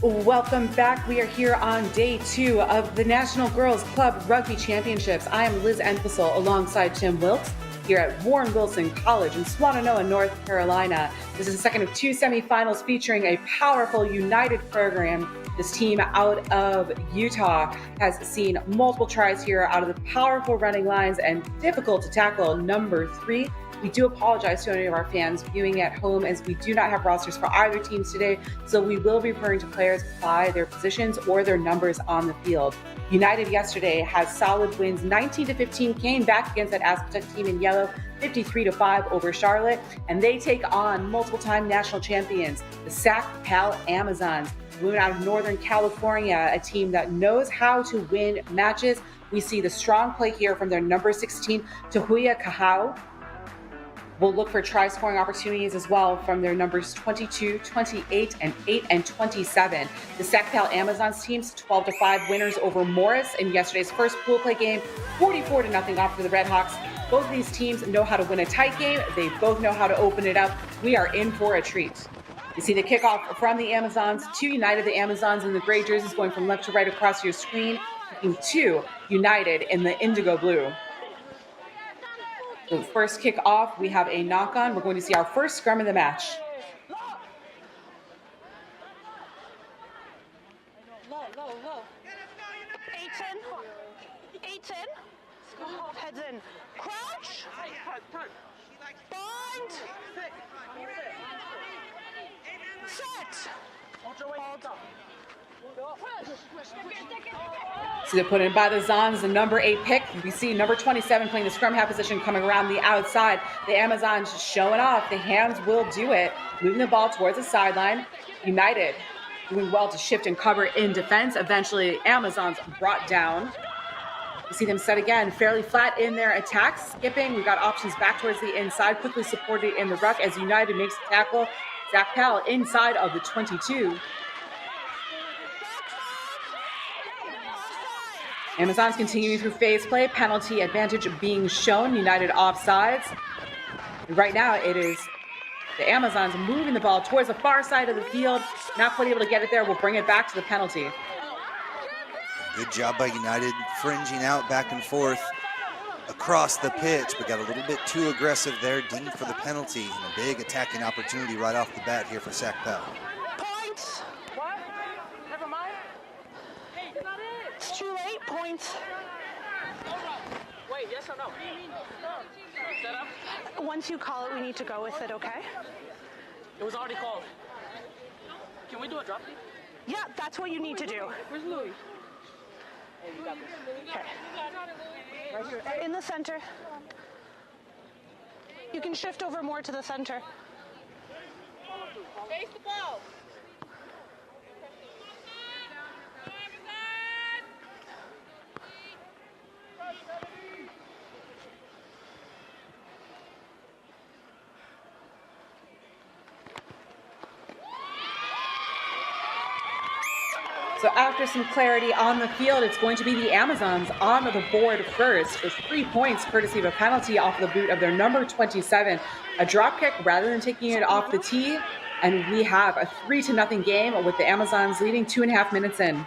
Welcome back. We are here on day 2 of the National Girls Club Rugby Championships. I am Liz Entwistle alongside Tim Wilkes here at Warren Wilson College in Swannanoa, North Carolina. This is the second of 2 semifinals featuring a powerful United program. This team out of Utah has seen multiple tries here out of the powerful running lines and difficult to tackle number 3. We do apologize to any of our fans viewing at home as we do not have rosters for either teams today, so we will be referring to players by their positions or their numbers on the field. United yesterday has solid wins, 19-15, came back against that Aspatuck team in yellow, 53-5 over Charlotte, and they take on multiple-time national champions, the SACPAL Amazons, moving out of Northern California, a team that knows how to win matches. We see the strong play here from their number 16, Tahuya Kahau. We'll look for try-scoring opportunities as well from their numbers 22, 28, and 8 and 27. The SACPAL Amazons teams 12-5 winners over Morris in yesterday's first pool play game, 44-0 off for the REDHAWKS. Both of these teams know how to win a tight game. They both know how to open it up. We are in for a treat. You see the kickoff from the Amazons to United. The Amazons in the gray jerseys going from left to right across your screen, kicking to United in the indigo blue. So first kick off, we have a knock on. We're going to see our first scrum of the match. Low. 8-10. Heads in. Crouch. Bind. Set. So they're put in by the Zons, the number 8 pick. We see number 27 playing the scrum half position coming around the outside. The Amazons showing off. The hands will do it. Moving the ball towards the sideline. United doing well to shift and cover in defense. Eventually, Amazons brought down. You see them set again, fairly flat in their attacks. Skipping, we've got options back towards the inside. Quickly supported in the ruck as United makes the tackle. SACPAL inside of the 22. Amazons continuing through phase play, penalty advantage being shown, United offsides. Right now it is the Amazons moving the ball towards the far side of the field, not quite able to get it there. We'll bring it back to the penalty. Good job by United, fringing out back and forth across the pitch, but got a little bit too aggressive there, deemed for the penalty, and a big attacking opportunity right off the bat here for SACPAL. Points. What? Never mind. It's too late. Points. Wait, yes or no? Set up? Once you call it, we need to go with it, okay? It was already called. Can we do a drop? Yeah, that's what you need to do. Where's Louis? Hey, you got this. Okay. In the center. You can shift over more to the center. Chase the ball. So after some clarity on the field, it's going to be the Amazons on the board first with 3 points courtesy of a penalty off the boot of their number 27. A drop kick rather than taking it off the tee. And we have a 3-0 game with the Amazons leading 2.5 minutes in. Yeah,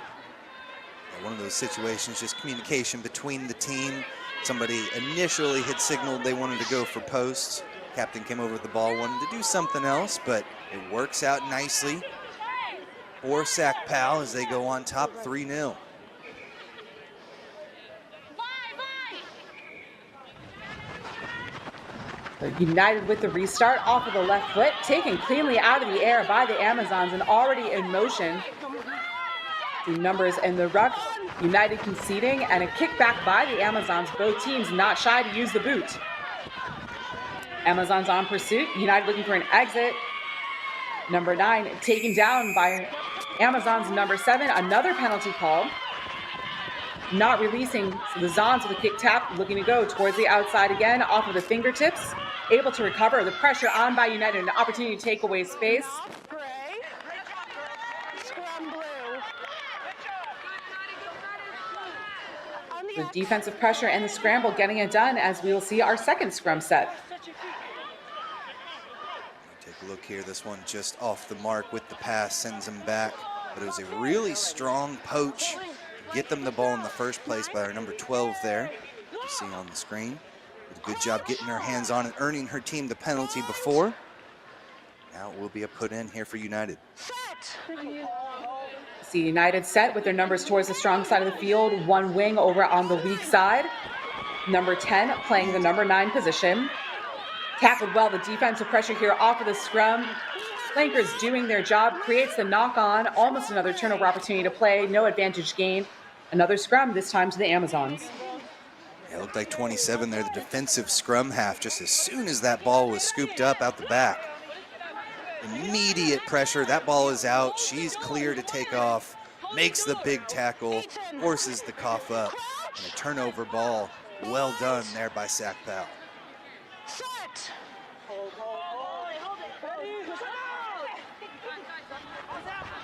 one of those situations, just communication between the team. Somebody initially had signaled they wanted to go for posts. Captain came over with the ball, wanted to do something else, but it works out nicely for SACPAL as they go on top 3-0. United with the restart off of the left foot, taken cleanly out of the air by the Amazons and already in motion. The numbers in the ruck, United conceding, and a kickback by the Amazons. Both teams not shy to use the boot. Amazons on pursuit, United looking for an exit. Number 9 taken down by Amazons number 7, another penalty call. Not releasing, so the Zons with a kick tap, looking to go towards the outside again, off of the fingertips. Able to recover, the pressure on by United, an opportunity to take away space. Gray. Scrum blue. The defensive pressure and the scramble getting it done as we will see our second scrum set. Take a look here, this one just off the mark with the pass, sends him back. but it was a really strong poach to get them the ball in the first place by our number 12 there, you see on the screen. Did a good job getting her hands on and earning her team the penalty before. Now it will be a put in here for United. See United set with their numbers towards the strong side of the field. One wing over on the weak side. Number 10 playing the number 9 position. Tackled well, the defensive pressure here off of the scrum. Flankers doing their job, creates the knock-on, almost another turnover opportunity to play, no advantage gained. Another scrum, this time to the Amazons. Yeah, it looked like 27 there, the defensive scrum half, just as soon as that ball was scooped up out the back. Immediate pressure, that ball is out, she's clear to take off, makes the big tackle, forces the cough up, and a turnover ball. Well done there by SACPAL.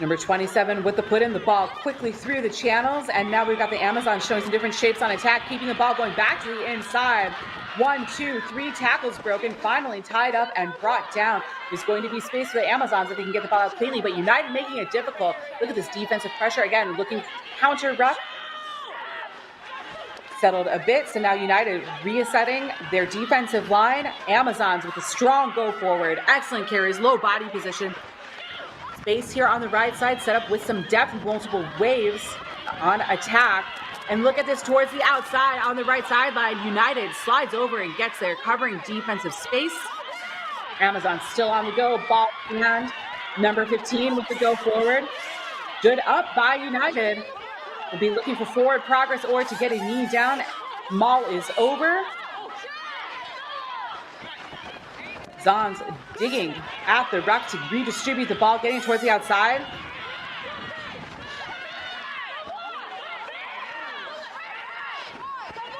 Number 27 with the put in, the ball quickly through the channels, and now we've got the Amazons showing some different shapes on attack, keeping the ball going back to the inside. 1, 2, 3 tackles broken, finally tied up and brought down. There's going to be space for the Amazons if they can get the ball out cleanly, but United making it difficult. Look at this defensive pressure again, looking counter ruck. Settled a bit, so now United resetting their defensive line. Amazons with a strong go forward, excellent carries, low body position. Space here on the right side, set up with some depth, multiple waves on attack. And look at this towards the outside on the right sideline. United slides over and gets there, covering defensive space. Amazon still on the go, ball in hand. Number 15 with the go forward. Stood up by United. Will be looking for forward progress or to get a knee down. Maul is over. Zons digging at the ruck to redistribute the ball, getting towards the outside.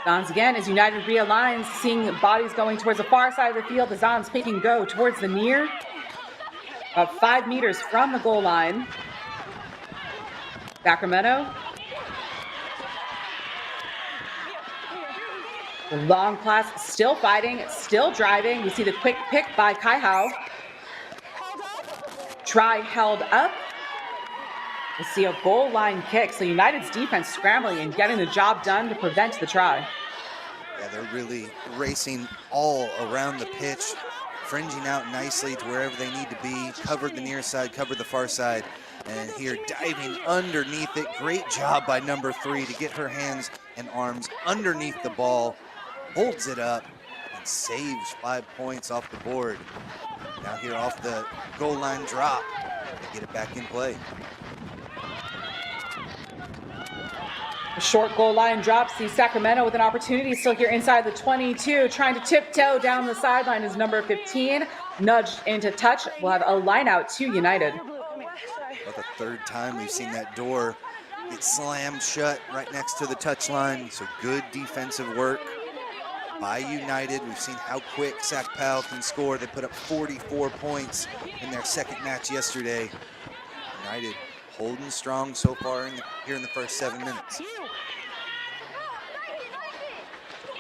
Zons again as United realigns, seeing bodies going towards the far side of the field. The Zons picking go towards the near. About 5 meters from the goal line. Sacramento. The long pass, still fighting, still driving. We see the quick pick by Kai Hao. Try held up. We'll see a goal line kick. So United's defense scrambling and getting the job done to prevent the try. Yeah, they're really racing all around the pitch, fringing out nicely to wherever they need to be. Covered the near side, covered the far side. And here diving underneath it. Great job by number 3 to get her hands and arms underneath the ball. Holds it up and saves 5 points off the board. Now here off the goal line drop, they get it back in play. A short goal line drop, see Sacramento with an opportunity still here inside the 22, trying to tiptoe down the sideline is number 15, nudged into touch. We'll have a line out to United. About the 3rd time we've seen that door get slammed shut right next to the touchline, so good defensive work by United. We've seen how quick SACPAL can score. They put up 44 points in their second match yesterday. United holding strong so far here in the first 7 minutes.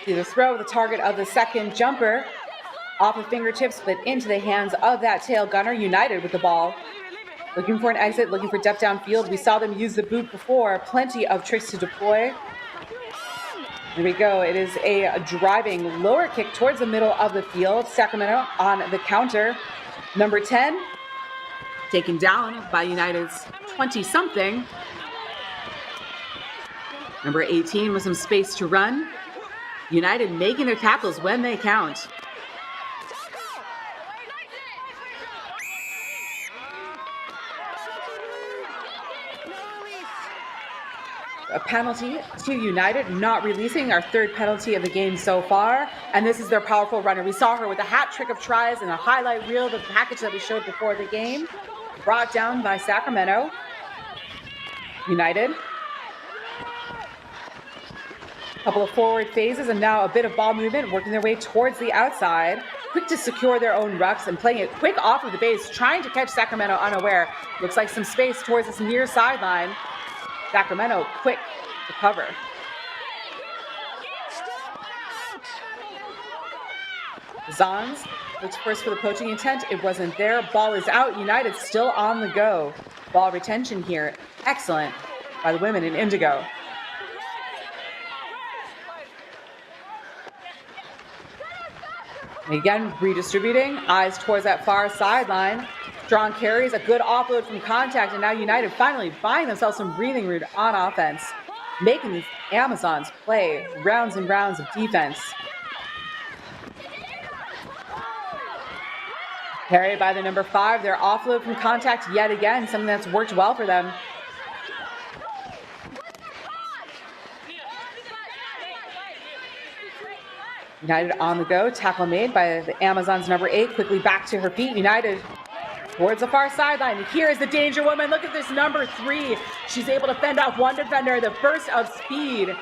See the throw, the target of the second jumper off the fingertips, but into the hands of that tail gunner. United with the ball. Looking for an exit, looking for depth downfield. We saw them use the boot before. Plenty of tricks to deploy. Here we go. It is a driving lower kick towards the middle of the field. Sacramento on the counter. Number 10, taken down by United's 20-something. Number 18 with some space to run. United making their tackles when they count. A penalty to United, not releasing, our 3rd penalty of the game so far. And this is their powerful runner. We saw her with a hat trick of tries and a highlight reel, the package that we showed before the game. Brought down by Sacramento. United. A couple of forward phases and now a bit of ball movement, working their way towards the outside. Quick to secure their own rucks and playing it quick off of the base, trying to catch Sacramento unaware. Looks like some space towards this near sideline. Sacramento quick to cover. Zons Looks first for the poaching intent. It wasn't there. Ball is out. United still on the go. Ball retention here. Excellent by the women in indigo. And again, redistributing. Eyes towards that far sideline. Strong carries. A good offload from contact. And now United finally buying themselves some breathing room on offense. Making these Amazons play rounds and rounds of defense. Carried by the number 5, their offload from contact yet again, something that's worked well for them. United on the go, tackle made by the Amazons number 8, quickly back to her feet. United towards the far sideline. Here is the danger woman. Look at this number 3. She's able to fend off one defender. The burst of speed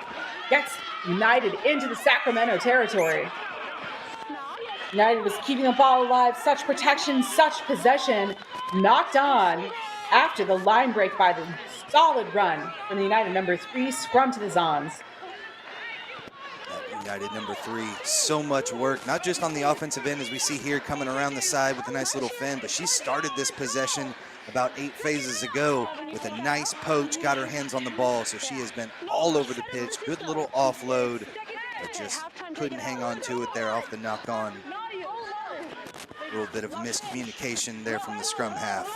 gets United into the Sacramento territory. United was keeping the ball alive, such protection, such possession, knocked on after the line break by the solid run from the United number 3, scrum to the Zons. United number 3, so much work, not just on the offensive end as we see here coming around the side with a nice little fin, but she started this possession about 8 phases ago with a nice poach, got her hands on the ball, so she has been all over the pitch, good little offload, but just couldn't hang on to it there off the knock on. A little bit of miscommunication there from the scrum half.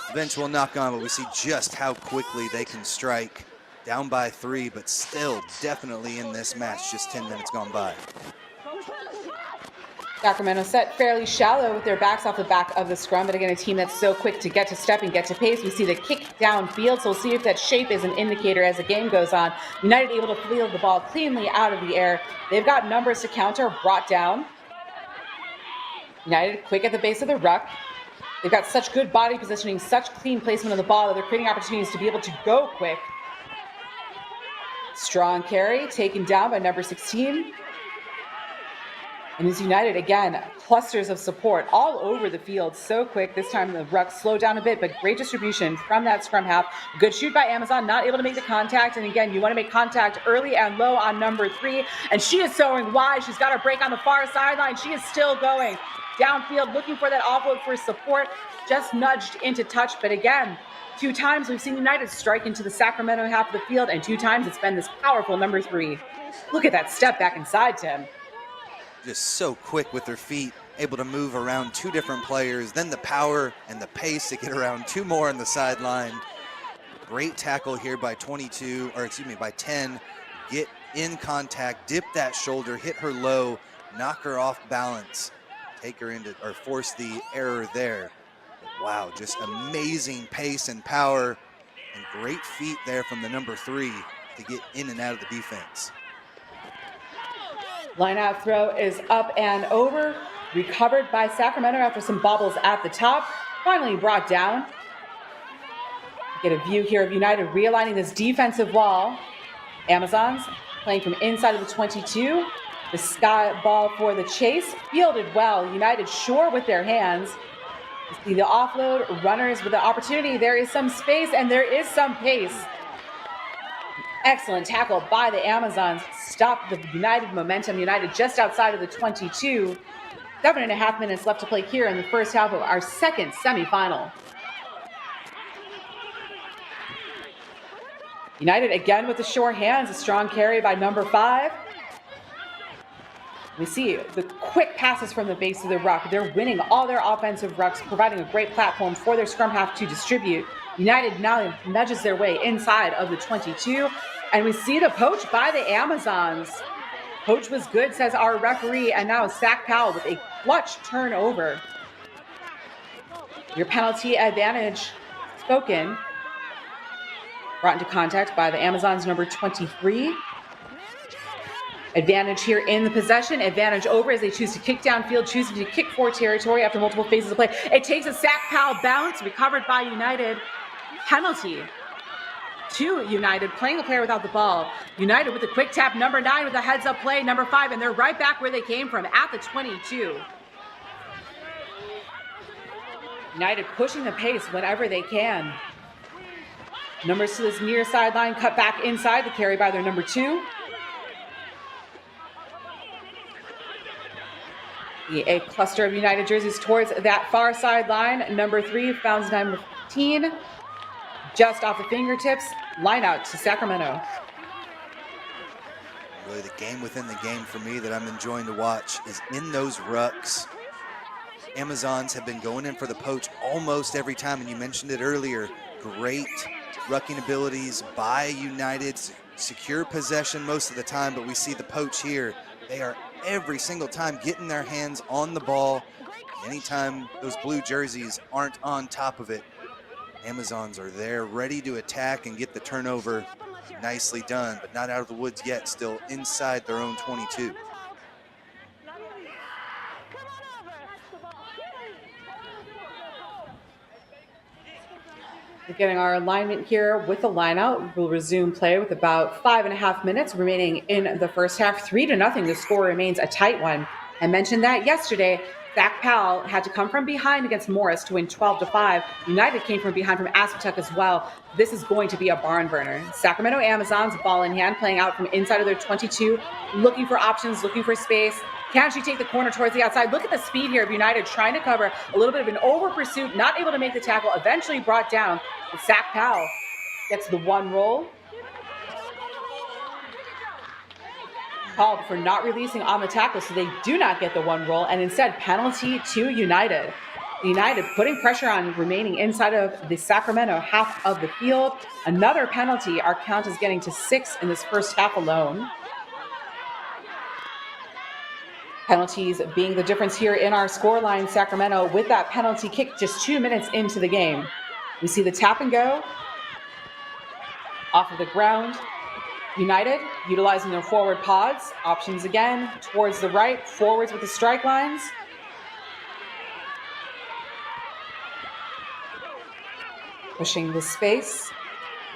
Eventual knock on, but we see just how quickly they can strike. Down by 3, but still definitely in this match, just 10 minutes gone by. Sacramento set fairly shallow with their backs off the back of the scrum, but again, a team that's so quick to get to step and get to pace. We see the kick downfield, so we'll see if that shape is an indicator as the game goes on. United able to field the ball cleanly out of the air. They've got numbers to counter, brought down. United quick at the base of the ruck. They've got such good body positioning, such clean placement of the ball that they're creating opportunities to be able to go quick. Strong carry, taken down by number 16. And as United, again, clusters of support all over the field. So quick. This time the ruck slowed down a bit, but great distribution from that scrum half. Good shoot by Amazon, not able to make the contact. And again, you want to make contact early and low on number 3. And she is throwing wide. She's got her break on the far sideline. She is still going downfield, looking for that offload for support. Just nudged into touch, but again, 2 times we've seen United strike into the Sacramento half of the field, and 2 times it's been this powerful number 3. Look at that step back inside, Tim. Just so quick with their feet, able to move around 2 different players, then the power and the pace to get around 2 more on the sideline. Great tackle here by 10. Get in contact, dip that shoulder, hit her low, knock her off balance, take her into, or force the error there. Wow, just amazing pace and power and great feet there from the number 3 to get in and out of the defense. Line out throw is up and over. Recovered by Sacramento after some bobbles at the top. Finally brought down. Get a view here of United realigning this defensive wall. Amazons playing from inside of the 22. The sky ball for the chase. Fielded well. United sure with their hands. See the offload, runners with the opportunity. There is some space and there is some pace. Excellent tackle by the Amazons. Stop the United momentum. United just outside of the 22. 7.5 minutes left to play here in the first half of our second semifinal. United again with the sure hands. A strong carry by number 5. We see the quick passes from the base of the ruck. They're winning all their offensive rucks, providing a great platform for their scrum half to distribute. United now nudges their way inside of the 22. And we see the poach by the Amazons. Poach was good, says our referee, and now SACPAL with a clutch turnover. Your penalty advantage spoken. Brought into contact by the Amazons number 23. Advantage here in the possession. Advantage over as they choose to kick downfield, choosing to kick for territory after multiple phases of play. It takes a SACPAL bounce, recovered by United. Penalty to United, playing the player without the ball. United with a quick tap, number 9 with a heads up play, number 5, and they're right back where they came from at the 22. United pushing the pace whenever they can. Numbers to this near sideline, cut back inside, the carry by their number 2. A cluster of United jerseys towards that far sideline. Number 3 found number 15 just off the fingertips. Line out to Sacramento. Really the game within the game for me that I'm enjoying to watch is in those rucks. Amazons have been going in for the poach almost every time, and you mentioned it earlier. Great rucking abilities by United, secure possession most of the time, but we see the poach here. They are every single time getting their hands on the ball. Anytime those blue jerseys aren't on top of it, Amazons are there ready to attack and get the turnover. Nicely done, but not out of the woods yet, still inside their own 22. Getting our alignment here with the lineout. We'll resume play with about 5.5 minutes remaining in the first half. 3-0. The score remains a tight one. I mentioned that yesterday. SACPAL had to come from behind against Morris to win 12-5. United came from behind from Aspatuck as well. This is going to be a barn burner. Sacramento Amazons, ball in hand, playing out from inside of their 22, looking for options, looking for space. Can she take the corner towards the outside? Look at the speed here of United trying to cover. A little bit of an over pursuit, not able to make the tackle, eventually brought down. And SACPAL gets the one roll. Called for not releasing on the tackle, so they do not get the one roll, and instead penalty to United. United putting pressure on remaining inside of the Sacramento half of the field. Another penalty. Our count is getting to 6 in this first half alone. Penalties being the difference here in our scoreline. Sacramento with that penalty kick just 2 minutes into the game. We see the tap and go off of the ground. United utilizing their forward pods. Options again towards the right. Forwards with the strike lines. Pushing the space.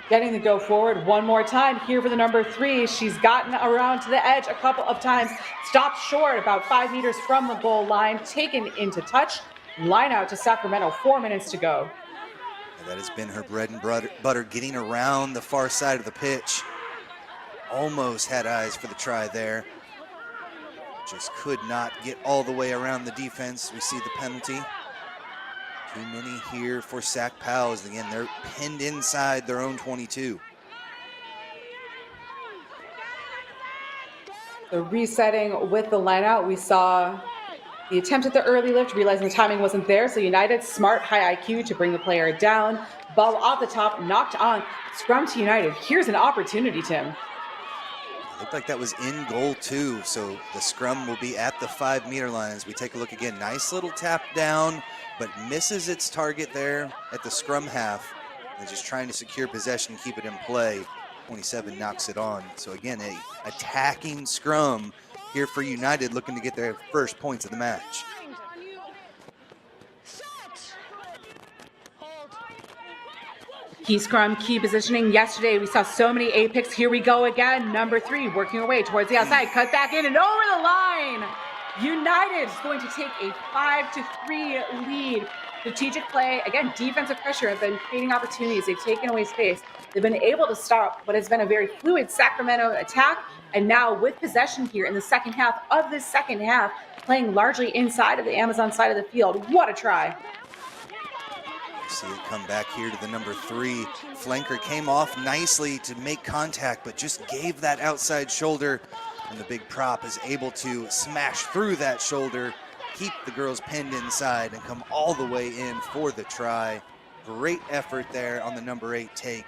Getting the go forward one more time here for the number 3. She's gotten around to the edge a couple of times. Stopped short about 5 meters from the goal line. Taken into touch. Line out to Sacramento. 4 minutes to go. And that has been her bread and butter, getting around the far side of the pitch. Almost had eyes for the try there. Just could not get all the way around the defense. We see the penalty. Too many here for SACPAL, as again, they're pinned inside their own 22. The resetting with the lineout. We saw the attempt at the early lift, realizing the timing wasn't there. So United, smart, high IQ to bring the player down. Ball off the top, knocked on. Scrum to United. Here's an opportunity, Tim. Looked like that was in goal too, so the scrum will be at the 5 meter line as we take a look again. Nice little tap down, but misses its target there at the scrum half. They're just trying to secure possession, keep it in play. 27 knocks it on. So again, a attacking scrum here for United, looking to get their first points of the match. Key scrum, key positioning. Yesterday, we saw so many A picks. Here we go again. Number 3, working her way towards the outside. Cut back in and over the line. United is going to take a 5-3 lead. Strategic play. Again, defensive pressure have been creating opportunities. They've taken away space. They've been able to stop what has been a very fluid Sacramento attack. And now with possession here in the second half of this second half, playing largely inside of the Amazon side of the field. What a try. See it come back here to the number 3. Flanker came off nicely to make contact, but just gave that outside shoulder, and the big prop is able to smash through that shoulder, keep the girls pinned inside, and come all the way in for the try. Great effort there on the number 8 take,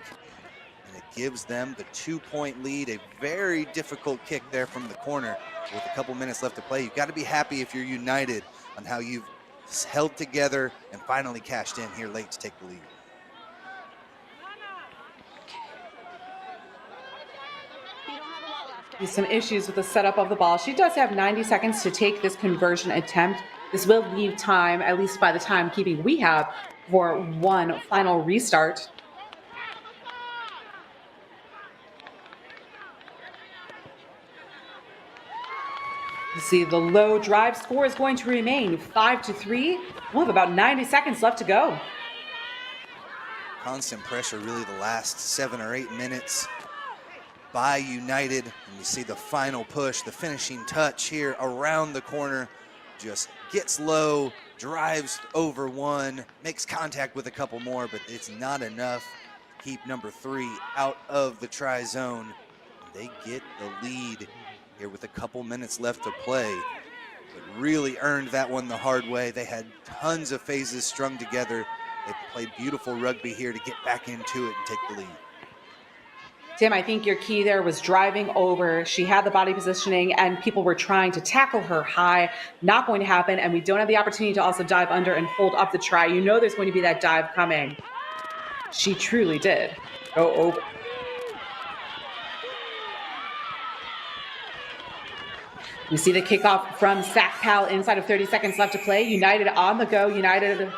and it gives them the 2-point lead. A very difficult kick there from the corner with a couple minutes left to play. You've got to be happy if you're United on how you've held together and finally cashed in here late to take the lead. Some issues with the setup of the ball. She does have 90 seconds to take this conversion attempt. This will leave time, at least by the time keeping we have, for one final restart. You see the low drive score is going to remain 5-3. We'll have about 90 seconds left to go. Constant pressure really the last 7 or 8 minutes by United. And you see the final push, the finishing touch here around the corner. just gets low, drives over one, makes contact with a couple more, but it's not enough. Keep number 3 out of the try zone. They get the lead here with a couple minutes left to play, but really earned that one the hard way. They had tons of phases strung together. They played beautiful rugby here to get back into it and take the lead. Tim, I think your key there was driving over. She had the body positioning and people were trying to tackle her high. Not going to happen. And we don't have the opportunity to also dive under and hold up the try. You know there's going to be that dive coming. She truly did go over. We see the kickoff from SACPAL inside of 30 seconds left to play. United on the go. United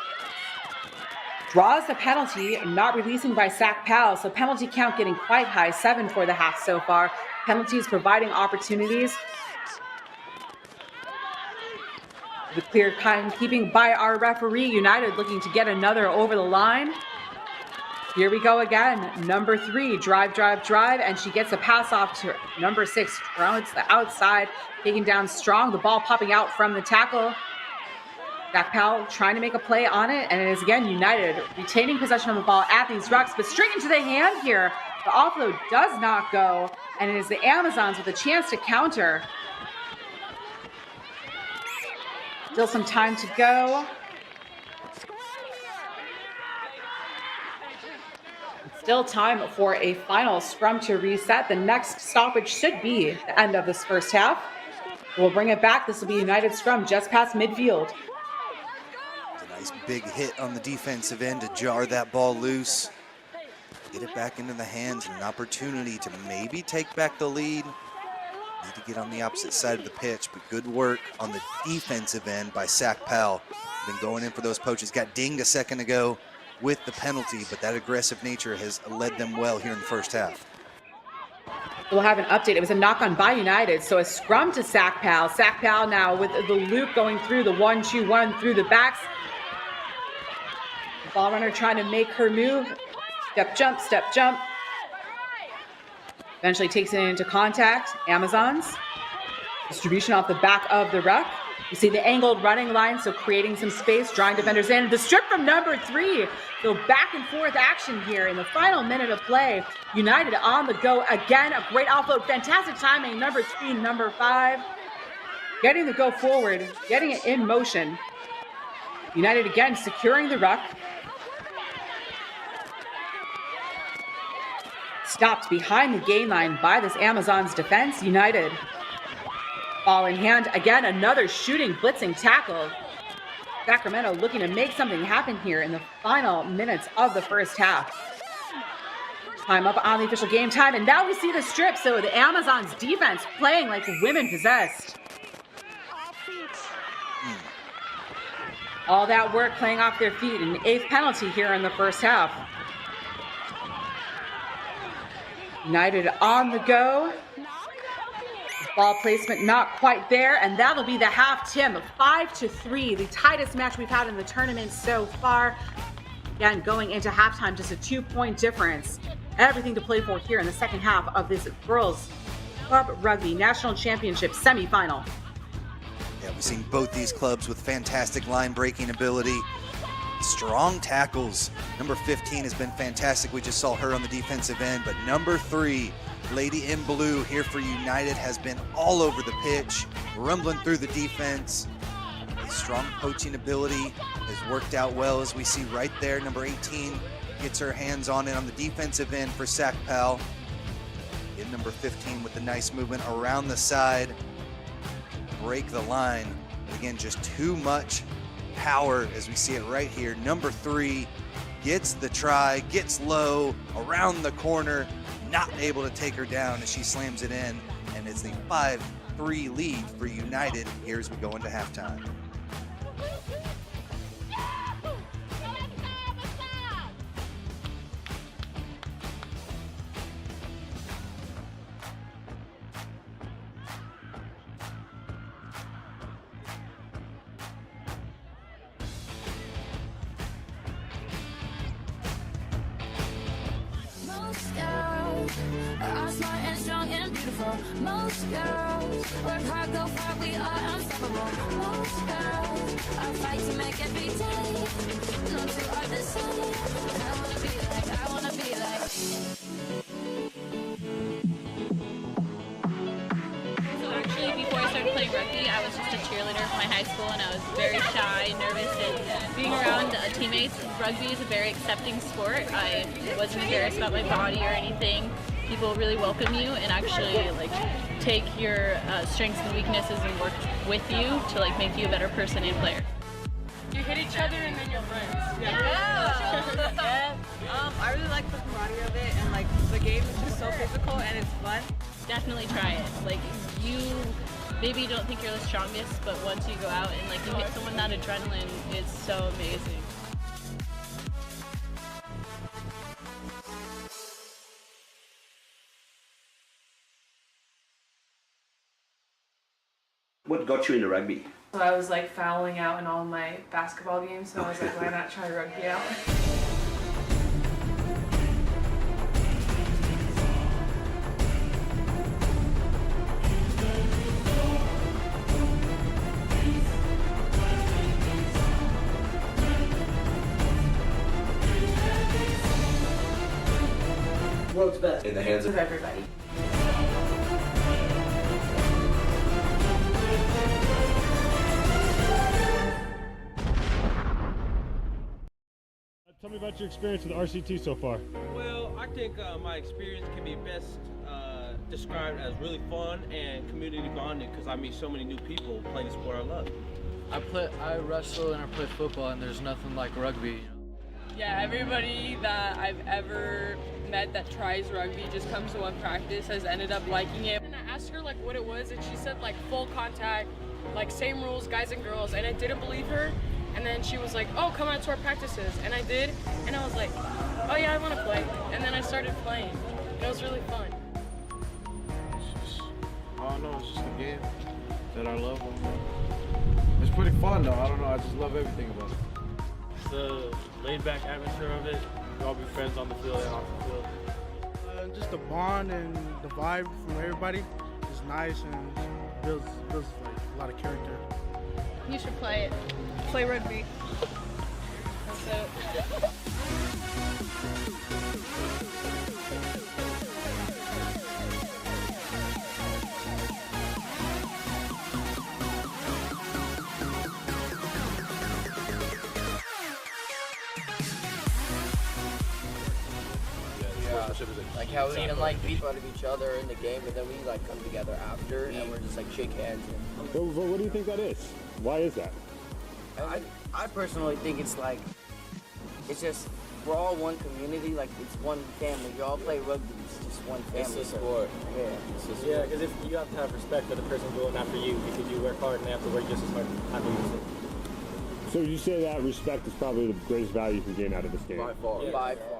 draws the penalty, not releasing by SACPAL. So penalty count getting quite high, 7 for the half so far. Penalties providing opportunities. The clear timekeeping by our referee. United looking to get another over the line. Here we go again. Number 3, drive, and she gets a pass off to number 6. It's the outside, taken down strong. The ball popping out from the tackle. SACPAL trying to make a play on it, and it is again United retaining possession of the ball at these rucks, but straight into the hand here. The offload does not go, and it is the Amazons with a chance to counter. Still some time to go. Still time for a final scrum to reset. The next stoppage should be the end of this first half. We'll bring it back. This will be United scrum just past midfield. Nice big hit on the defensive end to jar that ball loose. Get it back into the hands and an opportunity to maybe take back the lead. Need to get on the opposite side of the pitch, but good work on the defensive end by SACPAL. Been going in for those poaches. Got dinged a second ago with the penalty, but that aggressive nature has led them well here in the first half. We'll have an update. It was a knock on by United, so a scrum to SACPAL. SACPAL now with the loop going through the 1-2-1 through the backs. The ball runner trying to make her move. Step, jump. Eventually takes it into contact. Amazons. Distribution off the back of the ruck. You see the angled running line, so creating some space, drawing defenders in. The strip from number 3. So back and forth action here in the final minute of play. United on the go again. A great offload, fantastic timing. Number 3, number 5. Getting the go forward, getting it in motion. United again securing the ruck. Stopped behind the gain line by this Amazons defense. United. Ball in hand. Again, another shooting, blitzing tackle. Sacramento looking to make something happen here in the final minutes of the first half. Time up on the official game time, and now we see the strip. So the Amazons defense playing like women possessed. All that work playing off their feet. An 8th penalty here in the first half. United on the go. Ball placement not quite there, and that'll be the half, Tim. 5-3, the tightest match we've had in the tournament so far. Again, going into halftime, just a 2-point difference. Everything to play for here in the second half of this Girls Club Rugby National Championship semifinal. Yeah, we've seen both these clubs with fantastic line-breaking ability. Strong tackles. Number 15 has been fantastic. We just saw her on the defensive end, but number 3, Lady in Blue here for United, has been all over the pitch, rumbling through the defense. Strong poaching ability has worked out well, as we see right there. Number 18 gets her hands on it on the defensive end for SACPAL. And number 15 with the nice movement around the side. Break the line. Again, just too much power as we see it right here. Number 3 gets the try, gets low, around the corner, not able to take her down as she slams it in, and it's the 5-3 lead for United here as we go into halftime. Smart and strong and beautiful. beautiful. Most girls work hard, go far, we are unstoppable. Most girls are fight to make every day. No two are the same. I wanna be like, I wanna be like. So actually, before I started playing rugby, I was just a cheerleader for my high school, and I was very shy, nervous, and being around teammates. Rugby is a very accepting sport. I wasn't embarrassed about my body or anything. People really welcome you and actually like take your strengths and weaknesses and work with you to like make you a better person and player. You hit each other and then you're friends. Yeah. I really like the camaraderie of it, and like the game is just so physical and it's fun. Definitely try it. Like you maybe don't think you're the strongest, but once you go out and like you hit someone, that adrenaline is so amazing. What got you into rugby? So I was like fouling out in all my basketball games, so I was like, why not try rugby out? World's best. In the hands Of everybody. Tell me about your experience with RCT so far. Well, I think my experience can be best described as really fun and community bonding because I meet so many new people playing the sport I love. I wrestle and I play football, and there's nothing like rugby. You know? Yeah, everybody that I've ever met that tries rugby just comes to one practice has ended up liking it. And I asked her like what it was, and she said like full contact, like same rules, guys and girls, and I didn't believe her. And then she was like, oh, come out to our practices. And I did, and I was like, oh yeah, I want to play. And then I started playing, and it was really fun. I don't know, it's just a game that I love. It's pretty fun though. I don't know. I just love everything about it. The laid-back atmosphere of it. We all be friends on the field and off the field. Just the bond and the vibe from everybody is nice and builds like a lot of character. You should play it. Play rugby. That's it. Like how we can like beat fun of each other in the game, but then we like come together after and we're just like shake hands. But what do you think that is? Why is that? I personally think it's like, it's just, we're all one community, like it's one family. You all play rugby, it's just one family. It's a sport. Yeah. Yeah, because if you have to have respect for the person going after you because you work hard and they have to work just as hard after you. So you say that respect is probably the greatest value you can gain out of this game? By far. Yeah. By far.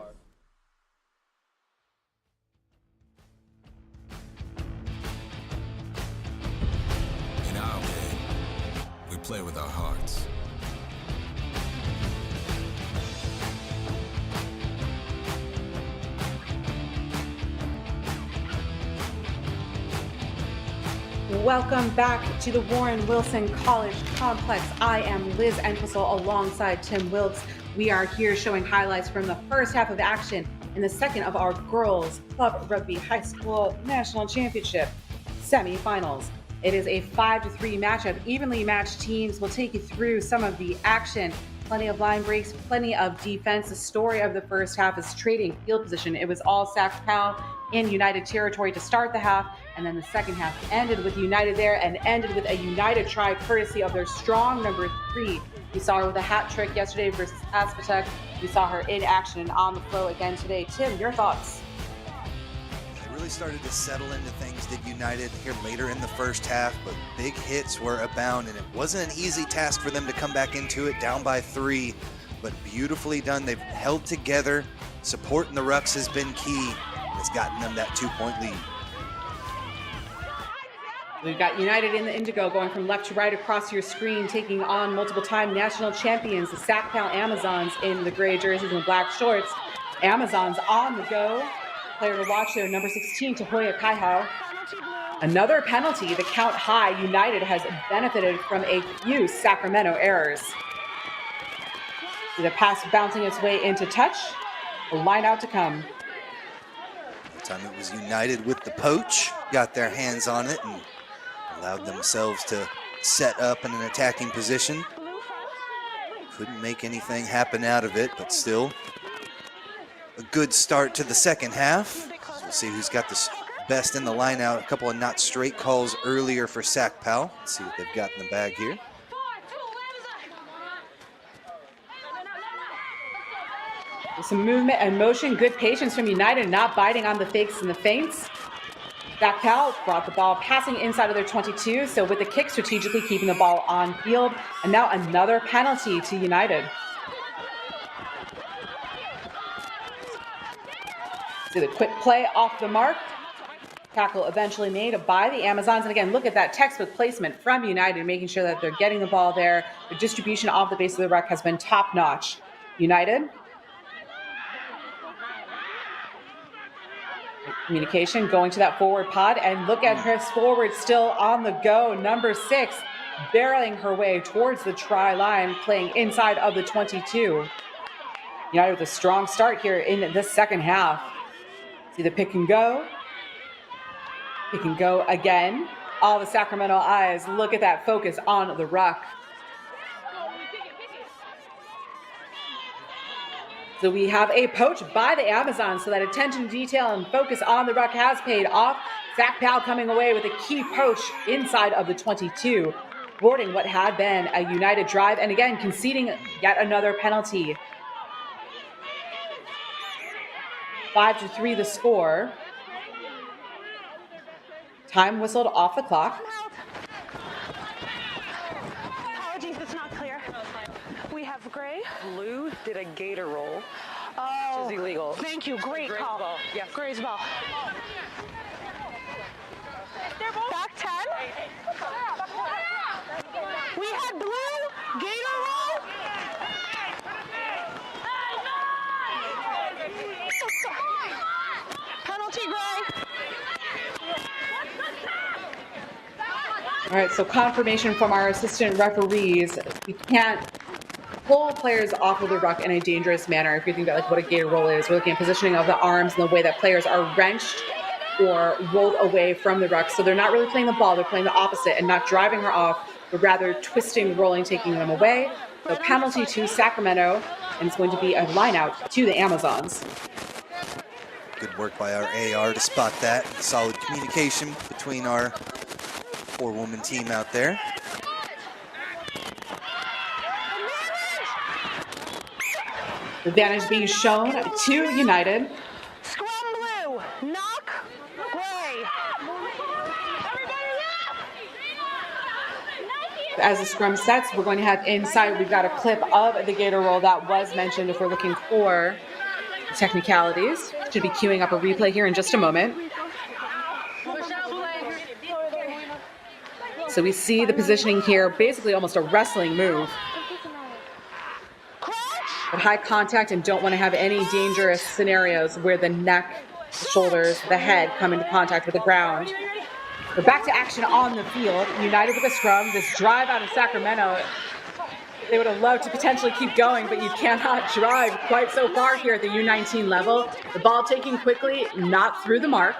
In our game, we play with our hearts. Welcome back to the Warren Wilson College Complex. I am Liz Entwistle alongside Tim Wilkes. We are here showing highlights from the first half of action in the second of our girls club rugby high school national championship semifinals. It is a 5-3 matchup. Evenly matched teams will take you through some of the action. Plenty of line breaks, plenty of defense. The story of the first half is trading field position. It was all SACPAL in United territory to start the half, and then the second half ended with United there and ended with a United try courtesy of their strong number 3. We saw her with a hat trick yesterday versus Aspatuck. We saw her in action and on the flow again today. Tim, your thoughts? They really started to settle into things, did United, here later in the first half, but big hits were abound, and it wasn't an easy task for them to come back into it down by 3, but beautifully done. They've held together. Support in the rucks has been key. It's gotten them that 2-point lead. We've got United in the Indigo going from left to right across your screen, taking on multiple-time national champions, the SACPAL Amazons in the gray jerseys and black shorts. Amazons on the go. Player to watch there, number 16, Tahoya Kaihau. Another penalty, the count high. United has benefited from a few Sacramento errors. The pass bouncing its way into touch. A line out to come. That time it was United with the poach, got their hands on it and allowed themselves to set up in an attacking position. Couldn't make anything happen out of it, but still a good start to the second half. So we'll see who's got the best in the line out. A couple of not straight calls earlier for SACPAL. Let's see what they've got in the bag here. Some movement and motion, good patience from United, not biting on the fakes and the feints. SACPAL brought the ball passing inside of their 22, so with the kick strategically keeping the ball on field. And now another penalty to United. See the quick play off the mark. Tackle eventually made by the Amazons. And again, look at that textbook placement from United, making sure that they're getting the ball there. The distribution off the base of the ruck has been top notch. United. Communication going to that forward pod, and look at her forward still on the go. Number 6 barreling her way towards the try line, playing inside of the 22. United with a strong start here in the second half. See the pick and go. Pick and go again. All the Sacramento eyes look at that focus on the ruck. So we have a poach by the Amazons, so that attention to detail and focus on the ruck has paid off. SACPAL coming away with a key poach inside of the 22, thwarting what had been a United drive, and again conceding yet another penalty. 5-3 the score. Time whistled off the clock. Apologies, it's not clear. We have gray. Blue did a gator roll, which is illegal. Thank you. Great call. Ball. Yeah. Gray's ball. Back 10. We had blue gator roll. Penalty, Gray. All right, so confirmation from our assistant referees. We can't pull players off of the ruck in a dangerous manner. If you think about like what a gator roll is, we're looking at positioning of the arms and the way that players are wrenched or rolled away from the ruck. So they're not really playing the ball, they're playing the opposite and not driving her off, but rather twisting, rolling, taking them away. So penalty to Sacramento, and it's going to be a line out to the Amazons. Good work by our AR to spot that. Solid communication between our 4-woman team out there. Advantage being shown to United. Scrum blue. Knock Gray. As the scrum sets, we're going to have inside. We've got a clip of the gator roll that was mentioned if we're looking for technicalities. Should be queuing up a replay here in just a moment. So we see the positioning here, basically almost a wrestling move. But high contact and don't want to have any dangerous scenarios where the neck, the shoulders, the head come into contact with the ground. We're back to action on the field. United with a scrum. This drive out of Sacramento, they would have loved to potentially keep going, but you cannot drive quite so far here at the U19 level. The ball taking quickly, not through the mark.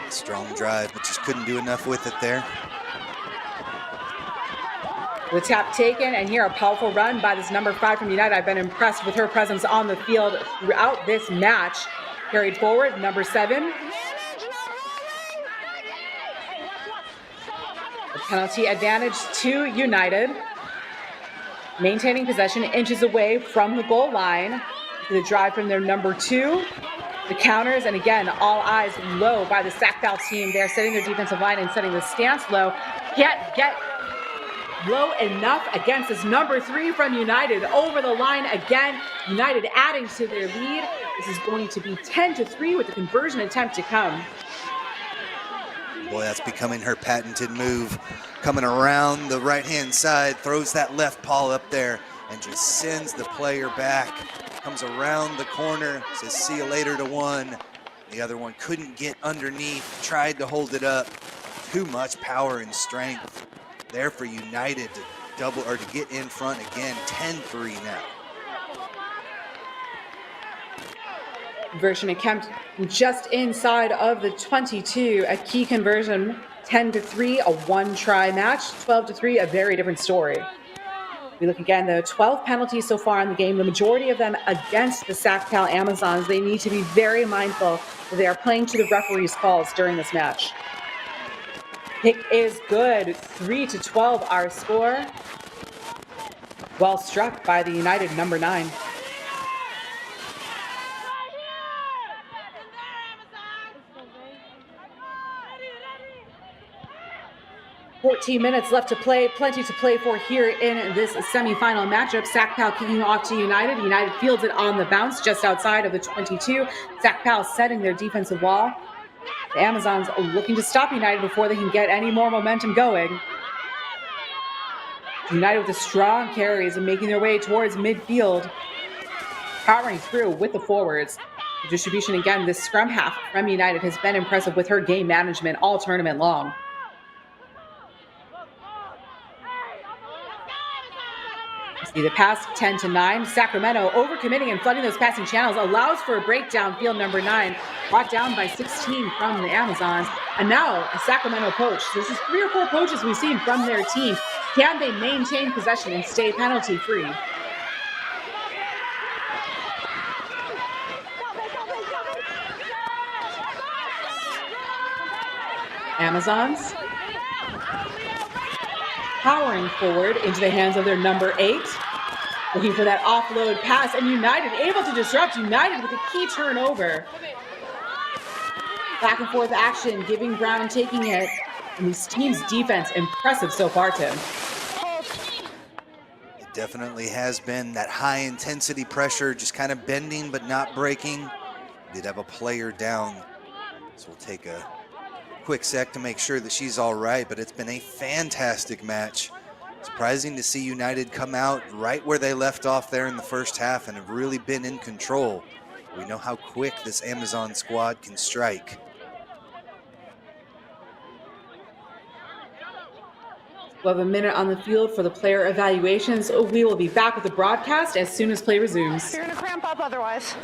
Strong drive, but just couldn't do enough with it there. The tap taken, and here a powerful run by this number 5 from United. I've been impressed with her presence on the field throughout this match. Carried forward, number 7. The penalty advantage to United. Maintaining possession inches away from the goal line. The drive from their number 2. The counters, and again, all eyes low by the SACPAL team. They're setting their defensive line and setting the stance low. Can't get low enough against this number 3 from United. Over the line again. United adding to their lead. This is going to be 10-3 with the conversion attempt to come. Boy, that's becoming her patented move. Coming around the right-hand side, throws that left paw up there and just sends the player back. comes around the corner, says see you later to one. The other one couldn't get underneath, tried to hold it up. Too much power and strength there for United to double or to get in front again. 10-3 now. Conversion attempt just inside of the 22. A key conversion, 10-3, a one-try match. 12-3, a very different story. We look again, though, 12 penalties so far in the game, the majority of them against the SACPAL Amazons. They need to be very mindful that they are playing to the referee's calls during this match. Kick is good, 3-12 our score. Well struck by the United number 9. 14 minutes left to play, plenty to play for here in this semifinal matchup. SACPAL kicking off to United. United fields it on the bounce just outside of the 22. SACPAL setting their defensive wall. The Amazons looking to stop United before they can get any more momentum going. United with the strong carries and making their way towards midfield. Powering through with the forwards. The distribution again, this scrum half from United has been impressive with her game management all tournament long. See the pass, 10-9. Sacramento overcommitting and flooding those passing channels allows for a breakdown. Field number 9 brought down by 16 from the Amazons. And now a Sacramento poach. This is 3 or 4 poaches we've seen from their team. Can they maintain possession and stay penalty free? Amazons powering forward into the hands of their number 8. Looking for that offload pass, and United able to disrupt. United with a key turnover. Back and forth action, giving ground, taking it. And this team's defense impressive so far, Tim. It definitely has been that high intensity pressure, just kind of bending but not breaking. Did have a player down, so we'll take a quick sec to make sure that she's all right, but it's been a fantastic match. Surprising to see United come out right where they left off there in the first half and have really been in control. We know how quick this Amazon squad can strike. We'll have a minute on the field for the player evaluations. We will be back with the broadcast as soon as play resumes. You're going to cramp up otherwise.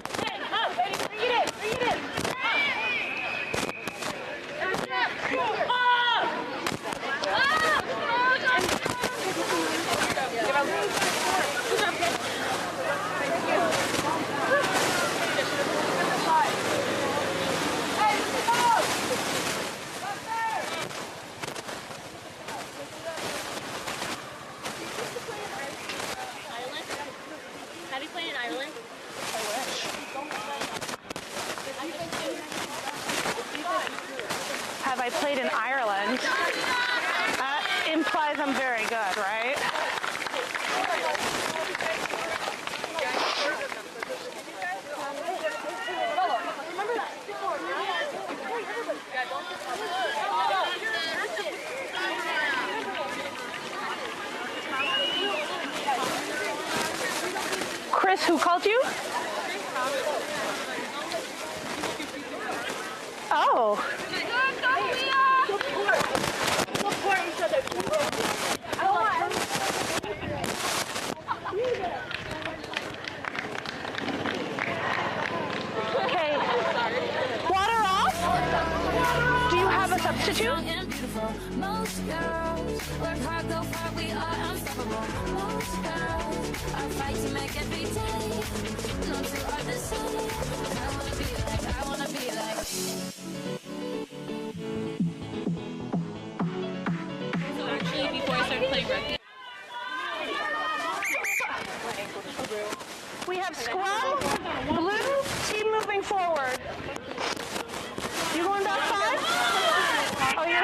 Have you played in Ireland? Have I played in Ireland? That implies I'm very good, right? Chris, who called you? Oh. Support each other. Okay. Water off? Do you have a substitute? Most girls work hard, go far, we are unstoppable. Most girls are fight to make every day. Not to our decision. I wanna be like. So actually, before I started playing rugby, We have scrum, blue, team moving forward. You going back 5? Oh, you're...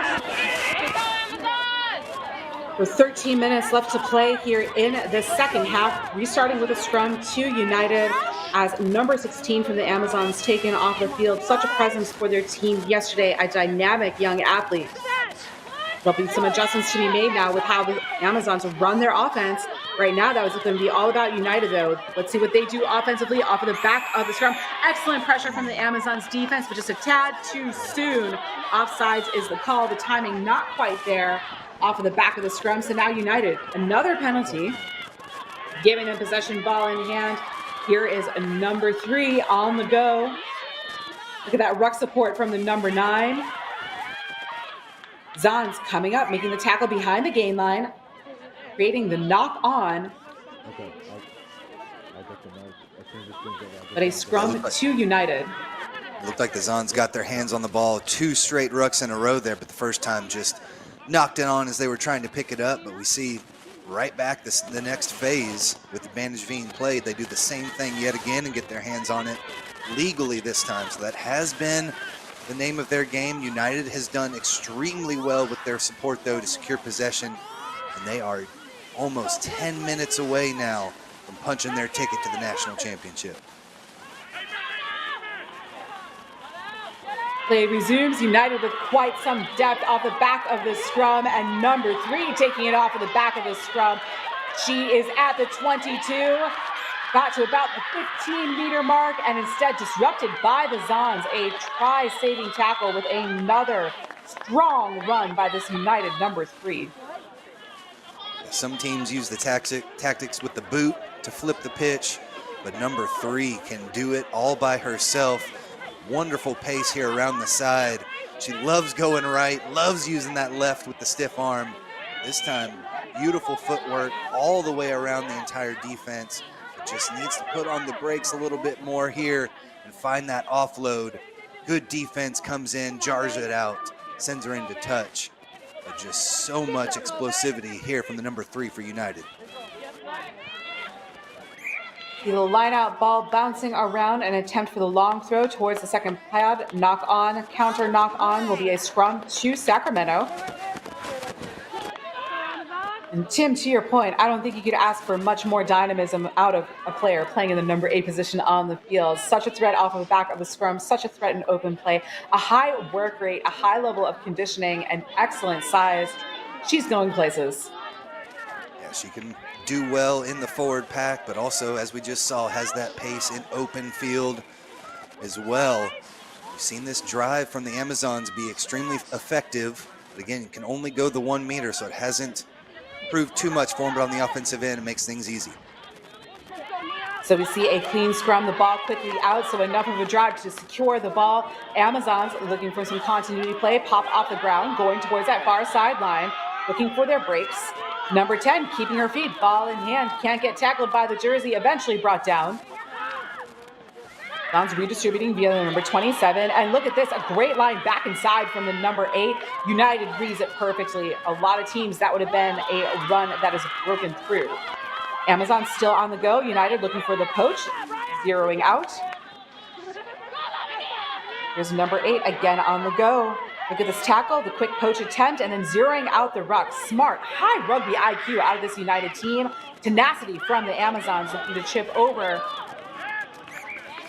With 13 minutes left to play here in the second half, restarting with a scrum to United as number 16 from the Amazons taken off the field. Such a presence for their team yesterday, a dynamic young athlete. There'll be some adjustments to be made now with how the Amazons run their offense. Right now, that was going to be all about United, though. Let's see what they do offensively off of the back of the scrum. Excellent pressure from the Amazons defense, but just a tad too soon. Offsides is the call. The timing not quite there off of the back of the scrum. So now United, another penalty, giving them possession, ball in hand. Here is a number 3 on the go. Look at that ruck support from the number 9. Zons coming up, making the tackle behind the gain line, creating the knock on. Okay, I'll get the note. But a scrum to United. It looked like the Zons got their hands on the ball 2 straight rucks in a row there, but the first time just knocked it on as they were trying to pick it up. But we see right back the next phase with advantage being played. They do the same thing yet again and get their hands on it legally this time. So that has been the name of their game. United has done extremely well with their support, though, to secure possession. And they are almost 10 minutes away now from punching their ticket to the national championship. Play resumes. United with quite some depth off the back of the scrum. And number 3 taking it off of the back of the scrum. She is at the 22. Got to about the 15-meter mark and instead disrupted by the Zons. A try-saving tackle with another strong run by this United number 3. Some teams use the tactics with the boot to flip the pitch, but number 3 can do it all by herself. Wonderful pace here around the side. She loves going right, loves using that left with the stiff arm. This time, beautiful footwork all the way around the entire defense. Just needs to put on the brakes a little bit more here and find that offload. Good defense comes in, jars it out, sends her into touch. But just so much explosivity here from the number 3 for United. The line-out ball bouncing around, an attempt for the long throw towards the second pad. Knock on, counter knock on will be a scrum to Sacramento. And Tim, to your point, I don't think you could ask for much more dynamism out of a player playing in the number 8 position on the field. Such a threat off of the back of the scrum, such a threat in open play, a high work rate, a high level of conditioning, and excellent size. She's going places. Yeah, she can do well in the forward pack, but also, as we just saw, has that pace in open field as well. We've seen this drive from the Amazons be extremely effective, but again, can only go the 1 meter, so it hasn't proved too much for him, but on the offensive end, it makes things easy. So we see a clean scrum, the ball quickly out, so enough of a drive to secure the ball. Amazons looking for some continuity play, pop off the ground, going towards that far sideline, looking for their breaks. Number 10, keeping her feet, ball in hand, can't get tackled by the jersey, eventually brought down. Zons redistributing via the number 27, and look at this, a great line back inside from the number 8. United reads it perfectly. A lot of teams, that would have been a run that is broken through. Amazon still on the go. United looking for the poach, zeroing out. Here's number 8 again on the go. Look at this tackle, the quick poach attempt, and then zeroing out the ruck. Smart, high rugby IQ out of this United team. Tenacity from the Amazons looking to chip over.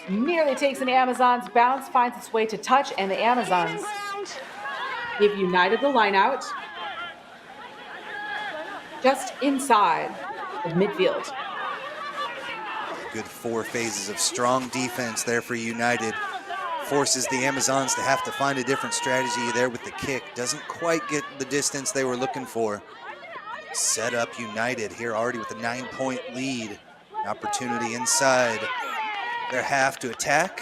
Nearly takes an Amazons bounce, finds its way to touch, and the Amazons give United the line out just inside of midfield. Good 4 phases of strong defense there for United. Forces the Amazons to have to find a different strategy there with the kick. Doesn't quite get the distance they were looking for. Set up United here already with a 9-point lead. An opportunity inside their half to attack.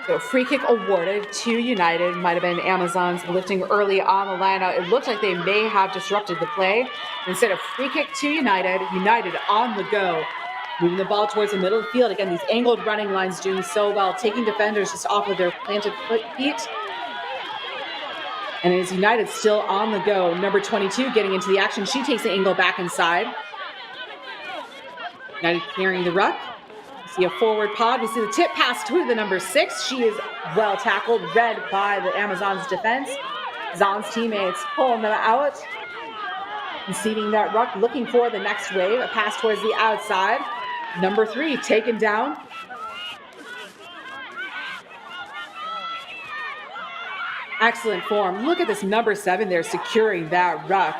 So free kick awarded to United. Might have been Amazons lifting early on the line out. It looked like they may have disrupted the play. Instead of free kick to United, United on the go. Moving the ball towards the middle of the field. Again, these angled running lines doing so well, taking defenders just off of their planted feet. And it is United still on the go. Number 22 getting into the action. She takes the angle back inside. United carrying the ruck. We see a forward pod. We see the tip pass to the number 6. She is well tackled, read by the Amazons defense. Zon's teammates pulling them out. Receiving that ruck, looking for the next wave. A pass towards the outside. Number 3 taken down. Excellent form. Look at this number 7 there securing that ruck.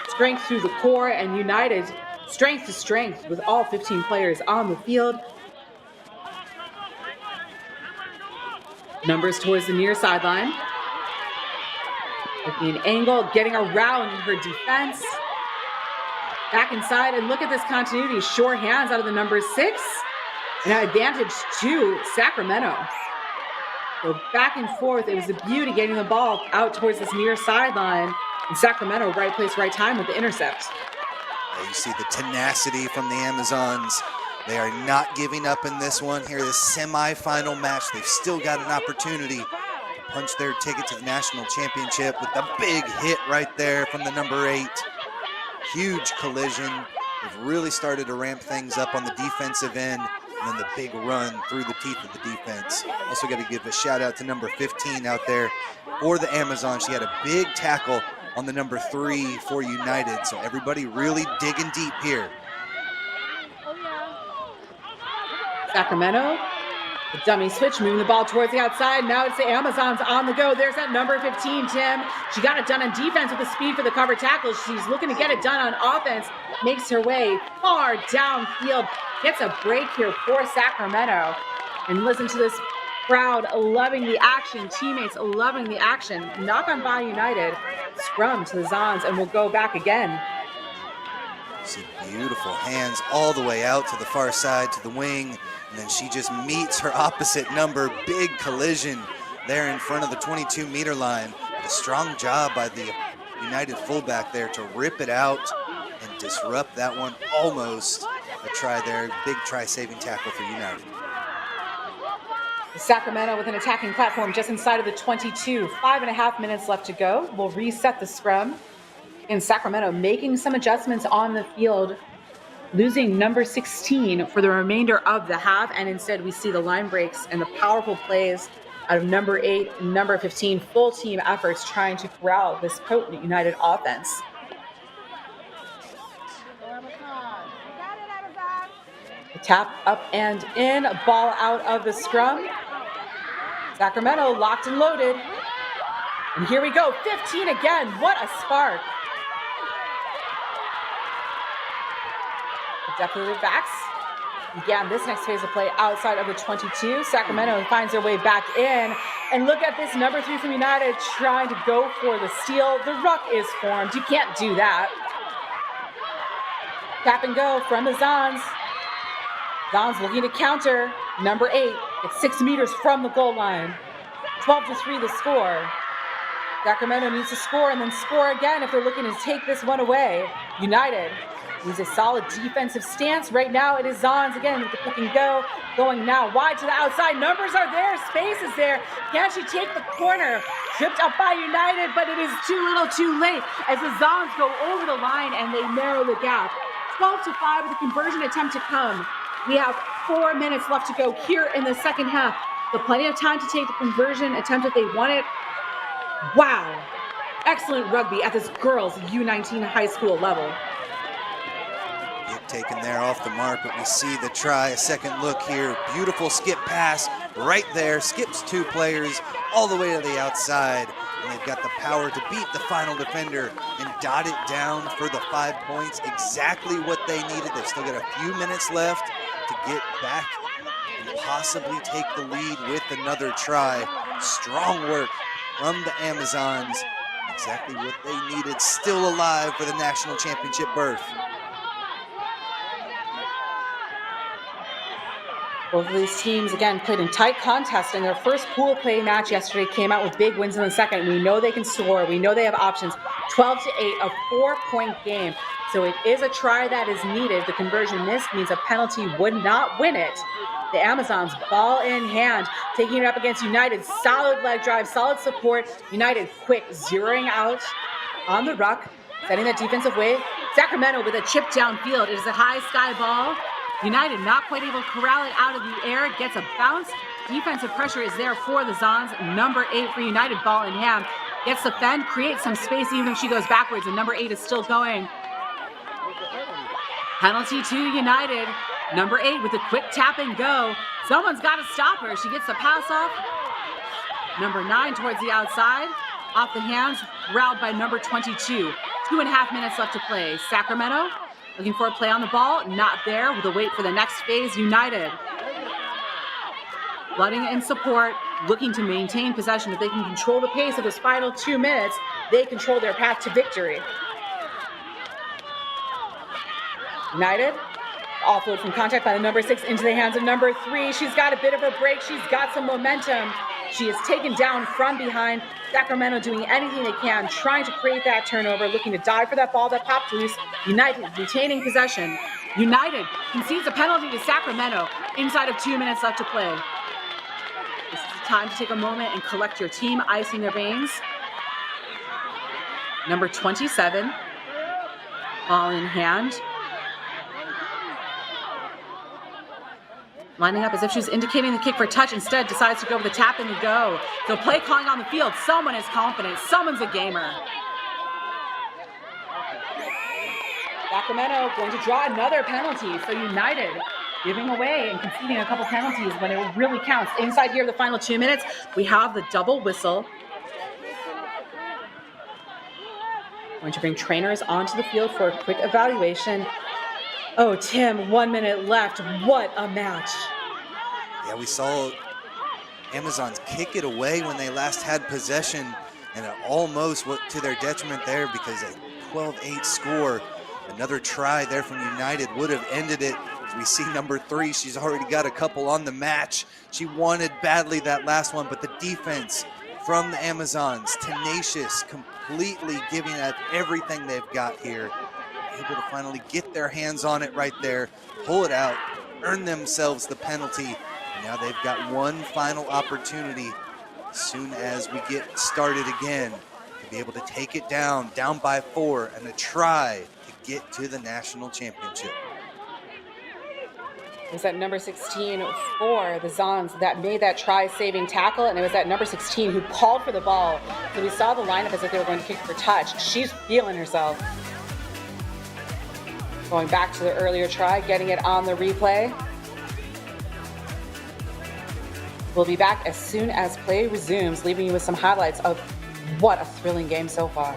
Strength through the core and United strength to strength with all 15 players on the field. Numbers towards the near sideline. Looking an angle, getting around her defense. Back inside, and look at this continuity. Sure hands out of the number 6. And an advantage to Sacramento. So back and forth, it was a beauty getting the ball out towards this near sideline. And Sacramento, right place, right time with the intercept. You see the tenacity from the Amazons. They are not giving up in this one. Here, this semifinal match, they've still got an opportunity to punch their ticket to the national championship with the big hit right there from the number 8. Huge collision. They've really started to ramp things up on the defensive end, and then the big run through the teeth of the defense. Also got to give a shout out to number 15 out there for the Amazon. She had a big tackle on the number 3 for United. So everybody really digging deep here. Sacramento, the dummy switch, moving the ball towards the outside. Now it's the Amazons on the go. There's that number 15, Tim. She got it done on defense with the speed for the cover tackle. She's looking to get it done on offense. Makes her way far downfield. Gets a break here for Sacramento. And listen to this crowd loving the action. Teammates loving the action. Knock on by United. Scrum to the Zons, and we'll go back again. See beautiful hands all the way out to the far side to the wing, and then she just meets her opposite number. Big collision there in front of the 22-meter line. A strong job by the United fullback there to rip it out and disrupt that one. Almost a try there. Big try-saving tackle for United. Sacramento with an attacking platform just inside of the 22. 5.5 minutes left to go. We'll reset the scrum. And Sacramento making some adjustments on the field, losing number 16 for the remainder of the half. And instead we see the line breaks and the powerful plays out of number 8 and number 15. Full team efforts trying to corral this potent United offense. A tap up and in, a ball out of the scrum. Sacramento locked and loaded. And here we go, 15 again. What a spark. The depth of their backs began this next phase of play outside of the 22. Sacramento finds their way back in. And look at this number 3 from United trying to go for the steal. The ruck is formed. You can't do that. Tap and go from the Zons. Zons looking to counter. Number 8, it's 6 meters from the goal line. 12-3 the score. Sacramento needs to score and then score again if they're looking to take this one away. United needs a solid defensive stance. Right now it is Zons again with the pick and go. Going now wide to the outside. Numbers are there. Space is there. Can she take the corner? Tripped up by United, but it is too little too late as the Zons go over the line and they narrow the gap. 12-5 with the conversion attempt to come. We have 4 minutes left to go here in the second half. So plenty of time to take the conversion attempt if they want it. Wow. Excellent rugby at this girls U19 high school level. Get taken there off the mark, but we see the try. A second look here. Beautiful skip pass right there. Skips 2 players all the way to the outside. And they've got the power to beat the final defender and dot it down for the 5 points. Exactly what they needed. They've still got a few minutes left to get back and possibly take the lead with another try. Strong work from the Amazons. Exactly what they needed. Still alive for the national championship berth. Both of these teams, again, played in tight contest, and their first pool play match yesterday came out with big wins in the second. We know they can score. We know they have options. 12-8, a 4-point game. So it is a try that is needed. The conversion missed means a penalty would not win it. The Amazons, ball in hand, taking it up against United. Solid leg drive, solid support. United quick, zeroing out on the ruck, setting that defensive way. Sacramento with a chip downfield. It is a high sky ball. United not quite able to corral it out of the air. Gets a bounce. Defensive pressure is there for the Zons. Number 8 for United, ball in hand. Gets the fend, creates some space even if she goes backwards, and number 8 is still going. Penalty to United. Number 8 with a quick tap and go. Someone's got to stop her. She gets the pass off. Number 9 towards the outside. Off the hands, growled by number 22. 2.5 minutes left to play. Sacramento looking for a play on the ball. Not there. With a wait for the next phase. United flooding in support, looking to maintain possession. If they can control the pace of this final 2 minutes, they control their path to victory. United, offload from contact by the number 6 into the hands of number 3. She's got a bit of a break. She's got some momentum. She is taken down from behind. Sacramento doing anything they can, trying to create that turnover, looking to dive for that ball that popped loose. United retaining possession. United concedes a penalty to Sacramento inside of 2 minutes left to play. This is the time to take a moment and collect your team, ice in their veins. Number 27, ball in hand. Lining up as if she's indicating the kick for touch, instead decides to go with the tap and the go. So play calling on the field. Someone is confident. Someone's a gamer. Sacramento going to draw another penalty. So United giving away and conceding a couple penalties when it really counts. Inside here, the final 2 minutes, we have the double whistle. Going to bring trainers onto the field for a quick evaluation. Oh, Tim, 1 minute left. What a match. Yeah, we saw Amazons kick it away when they last had possession, and it almost went to their detriment there because a 12-8 score, another try there from United would have ended it. As we see number 3, she's already got a couple on the match. She wanted badly that last one, but the defense from the Amazons, tenacious, completely giving it everything they've got here. Able to finally get their hands on it right there, pull it out, earn themselves the penalty. And now they've got one final opportunity as soon as we get started again to be able to take it down by 4, and a try to get to the national championship. It was that number 16 for the Zons that made that try-saving tackle, and it was that number 16 who called for the ball. So we saw the lineup as if they were going to kick for touch. She's feeling herself. Going back to the earlier try, getting it on the replay. We'll be back as soon as play resumes, leaving you with some highlights of what a thrilling game so far.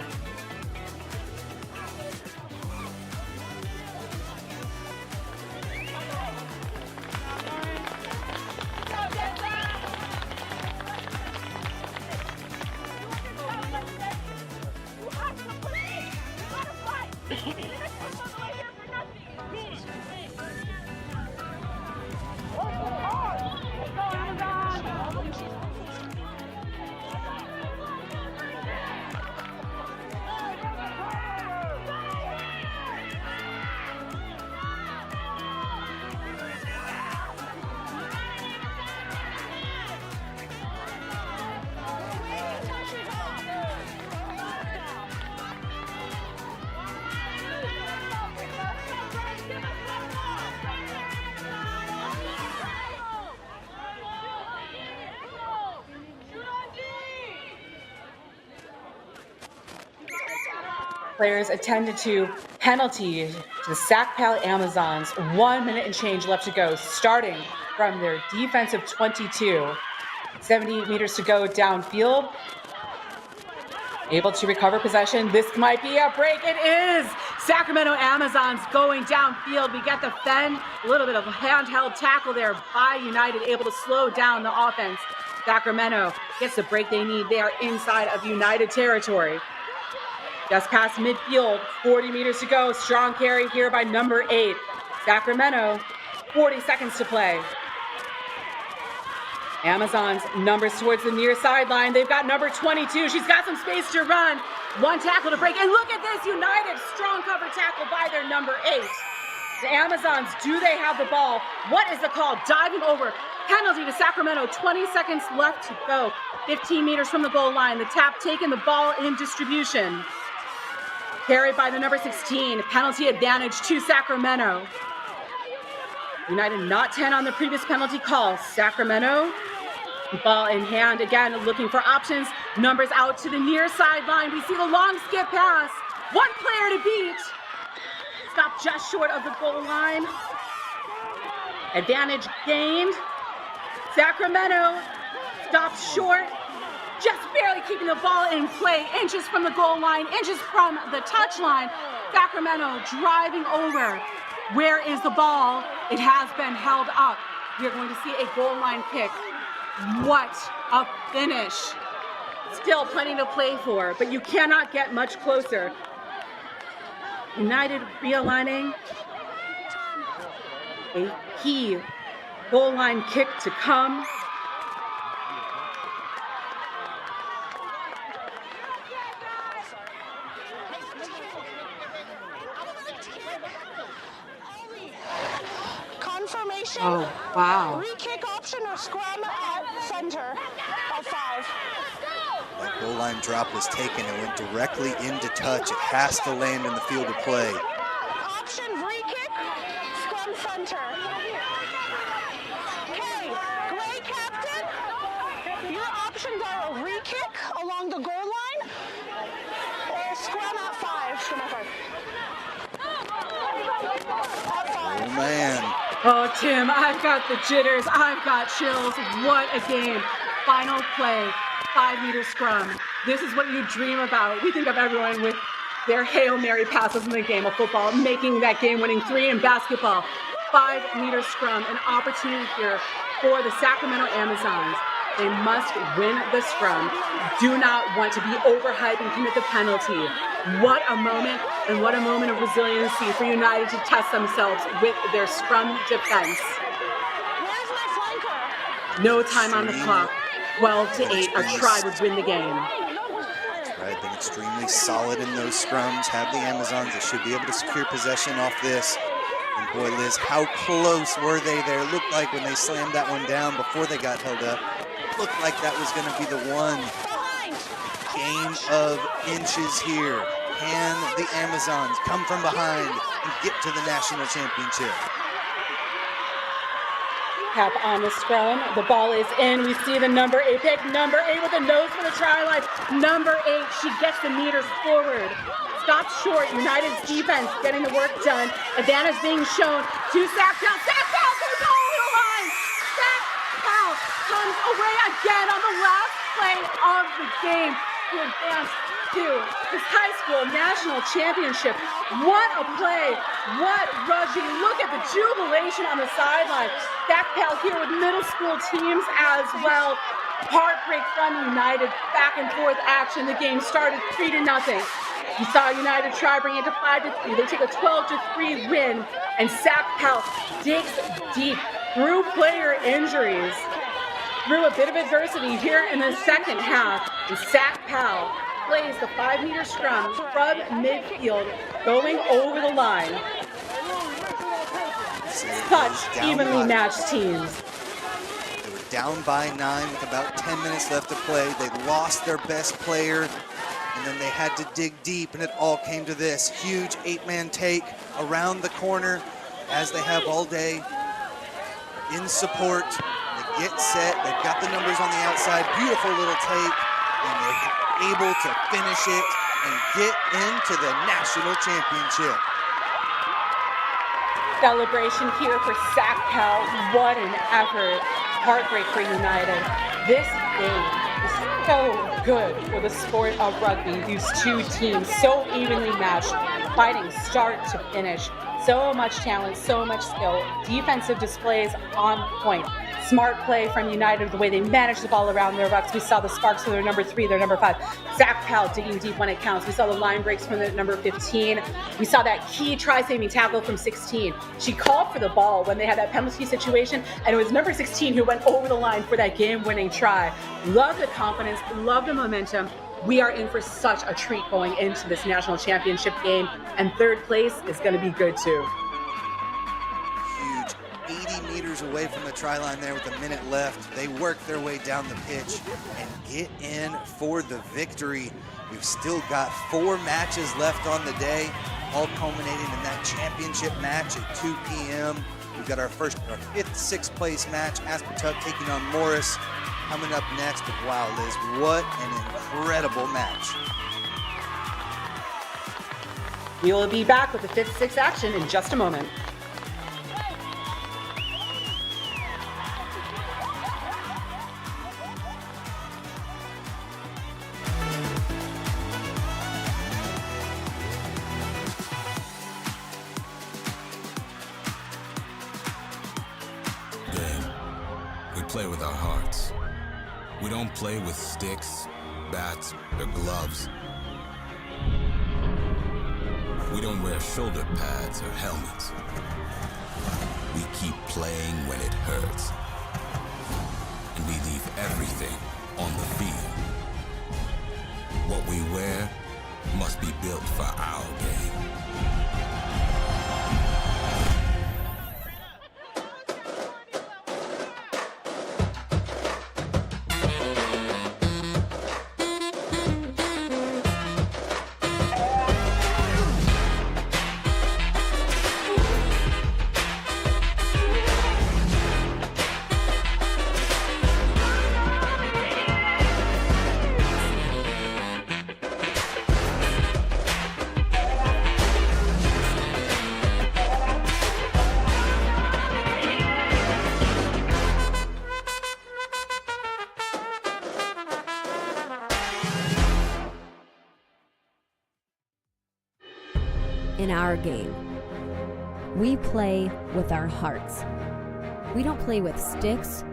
Players attended to penalty to the SACPAL Amazons. 1 minute and change left to go, starting from their defensive 22. 70 meters to go downfield. Able to recover possession. This might be a break. It is! Sacramento Amazons going downfield. We get the fend. A little bit of a handheld tackle there by United, able to slow down the offense. Sacramento gets the break they need. They are inside of United territory. Just past midfield, 40 meters to go. Strong carry here by number 8. Sacramento, 40 seconds to play. Amazons numbers towards the near sideline. They've got number 22. She's got some space to run. One tackle to break. And look at this, United strong cover tackle by their number 8. The Amazons, do they have the ball? What is the call? Diving over. Penalty to Sacramento. 20 seconds left to go. 15 meters from the goal line. The tap taking the ball in distribution. Carried by the number 16. Penalty advantage to Sacramento. United not 10 on the previous penalty call. Sacramento, ball in hand again, looking for options. Numbers out to the near sideline. We see the long skip pass. One player to beat. Stop just short of the goal line. Advantage gained. Sacramento stops short. just barely keeping the ball in play, inches from the goal line, inches from the touch line. Sacramento driving over. Where is the ball? It has been held up. We are going to see a goal line kick. What a finish. Still plenty to play for, but you cannot get much closer. United realigning. A key goal line kick to come. Confirmation. Oh, wow. Re-kick option or scrum at center of 5. That goal line drop was taken and went directly into touch. It has to land in the field of play. Option re-kick, scrum center. Okay, Gray captain, your options are a re-kick along the goal line or scrum at 5. Scrum at 5. Oh, man. Oh, Tim, I've got the jitters. I've got chills. What a game. Final play, 5-meter scrum. This is what you dream about. We think of everyone with their Hail Mary passes in the game of football, making that game-winning 3 in basketball. 5-meter scrum, an opportunity here for the Sacramento Amazons. They must win the scrum. Do not want to be overhyped and commit the penalty. What a moment, and what a moment of resiliency for United to test themselves with their scrum defense. Where's my flanker? No time on the clock. 12-8, a try would win the game. Right, been extremely solid in those scrums. Have the Amazons that should be able to secure possession off this. And boy, Liz, how close were they there? Looked like when they slammed that one down before they got held up, looked like that was going to be the one. Game of inches here. Can the Amazons come from behind and get to the national championship? Cap on the scrum. The ball is in. We see the number 8 pick. Number 8 with a nose for the try line. Number 8, she gets the meters forward. Stops short. United's defense getting the work done. Advantage being shown to SACPAL. SACPAL goes over the line. SACPAL comes away again on the last play of the game to advance to this high school national championship. What a play. What rugby. Look at the jubilation on the sideline. SACPAL here with middle school teams as well. Heartbreak from United. Back and forth action. The game started 3-0. You saw United try bring it to 5-3. They take a 12-3 win, and SACPAL digs deep through player injuries, through a bit of adversity here in the second half. And SACPAL plays the 5-meter scrum from midfield, going over the line. Such evenly matched teams. They were down by 9 with about 10 minutes left to play. They lost their best player, and then they had to dig deep, and it all came to this huge 8-man take around the corner, as they have all day, in support. They get set, they've got the numbers on the outside, beautiful little take, and they're able to finish it and get into the national championship. Celebration here for SACPAL. What an effort. Heartbreak for United. This game is so good for the sport of rugby. These two teams so evenly matched, fighting start to finish. So much talent, so much skill. Defensive displays on point. Smart play from United, the way they managed the ball around their rucks. We saw the sparks for their number 3, their number 5. SACPAL digging deep when it counts. We saw the line breaks from the number 15. We saw that key try-saving tackle from 16. She called for the ball when they had that penalty situation, and it was number 16 who went over the line for that game-winning try. Love the confidence, love the momentum. We are in for such a treat going into this national championship game, and third place is going to be good too. Huge 80 meters away from the try line there with a minute left. They work their way down the pitch and get in for the victory. We've still got 4 matches left on the day, all culminating in that championship match at 2 p.m. We've got our 5th, 6th place match, Aspatuck taking on Morris, coming up next. But wow, Liz, what an incredible match. We will be back with the 5th, 6th action in just a moment. play with our hearts. We don't play with sticks, bats, or gloves. We don't wear shoulder pads or helmets. We keep playing when it hurts. And we leave everything on the field. What we wear must be built for our game. In our game, we play with our hearts. We don't play with sticks,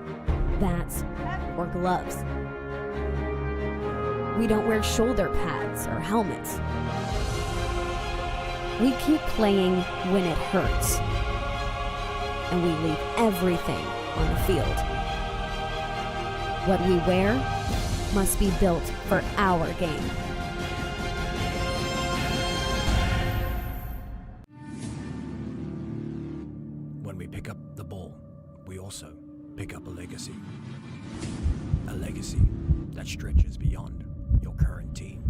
bats, or gloves. We don't wear shoulder pads or helmets. We keep playing when it hurts. And we leave everything on the field. What we wear must be built for our game. When we pick up the ball, we also pick up a legacy. A legacy that stretches beyond your current team.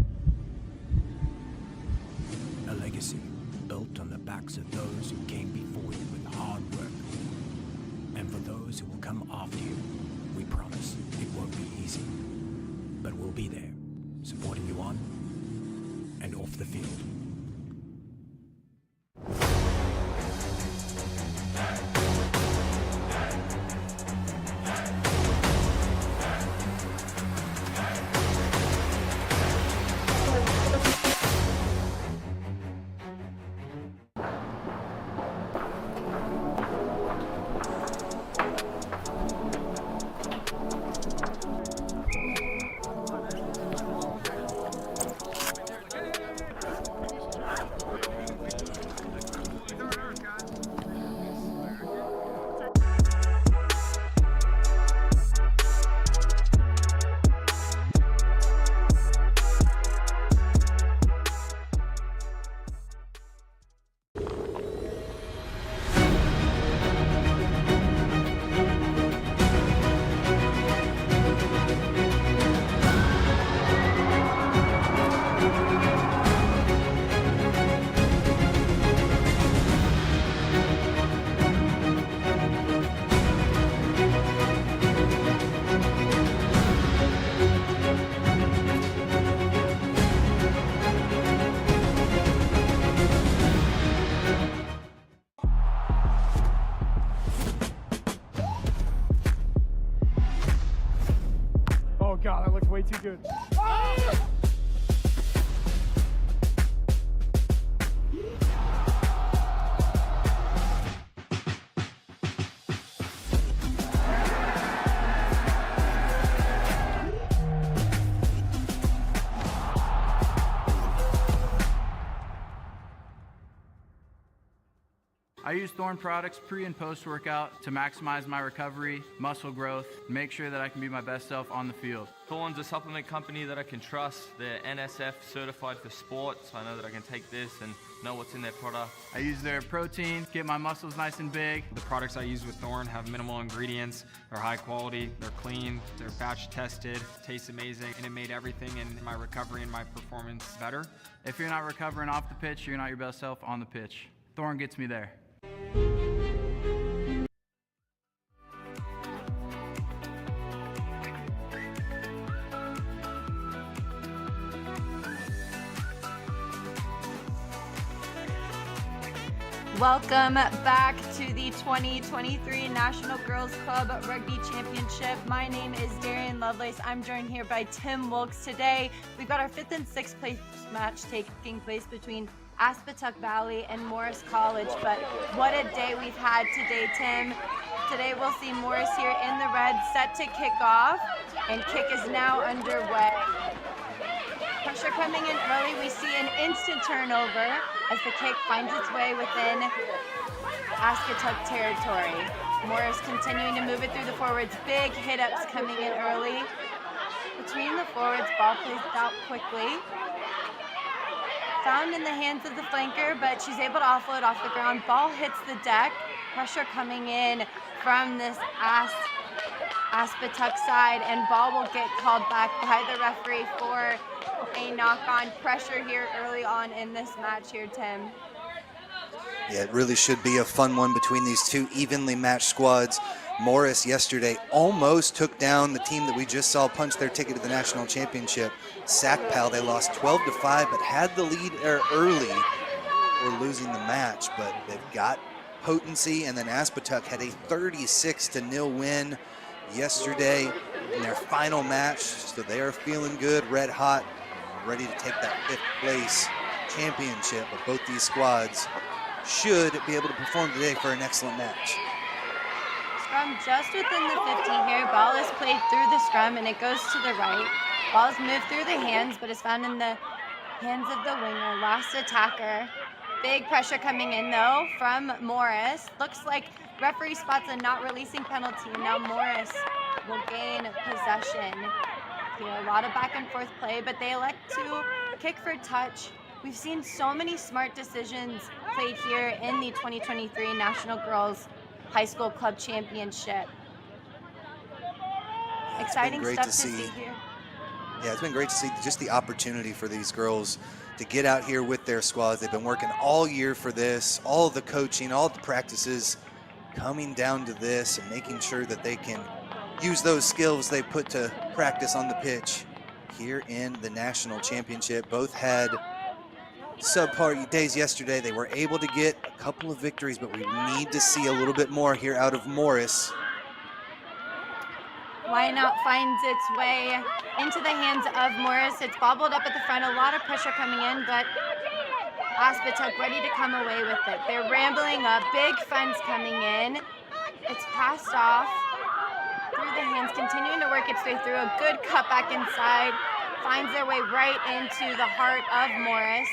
A legacy built on the backs of those who came before you with hard work. And for those who will come after you, we promise it won't be easy. But we'll be there, supporting you on and off the field. God, that looks way too good. I use Thorne products pre and post workout to maximize my recovery, muscle growth, and make sure that I can be my best self on the field. Thorne's a supplement company that I can trust. They're NSF certified for sport, so I know that I can take this and know what's in their product. I use their protein, get my muscles nice and big. The products I use with Thorne have minimal ingredients. They're high quality, they're clean, they're batch tested, taste amazing, and it made everything in my recovery and my performance better. If you're not recovering off the pitch, you're not your best self on the pitch. Thorne gets me there. Welcome back to the 2023 National Girls Club Rugby Championship. My name is Darian Lovelace. I'm joined here by Tim Wilkes. Today, we've got our 5th and 6th place match taking place between Aspatuck Valley and Morris College. But what a day we've had today, Tim. Today we'll see Morris here in the red, set to kick off, and kick is now underway. Pressure coming in early. We see an instant turnover as the kick finds its way within Aspatuck territory. Morris continuing to move it through the forwards. Big hit-ups coming in early. Between the forwards, ball plays out quickly. Found in the hands of the flanker, but she's able to offload off the ground. Ball hits the deck. Pressure coming in from this Aspatuck side, and ball will get called back by the referee for a knock-on. Pressure here early on in this match here, Tim. Yeah, it really should be a fun one between these two evenly matched squads. Morris yesterday almost took down the team that we just saw punch their ticket to the national championship, SACPAL. They lost 12-5, but had the lead early or losing the match, but they've got potency. And then Aspatuck had a 36-0 win yesterday in their final match, so they are feeling good, red hot, ready to take that 5th place championship. But both these squads should be able to perform today for an excellent match. Scrum just within the 50 here. Ball is played through the scrum and it goes to the right. Ball is moved through the hands, but is found in the hands of the winger, last attacker. Big pressure coming in though from Morris. Looks like referee spots a not releasing penalty. Now Morris will gain possession. Here, a lot of back and forth play, but they elect to kick for touch. We've seen so many smart decisions played here in the 2023 National Girls High School Club Championship. Exciting stuff to see here. Yeah, it's been great to see just the opportunity for these girls to get out here with their squads. They've been working all year for this, all of the coaching, all of the practices, coming down to this and making sure that they can use those skills they put to practice on the pitch here in the national championship. Both had subpar days yesterday. They were able to get a couple of victories, but we need to see a little bit more here out of Morris. Lineout finds its way into the hands of Morris. It's bobbled up at the front, a lot of pressure coming in, but Aspatuck ready to come away with it. They're rambling up, big fence coming in. It's passed off through the hands, continuing to work its way through. A good cut back inside, finds their way right into the heart of Morris.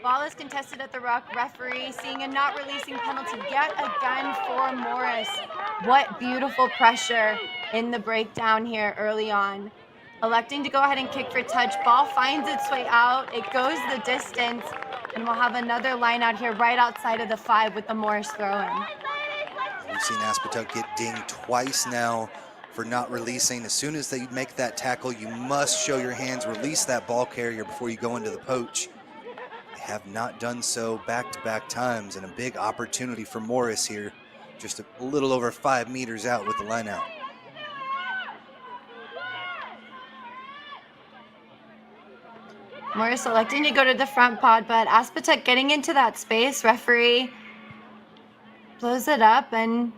Ball is contested at the ruck. Referee seeing a not releasing penalty yet again for Morris. What beautiful pressure in the breakdown here early on. Electing to go ahead and kick for touch. Ball finds its way out. It goes the distance, and we'll have another line out here right outside of the 5 with the Morris throw-in. We've seen Aspatuck get dinged twice now for not releasing. As soon as they make that tackle, you must show your hands, release that ball carrier before you go into the poach. They have not done so back-to-back times, and a big opportunity for Morris here, just a little over 5 meters out with the line out. Morris electing to go to the front pod, but Aspatuck getting into that space. Referee blows it up, and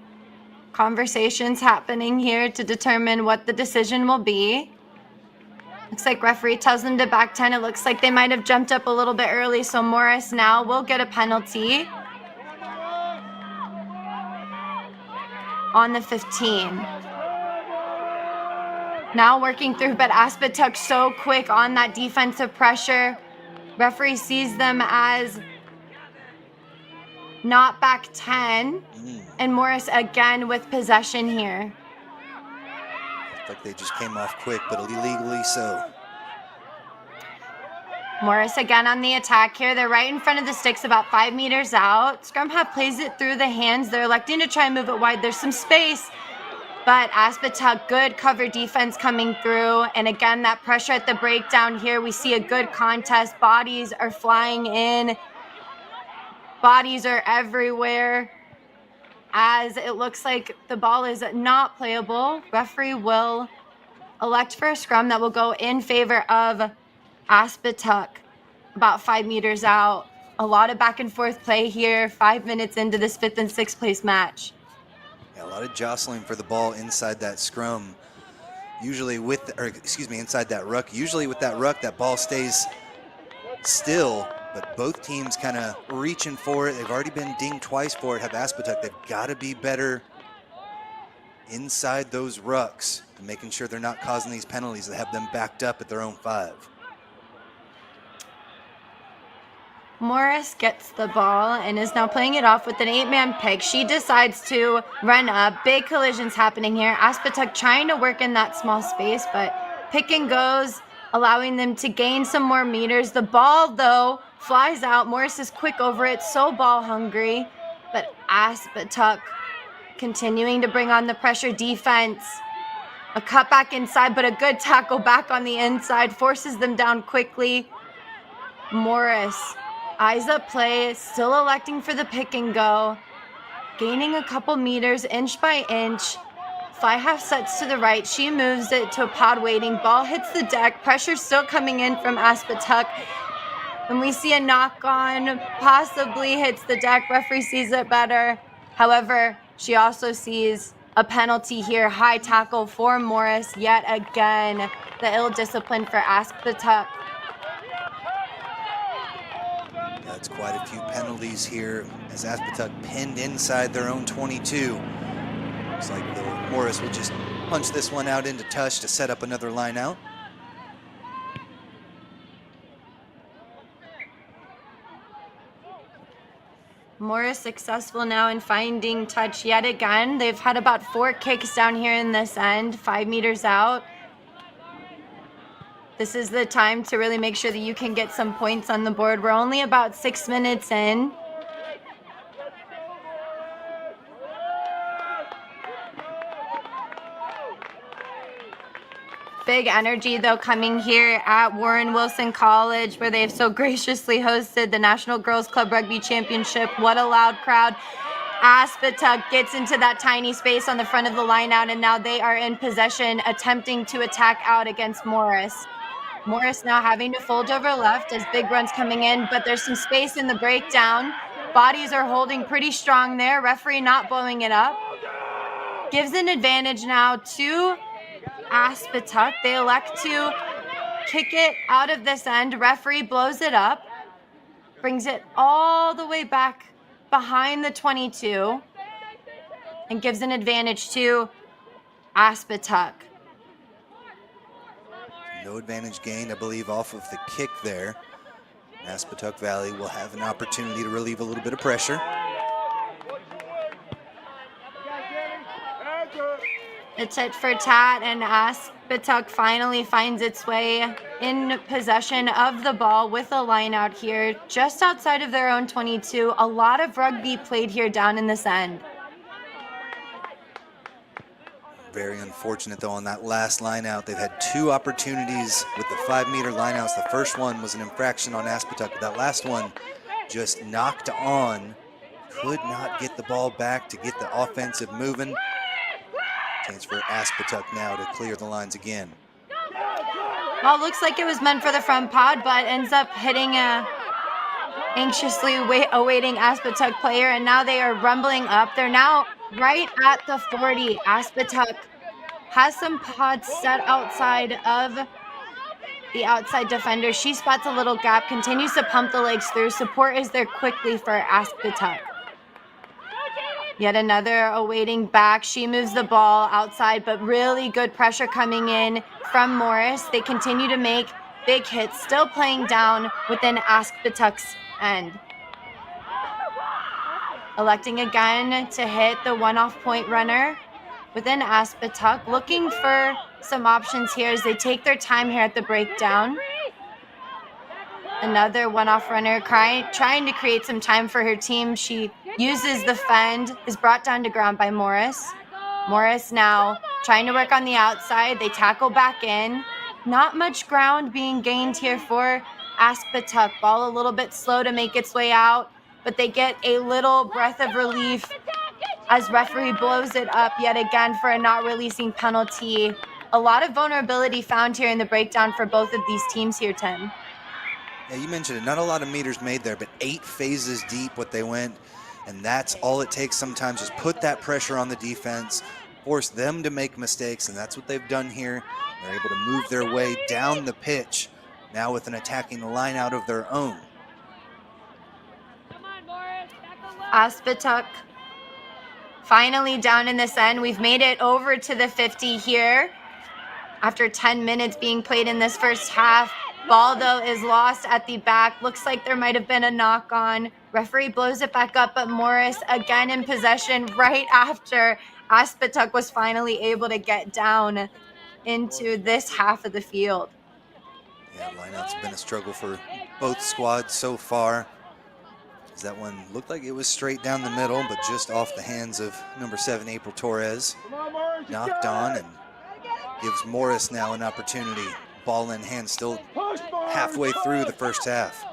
conversations happening here to determine what the decision will be. Looks like referee tells them to back 10. It looks like they might have jumped up a little bit early, so Morris now will get a penalty on the 15. Now working through, but Aspatuck so quick on that defensive pressure. Referee sees them as not back 10. And Morris again with possession here. Looks like they just came off quick, but illegally so. Morris again on the attack here. They're right in front of the sticks, about 5 meters out. Scrum half plays it through the hands. They're electing to try and move it wide. There's some space, but Aspatuck, good cover defense coming through. And again, that pressure at the breakdown here. We see a good contest. Bodies are flying in. Bodies are everywhere, as it looks like the ball is not playable. Referee will elect for a scrum that will go in favor of Aspatuck, about 5 meters out. A lot of back and forth play here, 5 minutes into this 5th and 6th place match. Yeah, a lot of jostling for the ball inside that scrum. Usually inside that ruck. Usually with that ruck, that ball stays still but both teams kind of reaching for it. They've already been dinged twice for it, have Aspatuck. They've got to be better inside those rucks and making sure they're not causing these penalties that have them backed up at their own 5. Morris gets the ball and is now playing it off with an 8-man pick. She decides to run up. Big collisions happening here. Aspatuck trying to work in that small space, but pick and goes, allowing them to gain some more meters. The ball, though, flies out. Morris is quick over it, so ball hungry, but Aspatuck continuing to bring on the pressure defense. A cut back inside, but a good tackle back on the inside, forces them down quickly. Morris eyes up play, still electing for the pick and go, gaining a couple meters inch by inch. Fly half sets to the right. She moves it to a pod waiting. Ball hits the deck. Pressure still coming in from Aspatuck. And we see a knock on, possibly hits the deck. Referee sees it better. However, she also sees a penalty here. High tackle for Morris. Yet again, the ill discipline for Aspatuck. That's quite a few penalties here as Aspatuck pinned inside their own 22. Looks like Morris will just punch this one out into touch to set up another line out. Morris successful now in finding touch yet again. They've had about 4 kicks down here in this end, 5 meters out. This is the time to really make sure that you can get some points on the board. We're only about 6 minutes in. Big energy, though, coming here at Warren Wilson College, where they've so graciously hosted the National Girls Club Rugby Championship. What a loud crowd. Aspatuck gets into that tiny space on the front of the line out, and now they are in possession, attempting to attack out against Morris. Morris now having to fold over left as big runs coming in, but there's some space in the breakdown. Bodies are holding pretty strong there. Referee not blowing it up. Gives an advantage now to Aspatuck. They elect to kick it out of this end. Referee blows it up. Brings it all the way back behind the 22 and gives an advantage to Aspatuck. No advantage gained, I believe, off of the kick there. Aspatuck Valley will have an opportunity to relieve a little bit of pressure. It's tit for tat, and Aspatuck finally finds its way in possession of the ball with a line out here just outside of their own 22. A lot of rugby played here down in this end. Very unfortunate, though, on that last line out. They've had 2 opportunities with the 5-meter line outs. The first one was an infraction on Aspatuck, but that last one just knocked on. Could not get the ball back to get the offensive moving. Chance for Aspatuck now to clear the lines again. Well, looks like it was meant for the front pod, but ends up hitting a anxiously awaiting Aspatuck player, and now they are rumbling up. They're now right at the 40. Aspatuck has some pods set outside of the outside defender. She spots a little gap, continues to pump the legs through. Support is there quickly for Aspatuck. Yet another awaiting back. She moves the ball outside, but really good pressure coming in from Morris. They continue to make big hits, still playing down within Aspatuck's end. Electing again to hit the one-off point runner within Aspatuck. Looking for some options here as they take their time here at the breakdown. Another one-off runner trying to create some time for her team. She uses the fend, is brought down to ground by Morris. Morris now trying to work on the outside. They tackle back in. Not much ground being gained here for Aspatuck. Ball a little bit slow to make its way out, but they get a little breath of relief as referee blows it up yet again for a not releasing penalty. A lot of vulnerability found here in the breakdown for both of these teams here, Tim. Yeah, you mentioned it. Not a lot of meters made there, but 8 phases deep what they went. And that's all it takes sometimes, is put that pressure on the defense, force them to make mistakes, and that's what they've done here. They're able to move their way down the pitch, now with an attacking line out of their own. Aspatuck finally down in this end. We've made it over to the 50 here after 10 minutes being played in this first half. Ball, though, is lost at the back. Looks like there might have been a knock-on. Referee blows it back up, but Morris again in possession right after Aspatuck was finally able to get down into this half of the field. Yeah, lineout's been a struggle for both squads so far. As that one looked like it was straight down the middle, but just off the hands of number 7, April Torres. Knocked on and gives Morris now an opportunity. Ball in hand, still halfway through the first half.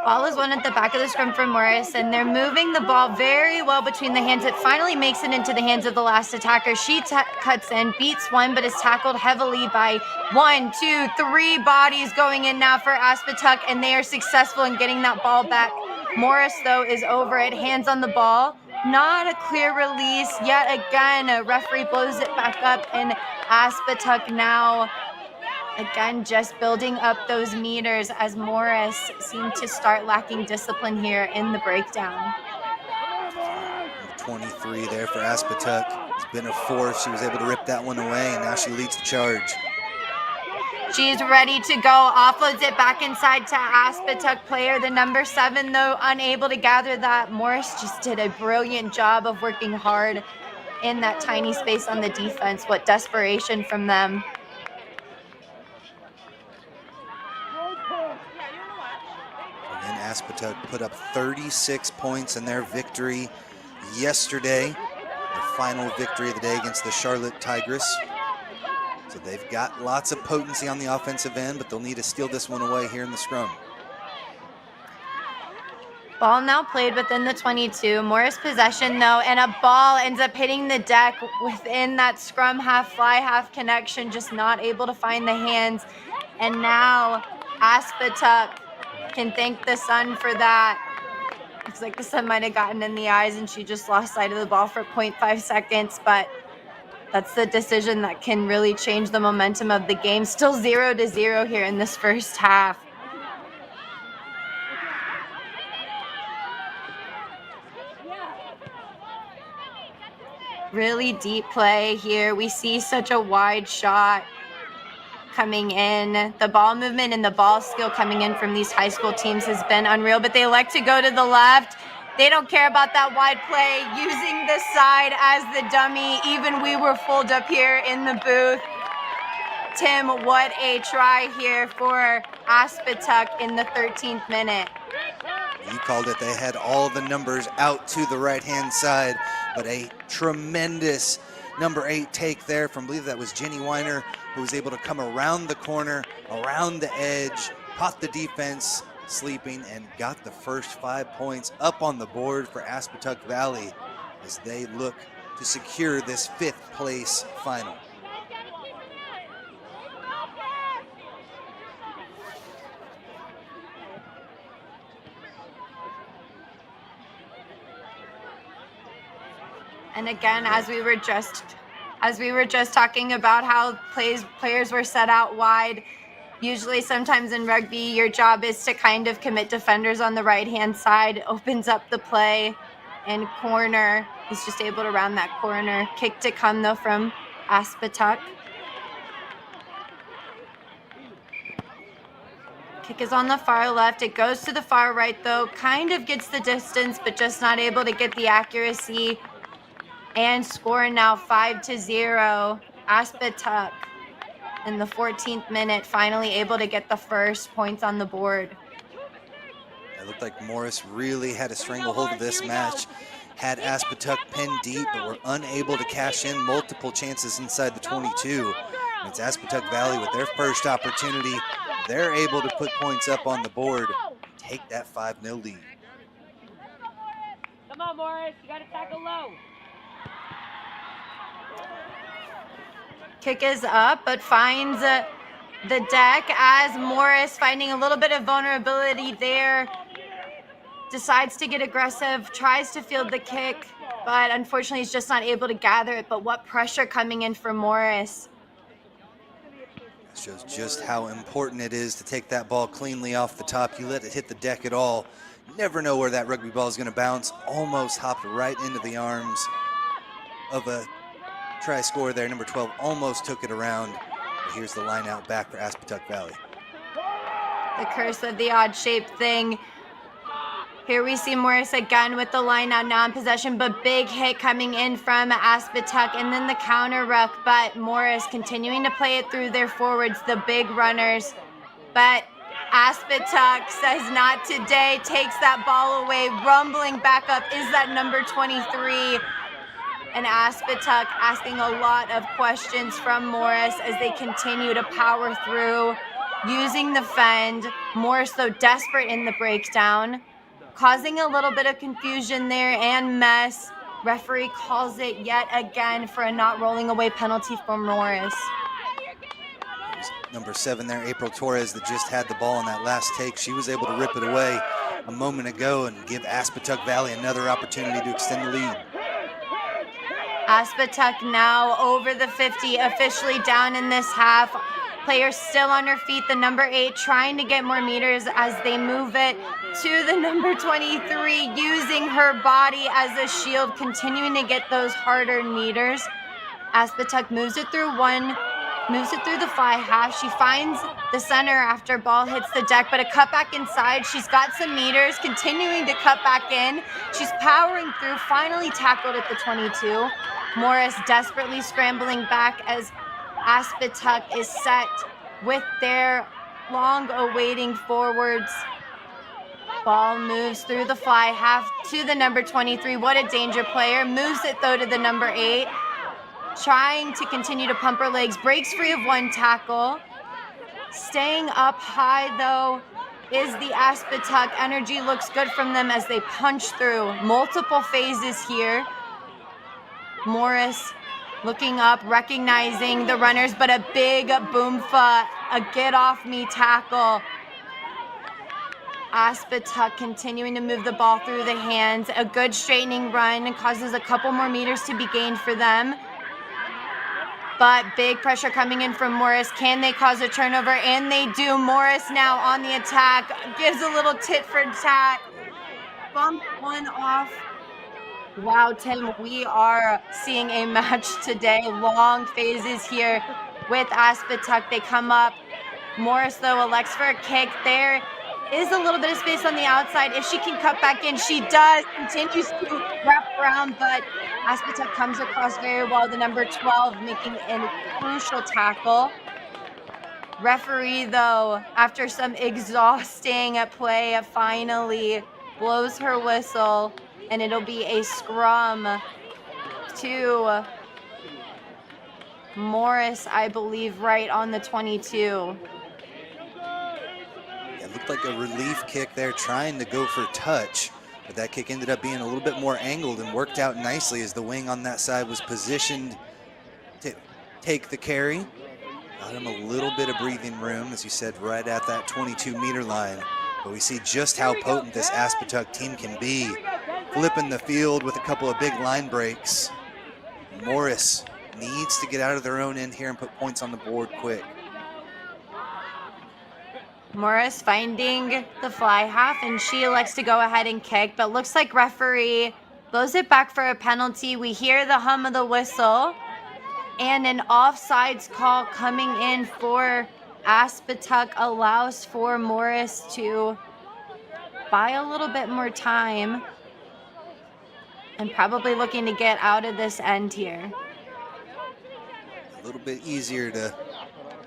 Ball is one at the back of the scrum for Morris, and they're moving the ball very well between the hands. It finally makes it into the hands of the last attacker. She cuts in, beats one, but is tackled heavily by 1, 2, 3 bodies going in now for Aspatuck, and they are successful in getting that ball back. Morris, though, is over it, hands on the ball. Not a clear release yet again. A referee blows it back up, and Aspatuck now again just building up those meters as Morris seemed to start lacking discipline here in the breakdown. 23 there for Aspatuck. It's been a force. She was able to rip that one away, and now she leads the charge. She's ready to go, offloads it back inside to Aspatuck player. The number 7, though, unable to gather that. Morris just did a brilliant job of working hard in that tiny space on the defense. What desperation from them. Again, Aspatuck put up 36 points in their victory yesterday. The final victory of the day against the Charlotte Tigress. So they've got lots of potency on the offensive end, but they'll need to steal this one away here in the scrum. Ball now played within the 22. Morris possession, though, and a ball ends up hitting the deck within that scrum half, fly half connection, just not able to find the hands. And now Aspatuck can thank the sun for that. Looks like the sun might have gotten in the eyes and she just lost sight of the ball for 0.5 seconds, but that's the decision that can really change the momentum of the game. Still 0-0 here in this first half. Really deep play here. We see such a wide shot coming in. The ball movement and the ball skill coming in from these high school teams has been unreal, but they like to go to the left. They don't care about that wide play, using the side as the dummy. Even we were fooled up here in the booth. Tim, what a try here for Aspatuck in the 13th minute. You called it. They had all the numbers out to the right-hand side, but a tremendous number 8 take there from, I believe that was Jenny Weiner, who was able to come around the corner, around the edge, caught the defense sleeping, and got the first 5 points up on the board for Aspatuck Valley as they look to secure this 5th place final. And again, as we were just talking about how players were set out wide, usually sometimes in rugby, your job is to kind of commit defenders on the right-hand side, opens up the play, and corner. He's just able to round that corner. Kick to come, though, from Aspatuck. Kick is on the far left. It goes to the far right, though. Kind of gets the distance, but just not able to get the accuracy. And score now 5-0. Aspatuck in the 14th minute, finally able to get the first points on the board. It looked like Morris really had a stranglehold of this match. Had Aspatuck pinned deep, but were unable to cash in multiple chances inside the 22. And it's Aspatuck Valley with their first opportunity. They're able to put points up on the board, take that 5-0 lead. Come on, Morris, you gotta tackle low. Kick is up, but finds the deck as Morris, finding a little bit of vulnerability there, decides to get aggressive, tries to field the kick, but unfortunately he's just not able to gather it. But what pressure coming in for Morris. Shows just how important it is to take that ball cleanly off the top. You let it hit the deck at all, Never know where that rugby ball is going to bounce. Almost hopped right into the arms of a try scorer there. Number 12 almost took it around. But here's the line out back for Aspatuck Valley. The curse of the odd-shaped thing. Here we see Morris again with the line out now in possession, but big hit coming in from Aspatuck, and then the counter ruck, but Morris continuing to play it through their forwards, the big runners. But Aspatuck says not today, takes that ball away, rumbling back up is that number 23. And Aspatuck asking a lot of questions from Morris as they continue to power through, using the fend. Morris, though, desperate in the breakdown, causing a little bit of confusion there and mess. Referee calls it yet again for a not rolling away penalty for Morris. Number 7 there, April Torres, that just had the ball in that last take. She was able to rip it away a moment ago and give Aspatuck Valley another opportunity to extend the lead. Aspatuck now over the 50, officially down in this half. Players still on her feet. The number 8 trying to get more meters as they move it to the number 23, using her body as a shield, continuing to get those harder meters. Aspatuck moves it through the fly half. She finds the center after ball hits the deck, but a cut back inside. She's got some meters, continuing to cut back in. She's powering through, finally tackled at the 22. Morris desperately scrambling back as Aspatuck is set with their long-awaiting forwards. Ball moves through the fly half to the number 23. What a danger player. Moves it, though, to the number 8. Trying to continue to pump her legs. Breaks free of one tackle. Staying up high, though, is the Aspatuck. Energy looks good from them as they punch through. Multiple phases here. Morris looking up, recognizing the runners, but a big boomfa, a get-off-me tackle. Aspatuck continuing to move the ball through the hands. A good straightening run causes a couple more meters to be gained for them. But big pressure coming in from Morris. Can they cause a turnover? And they do. Morris now on the attack. Gives a little tit for tat. Bump one off. Wow, Tim, we are seeing a match today. Long phases here with Aspatuck. They come up. Morris, though, elects for a kick. There is a little bit of space on the outside. If she can cut back in, she does. Continues to wrap around, but Aspatuck comes across very well. The number 12 making a crucial tackle. Referee, though, after some exhausting play, finally blows her whistle, and it'll be a scrum to Morris, I believe, right on the 22. It looked like a relief kick there, trying to go for touch, but that kick ended up being a little bit more angled and worked out nicely as the wing on that side was positioned to take the carry. Got him a little bit of breathing room, as you said, right at that 22-meter line. But we see just how potent this Aspatuck team can be, flipping the field with a couple of big line breaks. Morris needs to get out of their own end here and put points on the board quick. Morris finding the fly half, and she elects to go ahead and kick, but looks like referee blows it back for a penalty. We hear the hum of the whistle, and an offsides call coming in for Aspatuck allows for Morris to buy a little bit more time and probably looking to get out of this end here. A little bit easier to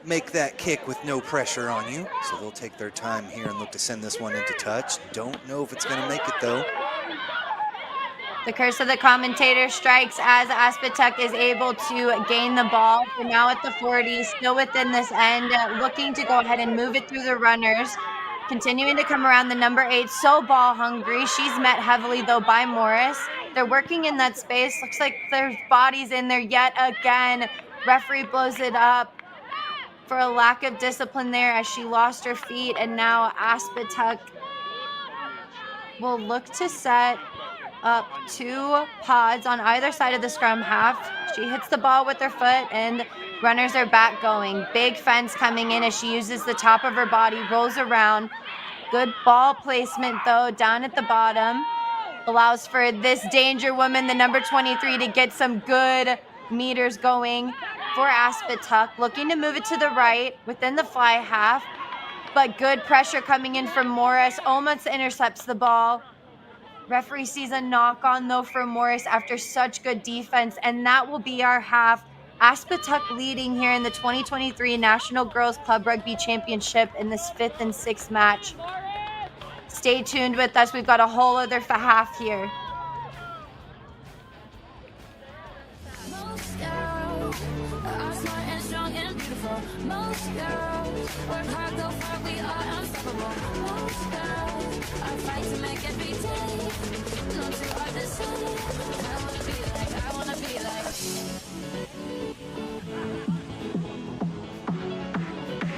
make that kick with no pressure on you. So they'll take their time here and look to send this one into touch. Don't know if it's going to make it, though. The curse of the commentator strikes as Aspatuck is able to gain the ball. We're now at the 40, still within this end, looking to go ahead and move it through the runners. Continuing to come around the number 8, so ball hungry. She's met heavily, though, by Morris. They're working in that space. Looks like there's bodies in there yet again. Referee blows it up for a lack of discipline there as she lost her feet, and now Aspatuck will look to set up 2 pods on either side of the scrum half. She hits the ball with her foot, and runners are back going. Big fence coming in as she uses the top of her body, rolls around, Good ball placement, though, down at the bottom. Allows for this danger woman, the number 23, to get some good meters going for Aspatuck. Looking to move it to the right within the fly half, but good pressure coming in from Morris. Almost intercepts the ball. Referee sees a knock on, though, for Morris after such good defense, and that will be our half. Aspatuck leading here in the 2023 National Girls Club Rugby Championship in this 5th and 6th match. Stay tuned with us. We've got a whole other half here. Most girls are smart and strong and beautiful. Most girls work hard, go far, we are unstoppable. Most girls are fight to make every day. No two are the same. I wanna be like, I wanna be like.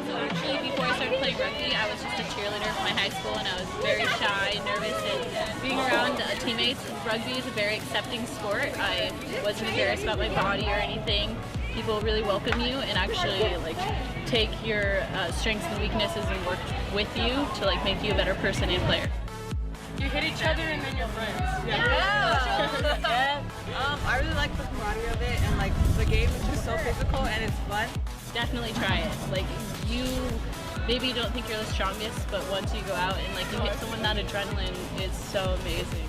So actually, before I started playing rugby, I was just a cheerleader for my high school, and I was very shy, nervous, and being around teammates. Rugby is a very accepting sport. I wasn't embarrassed about my body or anything. People really welcome you and actually like take your strengths and weaknesses and work with you to like make you a better person and player. You hit each other and then you're friends. Yeah. I really like the camaraderie of it, and like the game is just so physical and it's fun. Definitely try it. Like maybe you don't think you're the strongest, but once you go out and like you hit someone, that adrenaline is so amazing.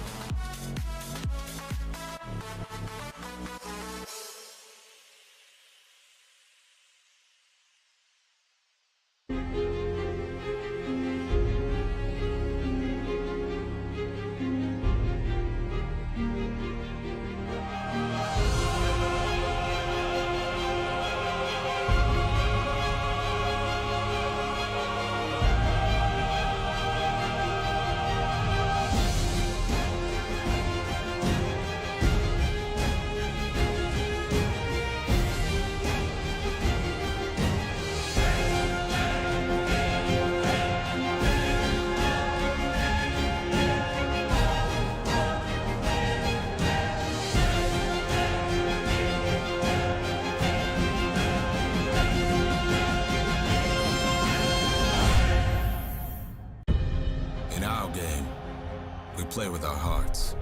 Play with our hearts.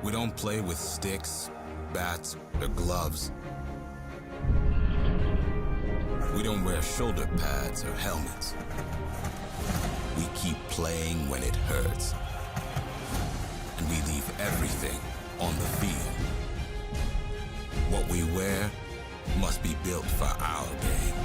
We don't play with sticks, bats, or gloves. We don't wear shoulder pads or helmets. We keep playing when it hurts. And we leave everything on the field. What we wear must be built for our game.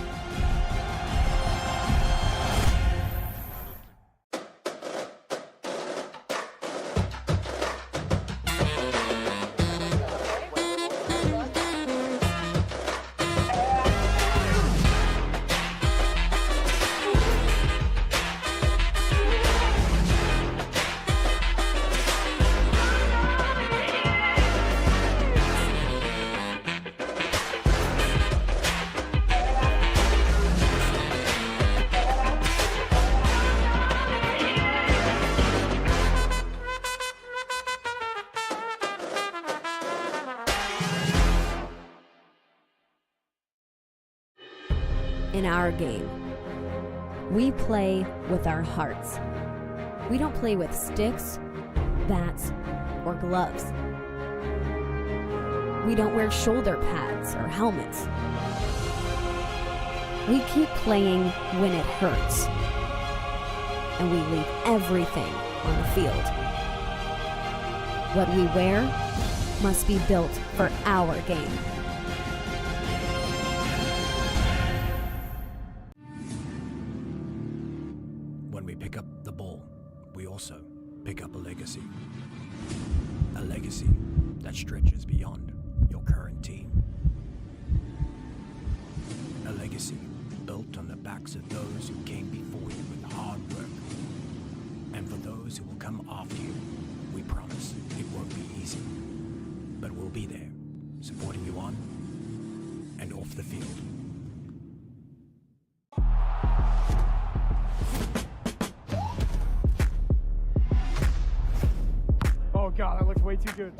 In our game, we play with our hearts. We don't play with sticks, bats, or gloves. We don't wear shoulder pads or helmets. We keep playing when it hurts. And we leave everything on the field. What we wear must be built for our game. When we pick up the ball, we also pick up a legacy. A legacy that stretches beyond your current team. A legacy built on the backs of those who came before you with hard work. And for those who will come after you, we promise it won't be easy. But we'll be there, supporting you on and off the field. Oh God, that looks way too good.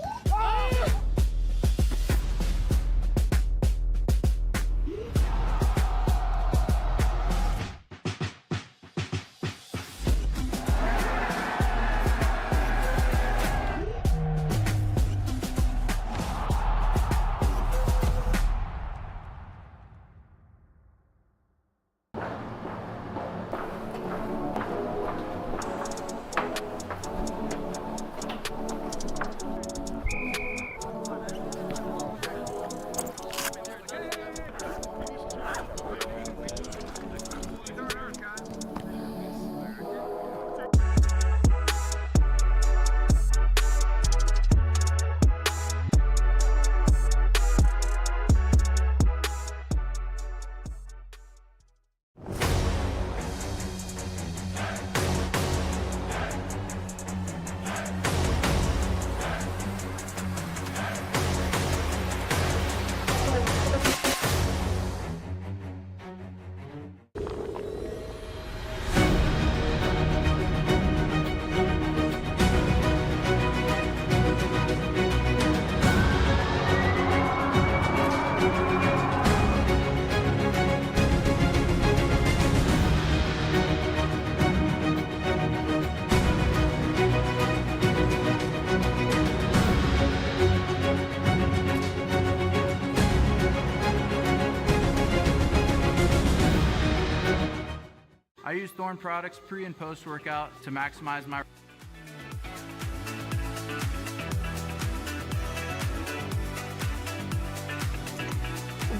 I use Thorn products pre and post workout to maximize my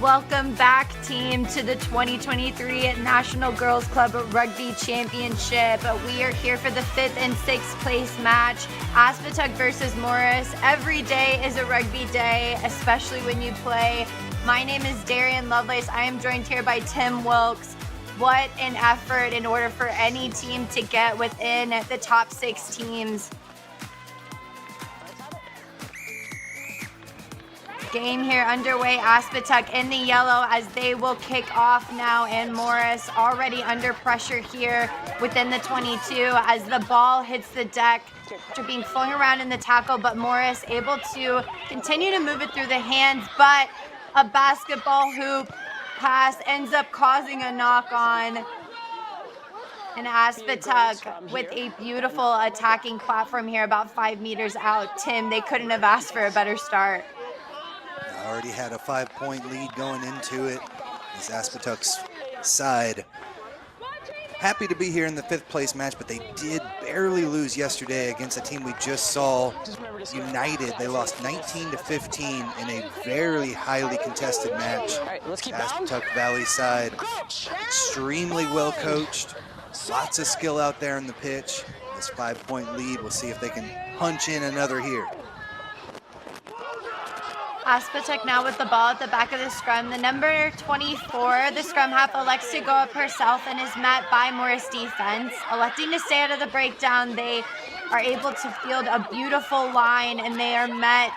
Welcome back, team, to the 2023 National Girls Club Rugby Championship. We are here for the 5th and 6th place match, Aspatuck versus Morris. Every day is a rugby day, especially when you play. My name is Darian Lovelace. I am joined here by Tim Wilkes. What an effort in order for any team to get within the top 6 teams. Game here underway. Aspatuck in the yellow as they will kick off now, and Morris already under pressure here within the 22 as the ball hits the deck after being flung around in the tackle, but Morris able to continue to move it through the hands, but a basketball hoop pass ends up causing a knock on. And Aspatuck with a beautiful attacking platform here about 5 meters out. Tim, they couldn't have asked for a better start. Already had a 5-point lead going into it. This Aspatuck's side happy to be here in the 5th place match, but they did barely lose yesterday against a team we just saw united. They lost 19-15 in a very highly contested match. Aspatuck Valley side, extremely well coached, lots of skill out there in the pitch. This 5-point lead, we'll see if they can punch in another here. Aspatuck now with the ball at the back of the scrum. The number 24, the scrum half, elects to go up herself and is met by Morris defense. Electing to stay out of the breakdown, they are able to field a beautiful line, and they are met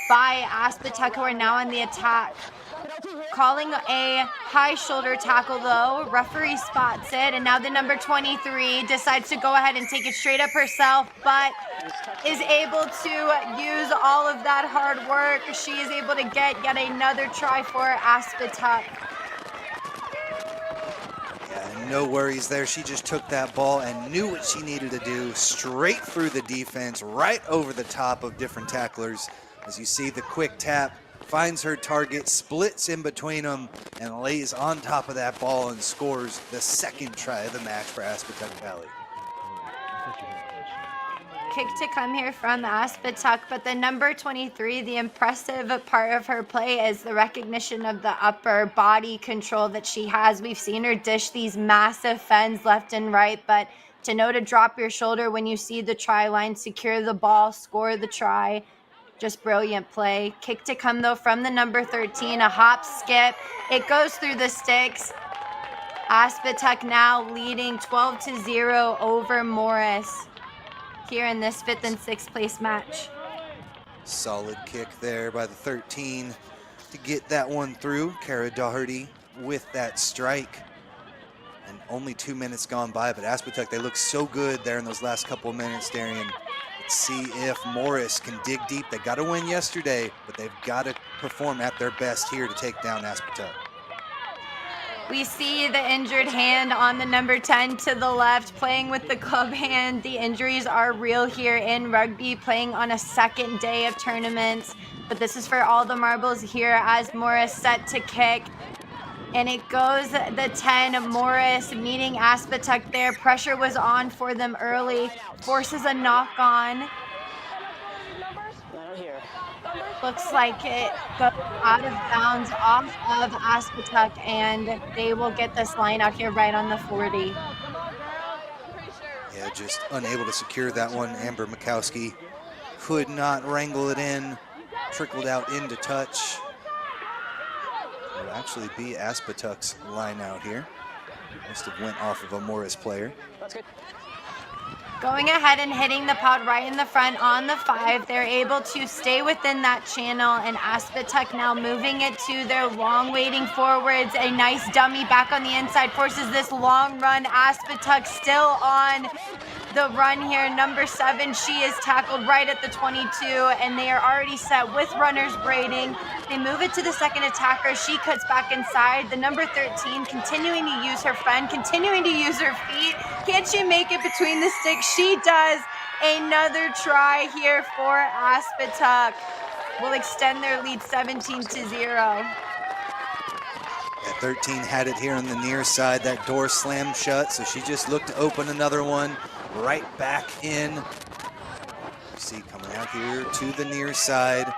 by Aspatuck, who are now on the attack. Calling a high shoulder tackle though, referee spots it, and now the number 23 decides to go ahead and take it straight up herself, but is able to use all of that hard work. She is able to get yet another try for Aspatuck. Yeah, no worries there. She just took that ball and knew what she needed to do, straight through the defense, right over the top of different tacklers. As you see, the quick tap finds her target, splits in between them, and lays on top of that ball and scores the 2nd try of the match for Aspatuck Valley. Kick to come here from Aspatuck, but the number 23, the impressive part of her play is the recognition of the upper body control that she has. We've seen her dish these massive fends left and right, but to know to drop your shoulder when you see the try line, secure the ball, score the try. Just brilliant play. Kick to come though from the number 13, a hop skip. It goes through the sticks. Aspatuck now leading 12-0 over Morris here in this 5th and 6th place match. Solid kick there by the 13 to get that one through. Cara Doherty with that strike. And only 2 minutes gone by, but Aspatuck, they look so good there in those last couple of minutes, Darian. See if Morris can dig deep. They got to win yesterday, but they've got to perform at their best here to take down Aspatuck. We see the injured hand on the number 10 to the left, playing with the club hand. The injuries are real here in rugby, playing on a 2nd day of tournaments. But this is for all the marbles here as Morris set to kick. And it goes the 10, Morris meeting Aspatuck there. Pressure was on for them early, forces a knock on. Looks like it goes out of bounds off of Aspatuck, and they will get this line out here right on the 40. Yeah, just unable to secure that one. Amber Mikowski could not wrangle it in, trickled out into touch. Will actually be Aspatuck's line out here. Must have went off of a Morris player. That's good. Going ahead and hitting the pod right in the front on the 5. They're able to stay within that channel, and Aspatuck now moving it to their long waiting forwards. A nice dummy back on the inside forces this long run. Aspatuck still on the run here. Number 7, she is tackled right at the 22, and they are already set with runners braiding. They move it to the 2nd attacker. She cuts back inside. The number 13 continuing to use her friend, continuing to use her feet. Can she make it between the sticks? She does. Another try here for Aspatuck. Will extend their lead 17-0. That 13 had it here on the near side. That door slammed shut, so she just looked to open another one right back in. You see coming out here to the near side.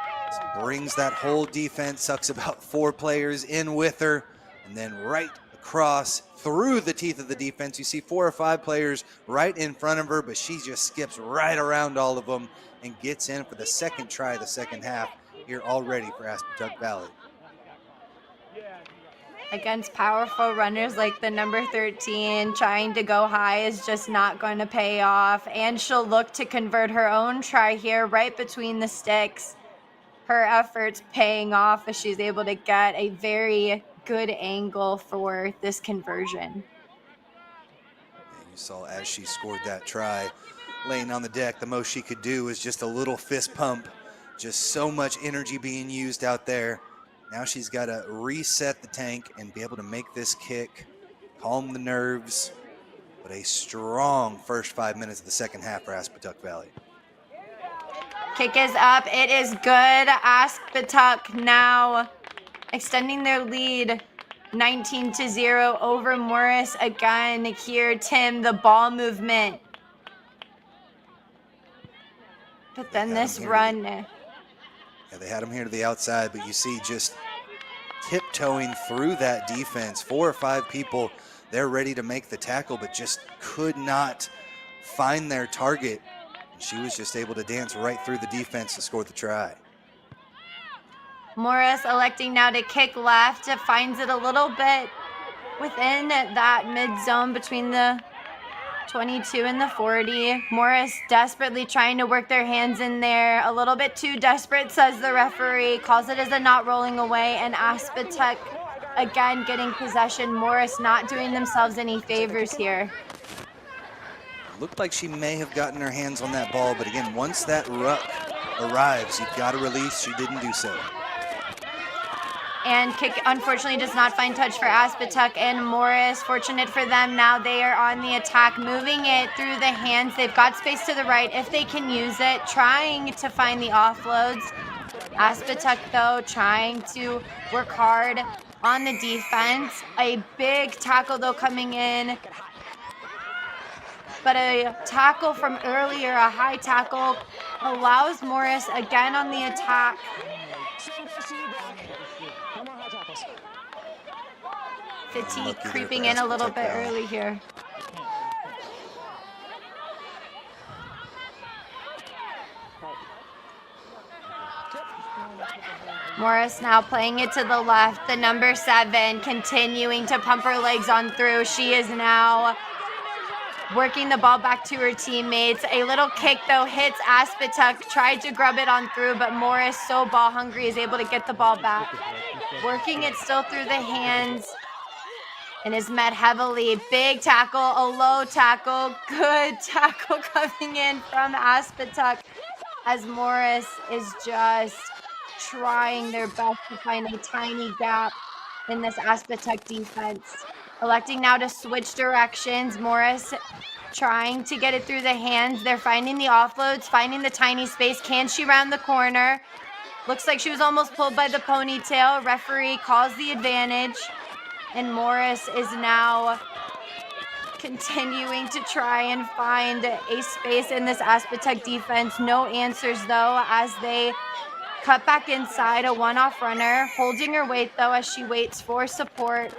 Brings that whole defense, sucks about 4 players in with her, and then right across through the teeth of the defense. You see 4 or 5 players right in front of her, but she just skips right around all of them and gets in for the second try of the second half here already for Aspatuck Valley. Against powerful runners like the number 13, trying to go high is just not going to pay off, and she'll look to convert her own try here right between the sticks. Her efforts paying off as she's able to get a very good angle for this conversion. And you saw as she scored that try, laying on the deck, the most she could do was just a little fist pump. Just so much energy being used out there. Now she's got to reset the tank and be able to make this kick, calm the nerves. But a strong first 5 minutes of the second half for Aspatuck Valley. Kick is up. It is good. Aspatuck now extending their lead 19-0 over Morris. Again here, Tim, the ball movement. But then this run. Yeah, they had him here to the outside, but you see just tiptoeing through that defense. 4 or 5 people, they're ready to make the tackle, but just could not find their target. And she was just able to dance right through the defense to score the try. Morris electing now to kick left. It finds it a little bit within that mid-zone between the 22 and the 40. Morris desperately trying to work their hands in there. A little bit too desperate, says the referee. Calls it as a not rolling away. And Aspatuck again getting possession. Morris not doing themselves any favors here. Looked like she may have gotten her hands on that ball, but again, once that ruck arrives, you've got to release. She didn't do so. And kick, unfortunately, does not find touch for Aspatuck and Morris. Fortunate for them, now they are on the attack, moving it through the hands. They've got space to the right if they can use it, trying to find the offloads. Aspatuck, though, trying to work hard on the defense. A big tackle, though, coming in. But a tackle from earlier, a high tackle, allows Morris again on the attack. Fatigue creeping in a little bit early here. Morris now playing it to the left. The number 7 continuing to pump her legs on through. She is now working the ball back to her teammates. A little kick, though, hits Aspatuck. Tried to grub it on through, but Morris, so ball hungry, is able to get the ball back. Working it still through the hands. And is met heavily. Big tackle, a low tackle. Good tackle coming in from Aspatuck as Morris is just trying their best to find a tiny gap in this Aspatuck defense. Electing now to switch directions. Morris trying to get it through the hands. They're finding the offloads, finding the tiny space. Can she round the corner? Looks like she was almost pulled by the ponytail. Referee calls the advantage. And Morris is now continuing to try and find a space in this Aspatuck defense. No answers, though, as they cut back inside. A one-off runner, holding her weight, though, as she waits for support.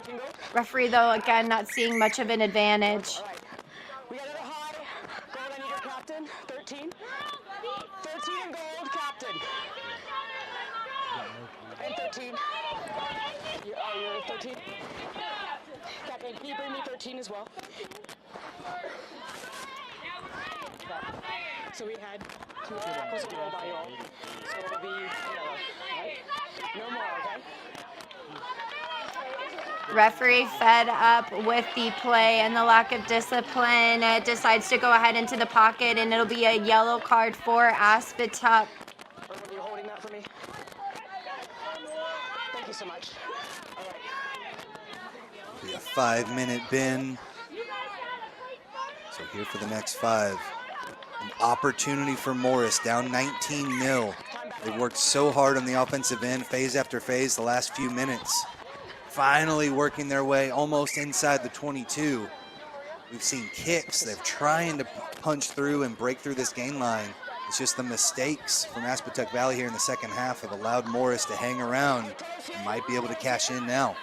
Referee, though, again, not seeing much of an advantage. We got it high. Gold, I need your captain. 13. 13 and gold, captain. And 13. You're 13? Captain, can you bring me 13 as well? So we had 2 tackles of gold by y'all. So it'll be yellow, right? No more, okay? Referee fed up with the play and the lack of discipline, decides to go ahead into the pocket, and it'll be a yellow card for Aspatuck. Are you holding that for me? Thank you so much. All right. Be a 5-minute bin. So here for the next 5. An opportunity for Morris, down 19-0. They worked so hard on the offensive end, phase after phase, the last few minutes. finally working their way almost inside the 22. We've seen kicks. They're trying to punch through and break through this gain line. It's just the mistakes from Aspatuck Valley here in the second half have allowed Morris to hang around and might be able to cash in now.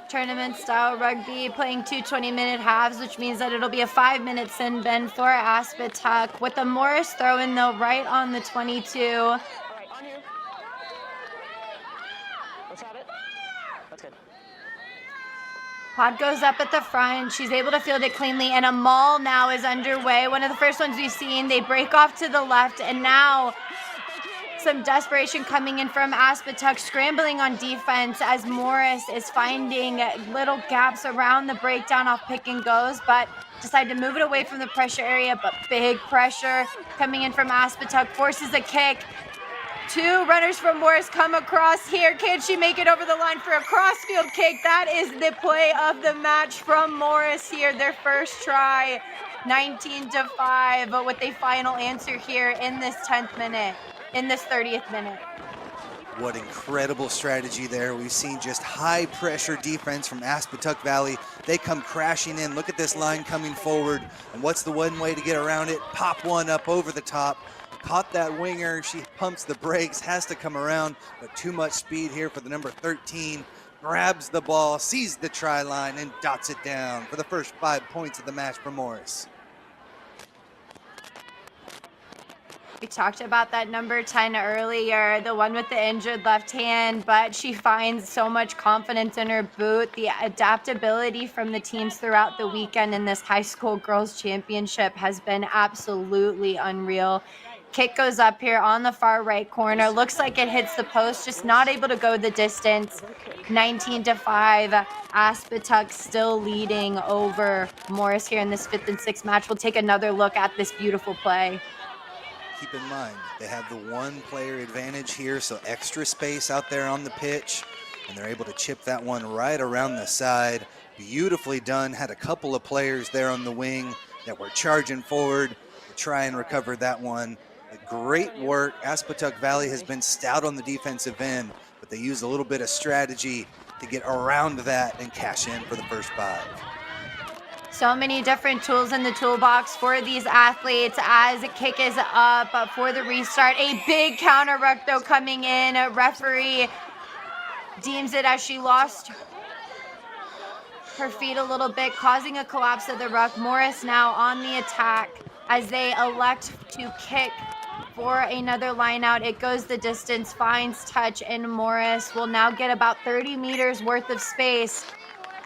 Tournament style rugby, playing 2 20-minute halves, which means that it'll be a 5-minute sin bin for Aspatuck, with a Morris throw in though right on the 22. All right, on you. Let's have it. That's good. Pod goes up at the front. She's able to field it cleanly, and a maul now is underway. One of the first ones we've seen. They break off to the left, and now some desperation coming in from Aspatuck, scrambling on defense as Morris is finding little gaps around the breakdown off pick and goes, but decide to move it away from the pressure area. But big pressure coming in from Aspatuck, forces a kick. 2 runners from Morris come across here. Can she make it over the line for a crossfield kick? That is the play of the match from Morris here, their first try, 19-5, but with a final answer here in this 10th minute, in this 30th minute. What incredible strategy there. We've seen just high pressure defense from Aspatuck Valley. They come crashing in. Look at this line coming forward. And what's the one way to get around it? Pop one up over the top. Caught that winger. She pumps the brakes, has to come around, but too much speed here for the number 13. Grabs the ball, sees the try line, and dots it down for the first 5 points of the match for Morris. We talked about that number 10 earlier, the one with the injured left hand, but she finds so much confidence in her boot. The adaptability from the teams throughout the weekend in this high school girls championship has been absolutely unreal. Kick goes up here on the far right corner. Looks like it hits the post, just not able to go the distance. 19-5. Aspatuck still leading over Morris here in this 5th and 6th match. We'll take another look at this beautiful play. Keep in mind, they have the 1 player advantage here, so extra space out there on the pitch, and they're able to chip that one right around the side. Beautifully done. Had a couple of players there on the wing that were charging forward to try and recover that one. Great work. Aspatuck Valley has been stout on the defensive end, but they used a little bit of strategy to get around that and cash in for the first 5. So many different tools in the toolbox for these athletes as a kick is up for the restart. A big counter ruck though coming in. A referee deems it as she lost her feet a little bit, causing a collapse of the ruck. Morris now on the attack as they elect to kick for another line out. It goes the distance, finds touch, and Morris will now get about 30 meters worth of space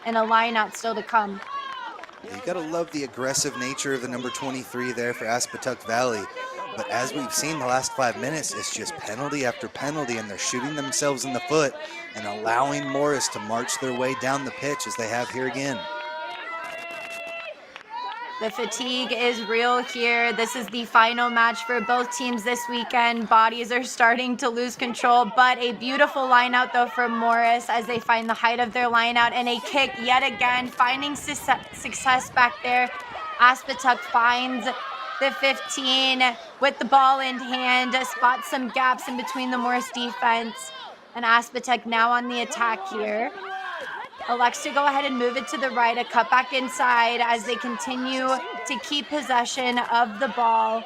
and a line out still to come. You gotta love the aggressive nature of the number 23 there for Aspatuck Valley. But as we've seen the last 5 minutes, it's just penalty after penalty, and they're shooting themselves in the foot and allowing Morris to march their way down the pitch as they have here again. The fatigue is real here. This is the final match for both teams this weekend. Bodies are starting to lose control, but a beautiful line out though from Morris as they find the height of their line out, and a kick yet again, finding success back there. Aspatuck finds the 15 with the ball in hand, spots some gaps in between the Morris defense, and Aspatuck now on the attack here. Elects to go ahead and move it to the right, a cut back inside as they continue to keep possession of the ball.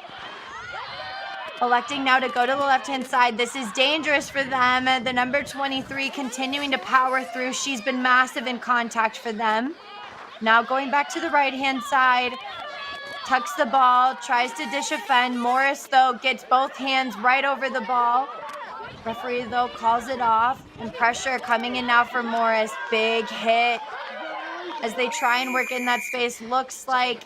Electing now to go to the left-hand side. This is dangerous for them. The number 23 continuing to power through. She's been massive in contact for them. Now going back to the right-hand side. Tucks the ball, tries to dish a fend. Morris, though, gets both hands right over the ball. Referee, though, calls it off, and pressure coming in now for Morris. Big hit as they try and work in that space. Looks like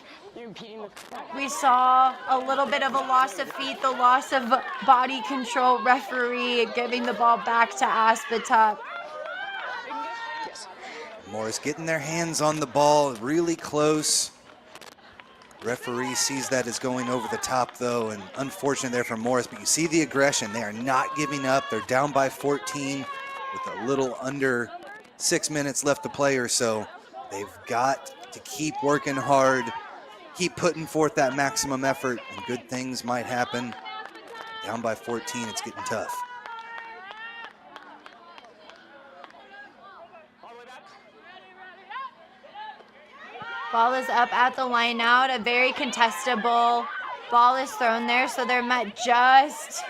we saw a little bit of a loss of feet, the loss of body control. Referee giving the ball back to Aspatuck. Morris getting their hands on the ball, really close. Referee sees that as going over the top though, and unfortunate there for Morris, but you see the aggression. They are not giving up. They're down by 14 with a little under 6 minutes left to play or so. They've got to keep working hard, keep putting forth that maximum effort, and good things might happen. Down by 14, it's getting tough. Ball is up at the line out. A very contestable ball is thrown there, so they're met just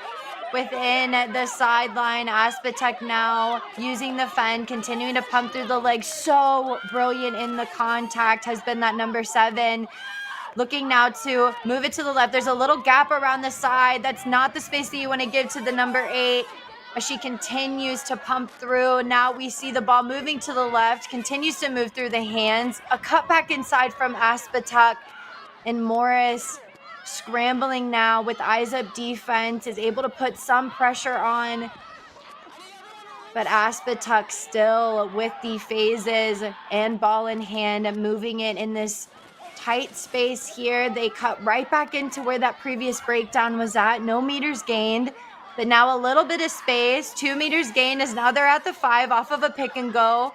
within the sideline. Aspatuck now using the fend, continuing to pump through the legs. So brilliant in the contact has been that number 7. Looking now to move it to the left. There's a little gap around the side. That's not the space that you want to give to the number 8. As she continues to pump through. Now we see the ball moving to the left, continues to move through the hands. A cut back inside from Aspatuck, and Morris scrambling now with eyes up defense, is able to put some pressure on. But Aspatuck still with the phases and ball in hand, moving it in this tight space here. They cut right back into where that previous breakdown was at. No meters gained. But now a little bit of space. 2 meters gained as now they're at the 5 off of a pick and go.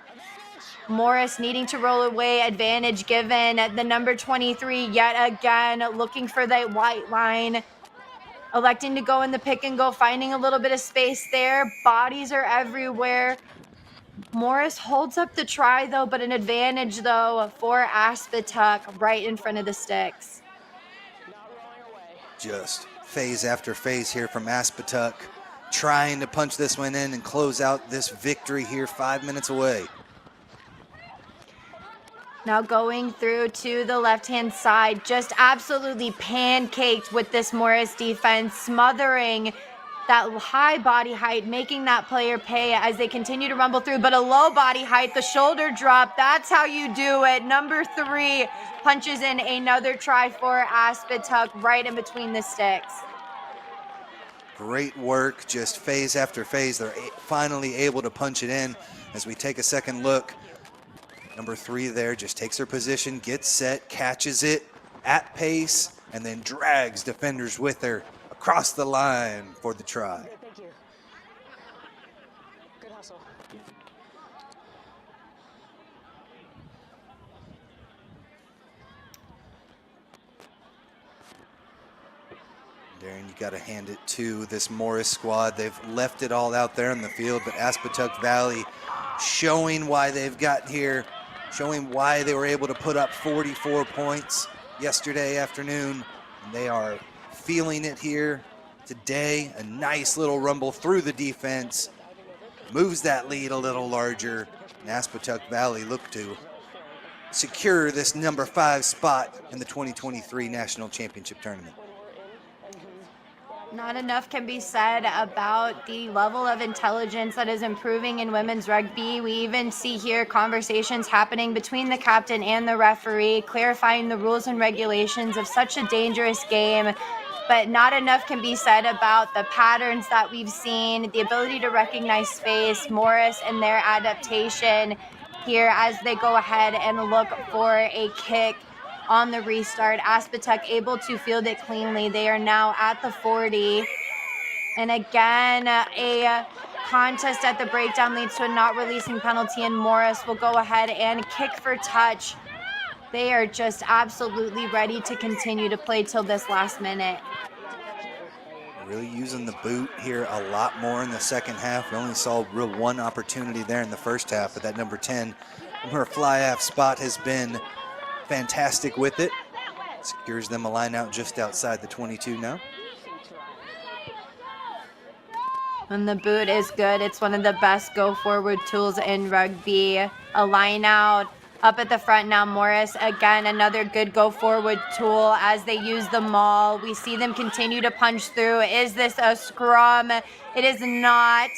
Morris needing to roll away. Advantage given. The number 23 yet again looking for that white line. Electing to go in the pick and go. Finding a little bit of space there. Bodies are everywhere. Morris holds up the try though, but an advantage though for Aspatuck right in front of the sticks. Just phase after phase here from Aspatuck, trying to punch this one in and close out this victory here 5 minutes away. Now going through to the left-hand side, just absolutely pancaked with this Morris defense, smothering that high body height, making that player pay as they continue to rumble through, but a low body height, the shoulder drop, that's how you do it. Number 3 punches in another try for Aspatuck right in between the sticks. Great work, just phase after phase. They're finally able to punch it in. As we take a second look, number 3 there just takes her position, gets set, catches it at pace, and then drags defenders with her across the line for the try. Thank you. Good hustle. Darren, you got to hand it to this Morris squad. They've left it all out there in the field, but Aspatuck Valley showing why they've gotten here, showing why they were able to put up 44 points yesterday afternoon. And they are feeling it here today. A nice little rumble through the defense, moves that lead a little larger, and Aspatuck Valley look to secure this number 5 spot in the 2023 National Championship Tournament. Not enough can be said about the level of intelligence that is improving in women's rugby. We even see here conversations happening between the captain and the referee, clarifying the rules and regulations of such a dangerous game. But not enough can be said about the patterns that we've seen, the ability to recognize space, Morris and their adaptation here as they go ahead and look for a kick on the restart. Aspatuck able to field it cleanly. They are now at the 40. And again, a contest at the breakdown leads to a not releasing penalty, and Morris will go ahead and kick for touch. They are just absolutely ready to continue to play till this last minute. Really using the boot here a lot more in the second half. We only saw real one opportunity there in the first half, but that number 10 from her fly-half spot has been fantastic with it. Secures them a line out just outside the 22 now. And the boot is good. It's one of the best go-forward tools in rugby. A line out up at the front now. Morris, again, another good go-forward tool as they use the maul. We see them continue to punch through. Is this a scrum? It is not.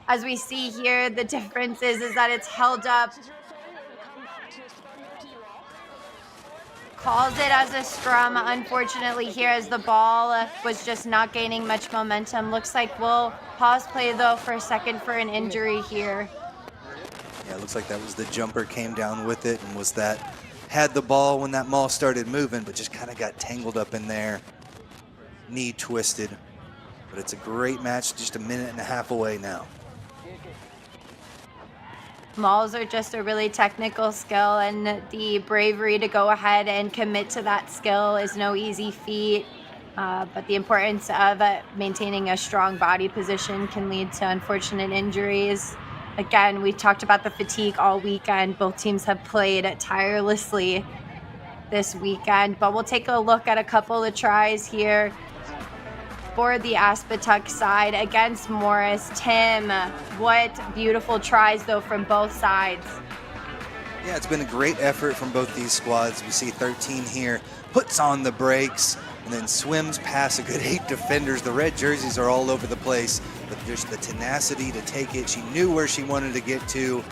As we see here, the difference is that it's held up. Calls it as a scrum, unfortunately, here as the ball was just not gaining much momentum. Looks like we'll pause play, though, for a second for an injury here. Yeah, it looks like that was the jumper came down with it and was that, had the ball when that maul started moving, but just kind of got tangled up in there. Knee twisted. But it's a great match, just a minute and a half away now. Mauls are just a really technical skill, and the bravery to go ahead and commit to that skill is no easy feat. But the importance of maintaining a strong body position can lead to unfortunate injuries. Again, we talked about the fatigue all weekend. Both teams have played tirelessly this weekend, but we'll take a look at a couple of tries here for the Aspatuck side against Morris. Tim, what beautiful tries though from both sides. Yeah, it's been a great effort from both these squads. We see 13 here, puts on the brakes, and then swims past a good 8 defenders. The red jerseys are all over the place, but just the tenacity to take it. She knew where she wanted to get to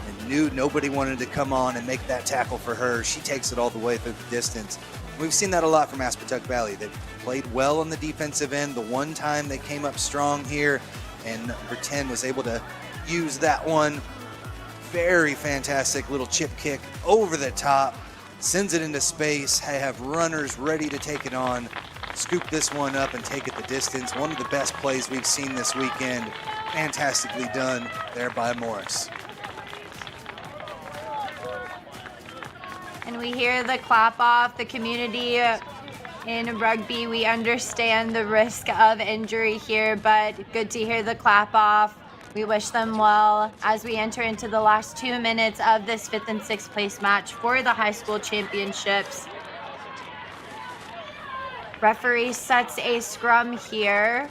and knew nobody wanted to come on and make that tackle for her. She takes it all the way through the distance. We've seen that a lot from Aspatuck Valley. They've played well on the defensive end. The one time they came up strong here, and number 10 was able to use that one. Very fantastic little chip kick over the top, sends it into space. They have runners ready to take it on, scoop this one up and take it the distance. One of the best plays we've seen this weekend. Fantastically done there by Morris. And we hear the clap off. The community in rugby, we understand the risk of injury here, but good to hear the clap off. We wish them well as we enter into the last 2 minutes of this 5th and 6th place match for the high school championships. Referee sets a scrum here,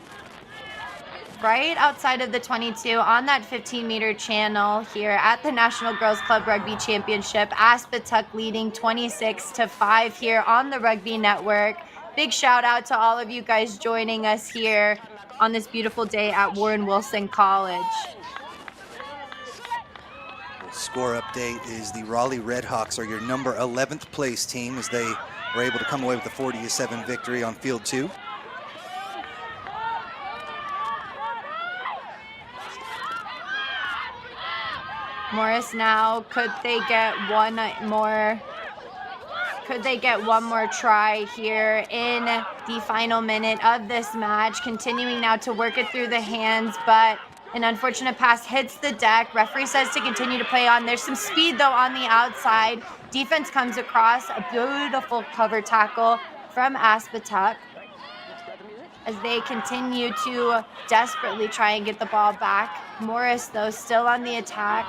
right outside of the 22 on that 15-meter channel here at the National Girls Club Rugby Championship. Aspatuck leading 26-5 here on the Rugby Network. Big shout out to all of you guys joining us here on this beautiful day at Warren Wilson College. Score update is the Raleigh Redhawks are your number 11th place team as they were able to come away with a 40-7 victory on field 2. Morris now, could they get one more try here in the final minute of this match? Continuing now to work it through the hands, but an unfortunate pass hits the deck. Referee says to continue to play on. There's some speed though on the outside. Defense comes across, a beautiful cover tackle from Aspatuck as they continue to desperately try and get the ball back. Morris though still on the attack.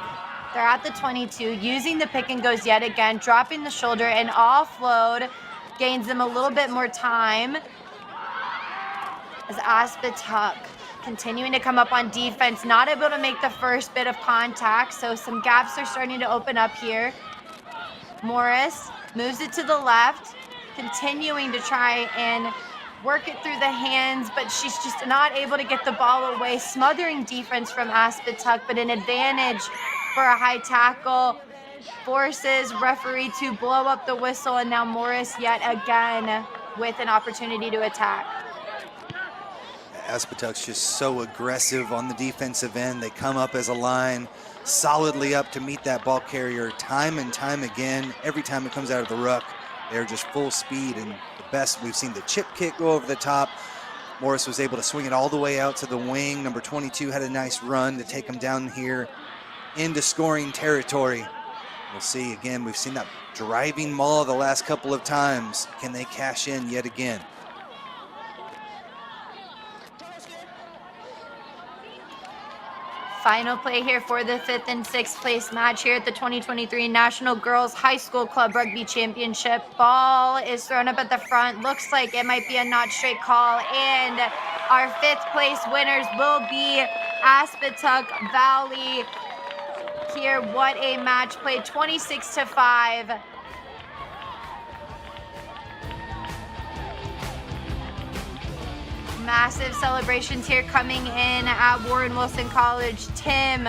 They're at the 22, using the pick and goes yet again, dropping the shoulder and offload, gains them a little bit more time. As Aspatuck continuing to come up on defense, not able to make the first bit of contact, so some gaps are starting to open up here. Morris moves it to the left, continuing to try and work it through the hands, but she's just not able to get the ball away. Smothering defense from Aspatuck, but an advantage for a high tackle. Forces referee to blow up the whistle, and now Morris yet again with an opportunity to attack. Aspatuck's just so aggressive on the defensive end. They come up as a line, solidly up to meet that ball carrier time and time again. Every time it comes out of the ruck, they're just full speed, and the best, we've seen the chip kick go over the top. Morris was able to swing it all the way out to the wing. Number 22 had a nice run to take him down here into scoring territory. We'll see again, we've seen that driving maul the last couple of times. Can they cash in yet again? Final play here for the 5th and 6th place match here at the 2023 National Girls High School Club Rugby Championship. Ball is thrown up at the front. Looks like it might be a not straight call, and our 5th place winners will be Aspatuck Valley. Here, what a match played, 26-5. Massive celebrations here coming in at Warren Wilson College. Tim,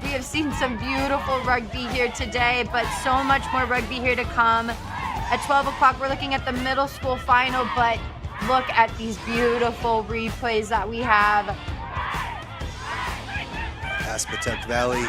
we have seen some beautiful rugby here today, but so much more rugby here to come. At 12 o'clock, we're looking at the middle school final, but look at these beautiful replays that we have. Aspatuck Valley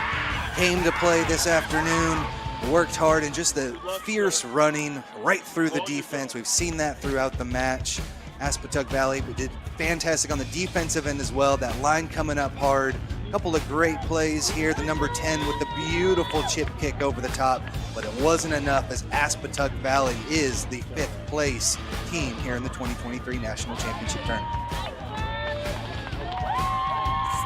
came to play this afternoon, worked hard, and just the fierce running right through the defense. We've seen that throughout the match. Aspatuck Valley did fantastic on the defensive end as well. That line coming up hard. A couple of great plays here. The number 10 with the beautiful chip kick over the top, but it wasn't enough as Aspatuck Valley is the 5th place team here in the 2023 National Championship Tournament.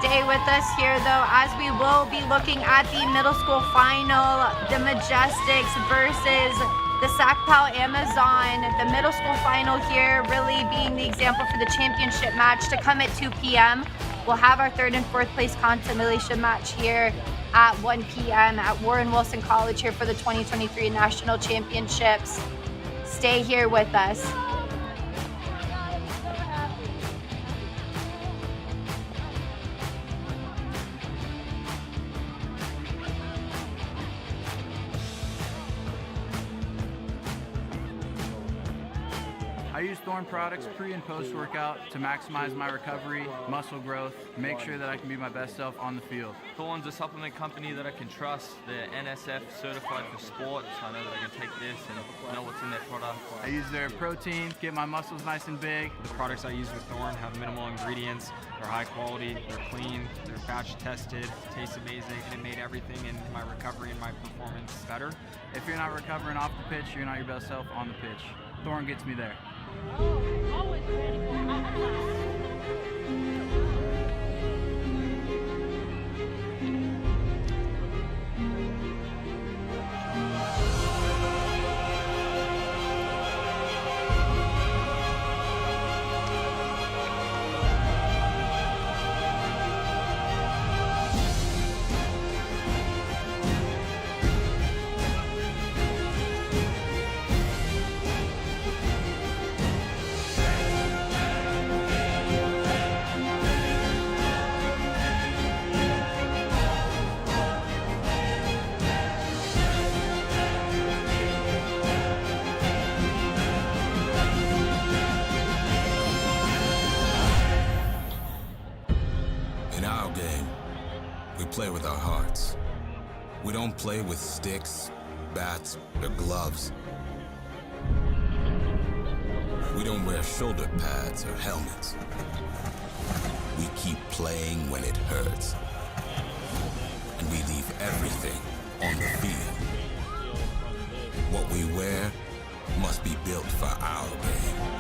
stay with us here though, as we will be looking at the middle school final, the Majestics versus the SACPAL Amazon. The middle school final here really being the example for the championship match to come at 2 p.m. We'll have our 3rd and 4th place consolation match here at 1 p.m. at Warren Wilson College here for the 2023 National Championships. Stay here with us. I use Thorn products pre and post workout to maximize my recovery, muscle growth, make sure that I can be my best self on the field. Thorn's a supplement company that I can trust. They're NSF certified for sports. I know that I can take this and know what's in their product. I use their protein, get my muscles nice and big. The products I use with Thorn have minimal ingredients. They're high quality, they're clean, they're batch tested, taste amazing, and it made everything in my recovery and my performance better. If you're not recovering off the pitch, you're not your best self on the pitch. Thorn gets me there. Always ready for play with our hearts. We don't play with sticks, bats, or gloves. We don't wear shoulder pads or helmets. We keep playing when it hurts. And we leave everything on the field. What we wear must be built for our game.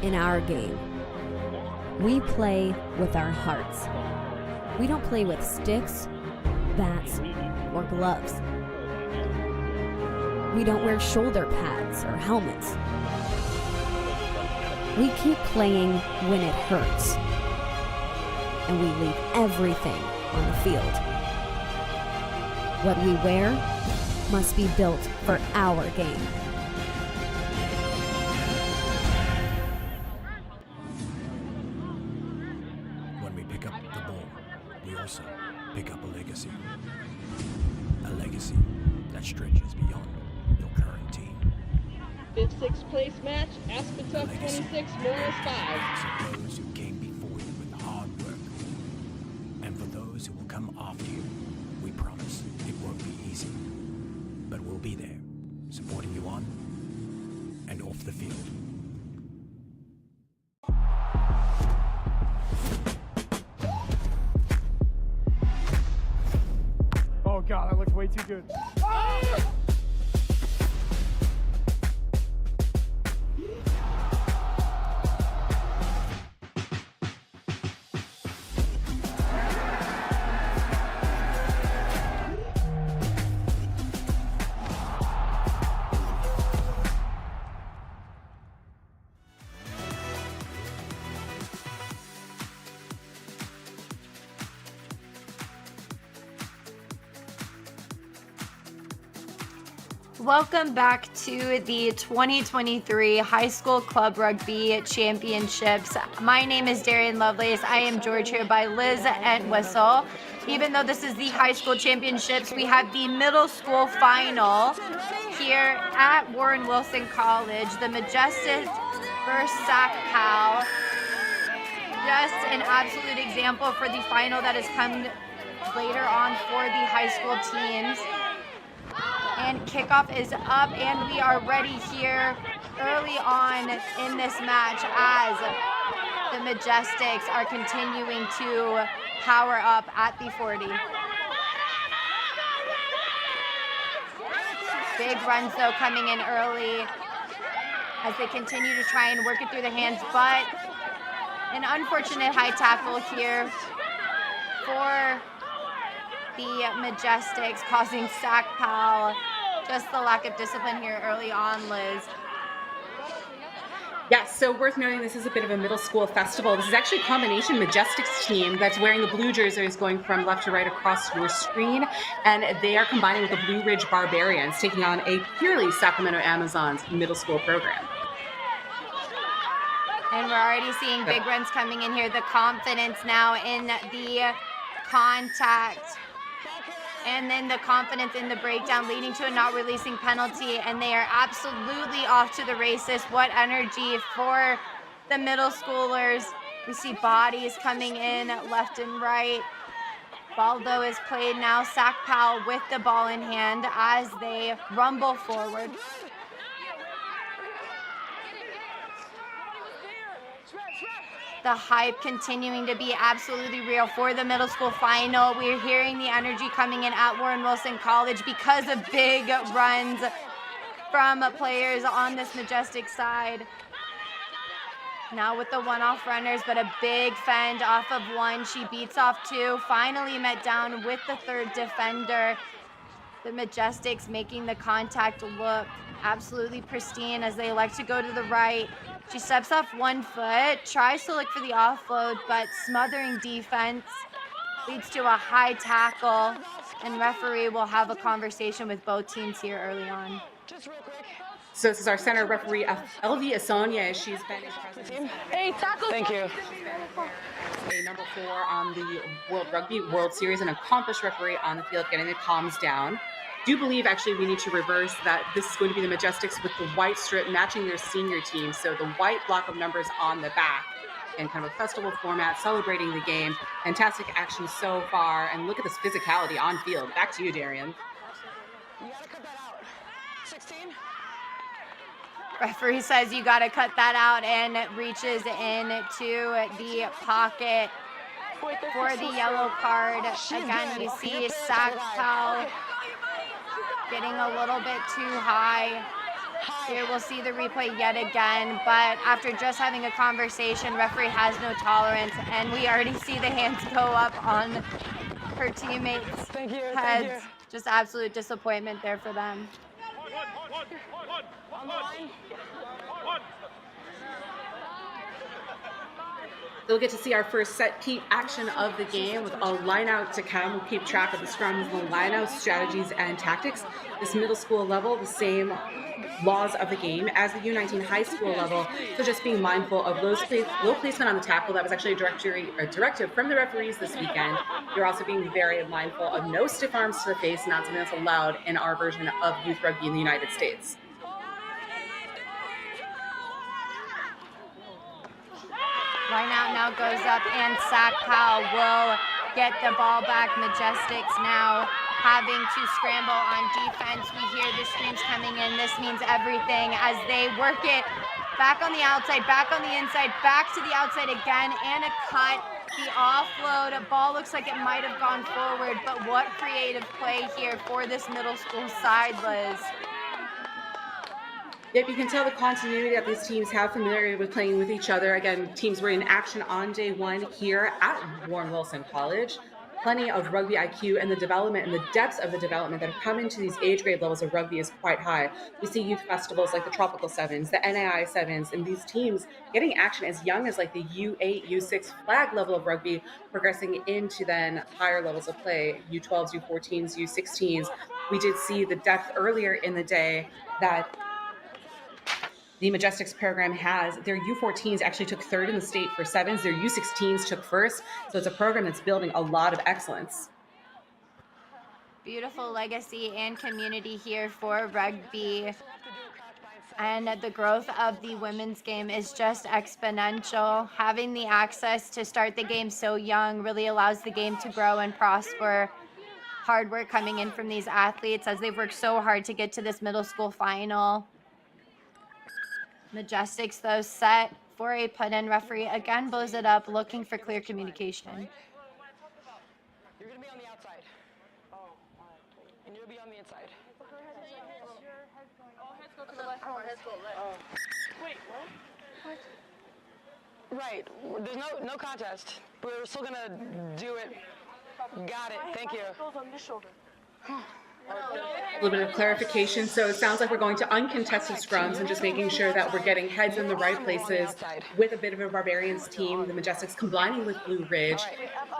In our game, we play with our hearts. We don't play with sticks, bats, or gloves. We don't wear shoulder pads or helmets. We keep playing when it hurts. And we leave everything on the field. What we wear must be built for our game. Pick up a legacy. A legacy that stretches beyond your current team. 5th, 6th place match, Aspatuck 26, Morris 5. For those who came before you with hard work. And for those who will come after you, we promise it won't be easy. But we'll be there, supporting you on and off the field. Oh God, that looks way too good. Ah! Welcome back to the 2023 High School Club Rugby Championships. My name is Darian Lovelace. I am joined here by Liz Entwistle. Even though this is the High School Championships, we have the middle school final here at Warren Wilson College. The Majestics versus SACPAL. Just an absolute example for the final that has come later on for the high school teams. And kickoff is up, and we are ready here early on in this match as the Majestics are continuing to power up at the 40. Big runs, though, coming in early as they continue to try and work it through the hands, but an unfortunate high tackle here for the Majestics, causing SACPAL. Just the lack of discipline here early on, Liz. Yes, so worth noting this is a bit of a middle school festival. This is actually a combination Majestics team that's wearing the blue jerseys going from left to right across your screen, and they are combining with the Blue Ridge Barbarians, taking on a purely Sacramento Amazons middle school program. And we're already seeing big runs coming in here. The confidence now in the contact, and then the confidence in the breakdown leading to a not releasing penalty, and they are absolutely off to the races. What energy for the middle schoolers. We see bodies coming in left and right. Ball, though, is played now. SACPAL with the ball in hand as they rumble forward. The hype continuing to be absolutely real for the middle school final. We're hearing the energy coming in at Warren Wilson College because of big runs from players on this Majestic side. Now with the one-off runners, but a big fend off of one. She beats off two, finally met down with the third defender. The Majestics making the contact look absolutely pristine as they like to go to the right. She steps off 1 foot, tries to look for the offload, but smothering defense leads to a high tackle, and referee will have a conversation with both teams here early on. So this is our center referee, LV Asonia. She's been in presence. Hey, tackle! Thank you. A number 4 on the World Rugby World Series, an accomplished referee on the field, getting the comms down. Do believe actually we need to reverse that. This is going to be the Majestics with the white strip matching their senior team. So the white block of numbers on the back in kind of a festival format, celebrating the game. Fantastic action so far. And look at this physicality on field. Back to you, Darian. You gotta cut that out. 16. Referee says you got to cut that out and reaches into the pocket for the yellow card. Again, we see SACPAL getting a little bit too high. Here we'll see the replay yet again, but after just having a conversation, referee has no tolerance, and we already see the hands go up on her teammates' heads. Just absolute disappointment there for them. We'll get to see our first set keep action of the game with a line out to come. We'll keep track of the scrums, the line out strategies and tactics. This middle school level, the same laws of the game as the U19 high school level. So just being mindful of low placement on the tackle. That was actually a directive from the referees this weekend. You're also being very mindful of no stiff arms to the face, not something that's allowed in our version of youth rugby in the United States. Line out now goes up, and SACPAL will get the ball back. Majestics now having to scramble on defense. We hear the screams coming in. This means everything as they work it back on the outside, back on the inside, back to the outside again, and a cut. The offload, a ball looks like it might have gone forward, but what creative play here for this middle school side, Liz. Yep, you can tell the continuity that these teams have, familiarity with playing with each other. Again, teams were in action on day one here at Warren Wilson College. plenty of rugby IQ, and the development and the depths of the development that have come into these age grade levels of rugby is quite high. We see youth festivals like the Tropical Sevens, the NAI Sevens, and these teams getting action as young as like the U8, U6 flag level of rugby, progressing into then higher levels of play, U12s, U14s, U16s. We did see the depth earlier in the day that the Majestics program has. Their U14s actually took third in the state for sevens. Their U16s took first. So it's a program that's building a lot of excellence. Beautiful legacy and community here for rugby. And the growth of the women's game is just exponential. Having the access to start the game so young really allows the game to grow and prosper. Hard work coming in from these athletes as they've worked so hard to get to this middle school final. Majestics, though, set for a put-in. Referee again blows it up, looking for clear communication. You're going to be on the outside. And you'll be on the inside. Heads go to the left. Heads go left. Wait, what? Right. There's no contest. We're still going to do it. Got it. Thank you. Goes on this shoulder. A little bit of clarification. So it sounds like we're going to uncontested scrums and just making sure that we're getting heads in the right places with a bit of a Barbarians team. The Majestics combining with Blue Ridge,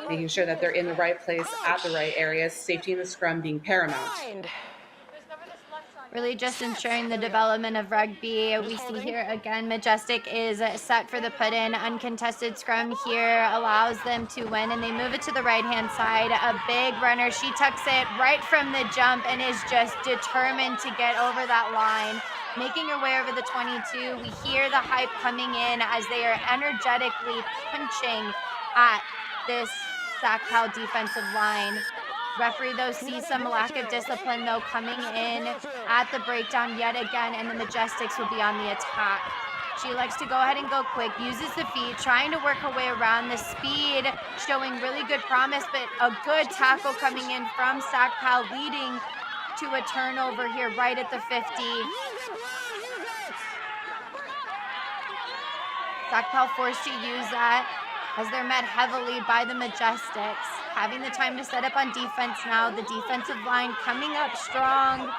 making sure that they're in the right place at the right areas. Safety in the scrum being paramount. Really just ensuring the development of rugby. We see here again, Majestic is set for the put-in. Uncontested scrum here allows them to win, and they move it to the right-hand side. A big runner. She tucks it right from the jump and is just determined to get over that line. Making her way over the 22. We hear the hype coming in as they are energetically punching at this SACPAL defensive line. Referee, though, sees some lack of discipline, though, coming in at the breakdown yet again, and the Majestics will be on the attack. She likes to go ahead and go quick, uses the feet, trying to work her way around. The speed showing really good promise, but a good tackle coming in from SACPAL, leading to a turnover here right at the 50. SACPAL forced to use that as they're met heavily by the Majestics. Having the time to set up on defense now. The defensive line coming up strong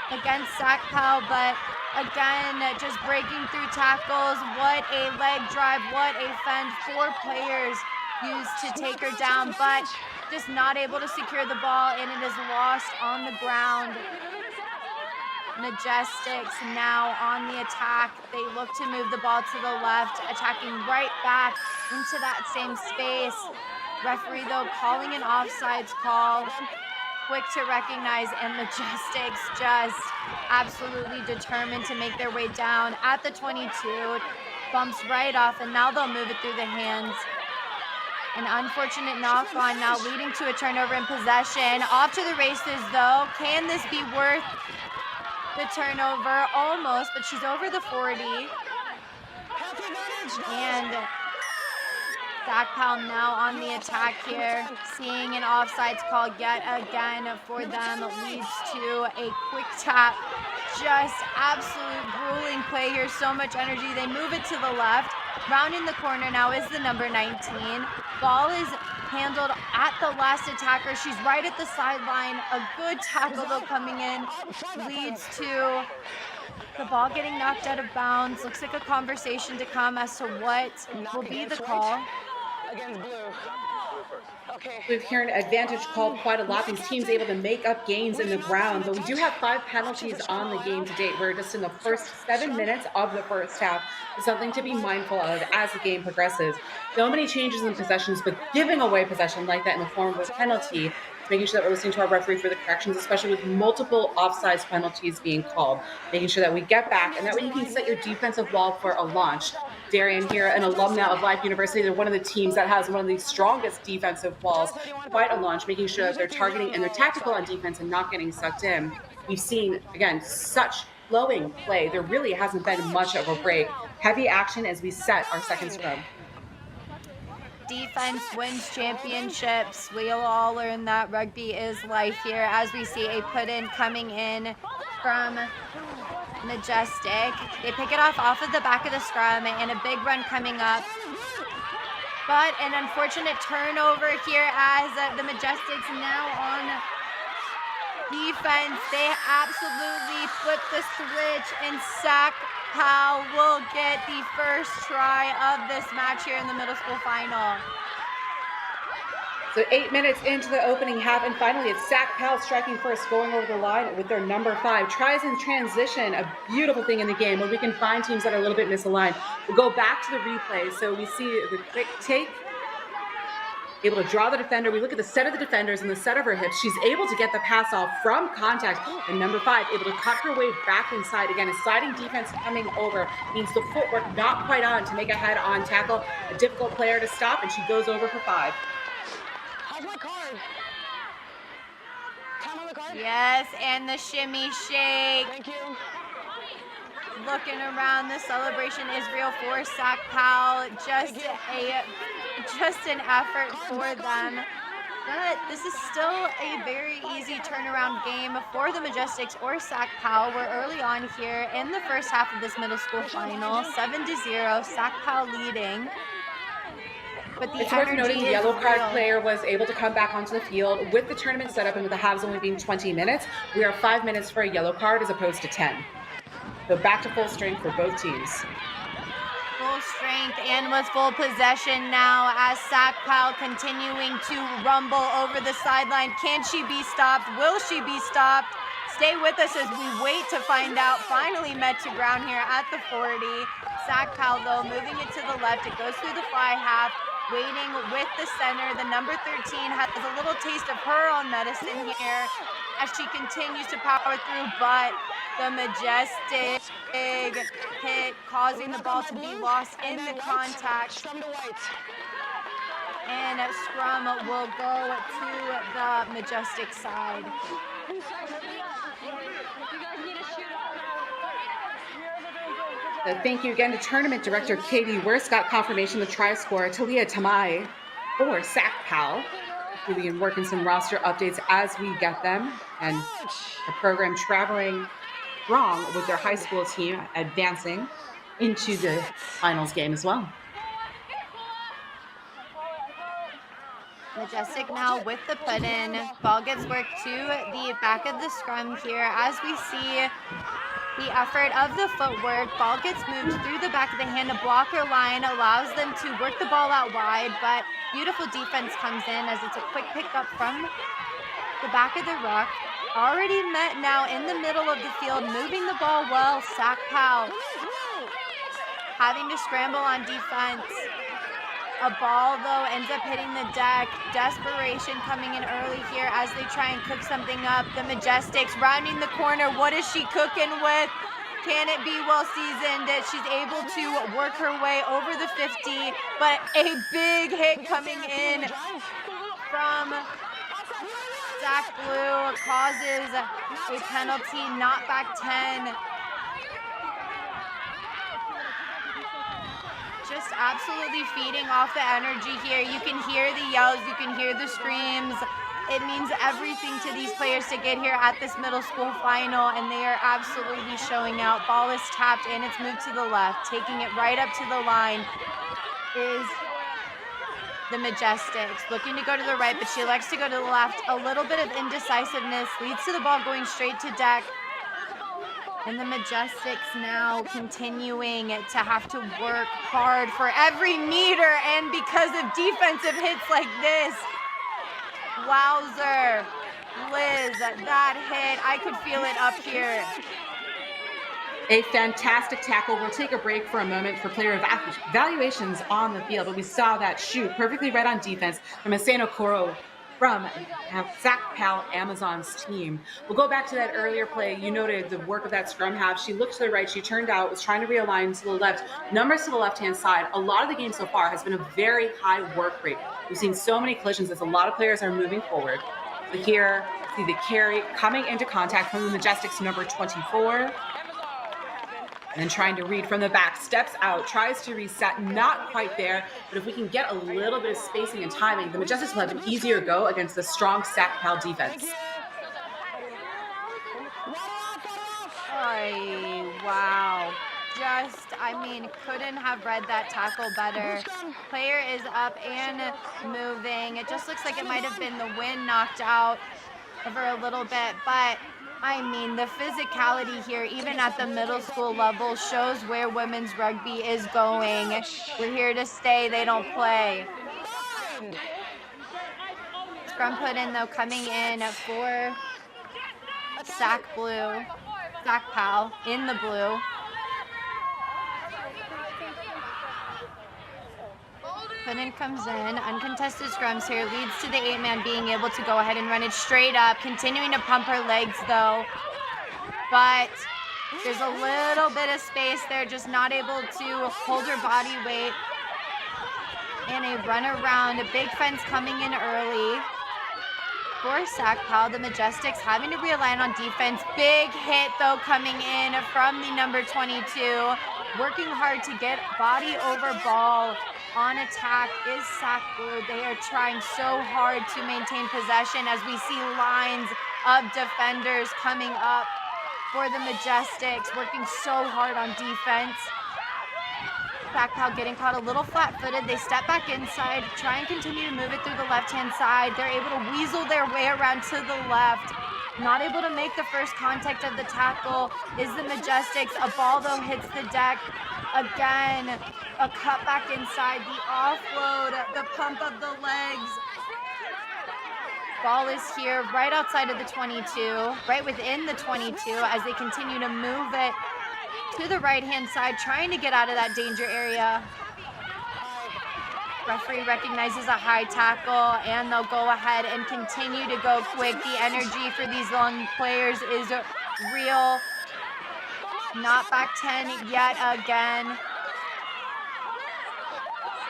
against SACPAL, but again, just breaking through tackles. What a leg drive, what a fend. 4 players used to take her down, but just not able to secure the ball, and it is lost on the ground. Majestics now on the attack. They look to move the ball to the left, attacking right back into that same space. Referee, though, calling an offsides call. Quick to recognize, and Majestics just absolutely determined to make their way down at the 22. Bumps right off, and now they'll move it through the hands. An unfortunate knock-on now leading to a turnover in possession. Off to the races, though. Can this be worth the turnover? Almost, but she's over the 40. And SACPAL now on the attack here, seeing an offsides call yet again for them, leads to a quick tap. Just absolute grueling play here, so much energy. They move it to the left. Rounding the corner now is the number 19. Ball is handled at the last attacker. She's right at the sideline. A good tackle though coming in leads to the ball getting knocked out of bounds. Looks like a conversation to come as to what will be the call. Against blue. Okay. We've heard advantage called quite a lot. These teams able to make up gains in the ground, but we do have 5 penalties on the game to date. We're just in the first 7 minutes of the first half. It's something to be mindful of as the game progresses. So many changes in possessions, but giving away possession like that in the form of a penalty, making sure that we're listening to our referee for the corrections, especially with multiple offsides penalties being called, making sure that we get back, and that way you can set your defensive wall for a launch. Darian here, an alumna of Life University, they're one of the teams that has one of the strongest defensive walls. Quite a launch, making sure that they're targeting and they're tactical on defense and not getting sucked in. We've seen, again, such flowing play. There really hasn't been much of a break. Heavy action as we set our second scrum. Defense wins championships. We'll all learn that rugby is life here as we see a put-in coming in from Majestic. They pick it off of the back of the scrum, and a big run coming up. But an unfortunate turnover here as the Majestics now on defense. They absolutely flip the switch, and SACPAL will get the first try of this match here in the middle school final. So 8 minutes into the opening half, and finally it's SACPAL striking first, going over the line with their number 5. Tries in transition, a beautiful thing in the game where we can find teams that are a little bit misaligned. We'll go back to the replay. So we see the quick take, able to draw the defender. We look at the set of the defenders and the set of her hips. She's able to get the pass off from contact, and number 5 able to cut her way back inside. Again, a sliding defense coming over means the footwork not quite on to make a head-on tackle. A difficult player to stop, and she goes over for 5. How's my card? Time on the card? Yes, and the shimmy shake. Thank you. Looking around, the celebration is real for SACPAL. Just an effort for them. But this is still a very easy turnaround game for the Majestics or SACPAL. We're early on here in the first half of this middle school final, 7-0, SACPAL leading. But the it's worth noting the yellow card real. player was able to come back onto the field with the tournament set up, and with the halves only being 20 minutes, we are 5 minutes for a yellow card as opposed to 10. So back to full strength for both teams. Full strength and with full possession now as SACPAL continuing to rumble over the sideline. Can she be stopped? Will she be stopped? Stay with us as we wait to find out. Finally met to ground here at the 40. SACPAL though moving it to the left. It goes through the fly half. Waiting with the center. The number 13 has a little taste of her own medicine here as she continues to power through, but the Majestic hit causing the ball to be lost in the contact. And scrum will go to the Majestic side. Thank you again to Tournament Director Katie Worst. Got confirmation the try scorer Talia Tamai for SACPAL. We'll be working some roster updates as we get them, and the program traveling strong with their high school team advancing into the finals game as well. Majestic now with the put-in. Ball gets worked to the back of the scrum here as we see the effort of the footwork. Ball gets moved through the back of the hand. A blocker line allows them to work the ball out wide, but beautiful defense comes in as it's a quick pickup from the back of the ruck. Already met now in the middle of the field, moving the ball well. SACPAL having to scramble on defense. A ball, though, ends up hitting the deck. Desperation coming in early here as they try and cook something up. The Majestics rounding the corner. What is she cooking with? Can it be well seasoned? She's able to work her way over the 50, but a big hit coming in from Zach Blue causes a penalty, knockback 10. Just absolutely feeding off the energy here. You can hear the yells, you can hear the screams. It means everything to these players to get here at this middle school final, and they are absolutely showing out. Ball is tapped in, it's moved to the left. Taking it right up to the line is the Majestics. Looking to go to the right, but she elects to go to the left. A little bit of indecisiveness leads to the ball going straight to deck. And the Majestics now continuing to have to work hard for every meter, and because of defensive hits like this, wowzer, Liz, that hit, I could feel it up here. A fantastic tackle. We'll take a break for a moment for player evaluations on the field, but we saw that shoot perfectly right on defense from Aseno Koro from SACPAL Amazon's team. We'll go back to that earlier play. You noted the work of that scrum half. She looked to the right, she turned out, was trying to realign to the left. Numbers to the left-hand side. A lot of the game so far has been a very high work rate. We've seen so many collisions as a lot of players are moving forward. But here, see the carry coming into contact from the Majestics number 24. And then trying to read from the back, steps out, tries to reset, not quite there. But if we can get a little bit of spacing and timing, the Majestics will have an easier go against the strong SACPAL defense. Oh, wow. just, I mean, couldn't have read that tackle better. Player is up and moving. It just looks like it might have been the wind knocked out of her a little bit, but I mean, the physicality here, even at the middle school level, shows where women's rugby is going. We're here to stay, they don't play. Scrum put in, though, coming in for SACPAL in the blue. Punin comes in, uncontested scrums here, leads to the 8-man being able to go ahead and run it straight up, continuing to pump her legs though, but there's a little bit of space there, just not able to hold her body weight, and a run around, a big fence coming in early for SACPAL. The Majestics having to realign on defense, big hit though coming in from the number 22, working hard to get body over ball. On attack is SACPAL. They are trying so hard to maintain possession as we see lines of defenders coming up for the Majestics, working so hard on defense. SACPAL getting caught a little flat-footed. They step back inside, try and continue to move it through the left-hand side. They're able to weasel their way around to the left. Not able to make the first contact of the tackle is the Majestics. A ball, though, hits the deck. Again, a cut back inside, the offload, the pump of the legs. Ball is here right outside of the 22, right within the 22 as they continue to move it to the right-hand side, trying to get out of that danger area. Referee recognizes a high tackle, and they'll go ahead and continue to go quick. The energy for these long players is real. Not back 10 yet again.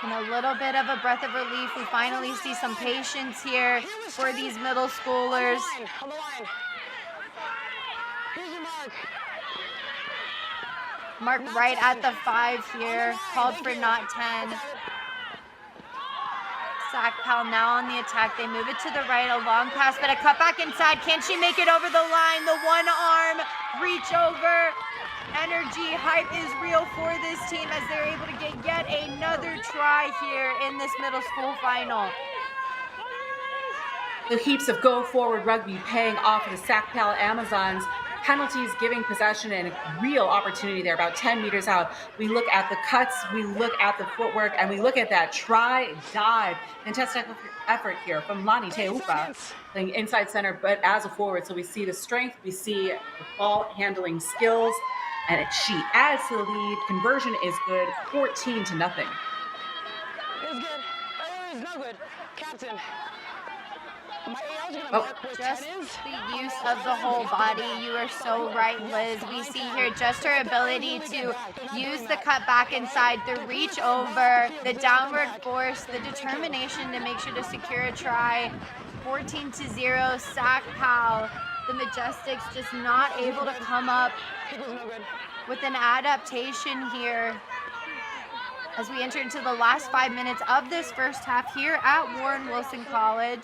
And a little bit of a breath of relief. We finally see some patience here for these middle schoolers. Mark right at the 5 here. Called for not 10. SACPAL now on the attack. They move it to the right, a long pass, but a cut back inside. Can she make it over the line? The one arm reach over. Energy, hype is real for this team as they're able to get yet another try here in this middle school final. The heaps of go forward rugby paying off the SACPAL Amazons. Penalties giving possession and real opportunity there about 10 meters out. We look at the cuts, we look at the footwork, and we look at that try, dive. Fantastic effort here from Lani Teupa, playing inside center, but as a forward. So we see the strength, we see the ball handling skills, and she adds to the lead. Conversion is good, 14-0. It's good. It's no good. Captain. Just the use of the whole body. You are so right, Liz. We see here just her ability to use the cut back inside, the reach over, the downward force, the determination to make sure to secure a try. 14-0, SACPAL. The Majestics just not able to come up with an adaptation here as we enter into the last 5 minutes of this first half here at Warren Wilson College.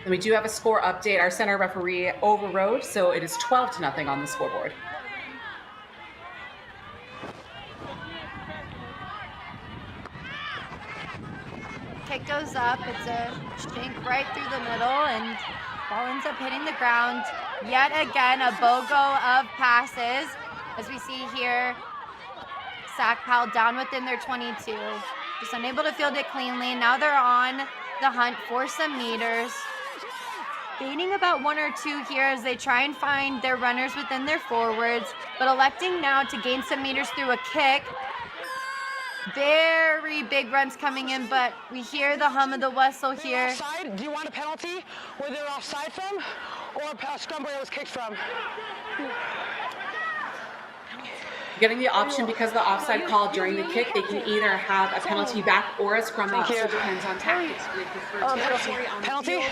And we do have a score update. Our center referee overrode, so it is 12-0 on the scoreboard. Kick goes up. It's a shank right through the middle, and ball ends up hitting the ground. Yet again, a BOGO of passes. As we see here, SACPAL down within their 22. Just unable to field it cleanly. Now they're on the hunt for some meters. Gaining about 1 or 2 here as they try and find their runners within their forwards, but electing now to gain some meters through a kick. Very big runs coming in, but we hear the hum of the whistle here. Offside? Do you want a penalty where they're offside from, or a scrum where it was kicked from? Getting the option because of the offside call during the kick, they can either have a penalty back or a scrum up. So it depends on tactics. Do they prefer territory on the field,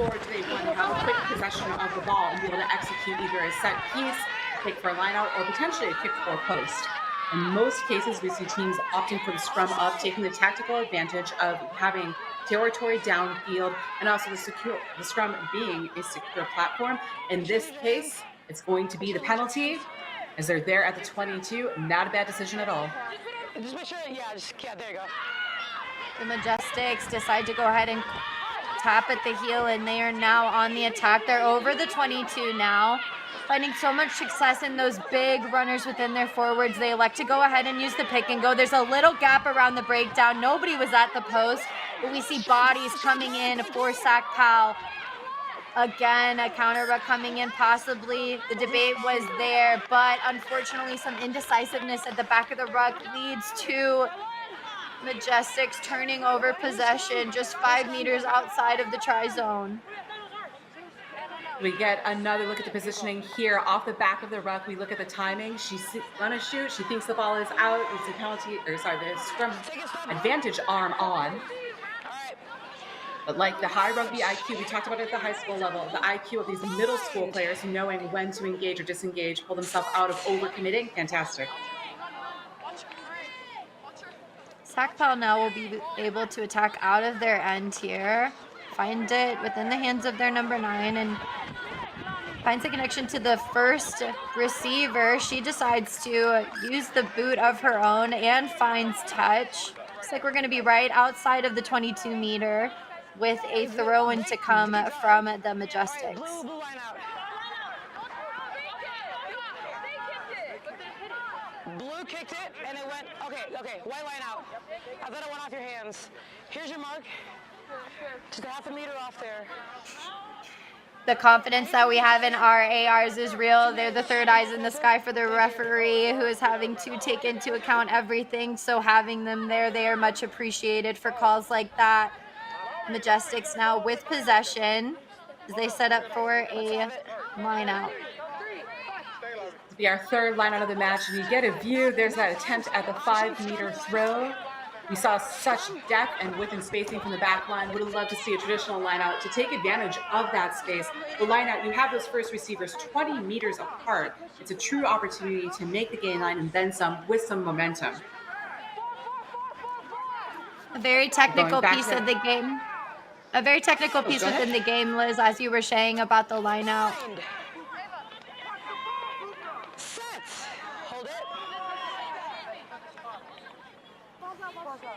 or do they want to have a quick possession of the ball and be able to execute either a set piece, kick for a line out, or potentially a kick for a post? In most cases, we see teams opting for the scrum up, taking the tactical advantage of having territory downfield and also the scrum being a secure platform. In this case, it's going to be the penalty. as they're there at the 22. Not a bad decision at all. Just make sure, yeah, there you go. The Majestics decide to go ahead and tap at the heel, and they are now on the attack. They're over the 22 now, finding so much success in those big runners within their forwards. They elect to go ahead and use the pick and go. There's a little gap around the breakdown. Nobody was at the post, but we see bodies coming in for SACPAL. Again, a counter ruck coming in, possibly. The debate was there, but unfortunately some indecisiveness at the back of the ruck leads to Majestics turning over possession just 5 meters outside of the try zone. We get another look at the positioning here off the back of the ruck. We look at the timing. She's gonna shoot. She thinks the ball is out. It's a penalty, or sorry, the scrum advantage arm on. But like the high rugby IQ, we talked about it at the high school level, the IQ of these middle school players knowing when to engage or disengage, pull themselves out of overcommitting, fantastic. SACPAL now will be able to attack out of their end here, find it within the hands of their number 9, and finds the connection to the first receiver. She decides to use the boot of her own and finds touch. Looks like we're going to be right outside of the 22 meter with a throw-in to come from the Majestics. Blue kicked it, and it went, okay, white line out. I thought it went off your hands. Here's your mark. Just half a meter off there. The confidence that we have in our ARs is real. They're the third eyes in the sky for the referee, who is having to take into account everything. So having them there, they are much appreciated for calls like that. Majestics now with possession as they set up for a line out. To be our third line out of the match, and you get a view. There's that attempt at the 5-meter throw. We saw such depth and width and spacing from the back line. Would have loved to see a traditional line out to take advantage of that space. The line out, you have those first receivers 20 meters apart. It's a true opportunity to make the gain line and then some with some momentum. A very technical piece of the game. A very technical piece within the game, Liz, as you were saying about the line out.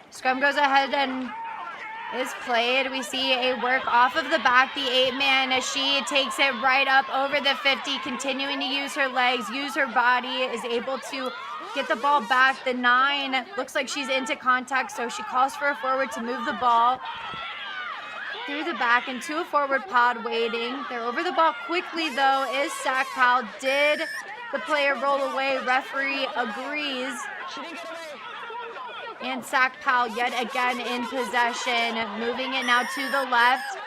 Scrum goes ahead and is played. We see a work off of the back, the 8-man, as she takes it right up over the 50, continuing to use her legs, use her body, is able to get the ball back. The 9 looks like she's into contact, so she calls for a forward to move the ball through the back into a forward pod waiting. They're over the ball quickly, though, is SACPAL. Did the player roll away? Referee agrees. And SACPAL yet again in possession, moving it now to the left.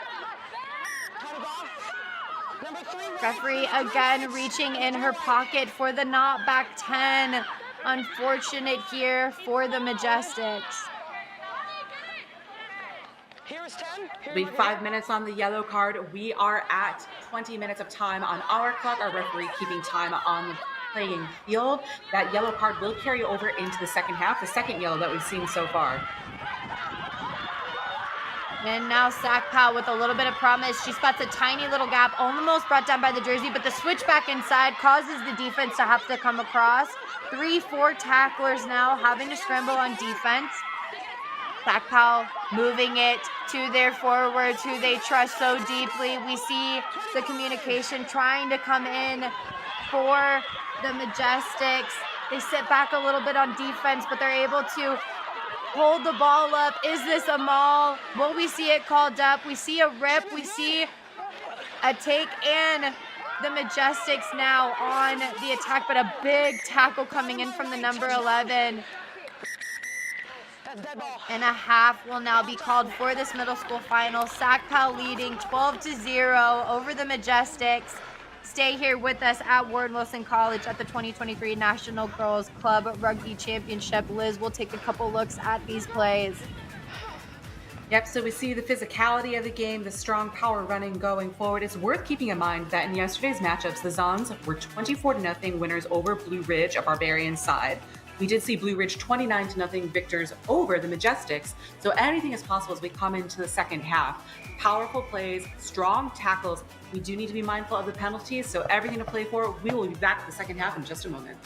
Referee again reaching in her pocket for the knockback 10. Unfortunate here for the Majestics. Here's 10. It'll be 5 minutes on the yellow card. We are at 20 minutes of time on our clock. Our referee keeping time on the playing field. That yellow card will carry over into the second half, the second yellow that we've seen so far. And now SACPAL with a little bit of promise. She spots a tiny little gap, almost brought down by the jersey, but the switch back inside causes the defense to have to come across. 3-4 tacklers now having to scramble on defense. SACPAL moving it to their forwards, who they trust so deeply. We see the communication trying to come in for the Majestics. They sit back a little bit on defense, but they're able to hold the ball up. Is this a maul? Will we see it called up? We see a rip. We see a take, and the Majestics now on the attack, but a big tackle coming in from the number 11. And a half will now be called for this middle school final. SACPAL leading 12-0 over the Majestics. Stay here with us at Warren Wilson College at the 2023 National Girls Club Rugby Championship. Liz will take a couple looks at these plays. Yep, so we see the physicality of the game, the strong power running going forward. It's worth keeping in mind that in yesterday's matchups, the Zons were 24-0 winners over Blue Ridge, a Barbarian side. We did see Blue Ridge 29-0 victors over the Majestics, so anything is possible as we come into the second half. Powerful plays, strong tackles. We do need to be mindful of the penalties, so everything to play for. We will be back for the second half in just a moment.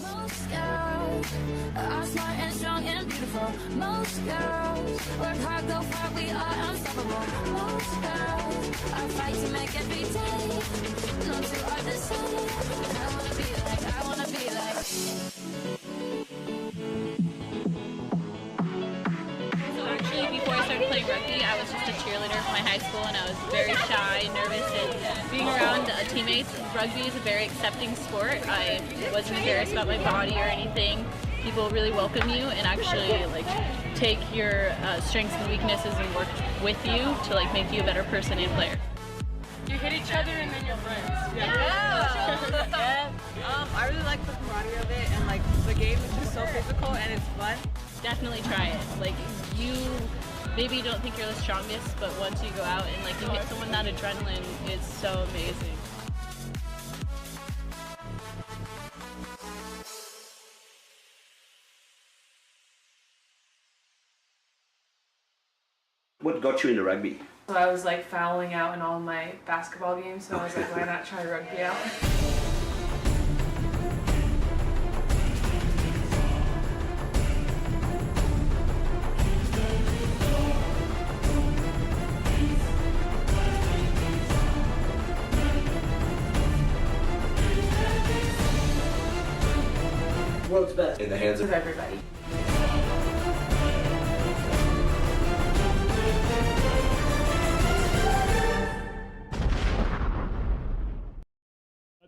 Most girls are smart and strong and beautiful. Most girls work hard, go far, we are unstoppable. Most girls are fight to make every day. No two are the same. I wanna be like, I wanna be like. So actually, before I started playing rugby, I was just a cheerleader for my high school, and I was very shy, nervous, and being around teammates. Rugby is a very accepting sport. I wasn't embarrassed about my body or anything. People really welcome you and actually like take your strengths and weaknesses and work with you to like make you a better person and player. You hit each other and then you're friends. Yeah. I really like the camaraderie of it, and like the game is just so physical and it's fun. Definitely try it. Like you maybe don't think you're the strongest, but once you go out and like you hit someone, that adrenaline is so amazing. What got you into rugby? So I was like fouling out in all my basketball games, so I was like, why not try rugby out? World's best. In the hands of everybody.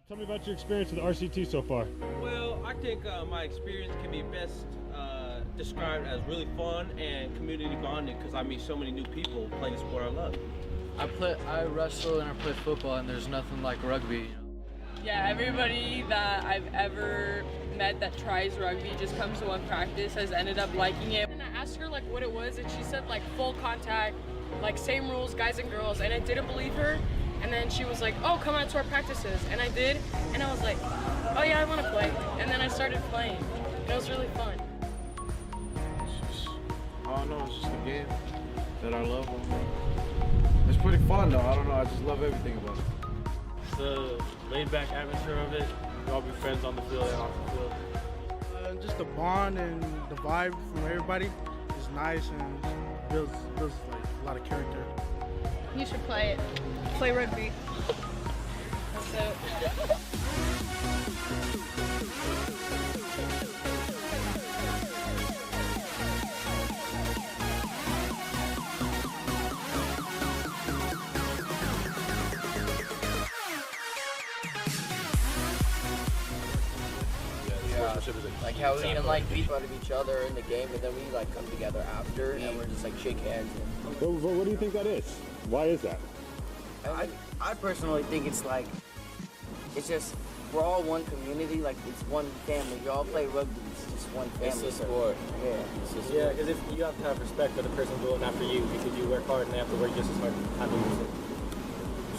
Tell me about your experience with RCT so far. Well, I think my experience can be best described as really fun and community bonding because I meet so many new people playing the sport I love. I wrestle and I play football, and there's nothing like rugby. You know? Yeah, everybody that I've ever met that tries rugby just comes to one practice has ended up liking it. And I asked her like what it was, and she said like full contact, like same rules, guys and girls, and I didn't believe her. And then she was like, oh, come out to our practices. And I did, and I was like, oh yeah, I want to play. And then I started playing, and it was really fun. I don't know, it's just a game that I love. It's pretty fun though, I don't know, I just love everything about it. It's the laid-back atmosphere of it. We all be friends on the field and off the field. Just the bond and the vibe from everybody is nice and builds like a lot of character. You should play it. Play rugby. That's it. Like how we can like beat out of each other in the game, but then we like come together after and we're just like shake hands. But what do you think that is? Why is that? I personally think it's like, it's just, we're all one community, like it's one family. You all play rugby, it's just one family. It's a sport. Yeah, because if you have to have respect for the person going after you because you work hard and they have to work just as hard to handle yourself.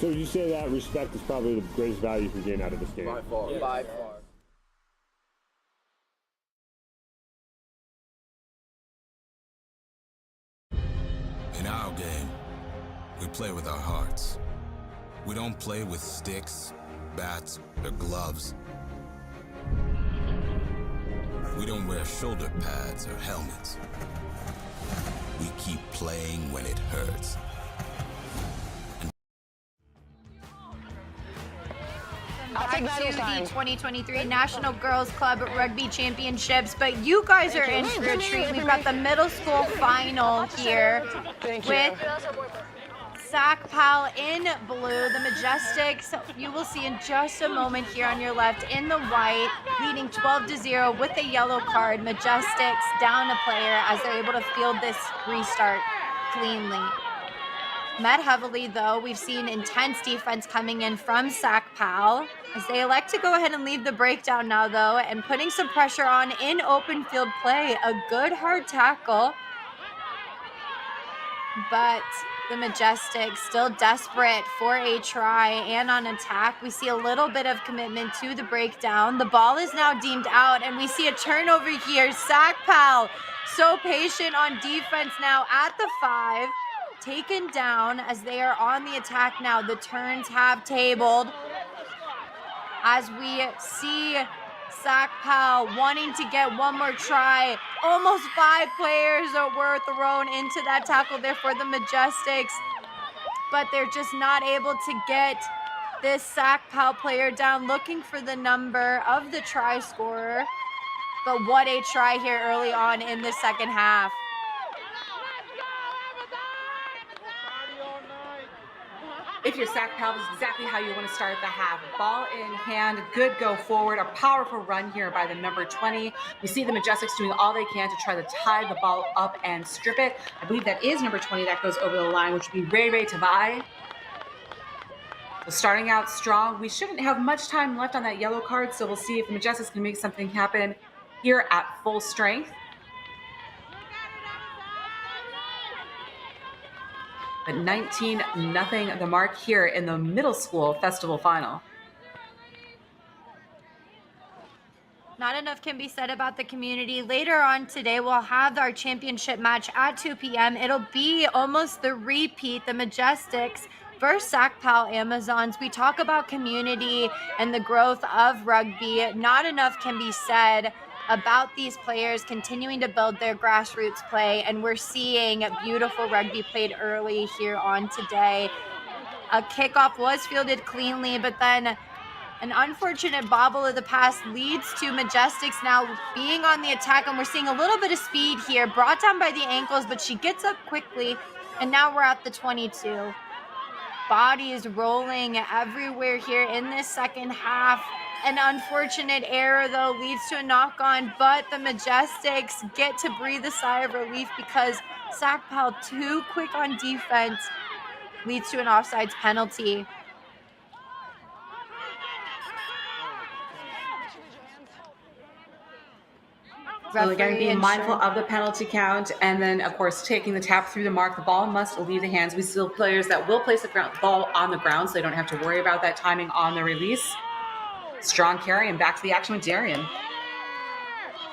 So you say that respect is probably the greatest value you can gain out of this game? By far. Yeah. By far. In our game, we play with our hearts. We don't play with sticks, bats, or gloves. We don't wear shoulder pads or helmets. We keep playing when it hurts. Back to the 2023 National Girls Club Rugby Championships, but you guys are in for a treat. We've got the middle school final here with SACPAL in blue, the Majestics, you will see in just a moment here on your left in the white, leading 12-0 with a yellow card. Majestics down a player as they're able to field this restart cleanly. met heavily, though. We've seen intense defense coming in from SACPAL as they elect to go ahead and leave the breakdown now, though, and putting some pressure on in open field play. A good hard tackle. But the Majestics still desperate for a try and on attack. We see a little bit of commitment to the breakdown. The ball is now deemed out, and we see a turnover here. SACPAL so patient on defense now at the 5. Taken down as they are on the attack now. The turns have tabled as we see SACPAL wanting to get one more try. Almost 5 players were thrown into that tackle there for the Majestics, but they're just not able to get this SACPAL player down, looking for the number of the try scorer. But what a try here early on in the second half. If you're SACPAL, this is exactly how you want to start the half. Ball in hand, good go forward, a powerful run here by the number 20. We see the Majestics doing all they can to try to tie the ball up and strip it. I believe that is number 20 that goes over the line, which would be Ray Tavai. So starting out strong. We shouldn't have much time left on that yellow card, so we'll see if the Majestics can make something happen here at full strength. But 19-0 the mark here in the middle school festival final. Not enough can be said about the community. Later on today, we'll have our championship match at 2 p.m. It'll be almost the repeat, the Majestics versus SACPAL Amazons. We talk about community and the growth of rugby. Not enough can be said about these players continuing to build their grassroots play, and we're seeing beautiful rugby played early here on today. A kickoff was fielded cleanly, but then an unfortunate bobble of the pass leads to Majestics now being on the attack, and we're seeing a little bit of speed here, brought down by the ankles, but she gets up quickly, and now we're at the 22. Bodies rolling everywhere here in this second half. An unfortunate error, though, leads to a knock-on, but the Majestics get to breathe a sigh of relief because SACPAL, too quick on defense, leads to an offsides penalty. So again, being mindful of the penalty count, and then, of course, taking the tap through the mark. The ball must leave the hands. We still have players that will place the ball on the ground, so they don't have to worry about that timing on the release. Strong carry, and back to the action with Darian.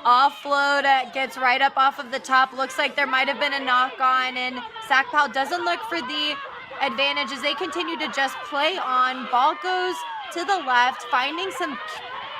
Offload gets right up off of the top. Looks like there might have been a knock-on, and SACPAL doesn't look for the advantage as they continue to just play on. Ball goes to the left, finding some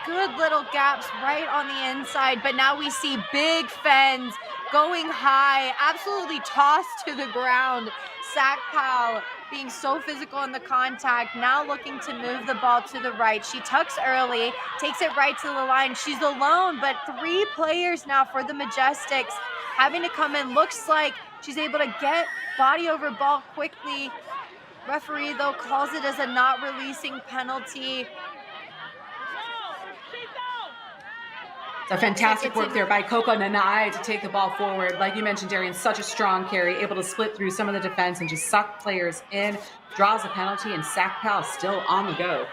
good little gaps right on the inside, but now we see big Fens going high, absolutely tossed to the ground. SACPAL being so physical in the contact, now looking to move the ball to the right. She tucks early, takes it right to the line. She's alone, but 3 players now for the Majestics having to come in. Looks like she's able to get body over ball quickly. Referee, though, calls it as a not releasing penalty. A fantastic work there by Coco Nanai to take the ball forward. Like you mentioned, Darian, such a strong carry, able to split through some of the defense and just suck players in, draws a penalty, and SACPAL still on the go.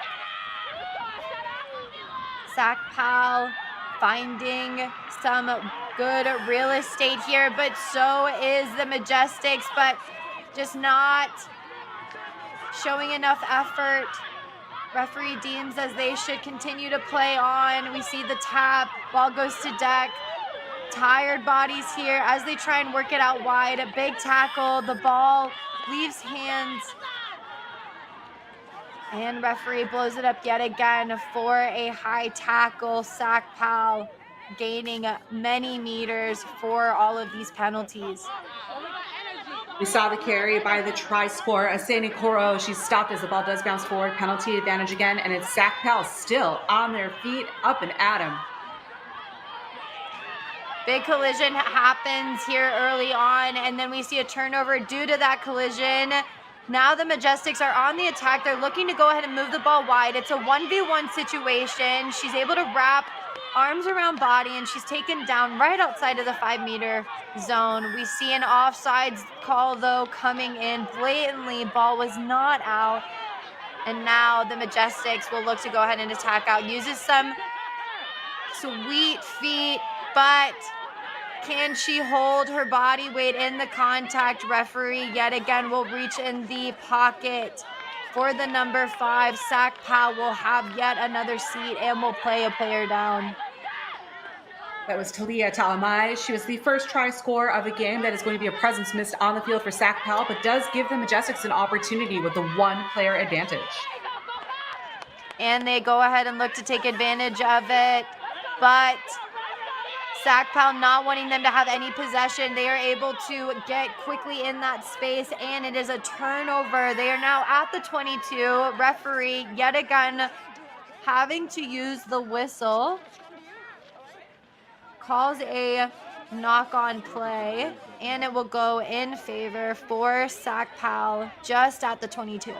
SACPAL finding some good real estate here, but so is the Majestics, but just not showing enough effort. Referee deems as they should continue to play on. We see the tap, ball goes to deck. Tired bodies here as they try and work it out wide. A big tackle, the ball leaves hands. And referee blows it up yet again for a high tackle. SACPAL gaining many meters for all of these penalties. We saw the carry by the try scorer, Asani Koro. She's stopped as the ball does bounce forward. Penalty advantage again, and it's SACPAL still on their feet, up and at 'em. Big collision happens here early on, and then we see a turnover due to that collision. Now the Majestics are on the attack. They're looking to go ahead and move the ball wide. It's a 1v1 situation. She's able to wrap arms around body, and she's taken down right outside of the 5-meter zone. We see an offsides call, though, coming in blatantly. Ball was not out. And now the Majestics will look to go ahead and attack out. Uses some sweet feet, but can she hold her body weight in the contact? Referee yet again will reach in the pocket for the number 5. SACPAL will have yet another seat and will play a player down. That was Talia Talamai. She was the first try scorer of the game. That is going to be a presence missed on the field for SACPAL, but does give the Majestics an opportunity with the 1-player advantage. And they go ahead and look to take advantage of it, but SACPAL not wanting them to have any possession. They are able to get quickly in that space, and it is a turnover. They are now at the 22. Referee yet again having to use the whistle. Calls a knock-on play, and it will go in favor for SACPAL just at the 22.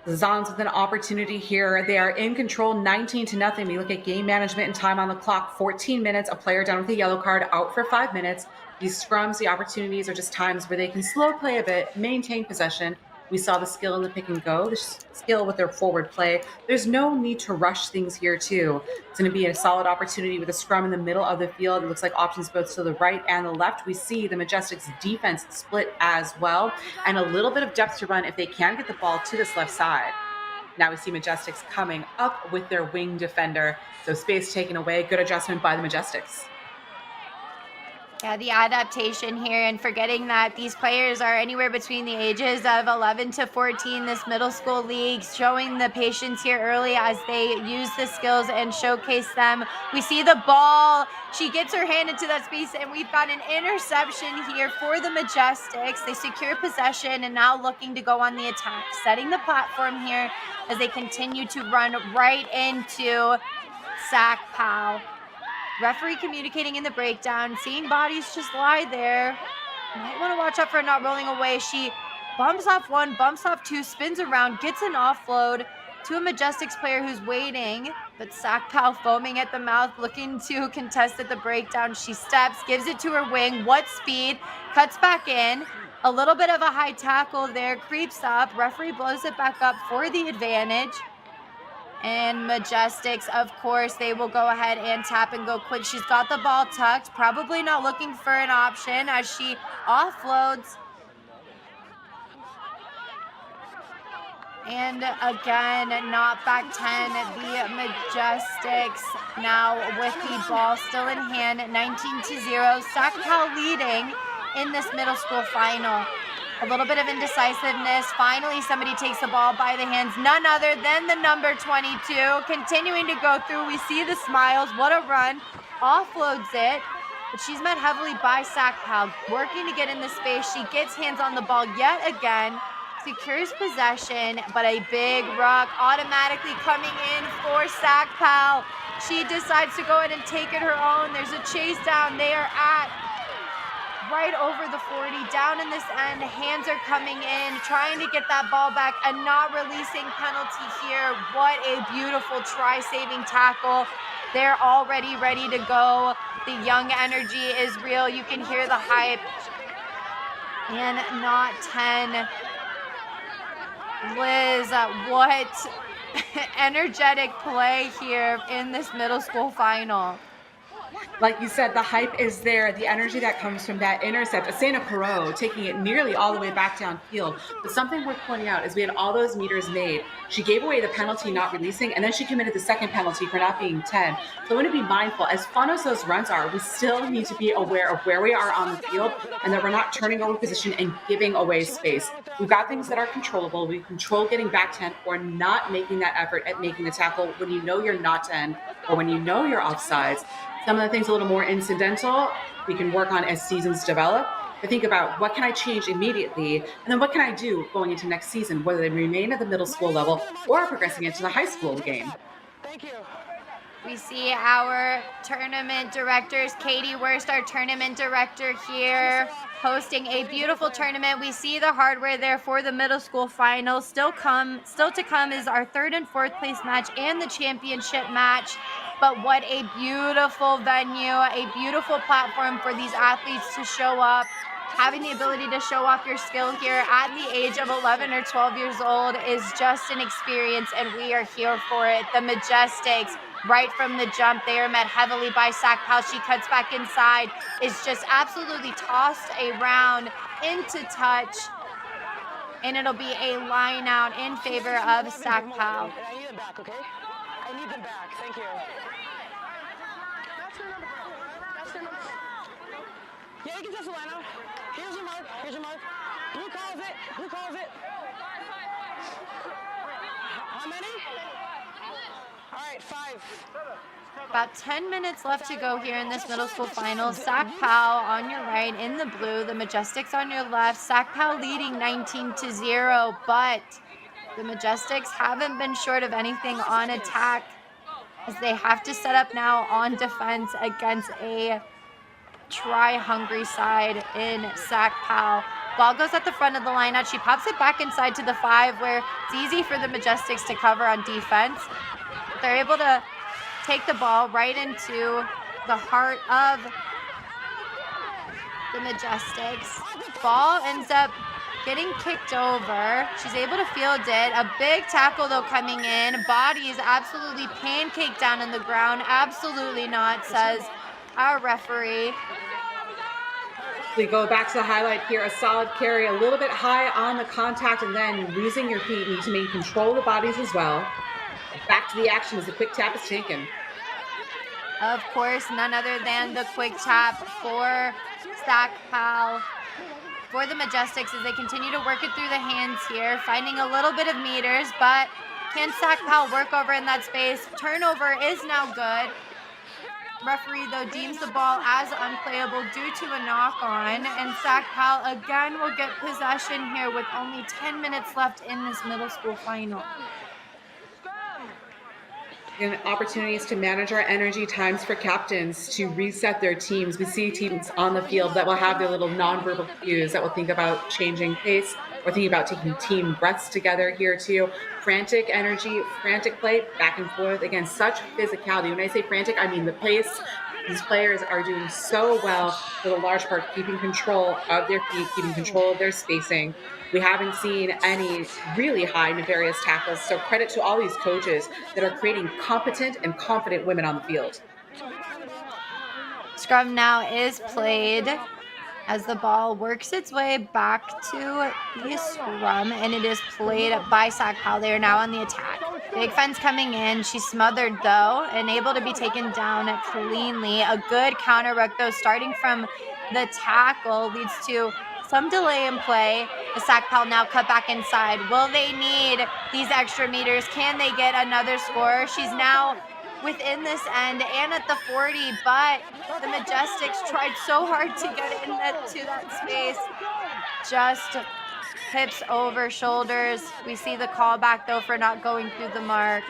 The Zons with an opportunity here. They are in control 19-0. We look at game management and time on the clock. 14 minutes, a player down with a yellow card, out for 5 minutes. These scrums, the opportunities are just times where they can slow play a bit, maintain possession. We saw the skill in the pick and go, the skill with their forward play. There's no need to rush things here, too. It's going to be a solid opportunity with a scrum in the middle of the field. It looks like options both to the right and the left. We see the Majestics defense split as well, and a little bit of depth to run if they can get the ball to this left side. Now we see Majestics coming up with their wing defender. So space taken away. Good adjustment by the Majestics. Yeah, the adaptation here, and forgetting that these players are anywhere between the ages of 11 to 14, this middle school league, showing the patience here early as they use the skills and showcase them. We see the ball. She gets her hand into that space, and we've got an interception here for the Majestics. They secure possession and now looking to go on the attack, setting the platform here as they continue to run right into SACPAL. Referee communicating in the breakdown, seeing bodies just lie there. Might want to watch out for not rolling away. She bumps off 1, bumps off 2, spins around, gets an offload to a Majestics player who's waiting, but SACPAL foaming at the mouth, looking to contest at the breakdown. She steps, gives it to her wing. What speed? Cuts back in. A little bit of a high tackle there, creeps up. Referee blows it back up for the advantage. And Majestics, of course, they will go ahead and tap and go quick. She's got the ball tucked, probably not looking for an option as she offloads. And again, not back 10. The Majestics now with the ball still in hand, 19-0. SACPAL leading in this middle school final. A little bit of indecisiveness. Finally, somebody takes the ball by the hands. None other than the number 22. Continuing to go through. We see the smiles. What a run. Offloads it. But she's met heavily by SACPAL. Working to get in the space. She gets hands on the ball yet again. Secures possession. But a big ruck automatically coming in for SACPAL. She decides to go ahead and take it her own. There's a chase down. They are at right over the 40, down in this end. Hands are coming in, trying to get that ball back, and not releasing penalty here. What a beautiful try-saving tackle. They're already ready to go. The young energy is real. You can hear the hype. And not 10. Liz, what energetic play here in this middle school final. Like you said, the hype is there, the energy that comes from that intercept. Asena Perot taking it nearly all the way back downfield. But something worth pointing out is we had all those meters made. She gave away the penalty not releasing, and then she committed the second penalty for not being 10. So we want to be mindful. As fun as those runs are, we still need to be aware of where we are on the field and that we're not turning over position and giving away space. We've got things that are controllable. We control getting back 10 or not making that effort at making the tackle when you know you're not 10 or when you know you're offsides. Some of the things a little more incidental, we can work on as seasons develop. But think about what can I change immediately, and then what can I do going into next season, whether they remain at the middle school level or progressing into the high school game. Thank you. We see our tournament directors, Katie Wurst, our tournament director here, hosting a beautiful tournament. We see the hardware there for the middle school finals. Still to come is our 3rd and 4th place match and the championship match. But what a beautiful venue, a beautiful platform for these athletes to show up. Having the ability to show off your skill here at the age of 11 or 12 years old is just an experience, and we are here for it. The Majestics, right from the jump, they are met heavily by SACPAL. She cuts back inside, is just absolutely tossed around into touch, and it'll be a line out in favor of SACPAL. I need them back, okay? I need them back. Thank you. Yeah, you can test the line out. Here's your mark. Here's your mark. Blue calls it. Blue calls it. How many? All right, 5. About 10 minutes left to go here in this middle school final. SACPAL on your right in the blue, the Majestics on your left. SACPAL leading 19-0, but the Majestics haven't been short of anything on attack as they have to set up now on defense against a try-hungry side in SACPAL. Ball goes at the front of the lineout. She pops it back inside to the 5 where it's easy for the Majestics to cover on defense. They're able to take the ball right into the heart of the Majestics. Ball ends up getting kicked over. She's able to field it. A big tackle though coming in. Body is absolutely pancaked down on the ground. Absolutely not, says our referee. We go back to the highlight here. A solid carry, a little bit high on the contact, and then losing your feet. You need to maintain control of the bodies as well. Back to the action as the quick tap is taken. Of course, none other than the quick tap for SACPAL, for the Majestics as they continue to work it through the hands here, finding a little bit of meters, but can SACPAL work over in that space? Turnover is now good. Referee, though, deems the ball as unplayable due to a knock-on, and SACPAL again will get possession here with only 10 minutes left in this middle school final. And opportunities to manage our energy, times for captains to reset their teams. We see teams on the field that will have their little nonverbal cues, that will think about changing pace or thinking about taking team breaths together here too. Frantic energy, frantic play, back and forth. Again, such physicality. When I say frantic, I mean the pace. These players are doing so well, for the large part, keeping control of their feet, keeping control of their spacing. We haven't seen any really high nefarious tackles, so credit to all these coaches that are creating competent and confident women on the field. Scrum now is played as the ball works its way back to the scrum, and it is played by SACPAL. They are now on the attack. Big fence coming in. She's smothered, though, and able to be taken down cleanly. A good counter ruck, though, starting from the tackle leads to some delay in play. The SACPAL now cut back inside. Will they need these extra meters? Can they get another score? She's now within this end and at the 40, but the Majestics tried so hard to get into that space. Just hips over shoulders. We see the callback, though, for not going through the mark.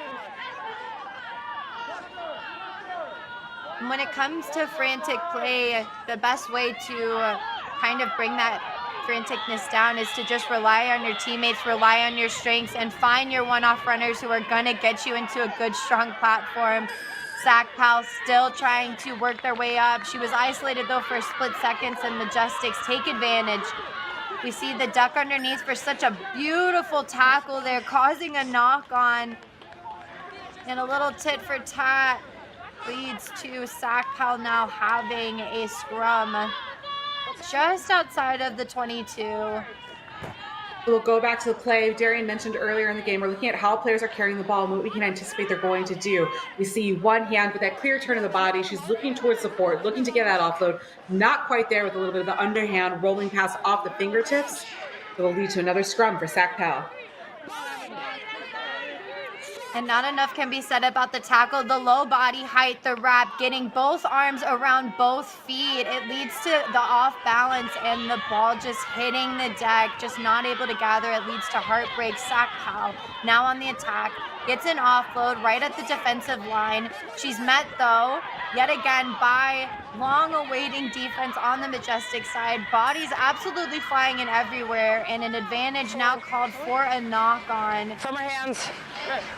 And when it comes to frantic play, the best way to kind of bring that franticness down is to just rely on your teammates, rely on your strengths, and find your one-off runners who are going to get you into a good, strong platform. SACPAL still trying to work their way up. She was isolated, though, for split seconds, and Majestics take advantage. We see the duck underneath for such a beautiful tackle there, causing a knock-on. And a little tit for tat leads to SACPAL now having a scrum just outside of the 22. We'll go back to the play. Darian mentioned earlier in the game, we're looking at how players are carrying the ball and what we can anticipate they're going to do. We see one hand with that clear turn of the body. She's looking towards support, looking to get that offload. Not quite there with a little bit of the underhand rolling pass off the fingertips. It will lead to another scrum for SACPAL. And not enough can be said about the tackle, the low body height, the wrap, getting both arms around both feet. It leads to the off balance and the ball just hitting the deck, just not able to gather. It leads to heartbreak. SACPAL now on the attack, gets an offload right at the defensive line. She's met though, yet again by long awaiting defense on the Majestic side. Bodies absolutely flying in everywhere, and an advantage now called for a knock on. Summer hands.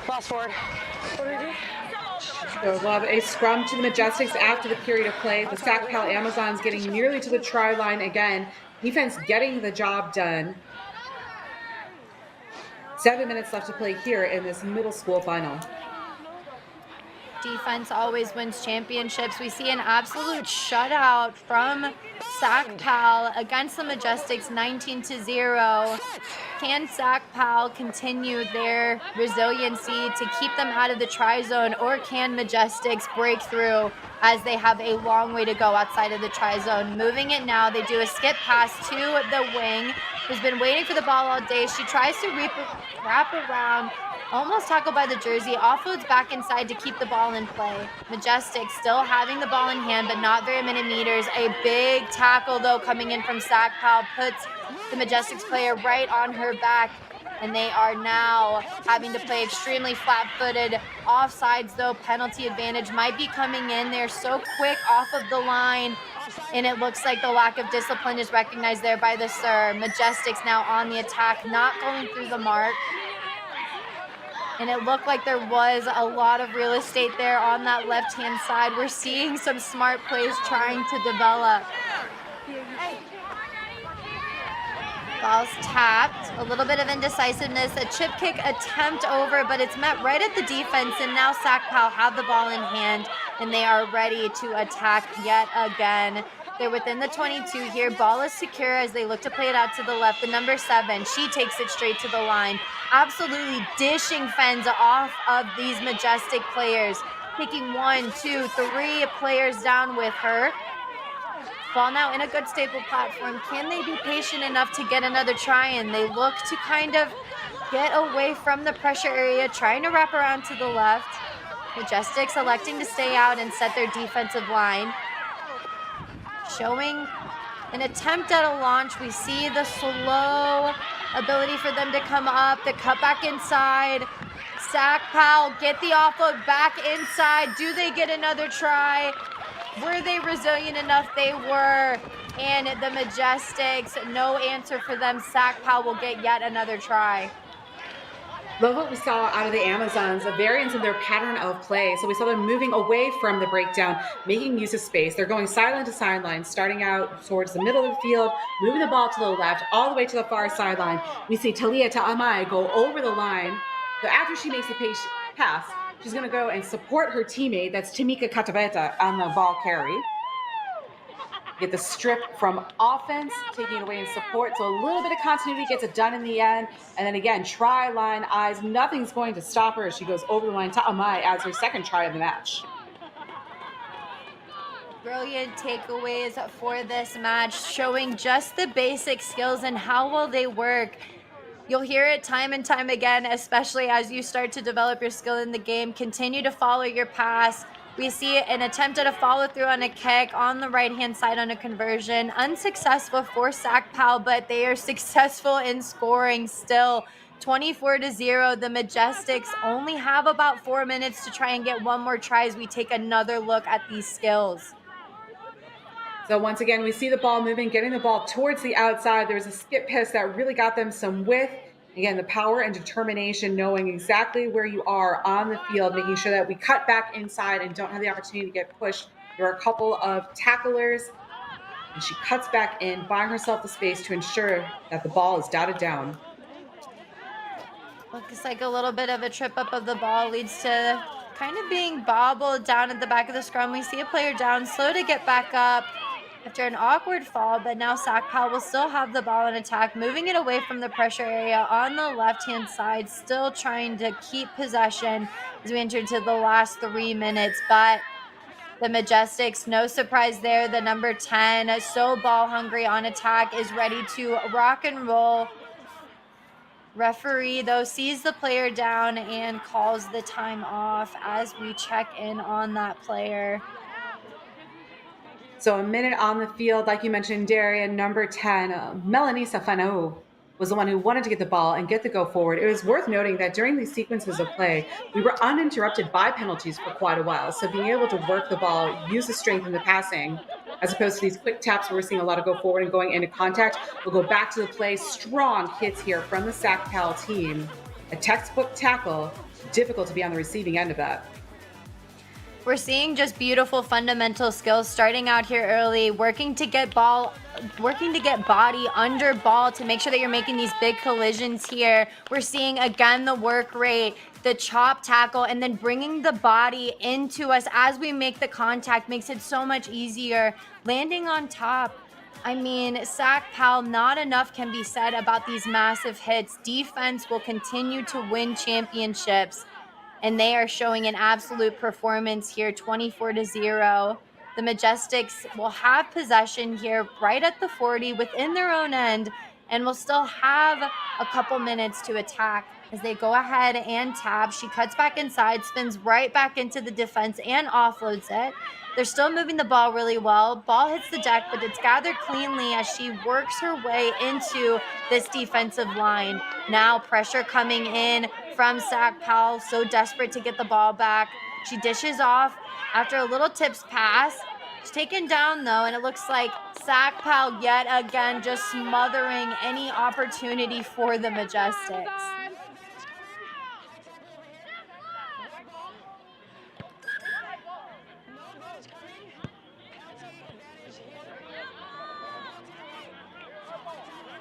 Lost forward. What did he do? So we'll have a scrum to the Majestics after the period of play. The SACPAL Amazons getting nearly to the try line again. Defense getting the job done. 7 minutes left to play here in this middle school final. Defense always wins championships. We see an absolute shutout from SACPAL against the Majestics, 19-0. Can SACPAL continue their resiliency to keep them out of the try zone, or can Majestics break through as they have a long way to go outside of the try zone? Moving it now, they do a skip pass to the wing, who's been waiting for the ball all day. She tries to wrap around, almost tackled by the jersey, offloads back inside to keep the ball in play. Majestic still having the ball in hand, but not very many meters. A big tackle, though, coming in from SACPAL puts the Majestics player right on her back, and they are now having to play extremely flat-footed. Offsides, though, penalty advantage might be coming in. They're so quick off of the line, and it looks like the lack of discipline is recognized there by the Sir. Majestics now on the attack, not going through the mark. And it looked like there was a lot of real estate there on that left-hand side. We're seeing some smart plays trying to develop. Ball's tapped. A little bit of indecisiveness. A chip kick attempt over, but it's met right at the defense. And now SACPAL have the ball in hand, and they are ready to attack yet again. They're within the 22 here. Ball is secure as they look to play it out to the left. The number 7, she takes it straight to the line. Absolutely dishing fends off of these Majestic players. Taking 1, 2, 3 players down with her. Ball now in a good stable platform. Can they be patient enough to get another try in? They look to kind of get away from the pressure area, trying to wrap around to the left. Majestics electing to stay out and set their defensive line. Showing an attempt at a launch. We see the slow ability for them to come up, the cut back inside. SACPAL get the offload back inside. Do they get another try? Were they resilient enough? They were. And the Majestics, no answer for them. SACPAL will get yet another try. Love what we saw out of the Amazons, a variance in their pattern of play. So we saw them moving away from the breakdown, making use of space. They're going sideline to sideline, starting out towards the middle of the field, moving the ball to the left, all the way to the far sideline. We see Talia Ta'amai go over the line. So after she makes the pass, she's going to go and support her teammate. That's Tamika Kataveta on the ball carry. Get the strip from offense, taking it away in support. So a little bit of continuity gets it done in the end. And then again, try line eyes. Nothing's going to stop her as she goes over the line. Ta'amai as her second try of the match. Brilliant takeaways for this match, showing just the basic skills and how well they work. You'll hear it time and time again, especially as you start to develop your skill in the game. Continue to follow your pass. We see an attempt at a follow-through on a kick on the right-hand side on a conversion. Unsuccessful for SACPAL, but they are successful in scoring still. 24-0. The Majestics only have about 4 minutes to try and get one more try as we take another look at these skills. So once again, we see the ball moving, getting the ball towards the outside. There was a skip pass that really got them some width. Again, the power and determination, knowing exactly where you are on the field, making sure that we cut back inside and don't have the opportunity to get pushed. There are a couple of tacklers, and she cuts back in, buying herself the space to ensure that the ball is dotted down. Looks like a little bit of a trip up of the ball leads to kind of being bobbled down at the back of the scrum. We see a player down, slow to get back up after an awkward fall, but now SACPAL will still have the ball in attack, moving it away from the pressure area on the left-hand side, still trying to keep possession as we enter into the last 3 minutes. But the Majestics, no surprise there, the number 10, so ball hungry on attack, is ready to rock and roll. Referee, though, sees the player down and calls the time off as we check in on that player. So a minute on the field, like you mentioned, Darian, number 10, Melanie Safano was the one who wanted to get the ball and get the go forward. It was worth noting that during these sequences of play, we were uninterrupted by penalties for quite a while. So being able to work the ball, use the strength in the passing, as opposed to these quick taps where we're seeing a lot of go forward and going into contact. We'll go back to the play. Strong hits here from the SACPAL team. A textbook tackle. Difficult to be on the receiving end of that. We're seeing just beautiful fundamental skills starting out here early, working to get body under ball to make sure that you're making these big collisions here. We're seeing again the work rate, the chop tackle, and then bringing the body into us as we make the contact makes it so much easier. Landing on top. I mean, SACPAL, not enough can be said about these massive hits. Defense will continue to win championships. And they are showing an absolute performance here, 24-0. The Majestics will have possession here right at the 40 within their own end, and will still have a couple minutes to attack as they go ahead and tap. She cuts back inside, spins right back into the defense and offloads it. They're still moving the ball really well. Ball hits the deck, but it's gathered cleanly as she works her way into this defensive line. Now pressure coming in from SACPAL, so desperate to get the ball back. She dishes off after a little tips pass. She's taken down though, and it looks like SACPAL yet again just smothering any opportunity for the Majestics.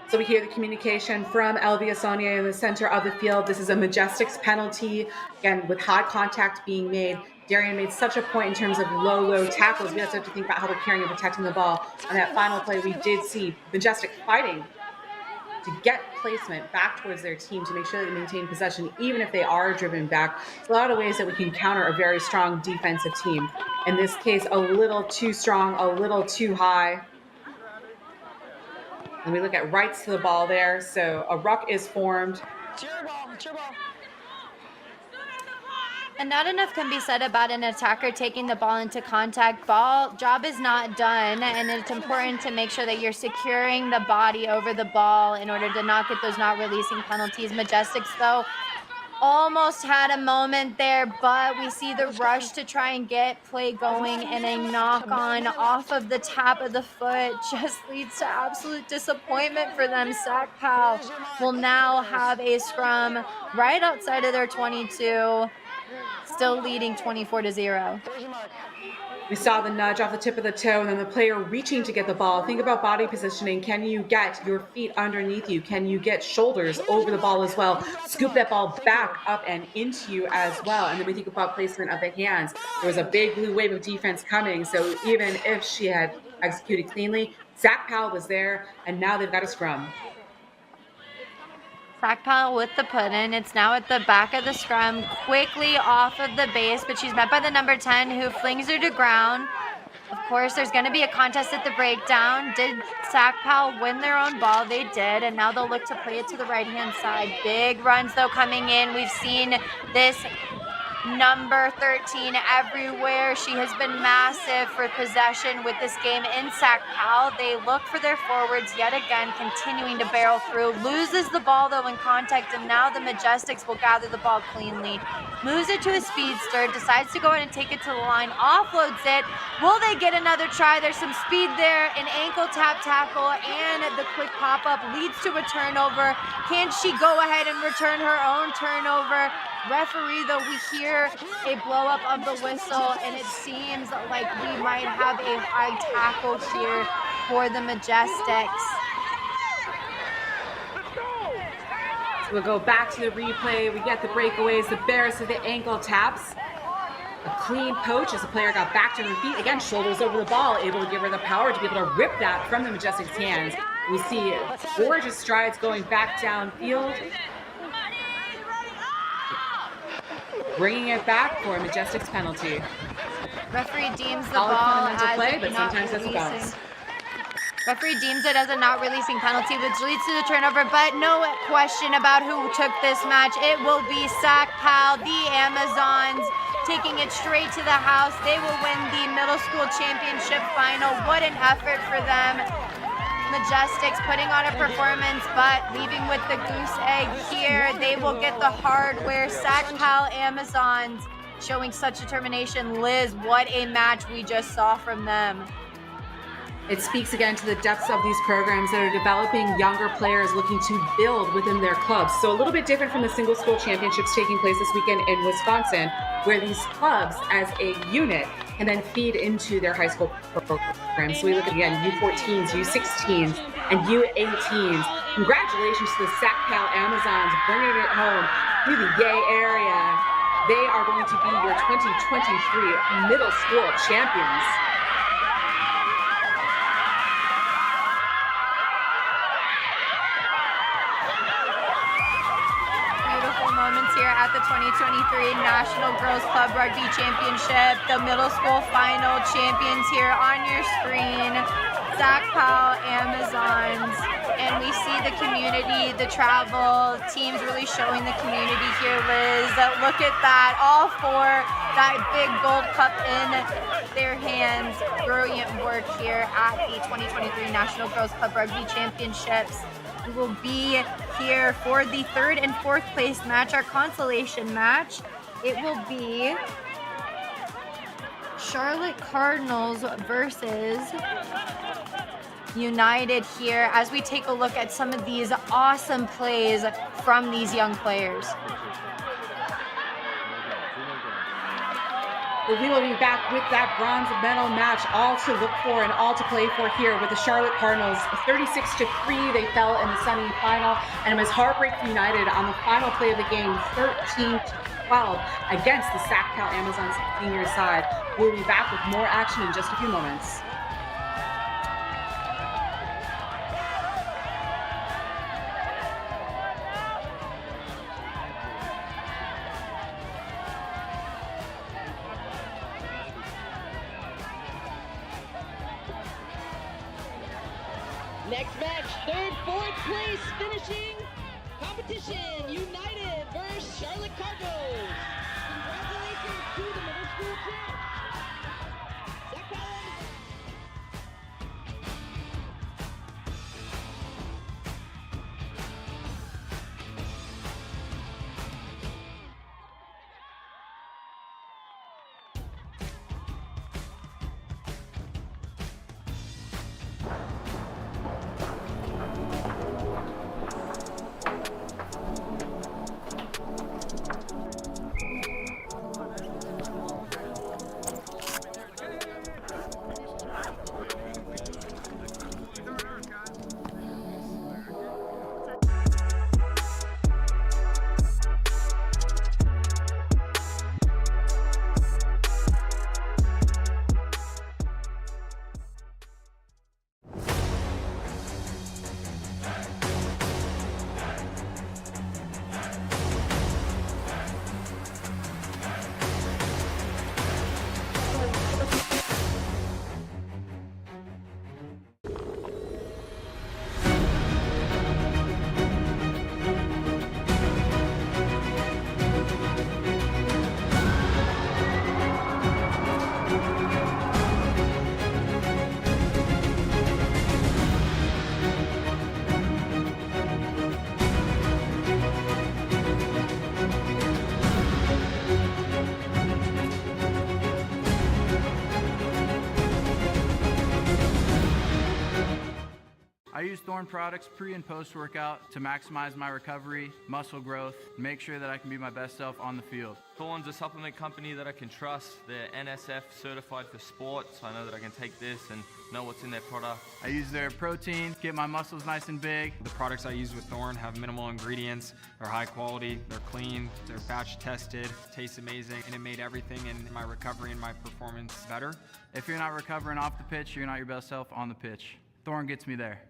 So we hear the communication from Elvia Saunier in the center of the field. This is a Majestics penalty. Again, with high contact being made. Darian made such a point in terms of low tackles. We also have to think about how we're carrying and protecting the ball. On that final play, we did see Majestic fighting to get placement back towards their team to make sure that they maintain possession, even if they are driven back. There's a lot of ways that we can counter a very strong defensive team. In this case, a little too strong, a little too high. And we look at rights to the ball there. So a ruck is formed. It's your ball. It's your ball. And not enough can be said about an attacker taking the ball into contact. Ball job is not done, and it's important to make sure that you're securing the body over the ball in order to not get those not releasing penalties. Majestics, though, almost had a moment there, but we see the rush to try and get play going, and a knock on off of the tap of the foot just leads to absolute disappointment for them. SACPAL will now have a scrum right outside of their 22, still leading 24-0. We saw the nudge off the tip of the toe and then the player reaching to get the ball. Think about body positioning. Can you get your feet underneath you? Can you get shoulders over the ball as well? Scoop that ball back up and into you as well. And then we think about placement of the hands. There was a big blue wave of defense coming. So even if she had executed cleanly, SACPAL was there, and now they've got a scrum. SACPAL with the put-in. It's now at the back of the scrum, quickly off of the base, but she's met by the number 10 who flings her to ground. Of course, there's going to be a contest at the breakdown. Did SACPAL win their own ball? They did, and now they'll look to play it to the right-hand side. Big runs, though, coming in. We've seen this number 13 everywhere. She has been massive for possession with this game in SACPAL. They look for their forwards yet again, continuing to barrel through. Loses the ball though in contact, and now the Majestics will gather the ball cleanly. Moves it to a speedster, decides to go in and take it to the line, offloads it. Will they get another try? There's some speed there, an ankle tap tackle, and the quick pop-up leads to a turnover. Can she go ahead and return her own turnover? Referee, though, we hear a blow-up of the whistle, and it seems like we might have a high tackle here for the Majestics. So we'll go back to the replay. We get the breakaways, the barriers of the ankle taps. A clean poach as the player got back to her feet. Again, shoulders over the ball, able to give her the power to be able to rip that from the Majestics' hands. We see gorgeous strides going back downfield. Bringing it back for a Majestics penalty. Referee deems the Solid ball fundamental as play, but not sometimes that's a bounce. releasing. Referee deems it as a not releasing penalty, which leads to the turnover, but no question about who took this match. It will be SACPAL, the Amazons, taking it straight to the house. They will win the middle school championship final. What an effort for them. Majestics putting on a performance, but leaving with the goose egg here. They will get the hardware. SACPAL Amazons showing such determination. Liz, what a match we just saw from them. It speaks again to the depths of these programs that are developing younger players looking to build within their clubs. So a little bit different from the single school championships taking place this weekend in Wisconsin, where these clubs as a unit can then feed into their high school programs. So we look at, again, U14s, U16s, and U18s. Congratulations to the SACPAL Amazons bringing it home to the Yay area. They are going to be your 2023 middle school champions. Moments here at the 2023 National Girls Club Rugby Championship. The middle school final champions here on your screen. SACPAL Amazons. And we see the community, the travel teams really showing the community here, Liz. Look at that, all for that big gold cup in their hands. Brilliant work here at the 2023 National Girls Club Rugby Championships. We will be here for the third and fourth place match, our consolation match. It will be Charlotte Cardinals versus United here as we take a look at some of these awesome plays from these young players. We will be back with that bronze medal match, all to look for and all to play for here with the Charlotte Cardinals. 36-3, they fell in the semifinal, and it was Heartbreak United on the final play of the game, 13-12 against the SACPAL Amazons senior side. We'll be back with more action in just a few moments. Next match, third, fourth place finishing competition, United versus Charlotte Cardinals. Congratulations to the middle school champs. I use Thorne products pre and post workout to maximize my recovery, muscle growth, and make sure that I can be my best self on the field. Thorne's a supplement company that I can trust. They're NSF certified for sport, so I know that I can take this and know what's in their product. I use their protein, get my muscles nice and big. The products I use with Thorne have minimal ingredients, they're high quality, they're clean, they're batch tested, taste amazing, and it made everything in my recovery and my performance better. If you're not recovering off the pitch, you're not your best self on the pitch. Thorne gets me there.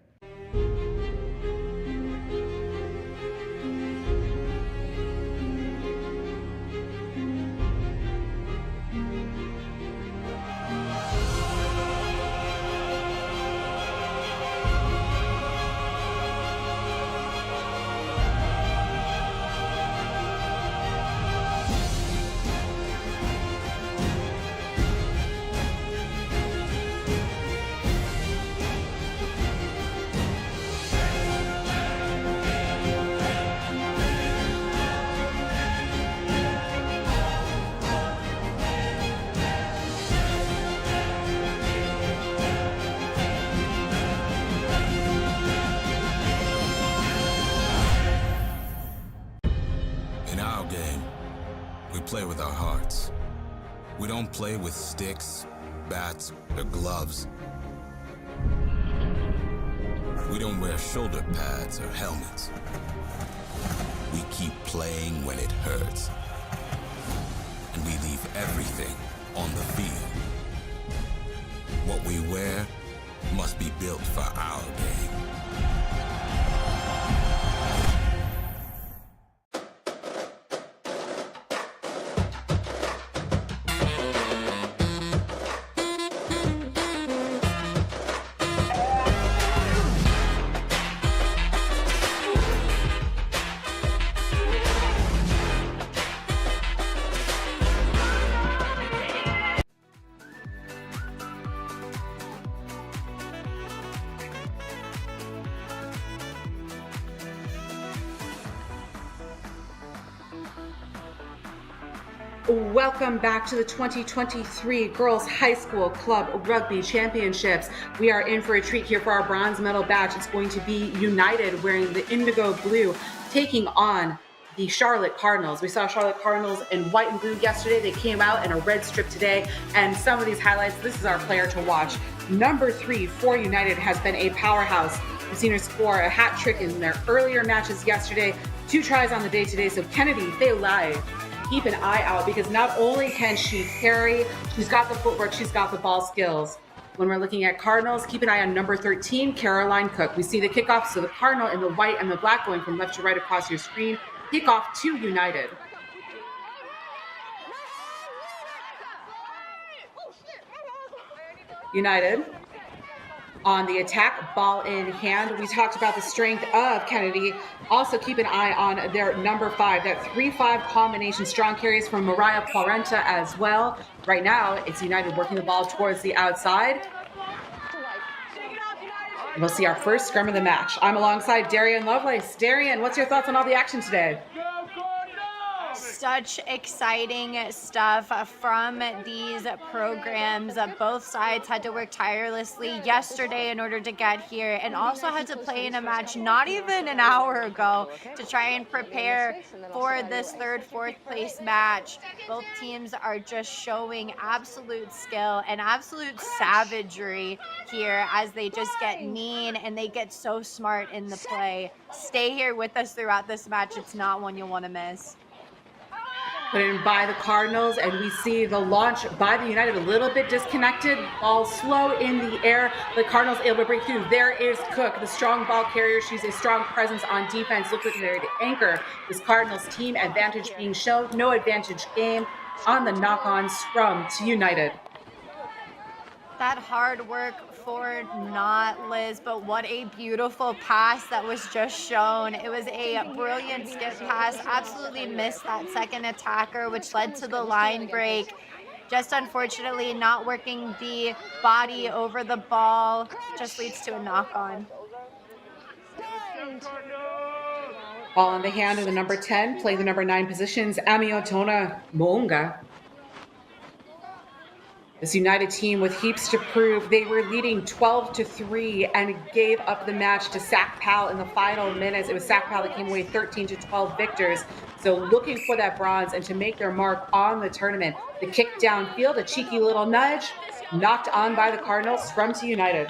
play with our hearts. We don't play with sticks, bats, or gloves. We don't wear shoulder pads or helmets. We keep playing when it hurts. And we leave everything on the field. What we wear must be built for our game. Welcome back to the 2023 Girls High School Club Rugby Championships. We are in for a treat here for our bronze medal badge. It's going to be United wearing the indigo blue, taking on the Charlotte Cardinals. We saw Charlotte Cardinals in white and blue yesterday. They came out in a red strip today. And some of these highlights, this is our player to watch. Number 3 for United has been a powerhouse. We've seen her score a hat trick in their earlier matches yesterday. 2 tries on the day today. So Kennedy, RALEIGH, keep an eye out because not only can she carry, she's got the footwork, she's got the ball skills. When we're looking at Cardinals, keep an eye on number 13, Caroline Cook. We see the kickoff, so the Cardinal in the white and the black going from left to right across your screen. Kickoff to United. United on the attack, ball in hand. We talked about the strength of Kennedy. Also keep an eye on their number 5, that 3-5 combination. Strong carries from Mariah Parenta as well. Right now, it's United working the ball towards the outside. We'll see our first scrum of the match. I'm alongside Darian Lovelace. Darian, what's your thoughts on all the action today? Such exciting stuff from these programs. Both sides had to work tirelessly yesterday in order to get here, and also had to play in a match not even an hour ago to try and prepare for this 3rd, 4th place match. Both teams are just showing absolute skill and absolute savagery here as they just get mean and they get so smart in the play. Stay here with us throughout this match. It's not one you'll want to miss. Put in by the Cardinals, and we see the launch by the United a little bit disconnected. Ball slow in the air. The Cardinals able to break through. There is Cook, the strong ball carrier. She's a strong presence on defense. Looks like they're to anchor this Cardinals team. Advantage being shown. No advantage game on the knock-on scrum to United. That hard work for not Liz, but what a beautiful pass that was just shown. It was a brilliant skip pass. Absolutely missed that second attacker, which led to the line break. Just unfortunately not working the body over the ball. Just leads to a knock-on. Ball in the hand of the number 10, playing the number 9 positions, Amiotona Moonga. This United team with heaps to prove. They were leading 12-3 and gave up the match to SACPAL in the final minutes. It was SACPAL that came away 13-12 victors. So looking for that bronze and to make their mark on the tournament. The kick downfield, a cheeky little nudge, knocked on by the Cardinals, scrum to United.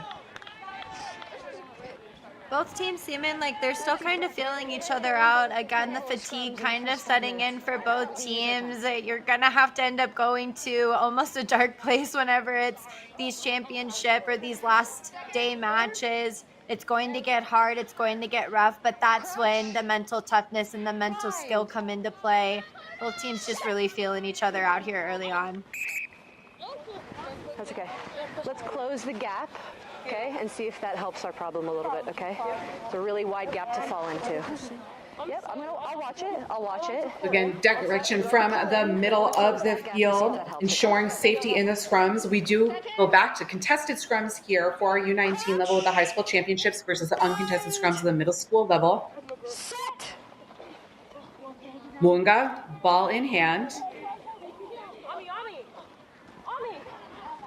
Both teams seeming like they're still kind of feeling each other out. Again, the fatigue kind of setting in for both teams. You're going to have to end up going to almost a dark place whenever it's these championship or these last day matches. It's going to get hard. It's going to get rough. But that's when the mental toughness and the mental skill come into play. Both teams just really feeling each other out here early on. That's okay. Let's close the gap. Okay, and see if that helps our problem a little bit, okay? It's a really wide gap to fall into. Yep, I'll watch it. I'll watch it. Again, direction from the middle of the field, ensuring safety in the scrums. We do go back to contested scrums here for our U19 level of the high school championships versus the uncontested scrums of the middle school level. Munga, ball in hand.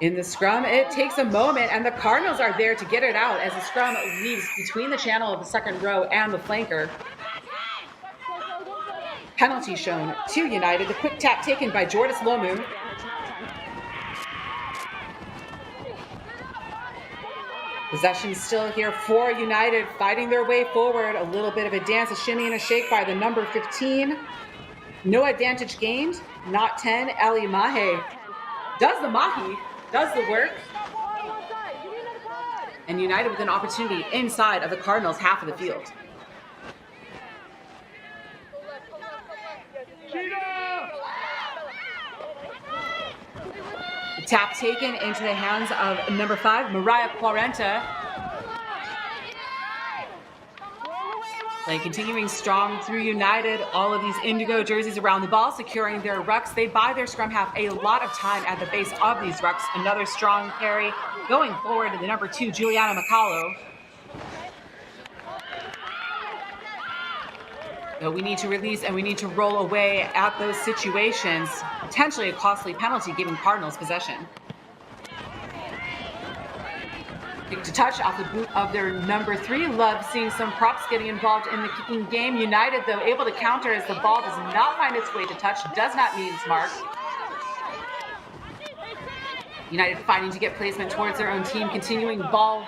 In the scrum, it takes a moment, and the Cardinals are there to get it out as the scrum weaves between the channel of the second row and the flanker. Penalty shown to United. The quick tap taken by Jordis Lomu. Possession still here for United, fighting their way forward. A little bit of a dance, a shimmy and a shake by the number 15. No advantage gained, not 10. Ali Mahe does the mahi, does the work. And United with an opportunity inside of the Cardinals' half of the field. The tap taken into the hands of number 5, Mariah Quarenta. Play continuing strong through United. All of these indigo jerseys around the ball, securing their rucks. They buy their scrum half a lot of time at the base of these rucks. Another strong carry going forward to the number 2, Juliana Macalo. So we need to release and we need to roll away at those situations. Potentially a costly penalty giving Cardinals possession. Kick to touch off the boot of their number 3. Love seeing some props getting involved in the kicking game. United, though, able to counter as the ball does not find its way to touch, does not meet its mark. United fighting to get placement towards their own team, continuing ball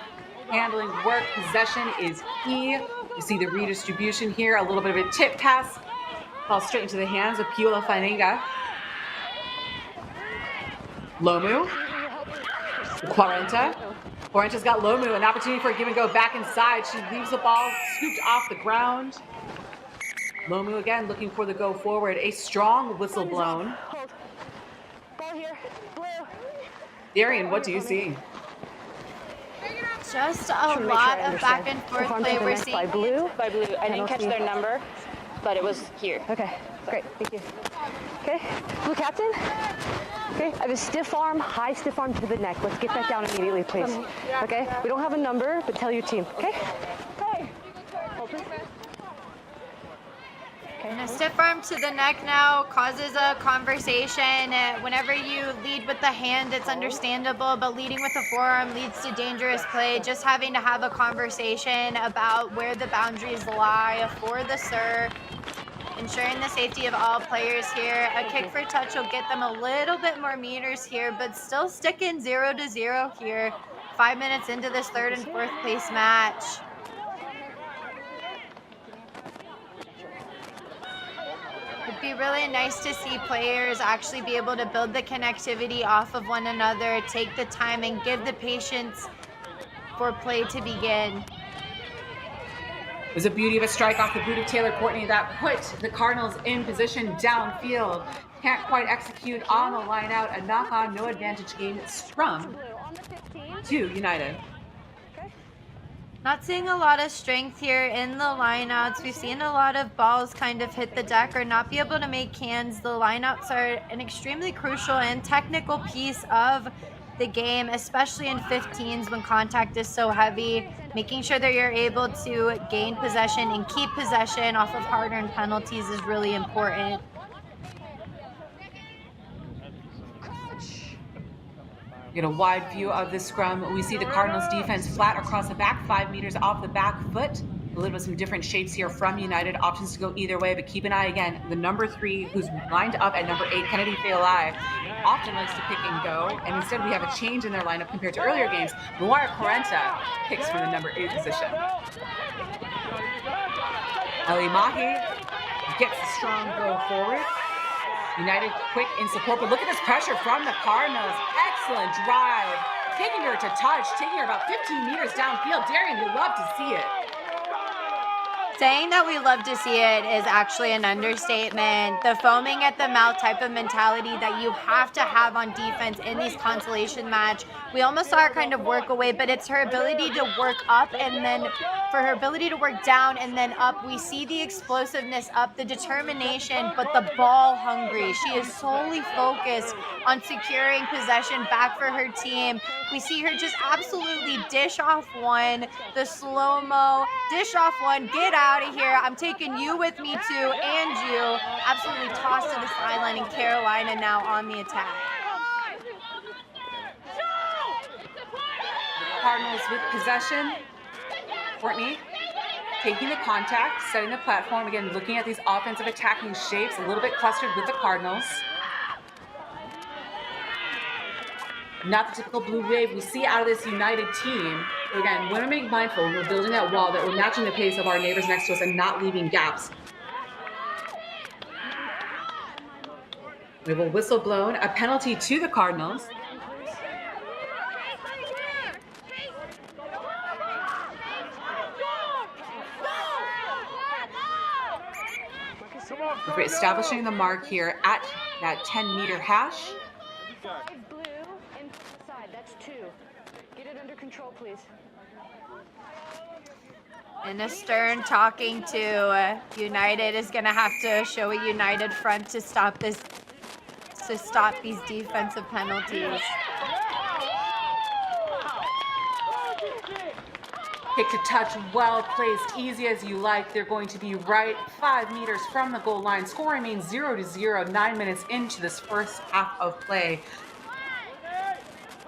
handling work. Possession is key. You see the redistribution here, a little bit of a tip pass. Ball straight into the hands of Piola Fainega. Lomu. Quarenta. Quarenta's got Lomu, an opportunity for a give and go back inside. She leaves the ball scooped off the ground. Lomu again looking for the go forward. A strong whistle blown. Ball here. Blue. Darian, what do you see? Just a lot of back and forth play we're seeing. By blue. I didn't catch their number, but it was here. Okay, great, thank you. Okay, blue captain. Okay, I have a stiff arm, high stiff arm to the neck. Let's get that down immediately, please. Okay, we don't have a number, but tell your team, okay? Hey. And a stiff arm to the neck now causes a conversation. Whenever you lead with the hand, it's understandable, but leading with the forearm leads to dangerous play. Just having to have a conversation about where the boundaries lie for the serve, ensuring the safety of all players here. A kick for touch will get them a little bit more meters here, but still sticking 0-0 here. 5 minutes into this 3rd and 4th place match. It'd be really nice to see players actually be able to build the connectivity off of one another, take the time and give the patience for play to begin. It was a beauty of a strike off the boot of Taylor Courtney that put the Cardinals in position downfield. Can't quite execute on the line out. A knock on, no advantage gain. Scrum to United. Not seeing a lot of strength here in the lineouts. We've seen a lot of balls kind of hit the deck or not be able to make cans. The lineouts are an extremely crucial and technical piece of the game, especially in 15s when contact is so heavy. Making sure that you're able to gain possession and keep possession off of hard-earned penalties is really important. Get a wide view of the scrum. We see the Cardinals defense flat across the back, 5 meters off the back foot. A little bit of some different shapes here from United. Options to go either way, but keep an eye again. The number 3, who's lined up at number 8, Kennedy Feolai, often likes to pick and go. And instead we have a change in their lineup compared to earlier games. Mariah Quarenta picks for the number 8 position. Ali Mahi gets a strong go forward. United quick in support, but look at this pressure from the Cardinals. Excellent drive. Taking her to touch, taking her about 15 meters downfield. Darian, you love to see it. Saying that we love to see it is actually an understatement. The foaming at the mouth type of mentality that you have to have on defense in these consolation match. We almost saw her kind of work away, but it's her ability to work up and then for her ability to work down and then up. We see the explosiveness up, the determination, but the ball hungry. She is solely focused on securing possession back for her team. We see her just absolutely dish off one, the slow-mo, dish off one, get out of here. I'm taking you with me too, and you. Absolutely tossed to the sideline, and Carolina now on the attack. Cardinals with possession. Courtney taking the contact, setting the platform. Again, looking at these offensive attacking shapes, a little bit clustered with the Cardinals. Not the typical blue wave we see out of this United team. So again, want to make mindful when we're building that wall that we're matching the pace of our neighbors next to us and not leaving gaps. We have a whistle blown, a penalty to the Cardinals. We're establishing the mark here at that 10-meter hash. Blue inside, that's 2. Get it under control, please. And Stern talking to United is going to have to show a United front to stop this, to stop these defensive penalties. Kick to touch, well placed, easy as you like. They're going to be right 5 meters from the goal line. Score remains 0-0, 9 minutes into this first half of play.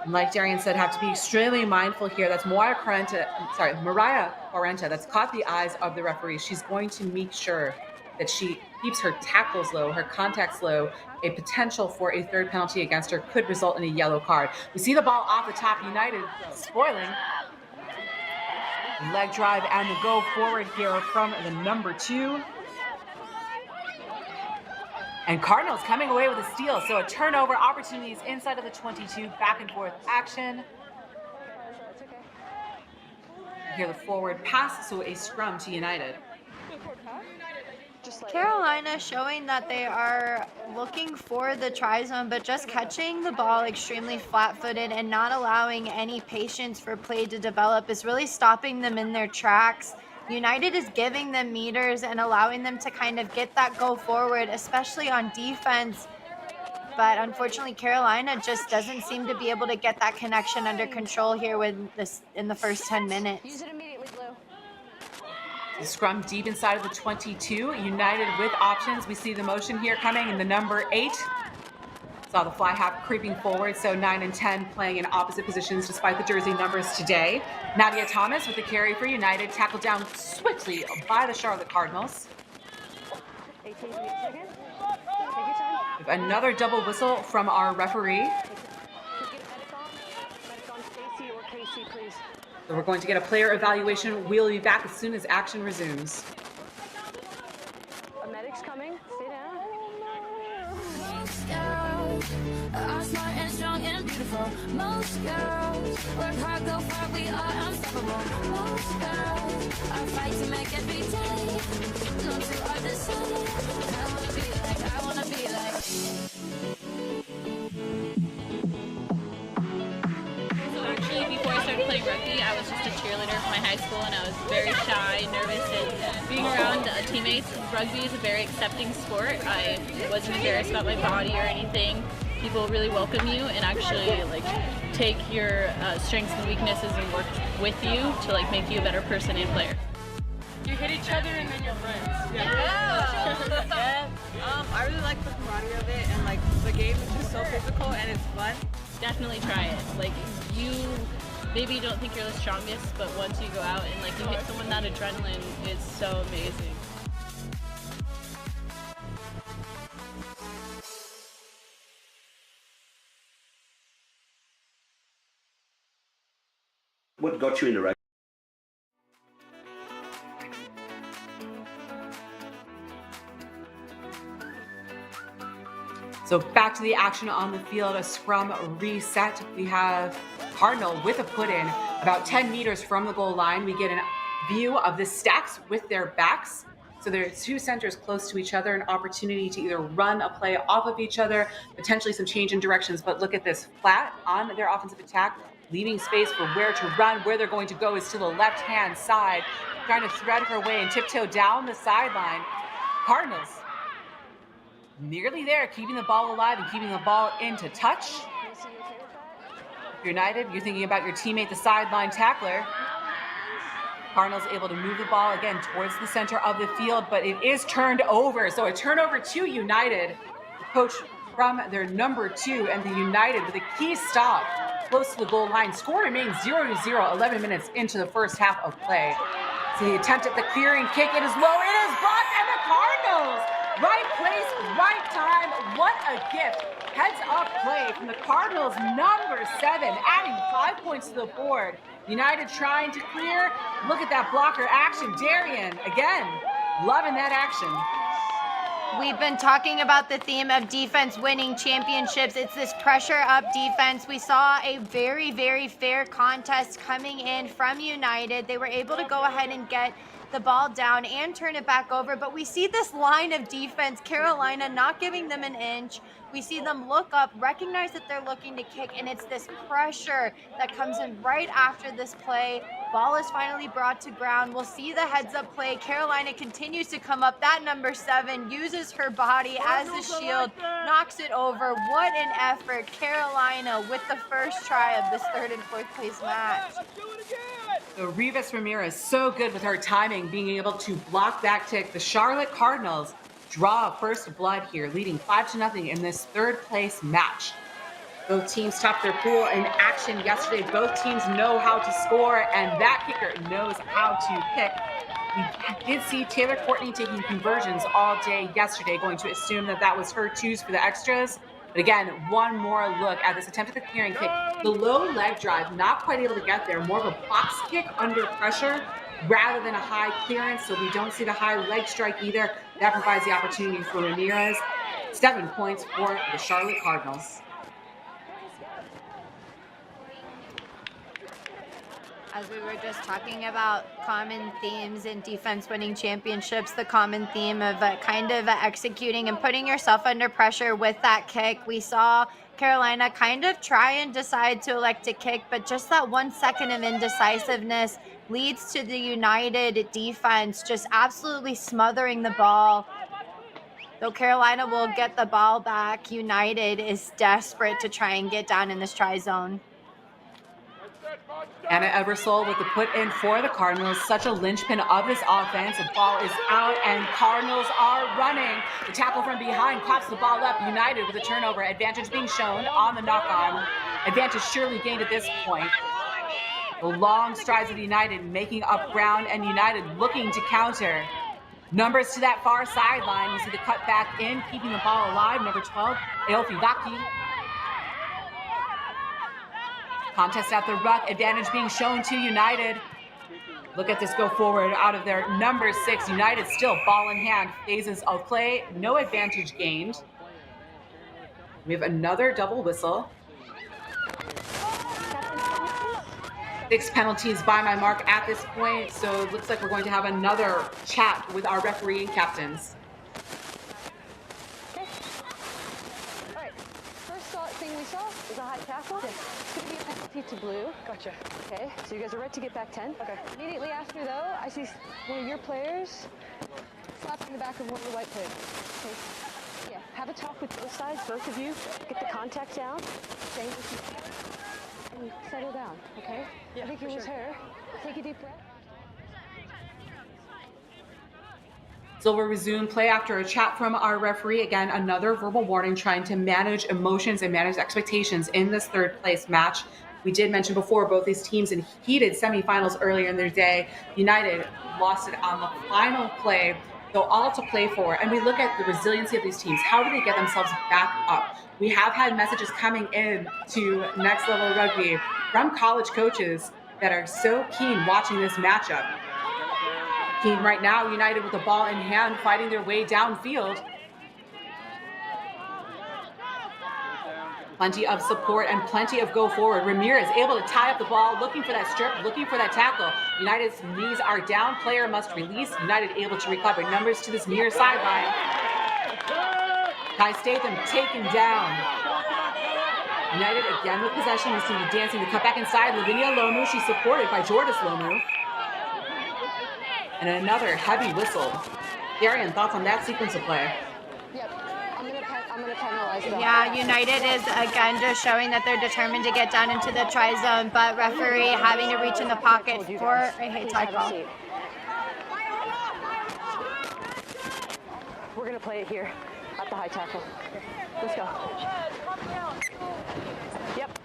And like Darian said, have to be extremely mindful here. That's Mariah Quarenta that's caught the eyes of the referee. She's going to make sure that she keeps her tackles low, her contacts low. A potential for a third penalty against her could result in a yellow card. We see the ball off the top, United spoiling. Leg drive and the go forward here from the number 2. And Cardinals coming away with a steal. So a turnover, opportunities inside of the 22, back and forth action. Here the forward pass, so a scrum to United. Carolina showing that they are looking for the try zone, but just catching the ball extremely flat-footed and not allowing any patience for play to develop is really stopping them in their tracks. United is giving them meters and allowing them to kind of get that go forward, especially on defense. But unfortunately, Carolina just doesn't seem to be able to get that connection under control here with this in the first 10 minutes. Use it immediately, Blue. The scrum deep inside of the 22. United with options. We see the motion here coming in the number 8. Saw the fly half creeping forward, so 9 and 10 playing in opposite positions despite the jersey numbers today. Nadia Thomas with the carry for United, tackled down swiftly by the Charlotte Cardinals. 18 seconds. Take your time. Another double whistle from our referee. Stacy or Casey, please. So we're going to get a player evaluation. We'll be back as soon as action resumes. A medic's coming. Stay down. Are smart and strong and beautiful. Most girls work hard, go far, we are unstoppable. Most girls are fight to make every day. No two are the same. I wanna be like. So actually, before I started playing rugby, I was just a cheerleader for my high school, and I was very shy, nervous, and being around teammates. Rugby is a very accepting sport. I wasn't embarrassed about my body or anything. People really welcome you and actually like take your strengths and weaknesses and work with you to like make you a better person and player. You hit each other and then you're friends. Yeah. I really like the camaraderie of it, and like the game is just so physical and it's fun. Definitely try it. Like maybe you don't think you're the strongest, but once you go out and like you hit someone, that adrenaline is so amazing. What got you into rugby? So back to the action on the field, a scrum reset. We have Cardinal with a put-in about 10 meters from the goal line. We get a view of the stacks with their backs. So there's 2 centers close to each other, an opportunity to either run a play off of each other, potentially some change in directions. But look at this, flat on their offensive attack, leaving space for where to run. Where they're going to go is to the left-hand side, trying to thread her way and tiptoe down the sideline. Cardinals nearly there, keeping the ball alive and keeping the ball into touch. United, you're thinking about your teammate, the sideline tackler. Cardinals able to move the ball again towards the center of the field, but it is turned over. So a turnover to United. Coach from their number 2, and the United with a key stop close to the goal line. Score remains 0-0, 11 minutes into the first half of play. The attempt at the clearing kick, it is low, it is blocked, and the Cardinals! Right place, right time, what a gift. Heads up play from the Cardinals, number 7, adding 5 points to the board. United trying to clear. Look at that blocker action. Darian, again, loving that action. We've been talking about the theme of defense winning championships. It's this pressure up defense. We saw a very, very fair contest coming in from United. They were able to go ahead and get the ball down and turn it back over, but we see this line of defense, Carolina not giving them an inch. We see them look up, recognize that they're looking to kick, and it's this pressure that comes in right after this play. Ball is finally brought to ground. We'll see the heads up play. Carolina continues to come up. That number 7 uses her body as a shield, knocks it over. What an effort. Carolina with the first try of this 3rd and 4th place match. So Rivas Ramirez, so good with her timing, being able to block that kick. The Charlotte Cardinals draw first blood here, leading 5-0 in this 3rd place match. Both teams topped their pool in action yesterday. Both teams know how to score, and that kicker knows how to kick. We did see Taylor Courtney taking conversions all day yesterday, going to assume that that was her choose for the extras. But again, one more look at this attempt at the clearing kick. The low leg drive, not quite able to get there. More of a box kick under pressure rather than a high clearance, so we don't see the high leg strike either. That provides the opportunity for Ramirez. 7 points for the Charlotte Cardinals. As we were just talking about common themes in defense winning championships, the common theme of kind of executing and putting yourself under pressure with that kick. We saw Carolina kind of try and decide to elect to kick, but just that 1 second of indecisiveness leads to the United defense just absolutely smothering the ball. Though Carolina will get the ball back, United is desperate to try and get down in this try zone. Anna Ebersole with the put in for the Cardinals. Such a linchpin of this offense. The ball is out and Cardinals are running. The tackle from behind claps the ball up. United with a turnover. Advantage being shown on the knock-on. Advantage surely gained at this point. The long strides of United making up ground, and United looking to counter. Numbers to that far sideline. You see the cut back in, keeping the ball alive. Number 12, Aofi Vaki. Contest at the ruck, advantage being shown to United. Look at this go forward out of their number 6. United still ball in hand, phases of play, no advantage gained. We have another double whistle. 6 penalties by my mark at this point, so it looks like we're going to have another chat with our referee and captains. Okay. All right. First thing we saw is a high tackle. Okay. It's going to be a penalty to blue. Gotcha. Okay. So you guys are right to get back 10. Okay. Immediately after, though, I see one of your players slapping the back of one of the white players. Okay. Yeah. Have a talk with both sides, both of you. Get the contact down. Saying and settle down, okay? Yeah, I think it was her. Take a deep breath. So we'll resume play after a chat from our referee. Again, another verbal warning trying to manage emotions and manage expectations in this 3rd place match. We did mention before both these teams in heated semifinals earlier in their day. United lost it on the final play, so all to play for. And we look at the resiliency of these teams. How do they get themselves back up? We have had messages coming in to Next Level Rugby from college coaches that are so keen watching this matchup. Keen right now, United with the ball in hand, fighting their way downfield. Plenty of support and plenty of go forward. Ramirez able to tie up the ball, looking for that strip, looking for that tackle. United's knees are down, player must release. United able to recover. Numbers to this near sideline. Kai Statham taken down. United again with possession. We see dancing the cut back inside. Lavinia Lomu, she's supported by Jordis Lomu. And another heavy whistle. Darian, thoughts on that sequence of play? Yep. I'm gonna penalize them. Yeah, United is again just showing that they're determined to get down into the try zone, but referee having to reach in the pocket for a hit tackle. We're gonna play it here at the high tackle. Let's go. Yep.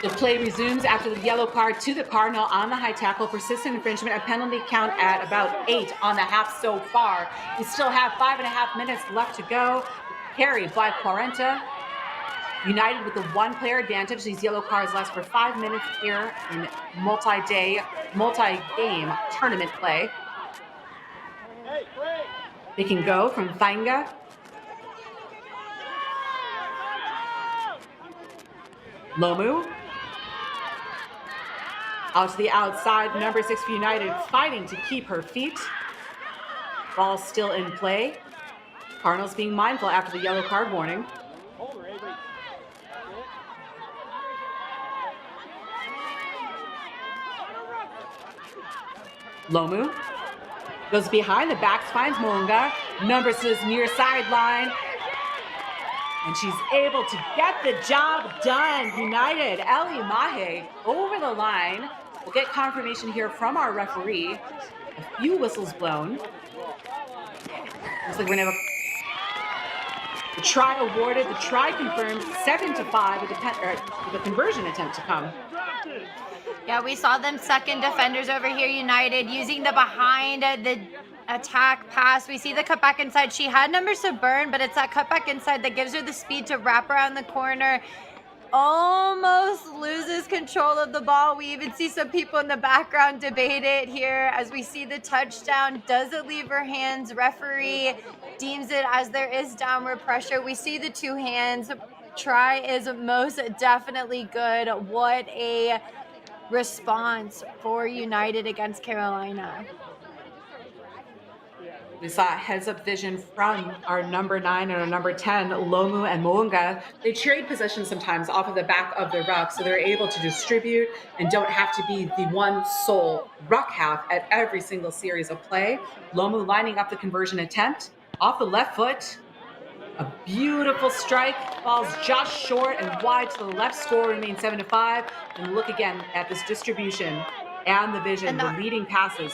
The play resumes after the yellow card to the Cardinal on the high tackle, persistent infringement, a penalty count at about 8 on the half so far. We still have 5.5 minutes left to go. Carry by 40. United with the one-player advantage. These yellow cards last for 5 minutes here in multi-game tournament play. They can go from Thainga. Lomu. Out to the outside, number 6 for United, fighting to keep her feet. Ball still in play. Cardinals being mindful after the yellow card warning. Lomu goes behind the backs, finds Moonga. Number 6 near sideline. And she's able to get the job done. United, Ellie Mahe over the line. We'll get confirmation here from our referee. A few whistles blown. Looks like we're gonna have the try awarded, the try confirmed, 7-5 with a conversion attempt to come. Yeah, we saw them second defenders over here, United, using the behind the attack pass. We see the cutback inside. She had numbers to burn, but it's that cutback inside that gives her the speed to wrap around the corner. Almost loses control of the ball. We even see some people in the background debate it here as we see the touchdown. Does it leave her hands? Referee deems it as there is downward pressure. We see the 2 hands. Try is most definitely good. What a response for United against Carolina. We saw heads-up vision from our number 9 and our number 10, Lomu and Mounga. They trade possession sometimes off of the back of the ruck, so they're able to distribute and don't have to be the one sole ruck half at every single series of play. Lomu lining up the conversion attempt off the left foot. A beautiful strike, falls just short and wide to the left. Score remains 7-5. And look again at this distribution and the vision, the leading passes.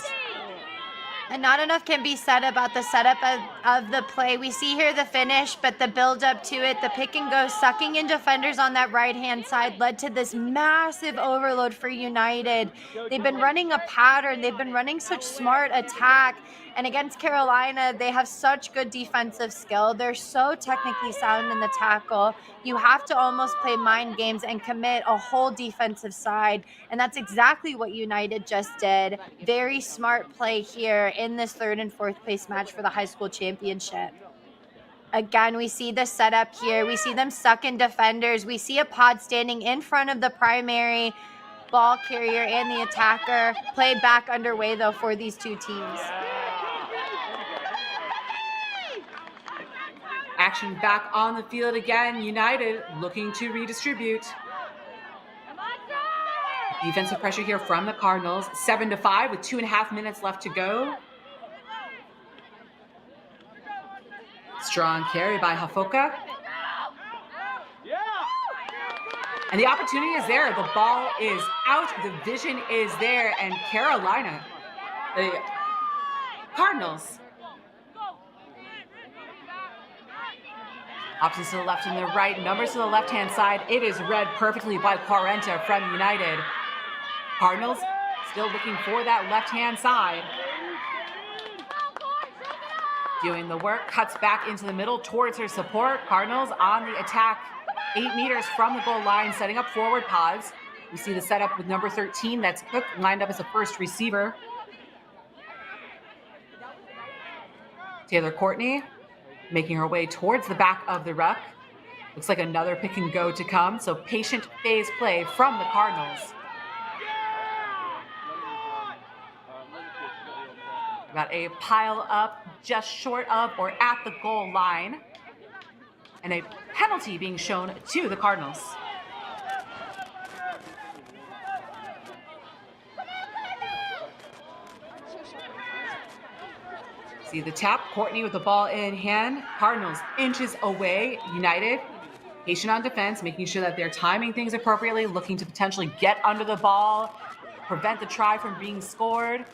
And not enough can be said about the setup of the play. We see here the finish, but the build up to it, the pick and go, sucking in defenders on that right-hand side led to this massive overload for United. They've been running a pattern. They've been running such smart attack. And against Carolina, they have such good defensive skill. They're so technically sound in the tackle. You have to almost play mind games and commit a whole defensive side. And that's exactly what United just did. Very smart play here in this 3rd and 4th place match for the high school championship. Again, we see the setup here. We see them suck in defenders. We see a pod standing in front of the primary ball carrier and the attacker. Play back underway, though, for these 2 teams. Action back on the field again. United looking to redistribute. Defensive pressure here from the Cardinals. 7-5 with 2.5 minutes left to go. Strong carry by Hafoka. And the opportunity is there. The ball is out. The vision is there. And Carolina, the Cardinals, options to the left and the right, numbers to the left-hand side. It is read perfectly by Quarenta from United. Cardinals still looking for that left-hand side. Doing the work, cuts back into the middle towards her support. Cardinals on the attack, 8 meters from the goal line, setting up forward pods. We see the setup with number 13, that's Cook, lined up as a first receiver. Taylor Courtney making her way towards the back of the ruck. Looks like another pick and go to come, so patient phase play from the Cardinals. Got a pile up just short of or at the goal line, and a penalty being shown to the Cardinals. See the tap, Courtney with the ball in hand. Cardinals inches away. United patient on defense, making sure that they're timing things appropriately, looking to potentially get under the ball, prevent the try from being scored.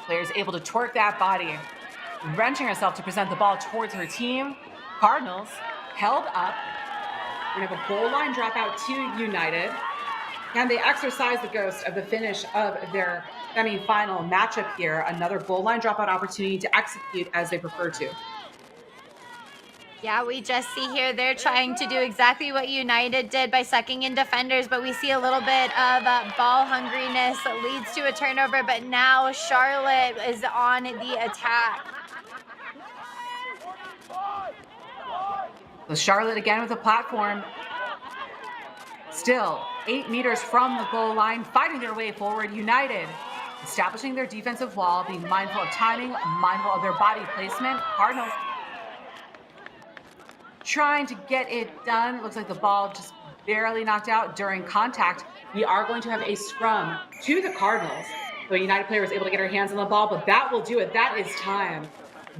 Players able to twerk that body, wrenching herself to present the ball towards her team. Cardinals held up We're gonna have a goal line dropout to United. Can they exercise the ghost of the finish of their semifinal matchup here? Another goal line dropout opportunity to execute as they prefer to. Yeah, we just see here they're trying to do exactly what United did by sucking in defenders, but we see a little bit of ball hungriness that leads to a turnover, but now Charlotte is on the attack. So Charlotte again with a platform. Still 8 meters from the goal line, fighting their way forward. United establishing their defensive wall, being mindful of timing, mindful of their body placement. Cardinals trying to get it done. It looks like the ball just barely knocked out during contact. We are going to have a scrum to the Cardinals. The United player was able to get her hands on the ball, but that will do it. That is time.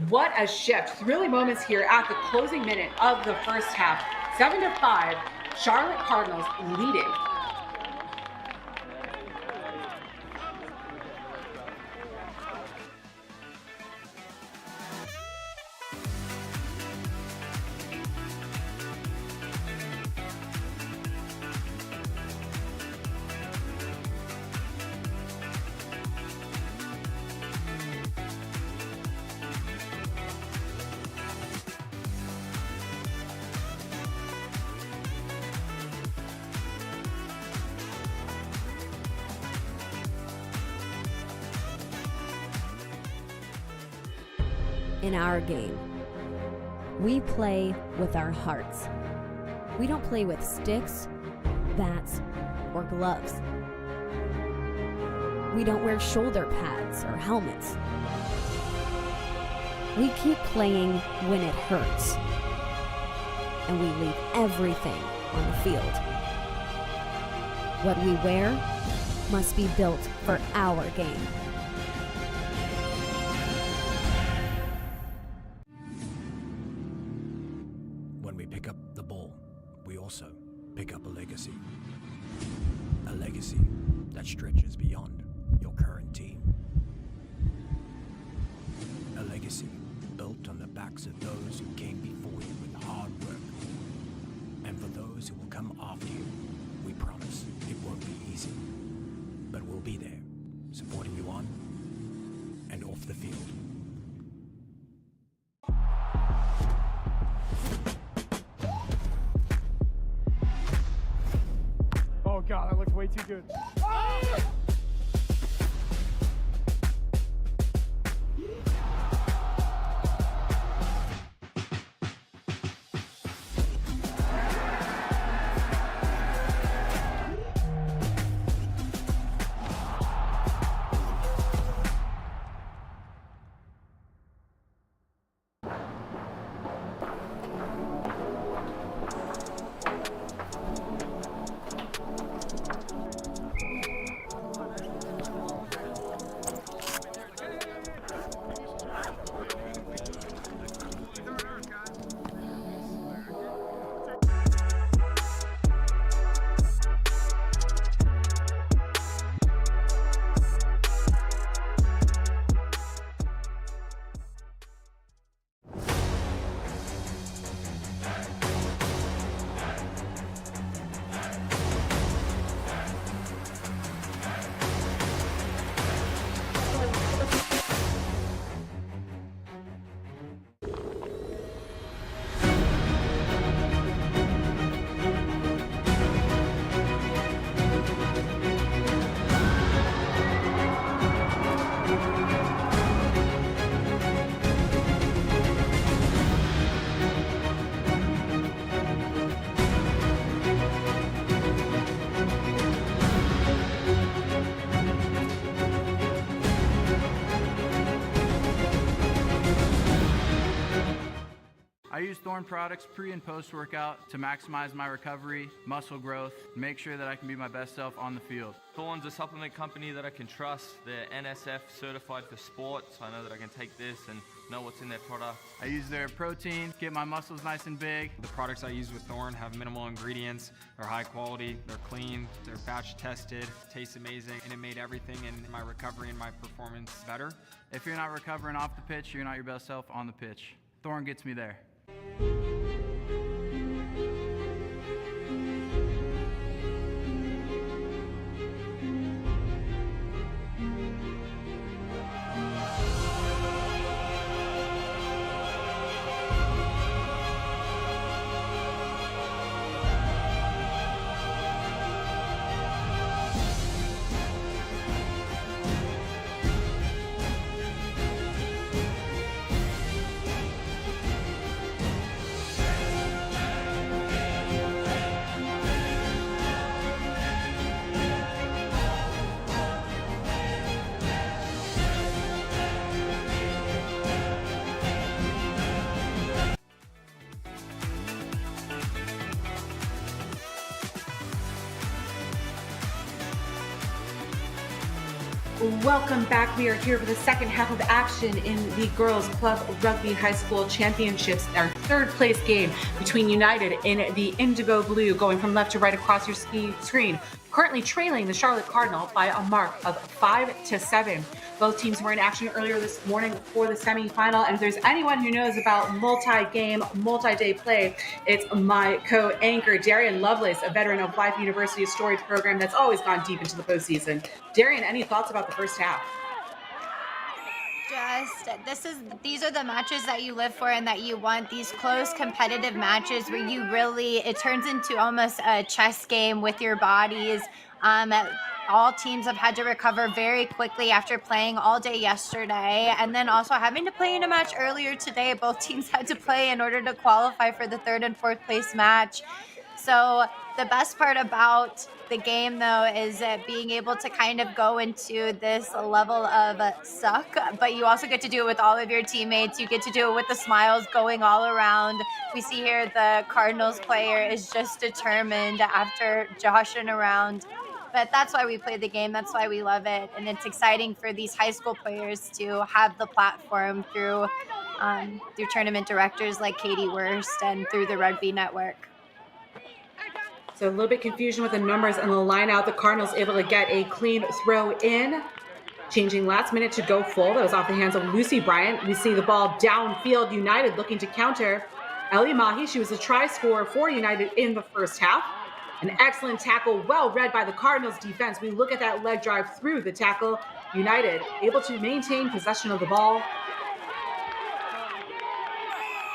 What a shift. Thrilling moments here at the closing minute of the first half. 7-5, Charlotte Cardinals leading. In our game, we play with our hearts. We don't play with sticks, bats, or gloves. We don't wear shoulder pads or helmets. We keep playing when it hurts, and we leave everything on the field. What we wear must be built for our game. When we pick up the ball, we also pick up a legacy. A legacy that stretches beyond your current team. A legacy built on the backs of those who came before you with hard work. And for those who will come after you, we promise it won't be easy. But we'll be there, supporting you on and off the field. Oh God, that looks way too good. I use Thorne products pre and post workout to maximize my recovery, muscle growth, and make sure that I can be my best self on the field. Thorne's a supplement company that I can trust. They're NSF certified for sport, so I know that I can take this and know what's in their product. I use their protein, get my muscles nice and big. The products I use with Thorne have minimal ingredients, they're high quality, they're clean, they're batch tested, taste amazing, and it made everything in my recovery and my performance better. If you're not recovering off the pitch, you're not your best self on the pitch. Thorne gets me there. Welcome back. We are here for the second half of action in the Girls Club Rugby High School Championships. Our third place game between United in the indigo blue, going from left to right across your screen, currently trailing the Charlotte Cardinal by a mark of 5-7. Both teams were in action earlier this morning for the semifinal, and if there's anyone who knows about multi-game, multi-day play, it's my co-anchor, Darian Lovelace, a veteran of Life University's storied program that's always gone deep into the postseason. Darian, any thoughts about the first half? These are the matches that you live for and that you want, these close competitive matches where you really, it turns into almost a chess game with your bodies. All teams have had to recover very quickly after playing all day yesterday, and then also having to play in a match earlier today. Both teams had to play in order to qualify for the third and fourth place match. So the best part about the game, though, is being able to kind of go into this level of suck, but you also get to do it with all of your teammates. You get to do it with the smiles going all around. We see here the Cardinals player is just determined after joshing around. But that's why we play the game. That's why we love it. And it's exciting for these high school players to have the platform through tournament directors like Katie Wurst and through the Rugby Network. So a little bit confusion with the numbers and the line out. The Cardinals able to get a clean throw in. Changing last minute to go full. That was off the hands of Lucy Bryant. We see the ball downfield. United looking to counter. Ellie Mahi, she was a try scorer for United in the first half. An excellent tackle, well read by the Cardinals defense. We look at that leg drive through the tackle. United able to maintain possession of the ball.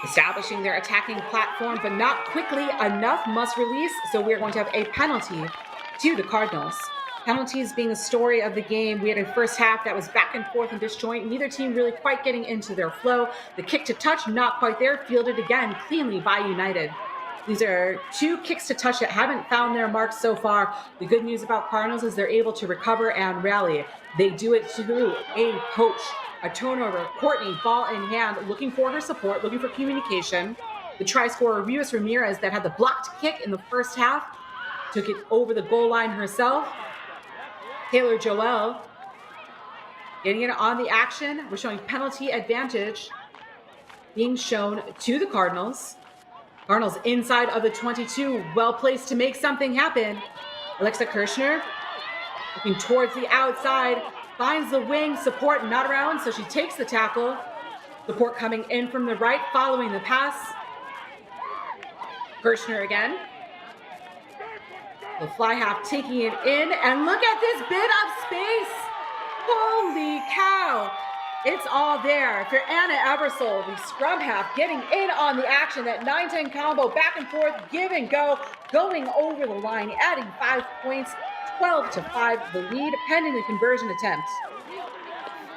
Establishing their attacking platform, but not quickly enough. Must release, so we're going to have a penalty to the Cardinals. Penalties being the story of the game. We had a first half that was back and forth and disjoint. Neither team really quite getting into their flow. The kick to touch, not quite there. Fielded again cleanly by United. These are two kicks to touch that haven't found their mark so far. The good news about Cardinals is they're able to recover and rally. They do it through a poach, a turnover. Courtney, ball in hand, looking for her support, looking for communication. The try scorer, Rios Ramirez, that had the blocked kick in the first half, took it over the goal line herself. Taylor Joel getting in on the action. We're showing penalty advantage being shown to the Cardinals. Cardinals inside of the 22, well placed to make something happen. Alexa Kirshner looking towards the outside, finds the wing, support not around, so she takes the tackle. Support coming in from the right, following the pass. Kirshner again. The fly half taking it in, and look at this bit of space. Holy cow. It's all there for Anna Eversole, the scrum half, getting in on the action. That 9-10 combo, back and forth, give and go, going over the line, adding 5 points, 12-5, the lead, pending the conversion attempt.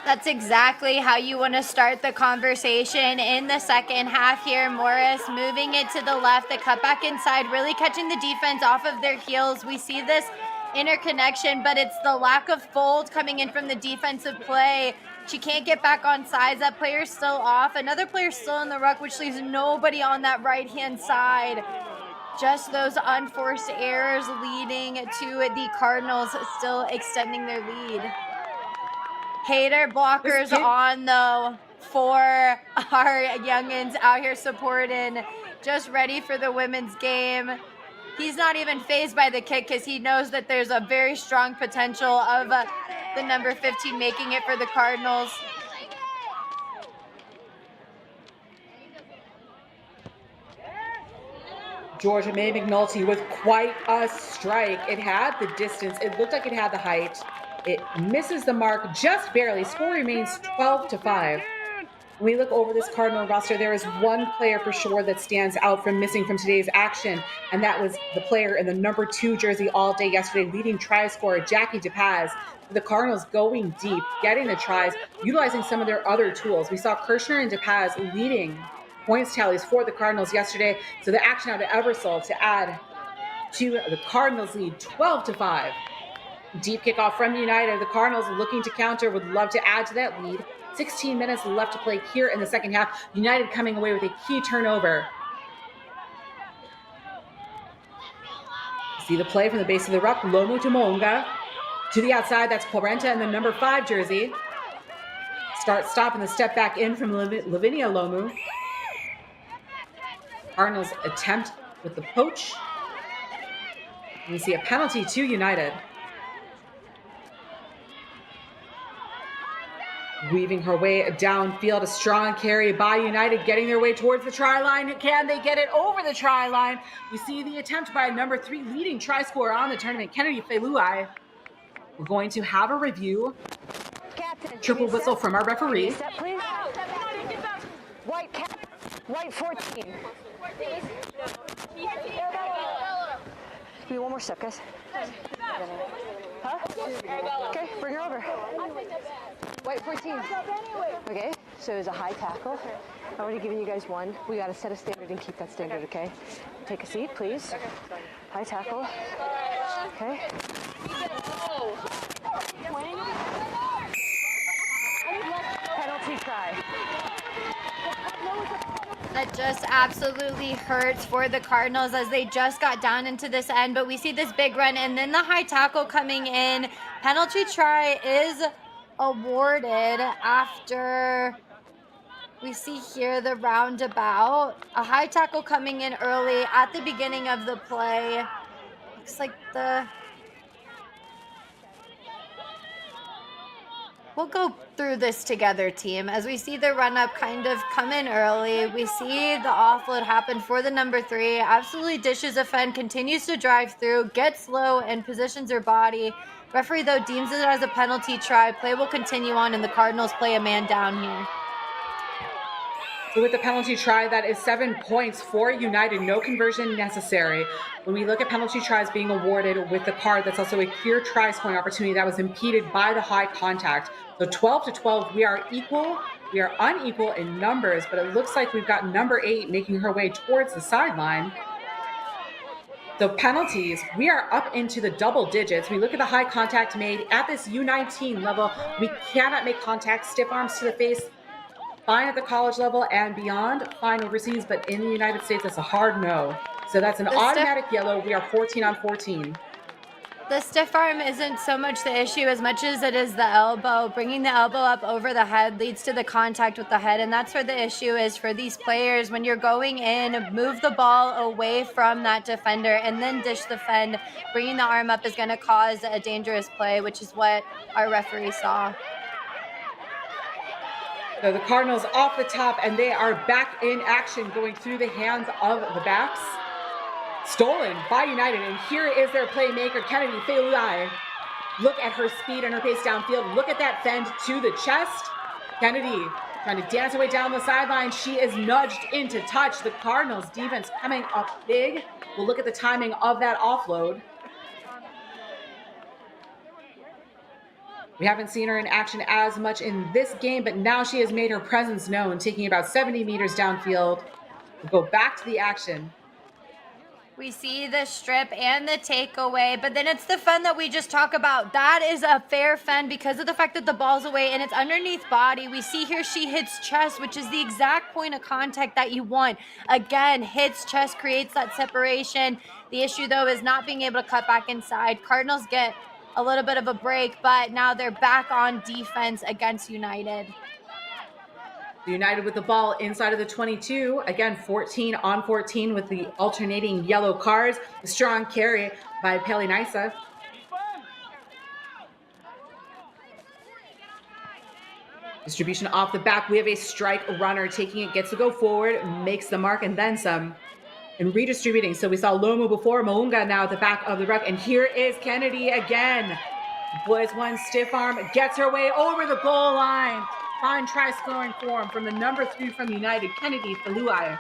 That's exactly how you want to start the conversation in the second half here. Morris moving it to the left, the cutback inside, really catching the defense off of their heels. We see this interconnection, but it's the lack of fold coming in from the defensive play. She can't get back on sides. That player's still off. Another player's still in the ruck, which leaves nobody on that right-hand side. Just those unforced errors leading to the Cardinals still extending their lead. Hater blockers on, though, for our youngins out here supporting. Just ready for the women's game. He's not even fazed by the kick because he knows that there's a very strong potential of the number 15 making it for the Cardinals. Georgia May McNulty with quite a strike. It had the distance. It looked like it had the height. It misses the mark just barely. Score remains 12-5. When we look over this Cardinal roster, there is one player for sure that stands out from missing from today's action, and that was the player in the number 2 jersey all day yesterday, leading try scorer Jackie DePaz. The Cardinals going deep, getting the tries, utilizing some of their other tools. We saw Kirshner and DePaz leading points tallies for the Cardinals yesterday. So the action out of Eversole to add to the Cardinals lead 12-5. Deep kickoff from United. The Cardinals looking to counter, would love to add to that lead. 16 minutes left to play here in the second half. United coming away with a key turnover. See the play from the base of the ruck. Lomu Tumonga To the outside, that's Quarenta in the number 5 jersey. Stop, and the step back in from Lavinia Lomu. Cardinals attempt with the poach. And we see a penalty to United. Weaving her way downfield, a strong carry by United, getting their way towards the try line. Can they get it over the try line? We see the attempt by number 3 leading try scorer on the tournament, Kennedy Feluai. We're going to have a review. Triple whistle from our referee. Step, please. White cap, white 14. Give me one more step, guys. Huh? Okay, bring her over. White 14. Okay, so it's a high tackle. I've already given you guys one. We got to set a standard and keep that standard, okay? Take a seat, please. High tackle. Okay. Penalty try. That just absolutely hurts for the Cardinals as they just got down into this end, but we see this big run and then the high tackle coming in. Penalty try is awarded after we see here the roundabout. A high tackle coming in early at the beginning of the play. Looks like we'll go through this together, team. As we see the run-up kind of come in early, we see the offload happen for the number 3. Absolutely dishes a fend, continues to drive through, gets low, and positions her body. Referee, though, deems it as a penalty try. Play will continue on, and the Cardinals play a man down here. So with the penalty try, that is 7 points for United. No conversion necessary. When we look at penalty tries being awarded with the card, that's also a clear try scoring opportunity that was impeded by the high contact. So 12-12, we are equal. We are unequal in numbers, but it looks like we've got number 8 making her way towards the sideline. So penalties, we are up into the double digits. We look at the high contact made at this U19 level. We cannot make contact, stiff arms to the face. Fine at the college level and beyond, fine overseas, but in the United States, that's a hard no. So that's an automatic yellow. We are 14-on-14. The stiff arm isn't so much the issue as much as it is the elbow. Bringing the elbow up over the head leads to the contact with the head, and that's where the issue is for these players. When you're going in, move the ball away from that defender and then dish the fend. Bringing the arm up is going to cause a dangerous play, which is what our referee saw. So the Cardinals off the top, and they are back in action, going through the hands of the backs. Stolen by United, and here is their playmaker, Kennedy Feluai. Look at her speed and her pace downfield. Look at that fend to the chest. Kennedy trying to dance her way down the sideline. She is nudged into touch. The Cardinals defense coming up big. We'll look at the timing of that offload. We haven't seen her in action as much in this game, but now she has made her presence known, taking about 70 meters downfield. We'll go back to the action. We see the strip and the takeaway, but then it's the fend that we just talked about. That is a fair fend because of the fact that the ball's away and it's underneath body. We see here she hits chest, which is the exact point of contact that you want. Again, hits chest, creates that separation. The issue, though, is not being able to cut back inside. Cardinals get a little bit of a break, but now they're back on defense against United. United with the ball inside of the 22. Again, 14-on-14 with the alternating yellow cards. The strong carry by Pele Nisa. Distribution off the back. We have a strike runner taking it, gets to go forward, makes the mark, and then some. And redistributing. So we saw Lomu before, Mounga now at the back of the ruck. And here is Kennedy again. Boys one stiff arm, gets her way over the goal line. Fine try scoring form from the number 3 from United, Kennedy Feluai.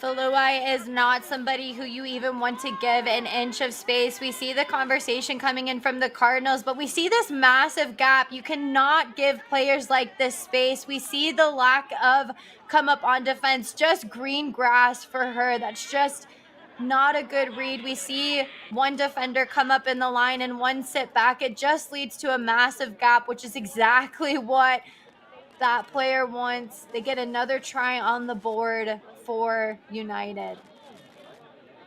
Feluai is not somebody who you even want to give an inch of space. We see the conversation coming in from the Cardinals, but we see this massive gap. You cannot give players like this space. We see the lack of come up on defense, just green grass for her. That's just not a good read. We see one defender come up in the line and one sit back. It just leads to a massive gap, which is exactly what that player wants. They get another try on the board for United.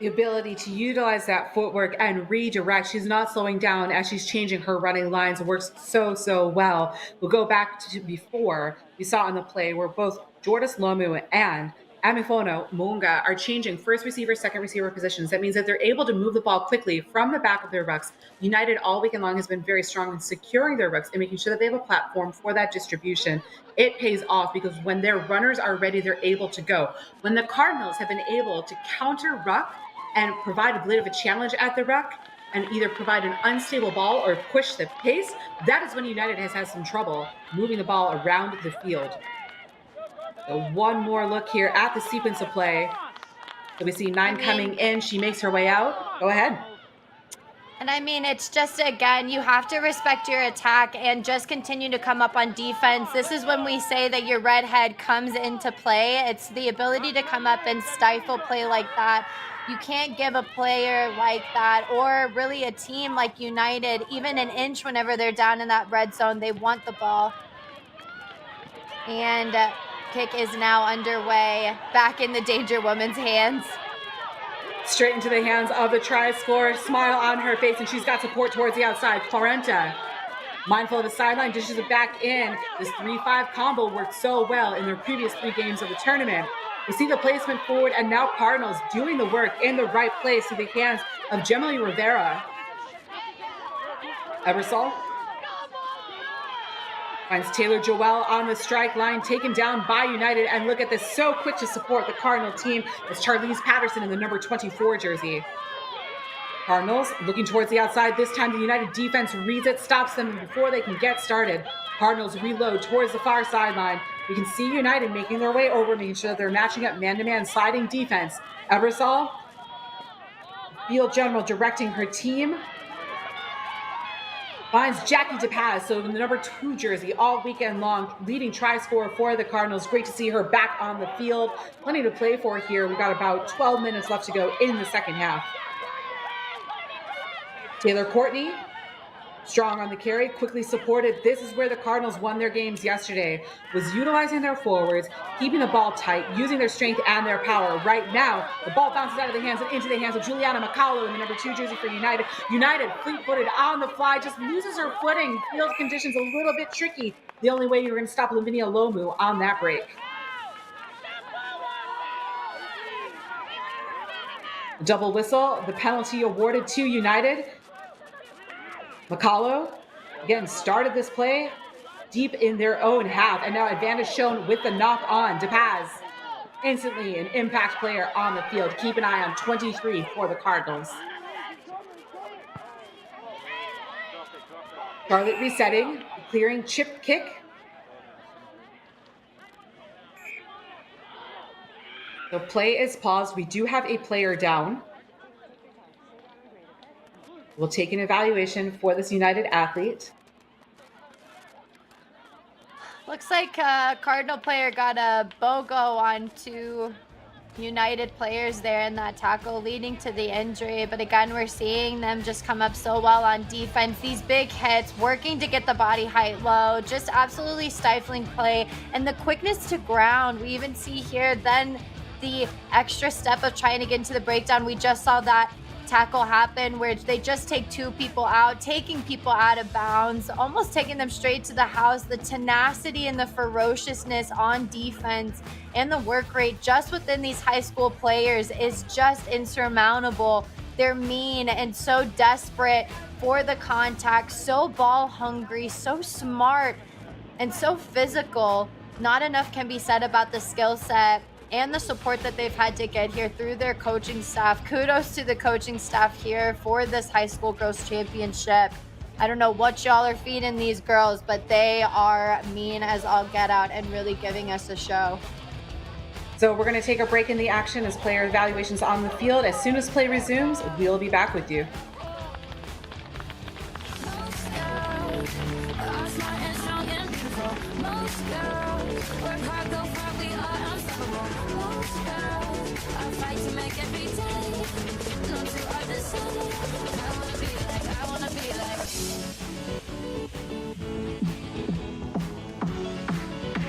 The ability to utilize that footwork and redirect. She's not slowing down as she's changing her running lines. Works so well. We'll go back to before we saw on the play where both Jordis Lomu and Amifono Munga are changing first receiver, second receiver positions. That means that they're able to move the ball quickly from the back of their rucks. United all weekend long has been very strong in securing their rucks and making sure that they have a platform for that distribution. It pays off because when their runners are ready, they're able to go. When the Cardinals have been able to counter ruck and provide a bit of a challenge at the ruck and either provide an unstable ball or push the pace, that is when United has had some trouble moving the ball around the field. So one more look here at the sequence of play. So we see 9 coming in. She makes her way out. Go ahead. And I mean, it's just, again, you have to respect your attack and just continue to come up on defense. This is when we say that your redhead comes into play. It's the ability to come up and stifle play like that. You can't give a player like that, or really a team like United, even an inch whenever they're down in that red zone. They want the ball. And kick is now underway, back in the Danger Woman's hands. Straight into the hands of the try scorer. Smile on her face, and she's got support towards the outside. Quarenta, mindful of the sideline, dishes it back in. This 3-5 combo worked so well in their previous 3 games of the tournament. We see the placement forward, and now Cardinals doing the work in the right place through the hands of Gemily Rivera. Ebersol finds Taylor Joel on the strike line, taken down by United. And look at this, so quick to support the Cardinal team. It's Charlize Patterson in the number 24 jersey. Cardinals looking towards the outside. This time the United defense reads it, stops them before they can get started. Cardinals reload towards the far sideline. We can see United making their way over, making sure that they're matching up man-to-man sliding defense. Ebersol, field general directing her team, finds Jackie DePaz, so in the number 2 jersey all weekend long, leading try scorer for the Cardinals. Great to see her back on the field. Plenty to play for here. We've got about 12 minutes left to go in the second half. Taylor Courtney, strong on the carry, quickly supported. This is where the Cardinals won their games yesterday, was utilizing their forwards, keeping the ball tight, using their strength and their power. Right now, the ball bounces out of the hands and into the hands of Juliana Macalo in the number 2 jersey for United. United, fleet-footed on the fly, just loses her footing. Field conditions a little bit tricky. The only way you're going to stop Lavinia Lomu on that break. Double whistle, the penalty awarded to United. Macalo, again, started this play deep in their own half, and now advantage shown with the knock on. DePaz, instantly an impact player on the field. Keep an eye on 23 for the Cardinals. Charlotte resetting, clearing chip kick. The play is paused. We do have a player down. We'll take an evaluation for this United athlete. Looks like a Cardinal player got a BOGO on 2 United players there in that tackle, leading to the injury. But again, we're seeing them just come up so well on defense. These big hits, working to get the body height low, just absolutely stifling play. And the quickness to ground, we even see here then the extra step of trying to get into the breakdown. We just saw that tackle happen where they just take 2 people out, taking people out of bounds, almost taking them straight to the house. The tenacity and the ferociousness on defense and the work rate just within these high school players is just insurmountable. They're mean and so desperate for the contact, so ball hungry, so smart, and so physical. Not enough can be said about the skill set and the support that they've had to get here through their coaching staff. Kudos to the coaching staff here for this high school girls championship. I don't know what y'all are feeding these girls, but they are mean as all get out and really giving us a show. So we're going to take a break in the action as player evaluations on the field. As soon as play resumes, we'll be back with you.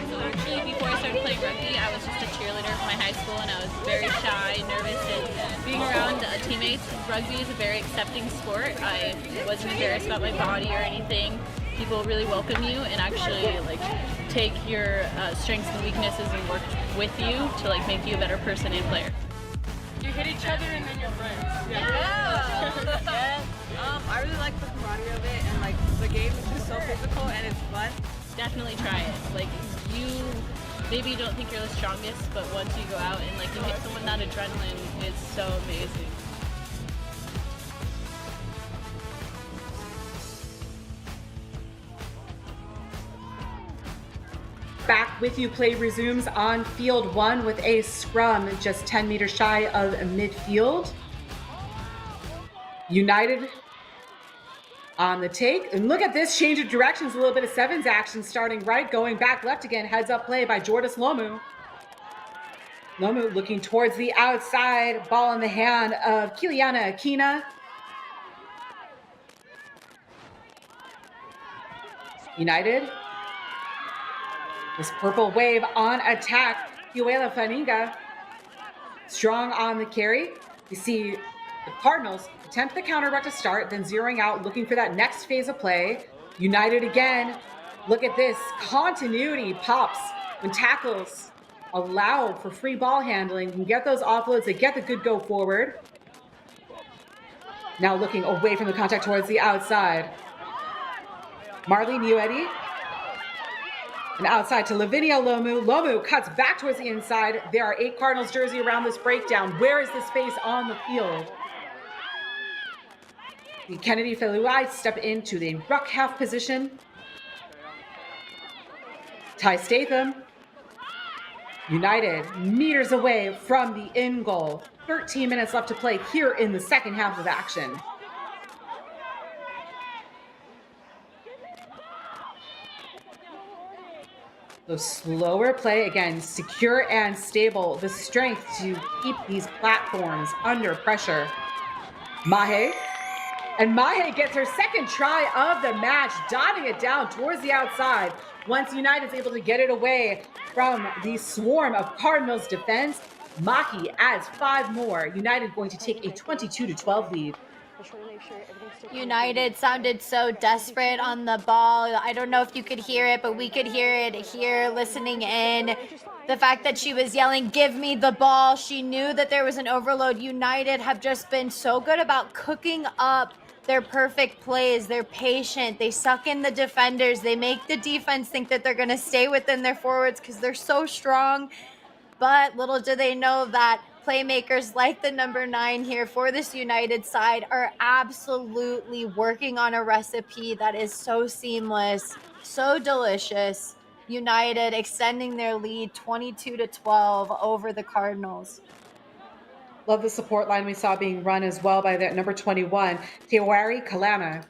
So actually, before I started playing rugby, I was just a cheerleader for my high school, and I was very shy, nervous, and being around teammates. Rugby is a very accepting sport. I wasn't embarrassed about my body or anything. People really welcome you and actually like take your strengths and weaknesses and work with you to like make you a better person and player. You hit each other and then you're friends. Yeah. I really like the camaraderie of it, and like the game is just so physical and it's fun. Definitely try it. Like you maybe don't think you're the strongest, but once you go out and like you hit someone, that adrenaline is so amazing. Back with you, play resumes on field 1 with a scrum just 10 meters shy of midfield. United on the take, and look at this change of directions, a little bit of sevens action starting right, going back left again, heads up play by Jordis Lomu. Lomu looking towards the outside, ball in the hand of Kiliana Akina. United, this purple wave on attack, Yuela Faninga, strong on the carry. You see the Cardinals attempt the counter ruck to start, then zeroing out, looking for that next phase of play. United again, look at this, continuity pops when tackles allowed for free ball handling. You can get those offloads, they get the good go forward. Now looking away from the contact towards the outside. Marlene Uedi, and outside to Lavinia Lomu. Lomu cuts back towards the inside. There are 8 Cardinals jersey around this breakdown. Where is the space on the field? The Kennedy Feluai step into the ruck half position. Ty Statham. United meters away from the in goal. 13 minutes left to play here in the second half of action. So slower play, again, secure and stable. The strength to keep these platforms under pressure. Mahe. And Mahe gets her second try of the match, dotting it down towards the outside. Once United is able to get it away from the swarm of Cardinals defense, Maki adds 5 more. United going to take a 22-12 lead. United sounded so desperate on the ball. I don't know if you could hear it, but we could hear it here listening in. The fact that she was yelling, "Give me the ball." She knew that there was an overload. United have just been so good about cooking up their perfect plays. They're patient. They suck in the defenders. They make the defense think that they're going to stay within their forwards because they're so strong. But little do they know that playmakers like the number 9 here for this United side are absolutely working on a recipe that is so seamless, so delicious. United extending their lead 22-12 over the Cardinals. Love the support line we saw being run as well by that number 21, Tewari Kalana.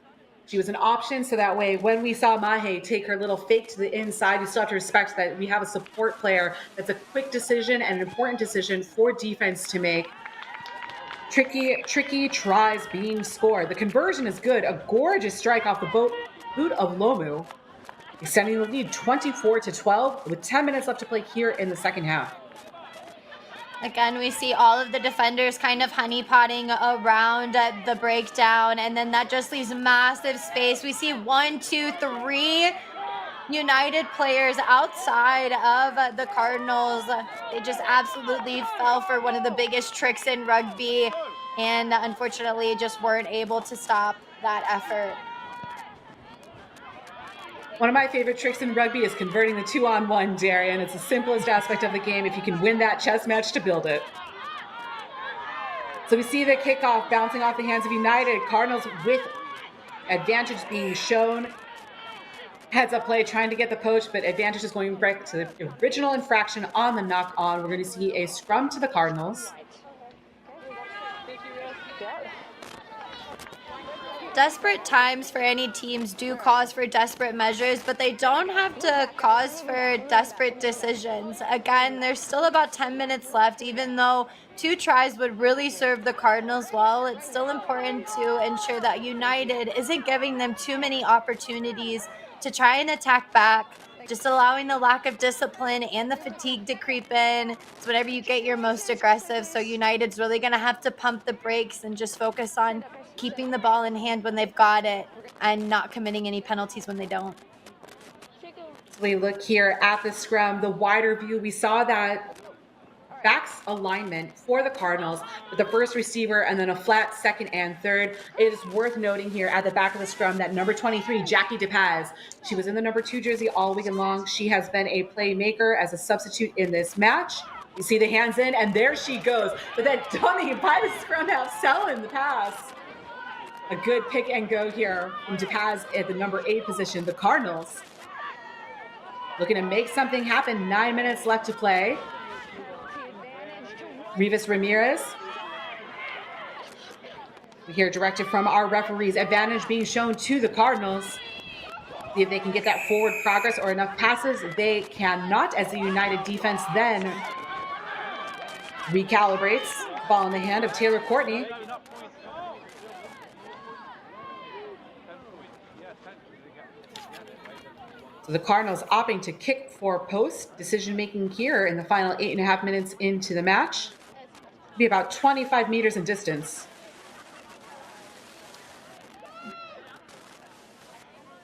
She was an option, so that way when we saw Mahe take her little fake to the inside, you still have to respect that we have a support player that's a quick decision and an important decision for defense to make. Tricky tries being scored. The conversion is good. A gorgeous strike off the boot of Lomu, extending the lead 24-12 with 10 minutes left to play here in the second half. Again, we see all of the defenders kind of honeypotting around the breakdown, and then that just leaves massive space. We see 1, 2, 3 United players outside of the Cardinals. They just absolutely fell for one of the biggest tricks in rugby, and unfortunately just weren't able to stop that effort. One of my favorite tricks in rugby is converting the 2-on-1, Darian. It's the simplest aspect of the game if you can win that chess match to build it. So we see the kickoff bouncing off the hands of United. Cardinals with advantage being shown. Heads up play trying to get the poach, but advantage is going back to the original infraction on the knock on. We're going to see a scrum to the Cardinals. Desperate times for any teams do cause for desperate measures, but they don't have to cause for desperate decisions. Again, there's still about 10 minutes left. Even though 2 tries would really serve the Cardinals well, it's still important to ensure that United isn't giving them too many opportunities to try and attack back. just allowing the lack of discipline and the fatigue to creep in. It's whenever you get your most aggressive. So United's really going to have to pump the brakes and just focus on keeping the ball in hand when they've got it and not committing any penalties when they don't. So we look here at the scrum, the wider view, we saw that backs alignment for the Cardinals with the first receiver and then a flat second and third. It is worth noting here at the back of the scrum that number 23, Jackie DePaz, she was in the number 2 jersey all weekend long. She has been a playmaker as a substitute in this match. You see the hands in, and there she goes. But that dummy by the scrum half selling the pass. A good pick and go here from DePaz at the number 8 position. The Cardinals looking to make something happen. 9 minutes left to play. Rivas Ramirez. We hear directive from our referees. Advantage being shown to the Cardinals. See if they can get that forward progress or enough passes. They cannot, as the United defense then recalibrates. Ball in the hand of Taylor Courtney. So the Cardinals opting to kick for post. Decision making here in the final 8.5 minutes into the match. Be about 25 meters in distance.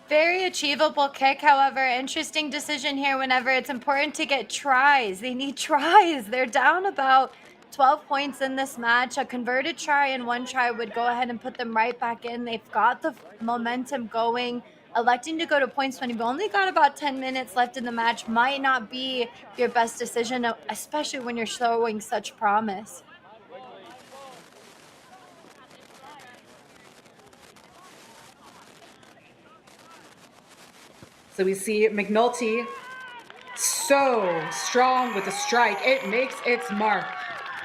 Very achievable kick, however. Interesting decision here whenever it's important to get tries. They need tries. They're down about 12 points in this match. A converted try and 1 try would go ahead and put them right back in. They've got the momentum going. Electing to go to points when you've only got about 10 minutes left in the match might not be your best decision, especially when you're showing such promise. So we see McNulty so strong with the strike. It makes its mark.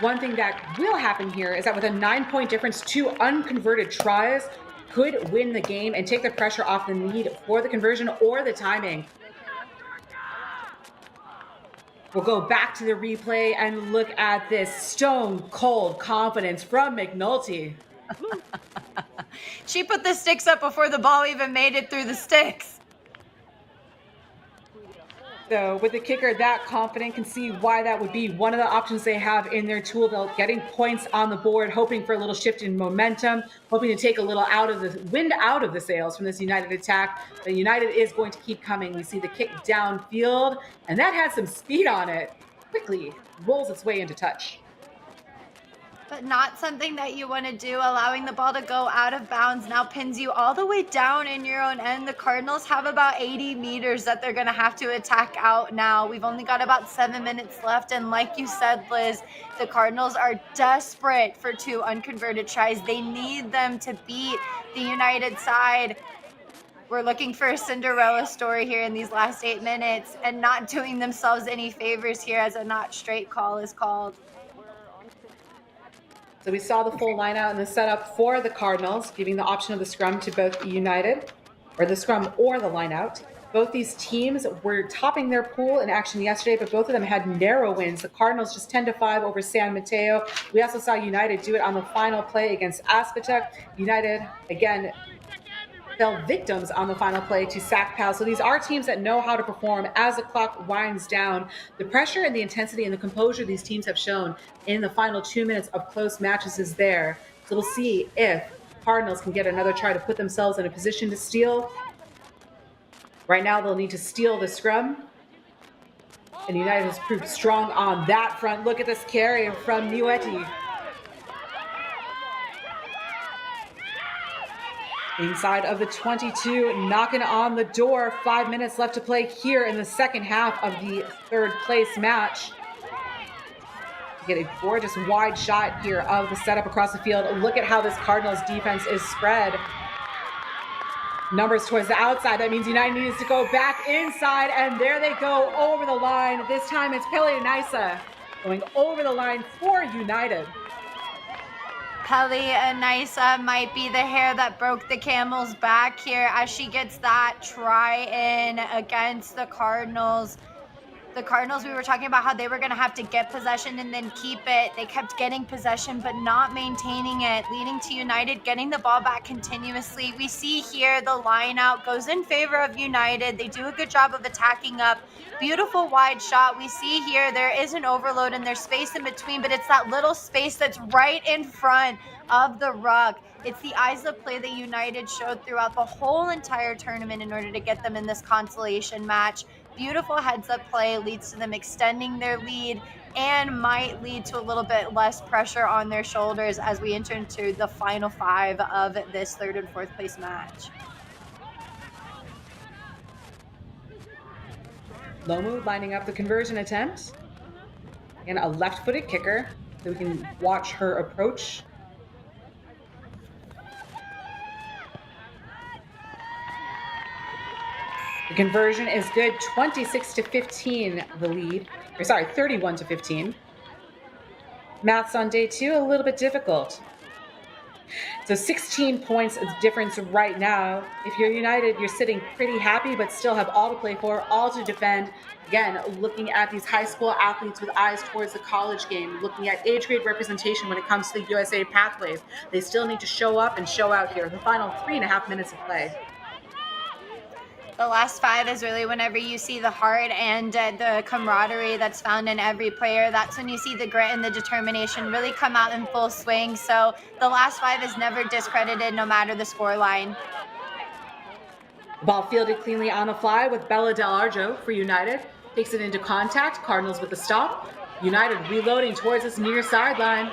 One thing that will happen here is that with a 9-point difference, 2 unconverted tries could win the game and take the pressure off the need for the conversion or the timing. We'll go back to the replay and look at this stone cold confidence from McNulty. She put the sticks up before the ball even made it through the sticks. So with the kicker that confident, can see why that would be one of the options they have in their tool belt, getting points on the board, hoping for a little shift in momentum, hoping to take a little out of the wind out of the sails from this United attack. But United is going to keep coming. We see the kick downfield, and that has some speed on it. Quickly rolls its way into touch. But not something that you want to do. Allowing the ball to go out of bounds now pins you all the way down in your own end. The Cardinals have about 80 meters that they're going to have to attack out now. We've only got about 7 minutes left. And like you said, Liz, the Cardinals are desperate for 2 unconverted tries. They need them to beat the United side. We're looking for a Cinderella story here in these last 8 minutes and not doing themselves any favors here as a not straight call is called. So we saw the full line out in the setup for the Cardinals, giving the option of the scrum to both United, or the scrum or the line out. Both these teams were topping their pool in action yesterday, but both of them had narrow wins. The Cardinals just 10-5 over San Mateo. We also saw United do it on the final play against Aspatuck. United, again, fell victims on the final play to SACPAL. So these are teams that know how to perform as the clock winds down. The pressure and the intensity and the composure these teams have shown in the final 2 minutes of close matches is there. So we'll see if Cardinals can get another try to put themselves in a position to steal. Right now, they'll need to steal the scrum. And United has proved strong on that front. Look at this carry from Niueti. Inside of the 22, knocking on the door. 5 minutes left to play here in the second half of the third place match. Get a gorgeous wide shot here of the setup across the field. Look at how this Cardinals defense is spread. Numbers towards the outside. That means United needs to go back inside, and there they go over the line. This time it's Pele Anisa going over the line for United. Pele Anisa might be the hair that broke the camel's back here as she gets that try in against the Cardinals. The Cardinals, we were talking about how they were going to have to get possession and then keep it. They kept getting possession but not maintaining it, leading to United getting the ball back continuously. We see here the line out goes in favor of United. They do a good job of attacking up. Beautiful wide shot. We see here there is an overload and there's space in between, but it's that little space that's right in front of the ruck. It's the eyes of play that United showed throughout the whole entire tournament in order to get them in this consolation match. Beautiful heads-up play leads to them extending their lead and might lead to a little bit less pressure on their shoulders as we enter into the final 5 of this 3rd and 4th place match. Lomu lining up the conversion attempt. And a left-footed kicker, so we can watch her approach. The conversion is good, 26-15 the lead. Or sorry, 31-15. Maths on day 2, a little bit difficult. So 16 points of difference right now. If you're United, you're sitting pretty happy, but still have all to play for, all to defend. Again, looking at these high school athletes with eyes towards the college game, looking at age grade representation when it comes to the USA pathways. They still need to show up and show out here. The final 3.5 minutes of play. The last 5 is really whenever you see the heart and the camaraderie that's found in every player. That's when you see the grit and the determination really come out in full swing. So the last 5 is never discredited, no matter the scoreline. Ball fielded cleanly on the fly with Bella Del Arjo for United. Takes it into contact. Cardinals with the stop. United reloading towards this near sideline.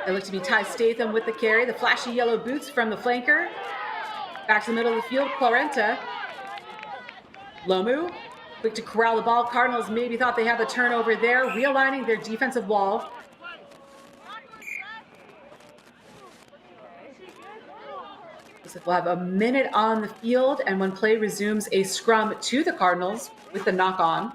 It looked to be Ty Statham with the carry. The flashy yellow boots from the flanker. Back to the middle of the field, Clarenta. Lomu, quick to corral the ball. Cardinals maybe thought they had the turnover there, realigning their defensive wall. We'll have a minute on the field, and when play resumes, a scrum to the Cardinals with the knock-on.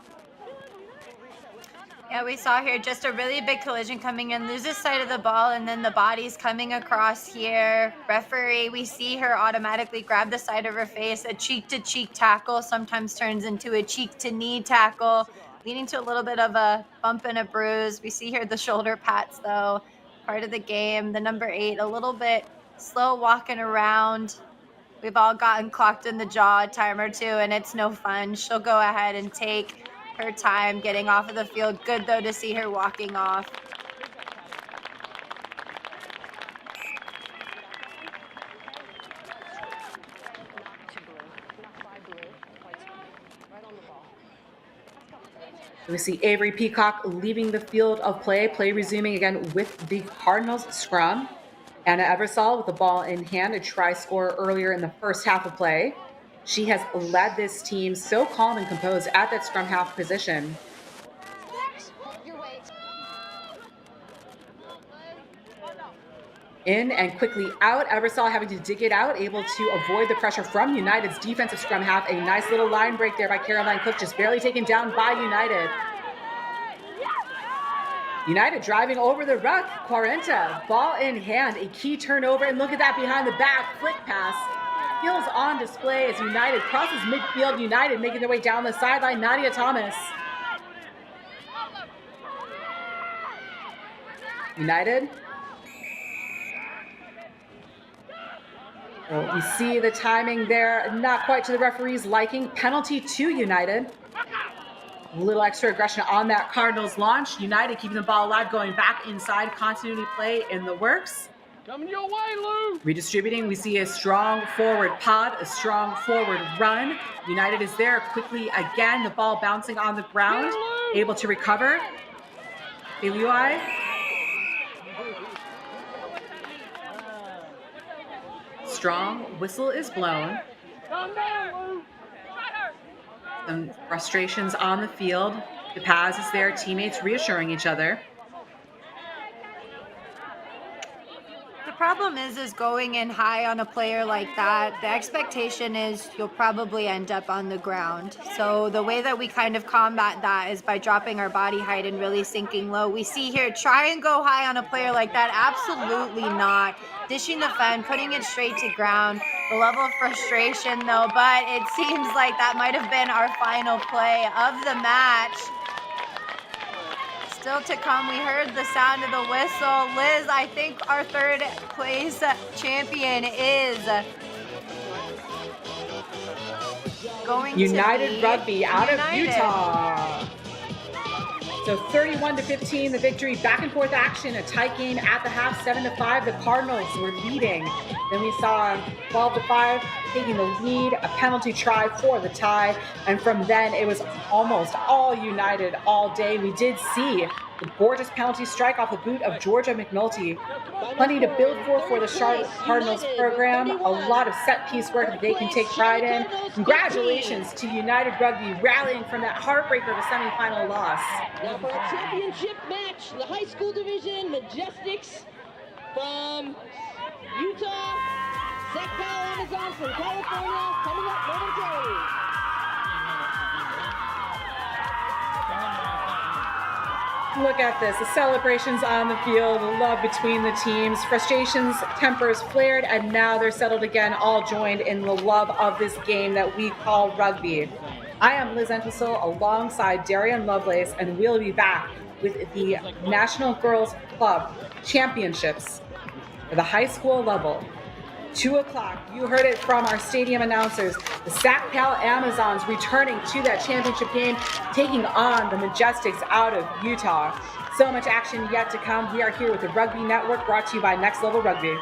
Yeah, we saw here just a really big collision coming in, loses sight of the ball, and then the body's coming across here. Referee, we see her automatically grab the side of her face. A cheek-to-cheek tackle sometimes turns into a cheek-to-knee tackle, leading to a little bit of a bump and a bruise. We see here the shoulder pats, though, part of the game. The number 8, a little bit slow walking around. We've all gotten clocked in the jaw a time or two, and it's no fun. She'll go ahead and take her time getting off of the field. Good, though, to see her walking off. We see Avery Peacock leaving the field of play. Play resuming again with the Cardinals scrum. Anna Eversole with the ball in hand, a try score earlier in the first half of play. She has led this team so calm and composed at that scrum half position. In and quickly out. Eversole having to dig it out, able to avoid the pressure from United's defensive scrum half. A nice little line break there by Caroline Cook, just barely taken down by United. United driving over the ruck. Quarenta, ball in hand, a key turnover, and look at that behind the back, flick pass. Skills on display as United crosses midfield. United making their way down the sideline. Nadia Thomas. United. So we see the timing there, not quite to the referee's liking. Penalty to United. A little extra aggression on that Cardinals launch. United keeping the ball alive, going back inside. Continuity play in the works. Coming your way, Lou. Redistributing, we see a strong forward pod, a strong forward run. United is there quickly again. The ball bouncing on the ground, able to recover. Elioi. Strong whistle is blown. Some frustrations on the field. DePaz is there, teammates reassuring each other. The problem is going in high on a player like that, the expectation is you'll probably end up on the ground. So the way that we kind of combat that is by dropping our body height and really sinking low. We see here, try and go high on a player like that. Absolutely not. Dishing the fen, putting it straight to ground. The level of frustration though, but it seems like that might have been our final play of the match. Still to come, we heard the sound of the whistle. Liz, I think our third place champion is going United to be Rugby out of United. Utah. So 31-15, the victory, back and forth action, a tight game at the half, 7-5. The Cardinals were leading. Then we saw 12-5 taking the lead, a penalty try for the tie. And from then it was almost all United all day. We did see the gorgeous penalty strike off the boot of Georgia McNulty. Plenty to build for the Charlotte Cardinals program. A lot of set piece work that they can take pride in. Congratulations to United Rugby rallying from that heartbreaker of a semifinal loss. Now for our championship match, the high school division, Majestics from Utah, SACPAL Amazon from California, coming up momentarily. Look at this, the celebrations on the field, the love between the teams, frustrations, tempers flared, and now they're settled again, all joined in the love of this game that we call rugby. I am Liz Entwistle alongside Darian Lovelace, and we'll be back with the National Girls Club Championships for the high school level. 2 o'clock, you heard it from our stadium announcers. The SACPAL Amazons returning to that championship game, taking on the Majestics out of Utah. So much action yet to come. We are here with the Rugby Network, brought to you by Next Level Rugby.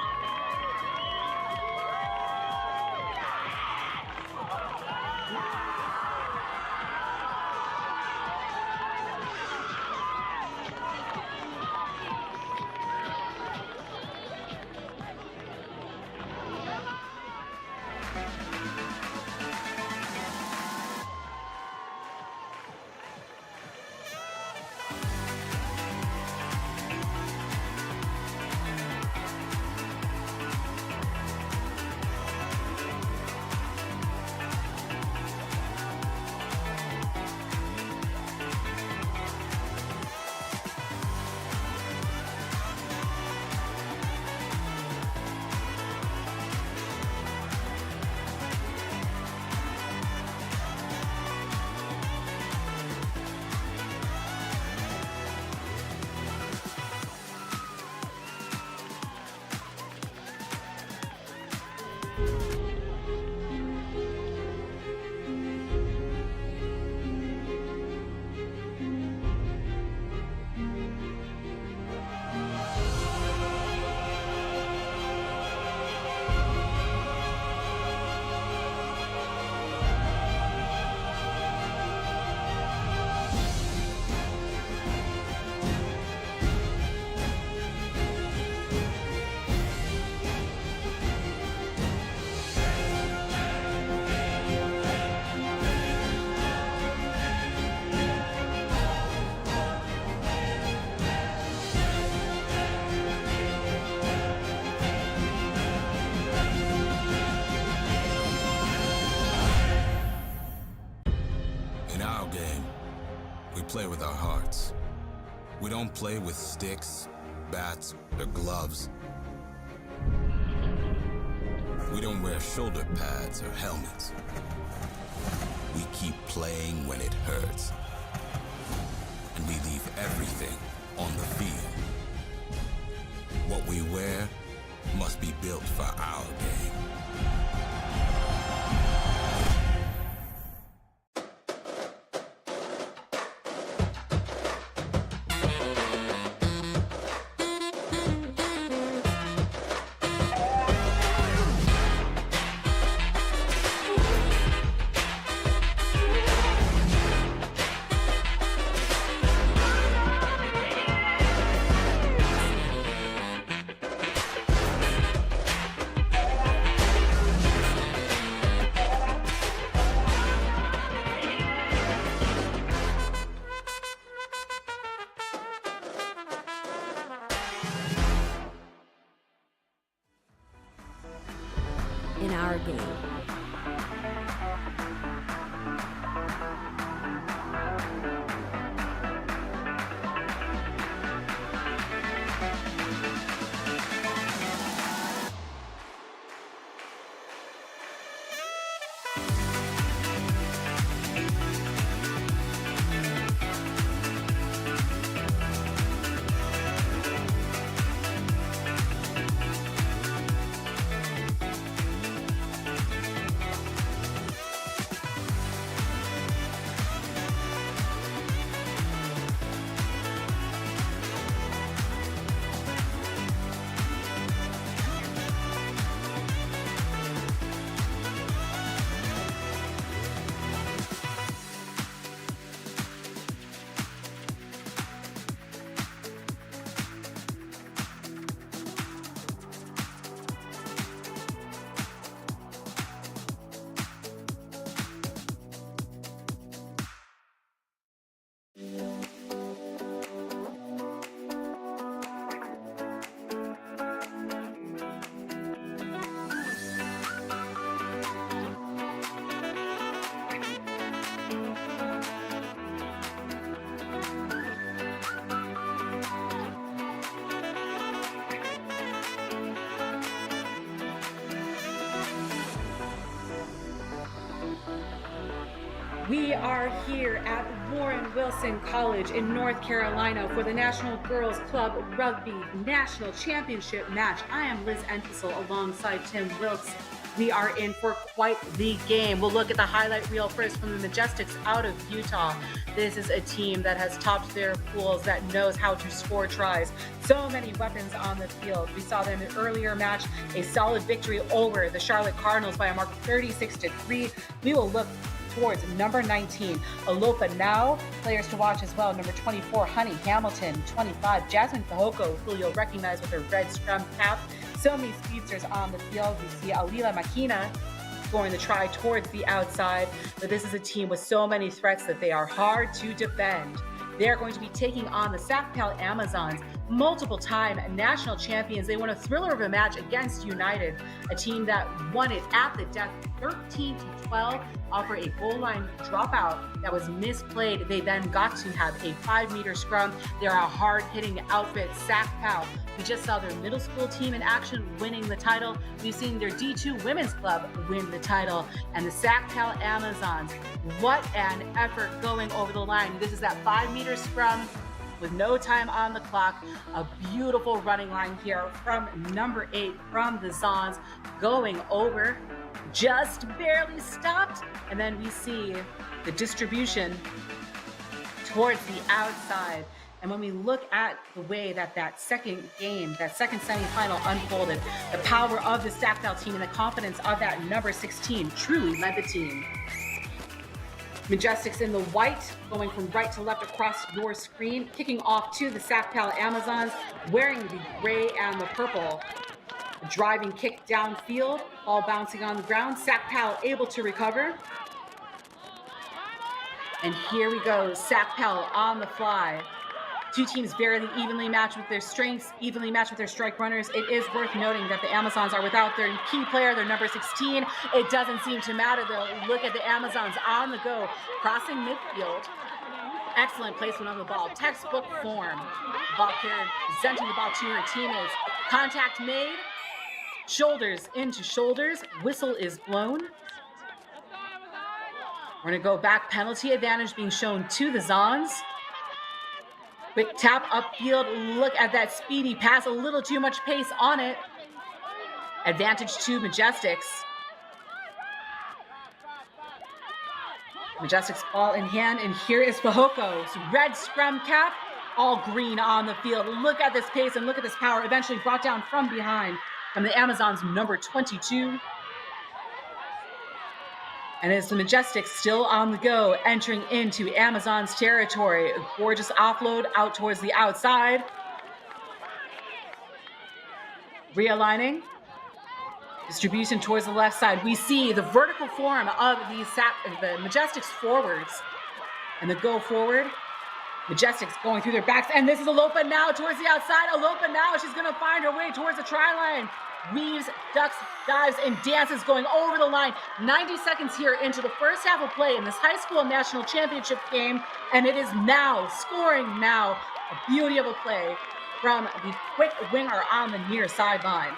Play with our hearts. We don't play with sticks, bats, or gloves. We don't wear shoulder pads or helmets. We keep playing when it hurts. And we leave everything on the field. What we wear must be built for our game. goal. We are here at Warren Wilson College in North Carolina for the National Girls Club Rugby National Championship match. I am Liz Entwistle alongside Tim Wilkes. We are in for quite the game. We'll look at the highlight reel first from the Majestics out of Utah. This is a team that has topped their pools, that knows how to score tries. So many weapons on the field. We saw them in an earlier match, a solid victory over the Charlotte Cardinals by a mark of 36-3. We will look towards number 19, Alopa Now. Players to watch as well. Number 24, Honey Hamilton. 25, Jasmine Fahoko, who you'll recognize with her red scrum cap. So many speedsters on the field. We see Alila Makina scoring the try towards the outside. But this is a team with so many threats that they are hard to defend. They are going to be taking on the SACPAL Amazons, multiple-time national champions. They won a thriller of a match against United, a team that won it at the death 13-12 offer a goal line dropout that was misplayed. They then got to have a 5-meter scrum. They're a hard-hitting outfit, SACPAL. We just saw their middle school team in action winning the title. We've seen their D2 women's club win the title. And the SACPAL Amazons, what an effort going over the line. This is that 5-meter scrum with no time on the clock. A beautiful running line here from number 8 from the Zons going over, just barely stopped. And then we see the distribution towards the outside. And when we look at the way that second game, that second semifinal unfolded, the power of the SACPAL team and the confidence of that number 16 truly led the team. Majestics in the white, going from right to left across your screen, kicking off to the SACPAL Amazons, wearing the gray and the purple. A driving kick downfield, ball bouncing on the ground. SACPAL able to recover. And here we go, SACPAL on the fly. Two teams very evenly matched with their strengths, evenly matched with their strike runners. It is worth noting that the Amazons are without their key player, their number 16. It doesn't seem to matter though. Look at the Amazons on the go, crossing midfield. Excellent placement on the ball, textbook form. Ball carrier, presenting the ball to her teammates. Contact made, shoulders into shoulders, whistle is blown. We're gonna go back, penalty advantage being shown to the Zons. Quick tap upfield, look at that speedy pass, a little too much pace on it. Advantage to Majestics. Majestics ball in hand, and here is Fajoko's red scrum cap, all green on the field. Look at this pace and look at this power, eventually brought down from behind from the Amazons number 22. And it's the Majestics still on the go, entering into Amazon's territory. A gorgeous offload out towards the outside. Realigning. Distribution towards the left side. We see the vertical form of the Majestics forwards. And the go forward. Majestics going through their backs. And this is Alopa Now towards the outside. Alopa Now, she's going to find her way towards the try line. weaves, ducks, dives, and dances going over the line. 90 seconds here into the first half of play in this high school national championship game, and it is now, scoring now, a beauty of a play from the quick winger on the near sideline.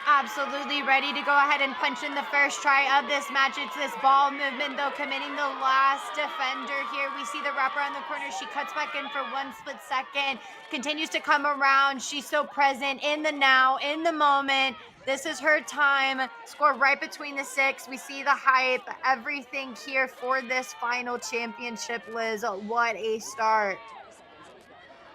Absolutely ready to go ahead and punch in the first try of this match. It's this ball movement, though, committing the last defender here. We see the wrapper on the corner. She cuts back in for 1 split second, continues to come around. She's so present in the now, in the moment. This is her time. Score right between the six. We see the hype, everything here for this final championship, Liz. What a start.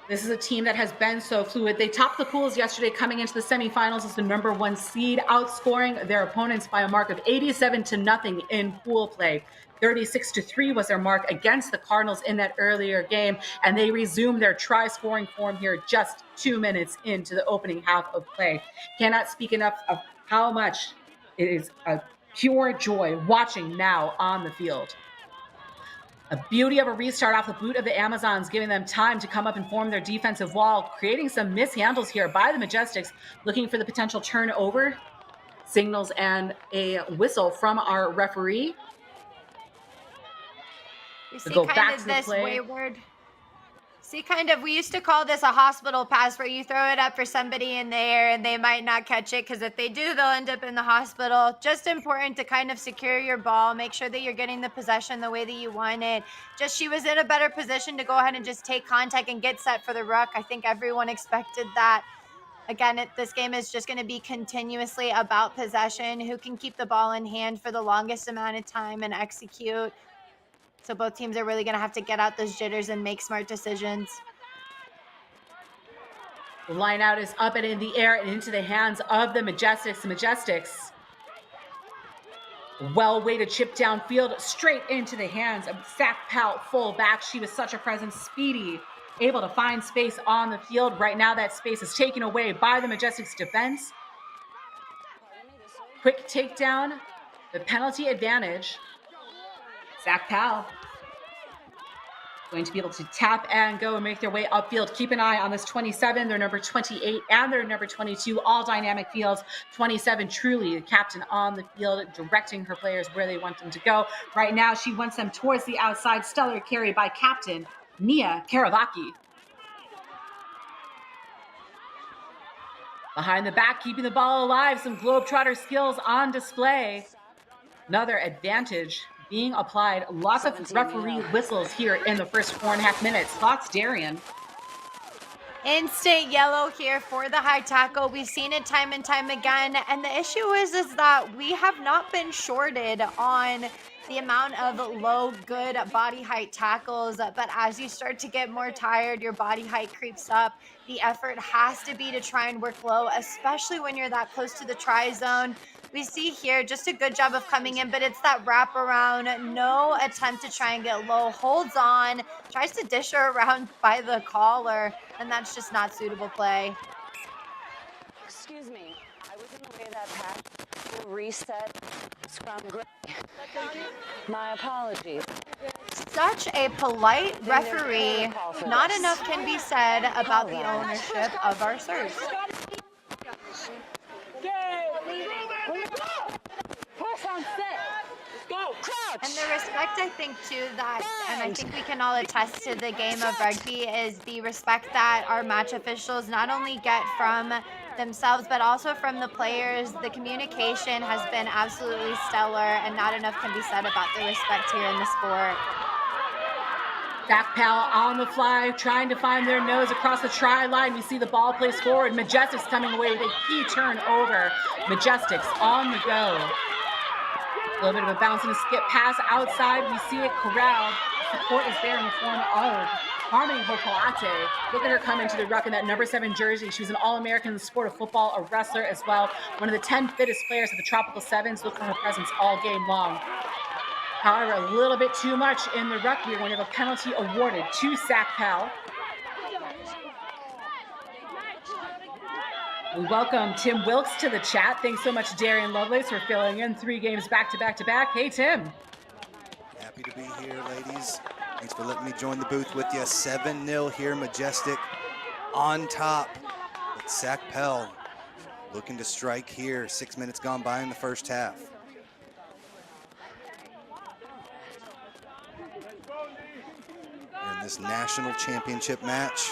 This is a team that has been so fluid. They topped the pools yesterday, coming into the semifinals as the #1 seed, outscoring their opponents by a mark of 87-0 in pool play. 36-3 was their mark against the Cardinals in that earlier game, and they resumed their try-scoring form here just 2 minutes into the opening half of play. Cannot speak enough of how much it is a pure joy watching now on the field. A beauty of a restart off the boot of the Amazons, giving them time to come up and form their defensive wall, creating some mishandles here by the Majestics, looking for the potential turnover. Signals and a whistle from our referee. We see kind of this wayward. See, kind of, we used to call this a hospital pass, where you throw it up for somebody in the air and they might not catch it, because if they do, they'll end up in the hospital. Just important to kind of secure your ball, make sure that you're getting the possession the way that you want it. Just, she was in a better position to go ahead and just take contact and get set for the ruck. I think everyone expected that. Again, this game is just going to be continuously about possession, who can keep the ball in hand for the longest amount of time and execute. So both teams are really going to have to get out those jitters and make smart decisions. The line out is up and in the air and into the hands of the Majestics. The Majestics, well-weighted chip downfield, straight into the hands of SACPAL fullback. She was such a presence, speedy, able to find space on the field. Right now that space is taken away by the Majestics defense. Quick takedown, the penalty advantage. SACPAL going to be able to tap and go and make their way upfield. Keep an eye on this 27, their number 28, and their number 22, all dynamic fields. 27, truly the captain on the field, directing her players where they want them to go. Right now, she wants them towards the outside. Stellar carry by captain Nia Karavaki. Behind the back, keeping the ball alive. Some Globetrotter skills on display. Another advantage being applied. Lots of referee whistles here in the first 4.5 minutes. Thoughts, Darian? Instant yellow here for the high tackle. We've seen it time and time again. And the issue is that we have not been shorted on the amount of low, good body height tackles. But as you start to get more tired, your body height creeps up. The effort has to be to try and work low, especially when you're that close to the try zone. We see here just a good job of coming in, but it's that wraparound. No attempt to try and get low. Holds on, tries to dish her around by the collar, and that's just not suitable play. Excuse me, I was in the way of that pass. We'll reset scrum gray. My apologies. Such a polite referee. Not enough can be said about the ownership of our serves. And the respect, I think, too, that, and I think we can all attest to the game of rugby, is the respect that our match officials not only get from themselves, but also from the players. The communication has been absolutely stellar, and not enough can be said about the respect here in the sport. SACPAL on the fly, trying to find their nose across the try line. We see the ball placed forward. Majestics coming away with a key turnover. Majestics on the go. A little bit of a bounce and a skip pass outside. We see it corralled. Support is there in the form of Harmony Hopoate. Look at her come into the ruck in that number 7 jersey. She was an All-American in the sport of football, a wrestler as well. One of the 10 fittest players of the Tropical Sevens. Look for her presence all game long. However, a little bit too much in the ruck. We're going to have a penalty awarded to SACPAL. We welcome Tim Wilkes to the chat. Thanks so much, Darian Lovelace, for filling in 3 games back-to-back-to-back. Hey, Tim. Happy to be here, ladies. Thanks for letting me join the booth with you. 7-0 here, Majestic on top. But SACPAL looking to strike here. 6 minutes gone by in the first half. In this national championship match.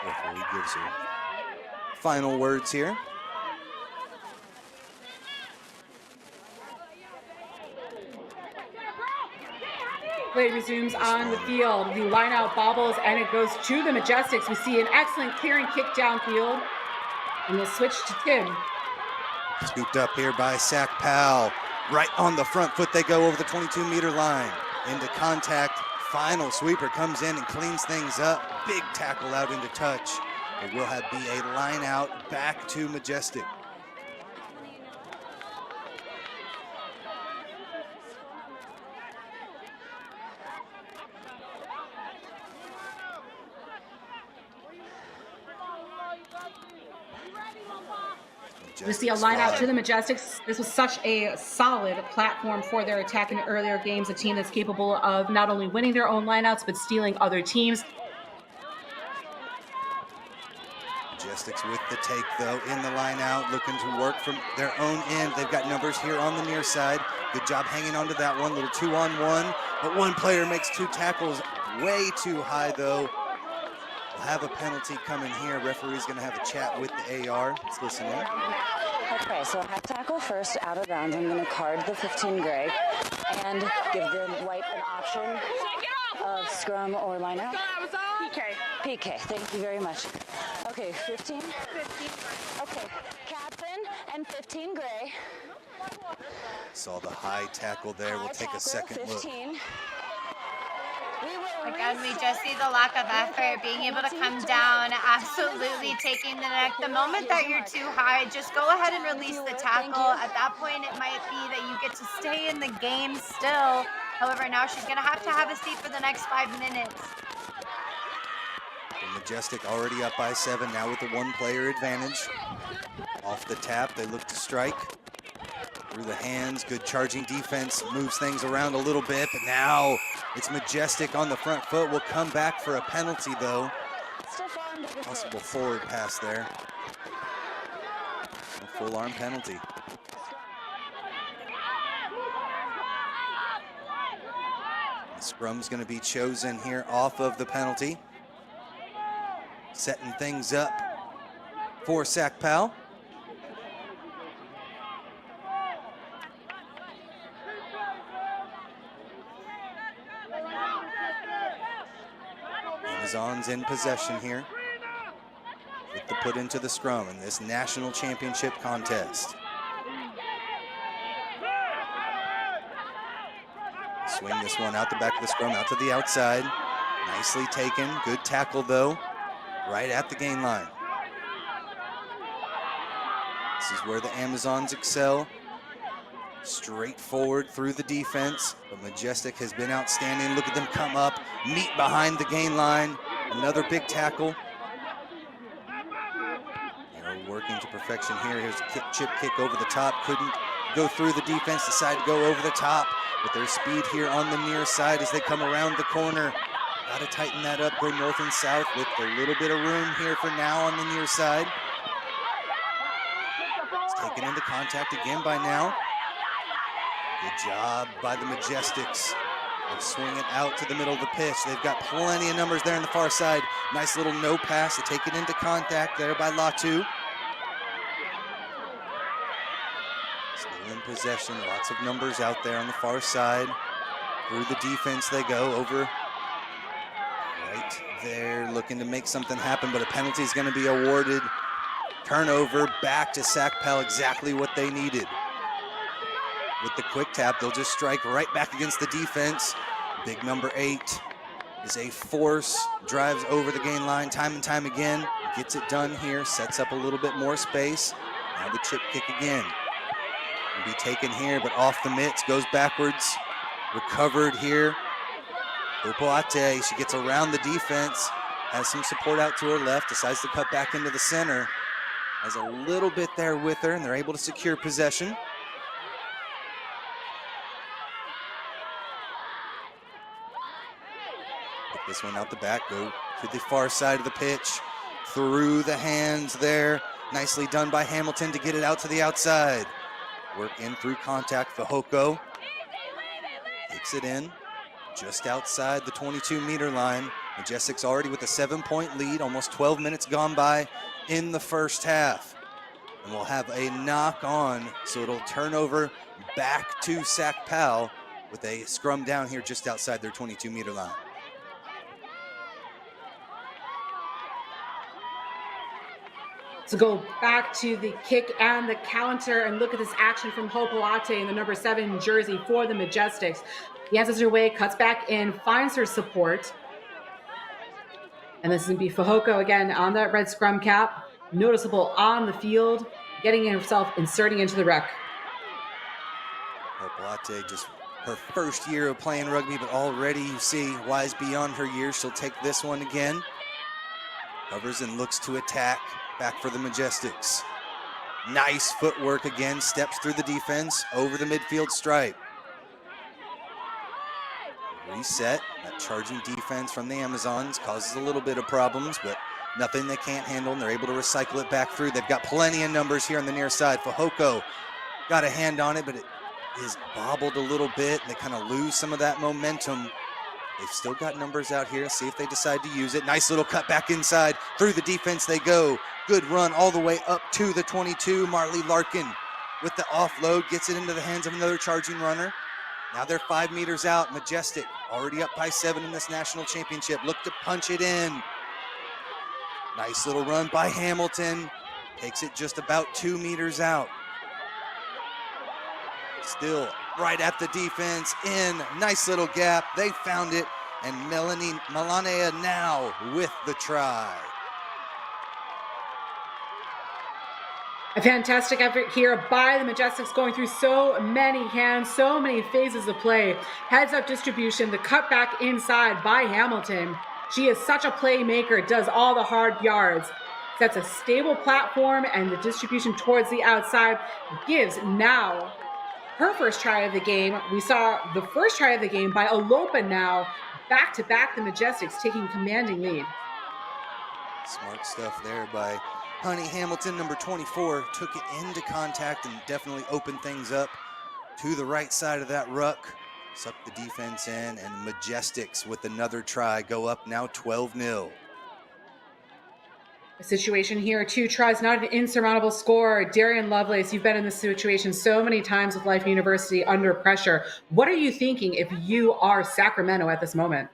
Referee gives her final words here. Play resumes on the field. The line out bobbles and it goes to the Majestics. We see an excellent clearing kick downfield. And we'll switch to Tim. Scooped up here by SACPAL. Right on the front foot they go over the 22-meter line. Into contact. Final sweeper comes in and cleans things up. Big tackle out into touch. It will be a line out back to Majestic. We see a line out to the Majestics. This was such a solid platform for their attack in earlier games. A team that's capable of not only winning their own lineouts, but stealing other teams. Majestics with the take, though, in the line out, looking to work from their own end. They've got numbers here on the near side. Good job hanging on to that one. Little 2-on-1, but one player makes two tackles way too high, though. We'll have a penalty coming here. Referee's going to have a chat with the AR. Let's listen in. Okay, so half tackle first, out of bounds. I'm going to card the 15 gray and give the white an option of scrum or line out. PK. PK, thank you very much. Okay, 15. 15. Okay, captain and 15 gray. Saw the high tackle there. We'll take a second 15. look. Again, we just see the lack of effort, being able to come down, absolutely taking the neck. The moment that you're too high, just go ahead and release the tackle. At that point, it might be that you get to stay in the game still. However, now she's going to have a seat for the next 5 minutes. The Majestic already up by 7, now with the one-player advantage. Off the tap, they look to strike. Through the hands, good charging defense, moves things around a little bit, but now it's Majestic on the front foot. Will come back for a penalty, though. Possible forward pass there. A full arm penalty. The scrum's going to be chosen here off of the penalty. Setting things up for SACPAL. Amazons in possession here with the put into the scrum in this national championship contest. Swing this one out the back of the scrum, out to the outside. Nicely taken, good tackle though, right at the gain line. This is where the Amazons excel. Straightforward through the defense, but Majestic has been outstanding. Look at them come up, meet behind the gain line. Another big tackle. They're working to perfection here. Here's a chip kick over the top. Couldn't go through the defense, decided to go over the top. With their speed here on the near side as they come around the corner. Got to tighten that up, go north and south with a little bit of room here for now on the near side. It's taken into contact again by now. Good job by the Majestics. They swing it out to the middle of the pitch. They've got plenty of numbers there on the far side. Nice little no pass to take it into contact there by Latu. Still in possession, lots of numbers out there on the far side. Through the defense they go over. Right there, looking to make something happen, but a penalty is going to be awarded. Turnover back to SACPAL, exactly what they needed. With the quick tap, they'll just strike right back against the defense. Big number 8 is a force, drives over the gain line time and time again, gets it done here, sets up a little bit more space. Now the chip kick again. Will be taken here, but off the mitts, goes backwards, recovered here. Upoate, she gets around the defense, has some support out to her left, decides to cut back into the center. Has a little bit there with her, and they're able to secure possession. This one out the back, go to the far side of the pitch. Through the hands there. Nicely done by Hamilton to get it out to the outside. Work in through contact. Fajoko takes it in just outside the 22-meter line. Majestics already with a 7-point lead, almost 12 minutes gone by in the first half. And we'll have a knock on, so it'll turn over back to SACPAL with a scrum down here just outside their 22-meter line. To go back to the kick and the counter and look at this action from Hopoate in the number 7 jersey for the Majestics. He answers her way, cuts back in, finds her support. And this is going to be Fajoko again on that red scrum cap. Noticeable on the field, getting himself inserting into the ruck. Hopoate, just her first year of playing rugby, but already you see wise beyond her years. She'll take this one again. Covers and looks to attack. Back for the Majestics. Nice footwork again, steps through the defense, over the midfield stripe. Reset, that charging defense from the Amazons causes a little bit of problems, but nothing they can't handle, and they're able to recycle it back through. They've got plenty of numbers here on the near side. Fajoko got a hand on it, but it is bobbled a little bit. They kind of lose some of that momentum. They've still got numbers out here. See if they decide to use it. Nice little cut back inside. Through the defense they go. Good run all the way up to the 22. Marley Larkin with the offload. Gets it into the hands of another charging runner. Now they're 5 meters out. Majestic already up by 7 in this national championship. Look to punch it in. Nice little run by Hamilton. Takes it just about 2 meters out. Still right at the defense, in, nice little gap, they found it, and Melanea now with the try. A fantastic effort here by the Majestics, going through so many hands, so many phases of play. Heads up distribution, the cut back inside by Hamilton. She is such a playmaker, does all the hard yards. Sets a stable platform, and the distribution towards the outside gives now her first try of the game. We saw the first try of the game by Alopa now. Back-to-back, the Majestics taking commanding lead. Smart stuff there by Honey Hamilton, number 24. Took it into contact and definitely opened things up to the right side of that ruck. Sucked the defense in, and Majestics with another try go up now 12-0. A situation here, 2 tries, not an insurmountable score. Darian Lovelace, you've been in this situation so many times with Life University under pressure. What are you thinking if you are Sacramento at this moment?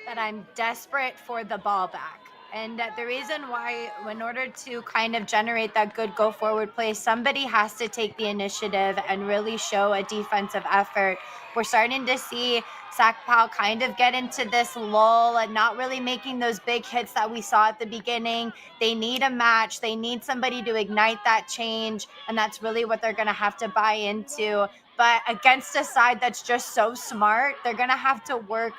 That I'm desperate for the ball back. And the reason why, in order to kind of generate that good go forward play, somebody has to take the initiative and really show a defensive effort. We're starting to see SACPAL kind of get into this lull and not really making those big hits that we saw at the beginning. They need a match. They need somebody to ignite that change, and that's really what they're going to have to buy into. But against a side that's just so smart, they're going to have to work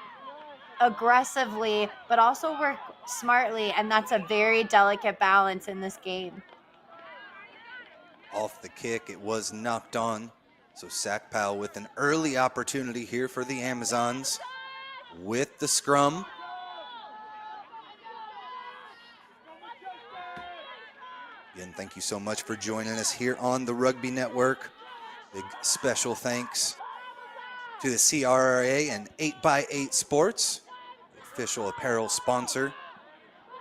aggressively, but also work smartly, and that's a very delicate balance in this game. Off the kick, it was knocked on. So SACPAL with an early opportunity here for the Amazons with the scrum. Again, thank you so much for joining us here on the Rugby Network. Big special thanks to the CRRA and 8x8 Sports, the official apparel sponsor,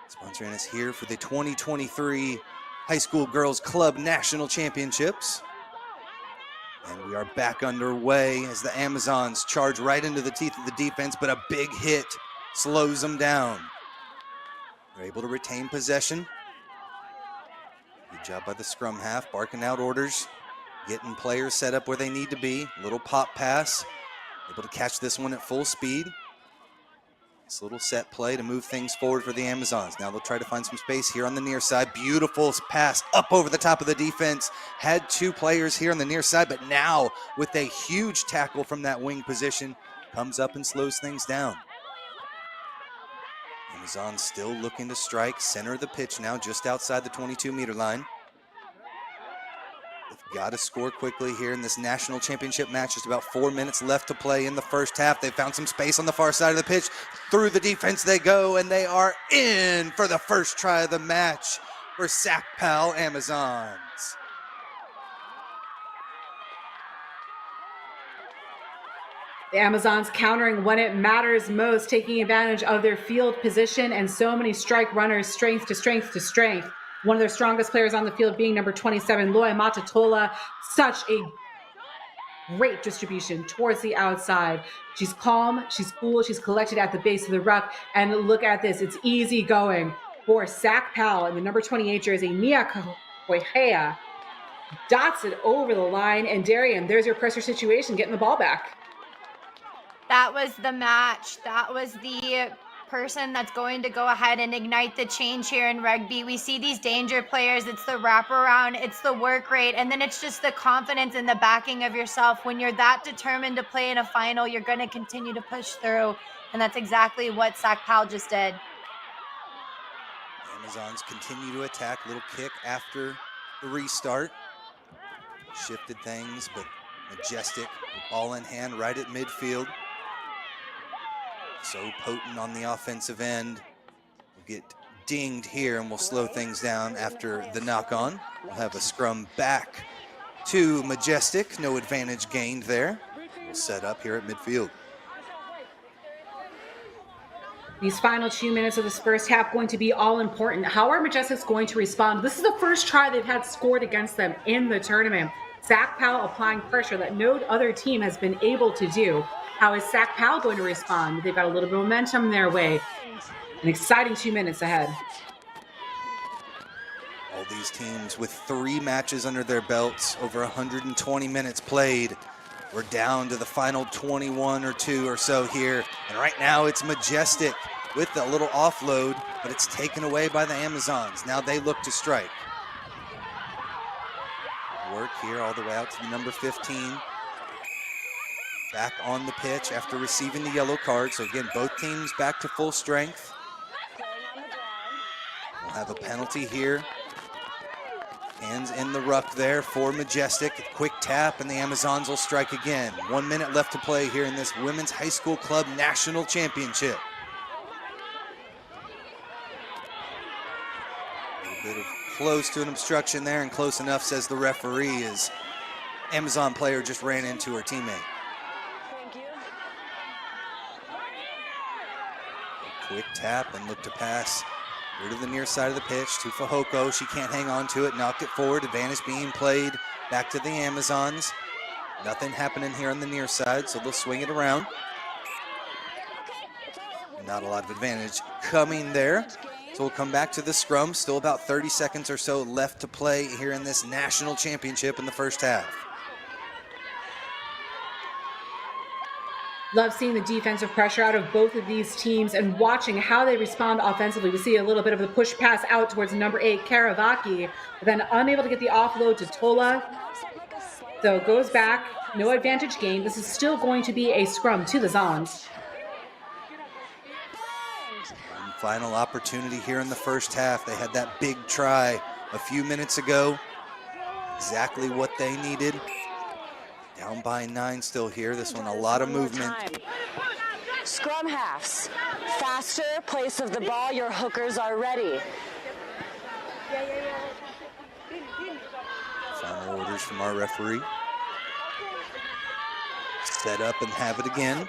sponsoring us here for the 2023 High School Girls Club National Championships. And we are back underway as the Amazons charge right into the teeth of the defense, but a big hit slows them down. They're able to retain possession. Good job by the scrum half, barking out orders, getting players set up where they need to be. Little pop pass, able to catch this one at full speed. This little set play to move things forward for the Amazons. Now they'll try to find some space here on the near side. Beautiful pass up over the top of the defense. Had 2 players here on the near side, but now with a huge tackle from that wing position, comes up and slows things down. Amazons still looking to strike. Center of the pitch now, just outside the 22-meter line. They've got to score quickly here in this national championship match. Just about 4 minutes left to play in the first half. They found some space on the far side of the pitch. Through the defense they go, and they are in for the first try of the match for SACPAL Amazons. The Amazons countering when it matters most, taking advantage of their field position and so many strike runners, strength to strength to strength. One of their strongest players on the field being number 27, Loy Matatola. Such a great distribution towards the outside. She's calm, she's cool, she's collected at the base of the ruck. And look at this, it's easy going for SACPAL, and the number 28 jersey, Nia Koihea, dots it over the line. And Darian, there's your pressure situation, getting the ball back. That was the match. That was the person that's going to go ahead and ignite the change here in rugby. We see these danger players. It's the wraparound, it's the work rate, and then it's just the confidence and the backing of yourself. When you're that determined to play in a final, you're going to continue to push through, and that's exactly what SACPAL just did. Amazons continue to attack. Little kick after the restart. Shifted things, but Majestic, ball in hand right at midfield. So potent on the offensive end. We'll get dinged here and we'll slow things down after the knock-on. We'll have a scrum back to Majestic. No advantage gained there. We'll set up here at midfield. These final 2 minutes of this first half going to be all important. How are Majestics going to respond? This is the first try they've had scored against them in the tournament. SACPAL applying pressure that no other team has been able to do. How is SACPAL going to respond? They've got a little bit of momentum their way. An exciting 2 minutes ahead. All these teams with 3 matches under their belts, over 120 minutes played. We're down to the final 21 or 2 or so here. And right now it's Majestic with a little offload, but it's taken away by the Amazons. Now they look to strike. Work here all the way out to the number 15. Back on the pitch after receiving the yellow card. So again, both teams back to full strength. We'll have a penalty here. Hands in the ruck there for Majestic. Quick tap and the Amazons will strike again. 1 minute left to play here in this Women's High School Club National Championship. A little bit of close to an obstruction there, and close enough, says the referee, as Amazon player just ran into her teammate. Quick tap and look to pass here to the near side of the pitch to Fahoko. She can't hang on to it, knocked it forward. Advantage being played back to the Amazons. Nothing happening here on the near side, so they'll swing it around. Not a lot of advantage coming there. So we'll come back to the scrum. Still about 30 seconds or so left to play here in this national championship in the first half. Love seeing the defensive pressure out of both of these teams and watching how they respond offensively. We see a little bit of the push pass out towards number 8, Karavaki, but then unable to get the offload to Tola. So it goes back, no advantage gained. This is still going to be a scrum to the Zons. One final opportunity here in the first half. They had that big try a few minutes ago. Exactly what they needed. Down by 9 still here. This one, a lot of movement. Scrum halves. Faster place of the ball. Your hookers are ready. Final orders from our referee. Set up and have it again.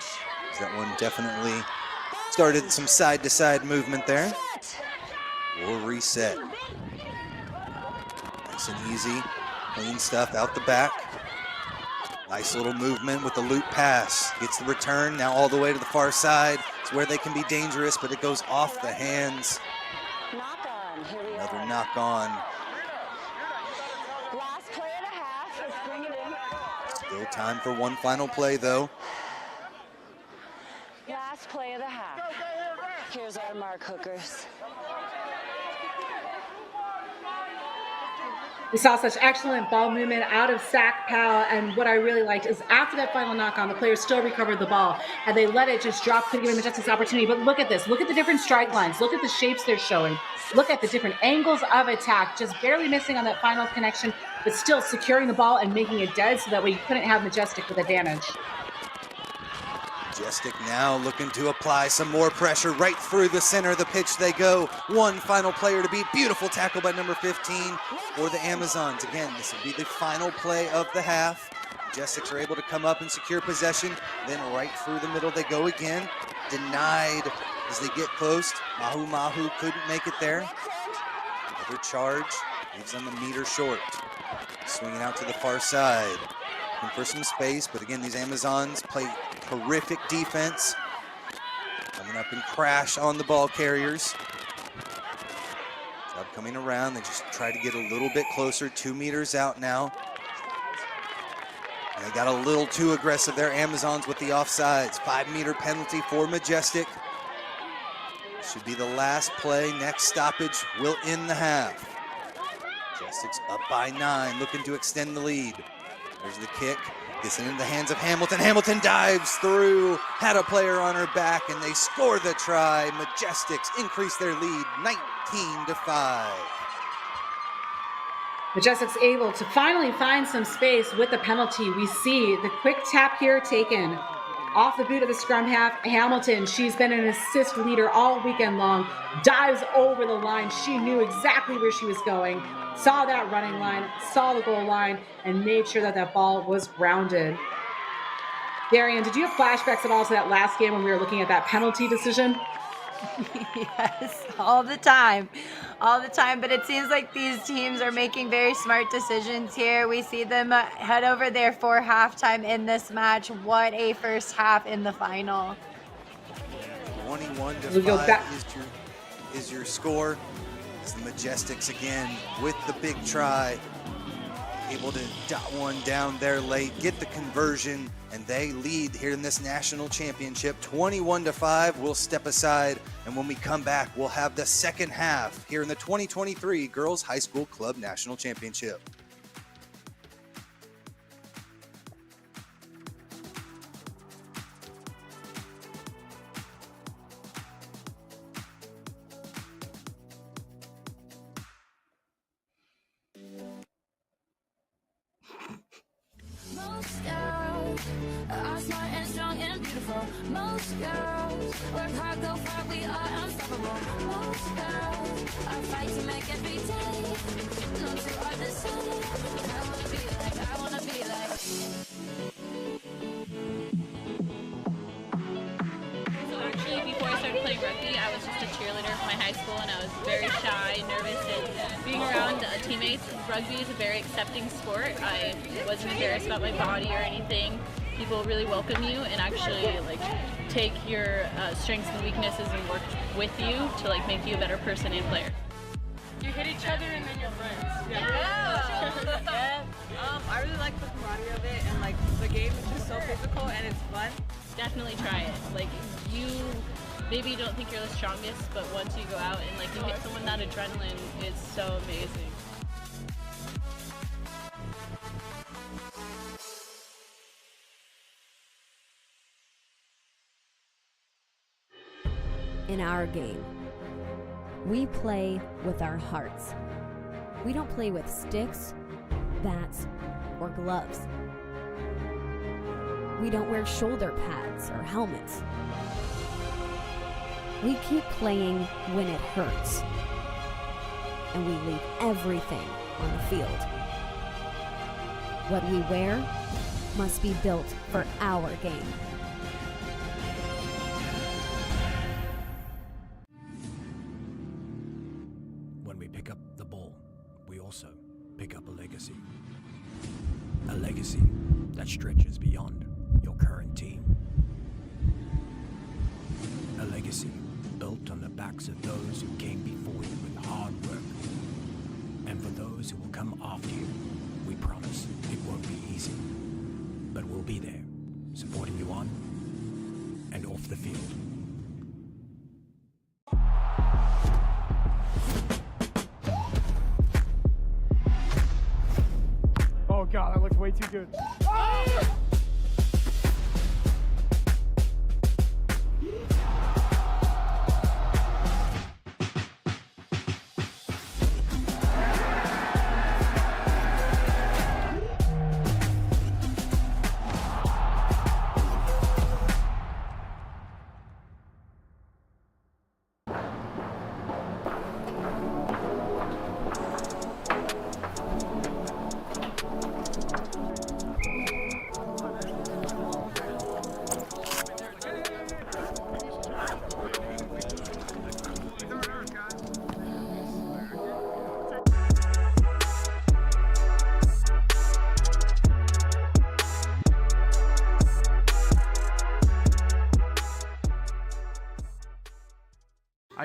That one definitely started some side-to-side movement there. We'll reset. Nice and easy. Clean stuff out the back. Nice little movement with the loop pass. Gets the return, now all the way to the far side. It's where they can be dangerous, but it goes off the hands. Another knock on. Last play and a half. Let's bring it in. Still time for one final play, though. Last play of the half. Here's our mark, hookers. We saw such excellent ball movement out of SACPAL, and what I really liked is after that final knock-on, the players still recovered the ball, and they let it just drop, could give Majestics opportunity. But look at this. Look at the different strike lines. Look at the shapes they're showing. Look at the different angles of attack, just barely missing on that final connection but still securing the ball and making it dead so that way you couldn't have Majestic with advantage. Majestic now looking to apply some more pressure right through the center of the pitch they go. One final player to beat. Beautiful tackle by number 15 for the Amazons. Again, this will be the final play of the half. Majestics are able to come up and secure possession. Then right through the middle they go again. Denied as they get close. Mahu couldn't make it there. Another charge. Leaves them a meter short. Swinging out to the far side. Looking for some space, but again, these Amazons play terrific defense. Coming up and crash on the ball carriers. Job coming around, they just try to get a little bit closer, 2 meters out now. And they got a little too aggressive there, Amazons with the offsides. 5-meter penalty for Majestic. Should be the last play. Next stoppage will end the half. Majestics up by 9, looking to extend the lead. There's the kick, gets it into the hands of Hamilton. Hamilton dives through, had a player on her back, and they score the try. Majestics increase their lead 19-5. Majestics able to finally find some space with the penalty. We see the quick tap here taken off the boot of the scrum half. Hamilton, she's been an assist leader all weekend long, dives over the line. She knew exactly where she was going, saw that running line, saw the goal line, and made sure that that ball was grounded. Darian, did you have flashbacks at all to that last game when we were looking at that penalty decision? Yes, all the time, but it seems like these teams are making very smart decisions here. We see them head over there for halftime in this match. What a first half in the final. 21-5 is your score. It's the Majestics again with the big try, able to dot one down there late, get the conversion, and they lead here in this national championship 21-5. We'll step aside, and when we come back, we'll have the second half here in the 2023 Girls High School Club National Championship. Most girls are smart and strong and beautiful. Most girls work hard, go far, we are unstoppable. Most girls are fight to make every day. No two are the same. I wanna be like. So actually, before I started playing rugby, I was just a cheerleader for my high school, and I was very shy, nervous, and being around teammates. Rugby is a very accepting sport. I wasn't embarrassed about my body or anything. People really welcome you and actually like take your strengths and weaknesses and work with you to like make you a better person and player. You hit each other and then you're friends. Yeah. I really like the camaraderie of it, and like the game is just so physical and it's fun. Definitely try it. Like you maybe don't think you're the strongest, but once you go out and like you hit someone, that adrenaline is so amazing. In our game, we play with our hearts. We don't play with sticks, bats, or gloves. We don't wear shoulder pads or helmets. We keep playing when it hurts, and we leave everything on the field. What we wear must be built for our game. When we pick up the ball, we also pick up a legacy. A legacy that stretches beyond your current team. A legacy built on the backs of those who came before you with hard work. And for those who will come after you, we promise it won't be easy. But we'll be there, supporting you on and off the field. Oh God, that looks way too good. Oh!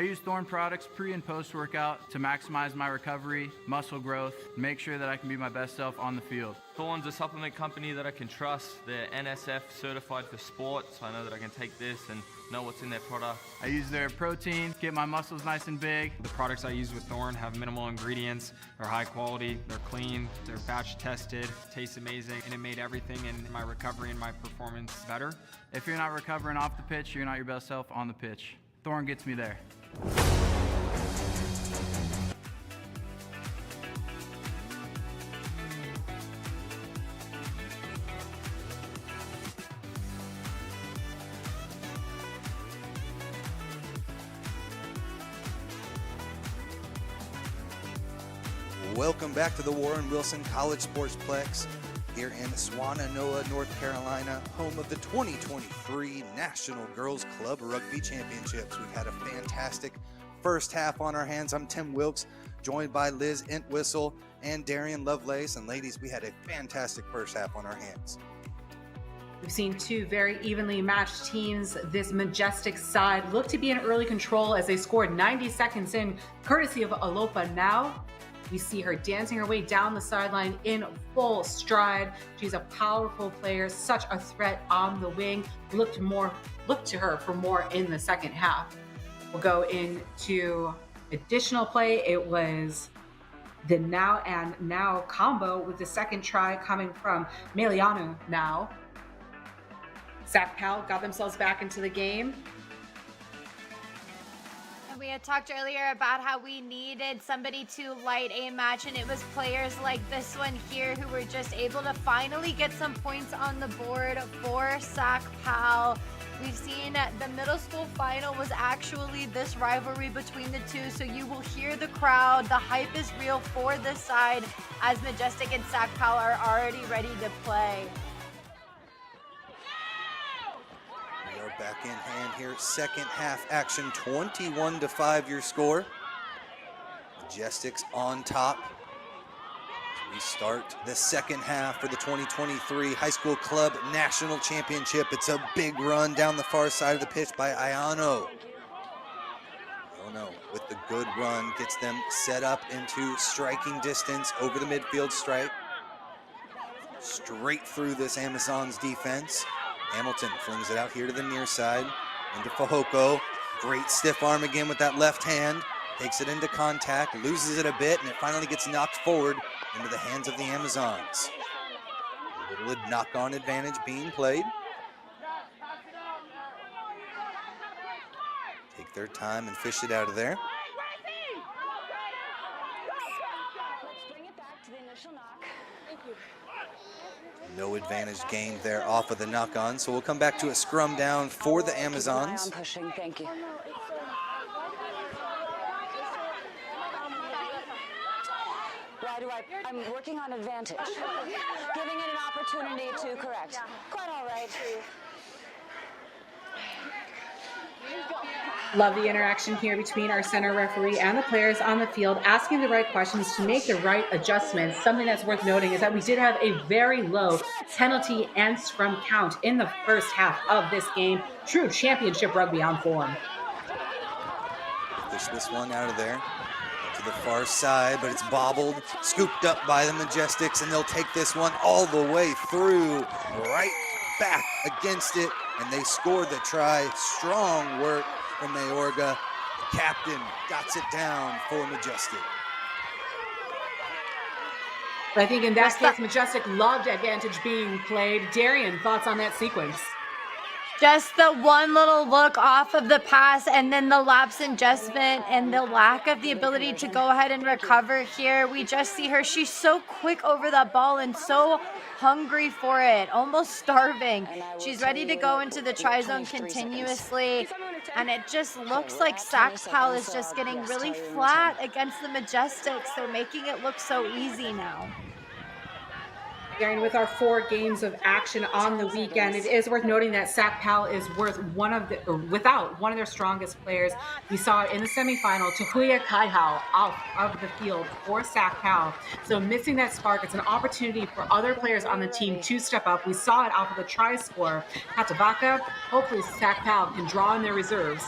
use Thorn products pre and post workout to maximize my recovery, muscle growth, and make sure that I can be my best self on the field. Thorn's a supplement company that I can trust. They're NSF certified for sport, so I know that I can take this and know what's in their product. I use their protein, get my muscles nice and big. The products I use with Thorn have minimal ingredients, they're high quality, they're clean, they're batch tested, taste amazing, and it made everything in my recovery and my performance better. If you're not recovering off the pitch, you're not your best self on the pitch. Thorn gets me there. Welcome back to the Warren Wilson College Sportsplex here in Swannanoa, North Carolina, home of the 2023 National Girls Club Rugby Championships. We've had a fantastic first half on our hands. I'm Tim Wilkes, joined by Liz Entwistle and Darian Lovelace. And ladies, we had a fantastic first half on our hands. We've seen two very evenly matched teams. This Majestics side looked to be in early control as they scored 90 seconds in, courtesy of Alopa Now. We see her dancing her way down the sideline in full stride. She's a powerful player, such a threat on the wing. Look to her for more in the second half. We'll go into additional play. It was the now and now combo with the second try coming from Meliano Now. SACPAL got themselves back into the game. We had talked earlier about how we needed somebody to light a match, and it was players like this one here who were just able to finally get some points on the board for SACPAL. We've seen the middle school final was actually this rivalry between the two, so you will hear the crowd. The hype is real for this side as Majestic and SACPAL are already ready to play. Back in hand here, second half action, 21-5 your score. Majestics on top. We start the second half for the 2023 High School Club National Championship. It's a big run down the far side of the pitch by Ayano. Ayano with the good run gets them set up into striking distance over the midfield stripe. Straight through this Amazons defense. Hamilton flings it out here to the near side, into Fahoko. Great stiff arm again with that left hand. Takes it into contact, loses it a bit, and it finally gets knocked forward into the hands of the Amazons. A little knock-on advantage being played. Take their time and fish it out of there. Let's bring it back to the initial knock. Thank you. No advantage gained there off of the knock-on, so we'll come back to a scrum down for the Amazons. I'm pushing, thank you. I'm working on advantage. Giving it an opportunity to correct. Quite all right. Love the interaction here between our center referee and the players on the field, asking the right questions to make the right adjustments. Something that's worth noting is that we did have a very low penalty and scrum count in the first half of this game. True championship rugby on form. Push this one out of there to the far side, but it's bobbled, scooped up by the Majestics, and they'll take this one all the way through, right back against it, and they scored the try. Strong work from Mayorga. The captain got it down for Majestic. I think in that case, Majestic loved advantage being played. Darian, thoughts on that sequence? Just the one little look off of the pass and then the lapse adjustment and the lack of the ability to go ahead and recover here. We just see her. She's so quick over that ball and so hungry for it, almost starving. She's ready to go into the try zone continuously. And it just looks like SACPAL is just getting really flat against the Majestics. They're making it look so easy now. Darian, with our 4 games of action on the weekend, it is worth noting that SACPAL is without one of their strongest players. We saw it in the semifinal, Tahuya Kaihau out of the field for SACPAL. So missing that spark, it's an opportunity for other players on the team to step up. We saw it off of the try score. Hatavaka, hopefully SACPAL can draw in their reserves.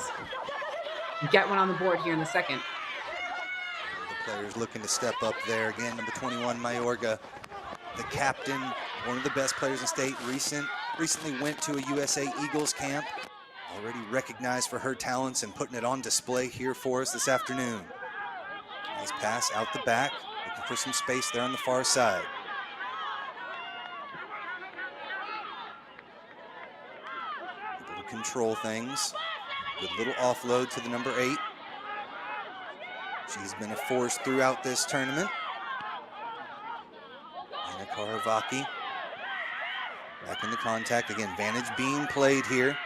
get one on the board here in the second. The players looking to step up there. Again, number 21, Mayorga, the captain, one of the best players in state. Recently went to a USA Eagles camp. Already recognized for her talents and putting it on display here for us this afternoon. Nice pass out the back, looking for some space there on the far side. Able to control things. Good little offload to the number 8. She's been a force throughout this tournament. Anna Karavaki back in the contact. Again, vantage being played here.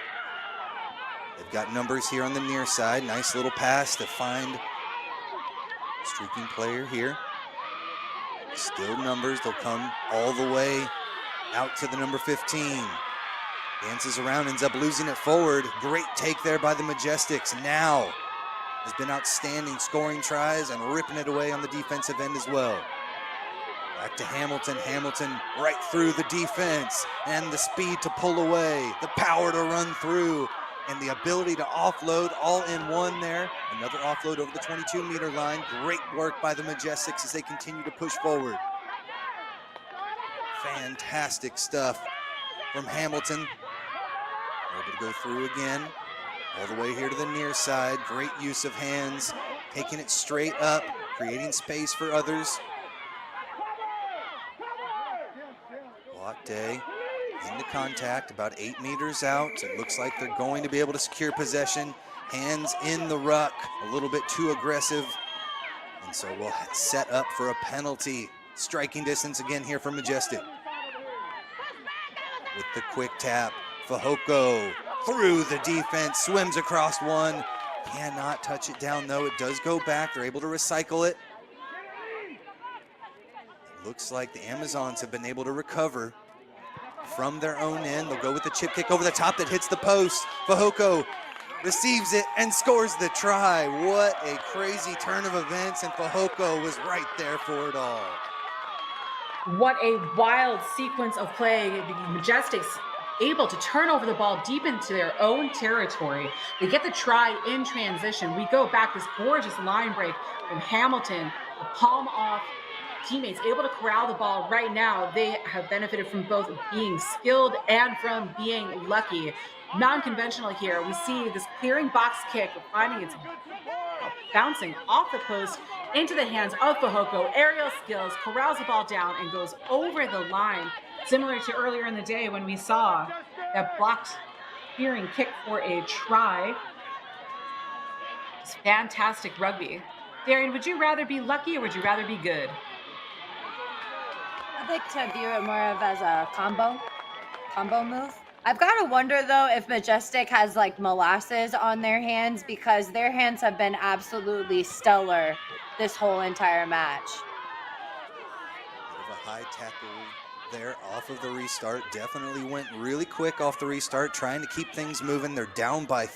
They've got numbers here on the near side. Nice little pass to find a streaking player here. Still numbers. They'll come all the way out to the number 15. Dances around, ends up losing it forward. Great take there by the Majestics. Now has been outstanding, scoring tries and ripping it away on the defensive end as well. Back to Hamilton. Hamilton right through the defense, and the speed to pull away, the power to run through, and the ability to offload all in one there. Another offload over the 22-meter line. Great work by the Majestics as they continue to push forward. Fantastic stuff from Hamilton. Able to go through again, all the way here to the near side. Great use of hands, taking it straight up, creating space for others. Day into contact, about 8 meters out. It looks like they're going to be able to secure possession. Hands in the ruck, a little bit too aggressive. And so we'll set up for a penalty. Striking distance again here for Majestic. With the quick tap, Fahoko through the defense, swims across one. Cannot touch it down though. It does go back. They're able to recycle it. It looks like the Amazons have been able to recover from their own end. They'll go with the chip kick over the top that hits the post. Fahoko receives it and scores the try. What a crazy turn of events, and Fahoko was right there for it all. What a wild sequence of play. The Majestics able to turn over the ball deep into their own territory. They get the try in transition. We go back, this gorgeous line break from Hamilton, the palm off teammates, able to corral the ball. Right now, they have benefited from both being skilled and from being lucky. Non-conventional here. We see this clearing box kick, finding it's bouncing off the post into the hands of Fahoko. Aerial skills, corrals the ball down and goes over the line. Similar to earlier in the day when we saw that blocked clearing kick for a try. It's fantastic rugby. Darian, would you rather be lucky or would you rather be good? I'd like to view it more of as a combo move. I've got to wonder though if Majestic has like molasses on their hands, because their hands have been absolutely stellar this whole entire match. Bit of a high tackle there off of the restart. Definitely went really quick off the restart, trying to keep things moving. They're down by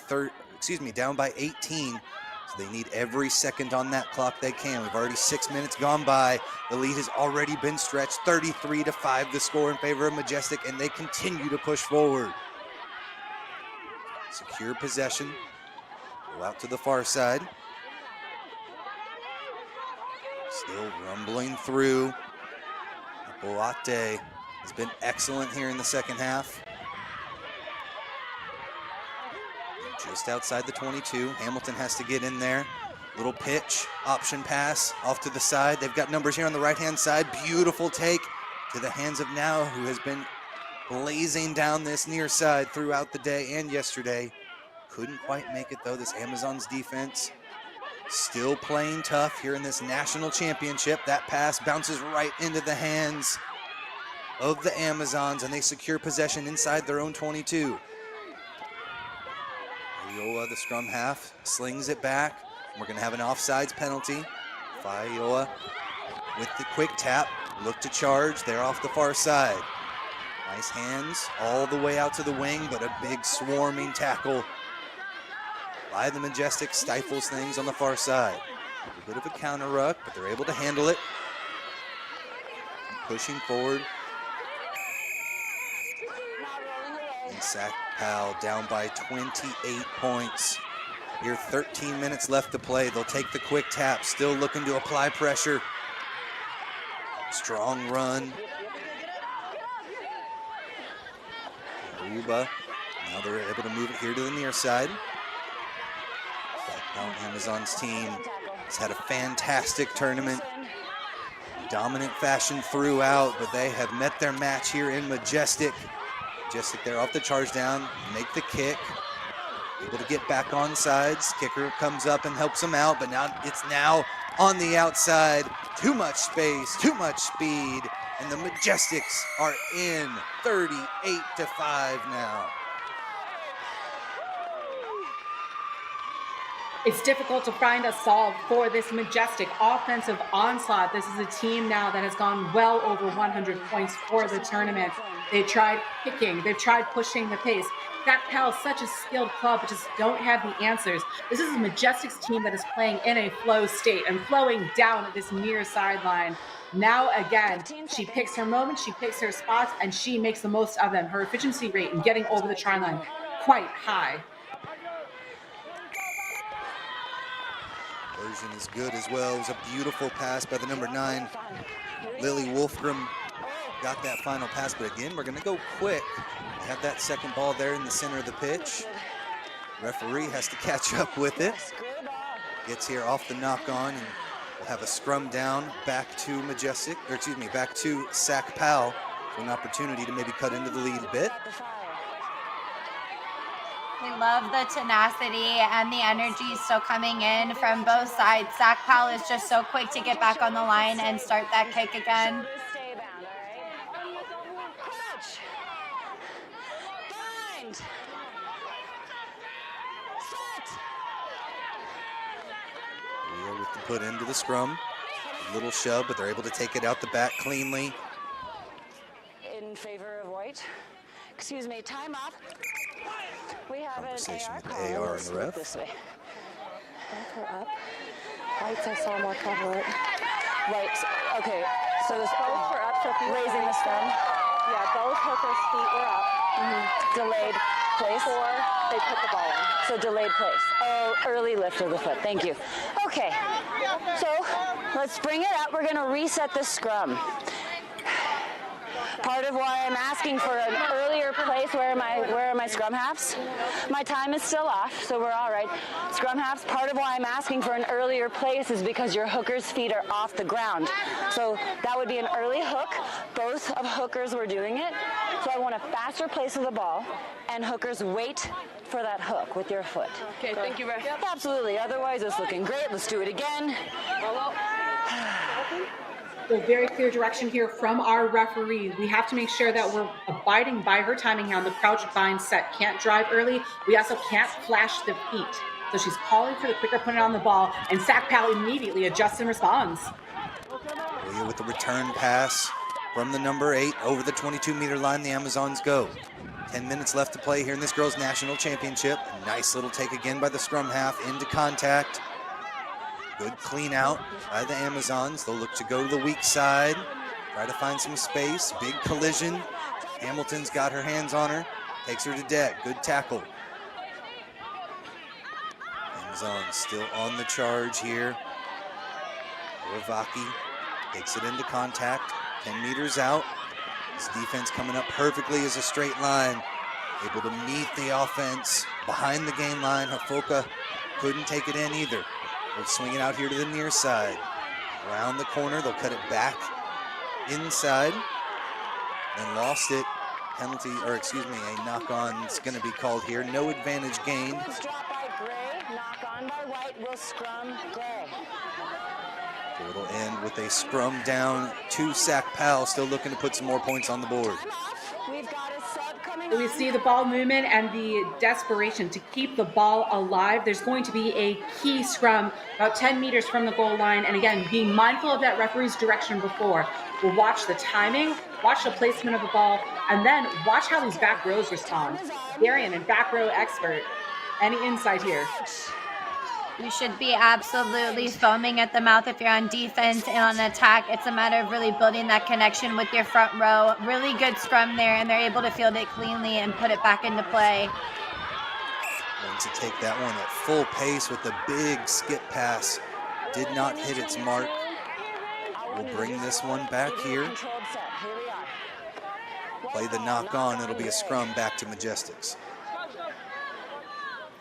18. So they need every second on that clock they can. We've already 6 minutes gone by. The lead has already been stretched. 33-5 the score in favor of Majestic, and they continue to push forward. Secure possession. Go out to the far side. Still rumbling through. Boate has been excellent here in the second half. Just outside the 22. Hamilton has to get in there. Little pitch, option pass off to the side. They've got numbers here on the right-hand side. Beautiful take to the hands of Now, who has been blazing down this near side throughout the day and yesterday. Couldn't quite make it though. This Amazons defense still playing tough here in this national championship. That pass bounces right into the hands of the Amazons, and they secure possession inside their own 22. Faioa, the scrum half, slings it back. We're going to have an offsides penalty. Faioa with the quick tap, look to charge. They're off the far side. Nice hands all the way out to the wing, but a big swarming tackle by the Majestic stifles things on the far side. A bit of a counter ruck, but they're able to handle it. Pushing forward. And SACPAL down by 28 points. Here, 13 minutes left to play. They'll take the quick tap, still looking to apply pressure. Strong run. Ruba, now they're able to move it here to the near side. Amazon's team has had a fantastic tournament. Dominant fashion throughout, but they have met their match here in Majestic. Majestic there off the charge down, make the kick. Able to get back on sides. Kicker comes up and helps them out, but now it's on the outside. Too much space, too much speed, and the Majestics are in 38-5 now. It's difficult to find a solve for this Majestic offensive onslaught. This is a team now that has gone well over 100 points for the tournament. They've tried kicking, they've tried pushing the pace. SACPAL is such a skilled club, but just don't have the answers. This is a Majestics team that is playing in a flow state and flowing down at this near sideline. Now again, she picks her moments, she picks her spots, and she makes the most of them. Her efficiency rate in getting over the try line, quite high. Version is good as well. It was a beautiful pass by the number 9, Lily Wolfgram. Got that final pass, but again, we're gonna go quick. Have that second ball there in the center of the pitch. Referee has to catch up with it. Gets here off the knock on, and we'll have a scrum down back to Majestic, or excuse me, back to SACPAL for an opportunity to maybe cut into the lead a bit. We love the tenacity and the energy still coming in from both sides. SACPAL is just so quick to get back on the line and start that kick again. Wheel with the put into the scrum. A little shove, but they're able to take it out the back cleanly. In favor of white. Excuse me, time up. We have Conversation an with the AR and the ref. This way. Both are up. Whites, I saw more cover it. Whites, okay. So this both were up, so if you raising the scrum. Yeah, both hookers' feet were up. Delayed place. Before they put the ball in. So delayed place. Oh, early lift of the foot. Thank you. Okay. So let's bring it up. We're gonna reset the scrum. Part of why I'm asking for an earlier place. Where are my scrum halves? My time is still off, so we're all right. Scrum halves, part of why I'm asking for an earlier place is because your hookers' feet are off the ground. So that would be an early hook. Both of hookers were doing it. So I want a faster place of the ball, and hookers wait for that hook with your foot. Okay, thank you, Ref. Yep, absolutely. Otherwise, it's looking great. Let's do it again. So very clear direction here from our referee. We have to make sure that we're abiding by her timing here on the crouch bind set. Can't drive early. We also can't flash the feet. So she's calling for the quicker put it on the ball, and SACPAL immediately adjusts and responds. Leah with the return pass from the number 8 over the 22-meter line. The Amazons go. 10 minutes left to play here in this girls' national championship. A nice little take again by the scrum half into contact. Good clean out by the Amazons. They'll look to go to the weak side, try to find some space. Big collision. Hamilton's got her hands on her, takes her to deck. Good tackle. Amazons still on the charge here. Ravaki takes it into contact, 10 meters out. This defense coming up perfectly as a straight line. Able to meet the offense behind the game line. Hafoka couldn't take it in either. They'll swing it out here to the near side. Around the corner, they'll cut it back inside. And lost it. Penalty, or excuse me, a knock-on is going to be called here. No advantage gained. Drop by Gray, knock on by White, will scrum Gray. So it'll end with a scrum down to SACPAL, still looking to put some more points on the board. We've got a sub coming We see the ball movement and the desperation to keep the ball alive. There's going to be a key scrum about 10 meters from the goal line. And again, being mindful of that referee's direction before. We'll watch the timing, watch the placement of the ball, and then watch how these back rows respond. Darian, and back row expert, any insight here? You should be absolutely foaming at the mouth if you're on defense and on attack. It's a matter of really building that connection with your front row. Really good scrum there, and they're able to field it cleanly and put it back into play. Going to take that one at full pace with the big skip pass. Did not hit its mark. We'll bring this one back here. Play the knock on. It'll be a scrum back to Majestics.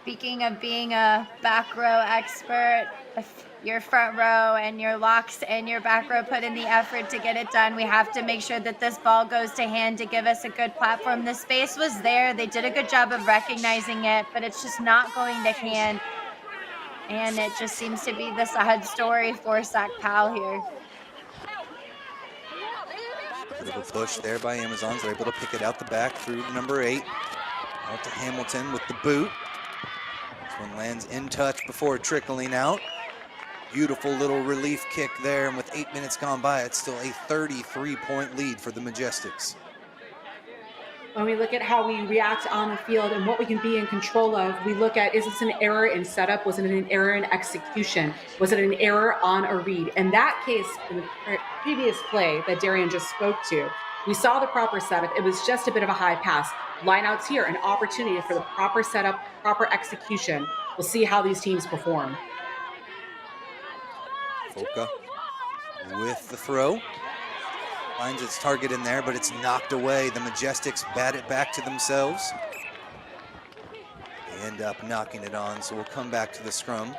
Speaking of being a back row expert, if your front row and your locks and your back row put in the effort to get it done, we have to make sure that this ball goes to hand to give us a good platform. The space was there. They did a good job of recognizing it, but it's just not going to hand. And it just seems to be the sad story for SACPAL here. Bit of a push there by Amazons. They're able to pick it out the back through number 8. Out to Hamilton with the boot. This one lands in touch before trickling out. Beautiful little relief kick there, and with 8 minutes gone by, it's still a 33-point lead for the Majestics. When we look at how we react on the field and what we can be in control of, we look at, is this an error in setup? Was it an error in execution? Was it an error on a read? In that case, in the previous play that Darian just spoke to, we saw the proper setup. It was just a bit of a high pass. Lineouts here, an opportunity for the proper setup, proper execution. We'll see how these teams perform. Foka with the throw. Finds its target in there, but it's knocked away. The Majestics bat it back to themselves. They end up knocking it on, so we'll come back to the scrum.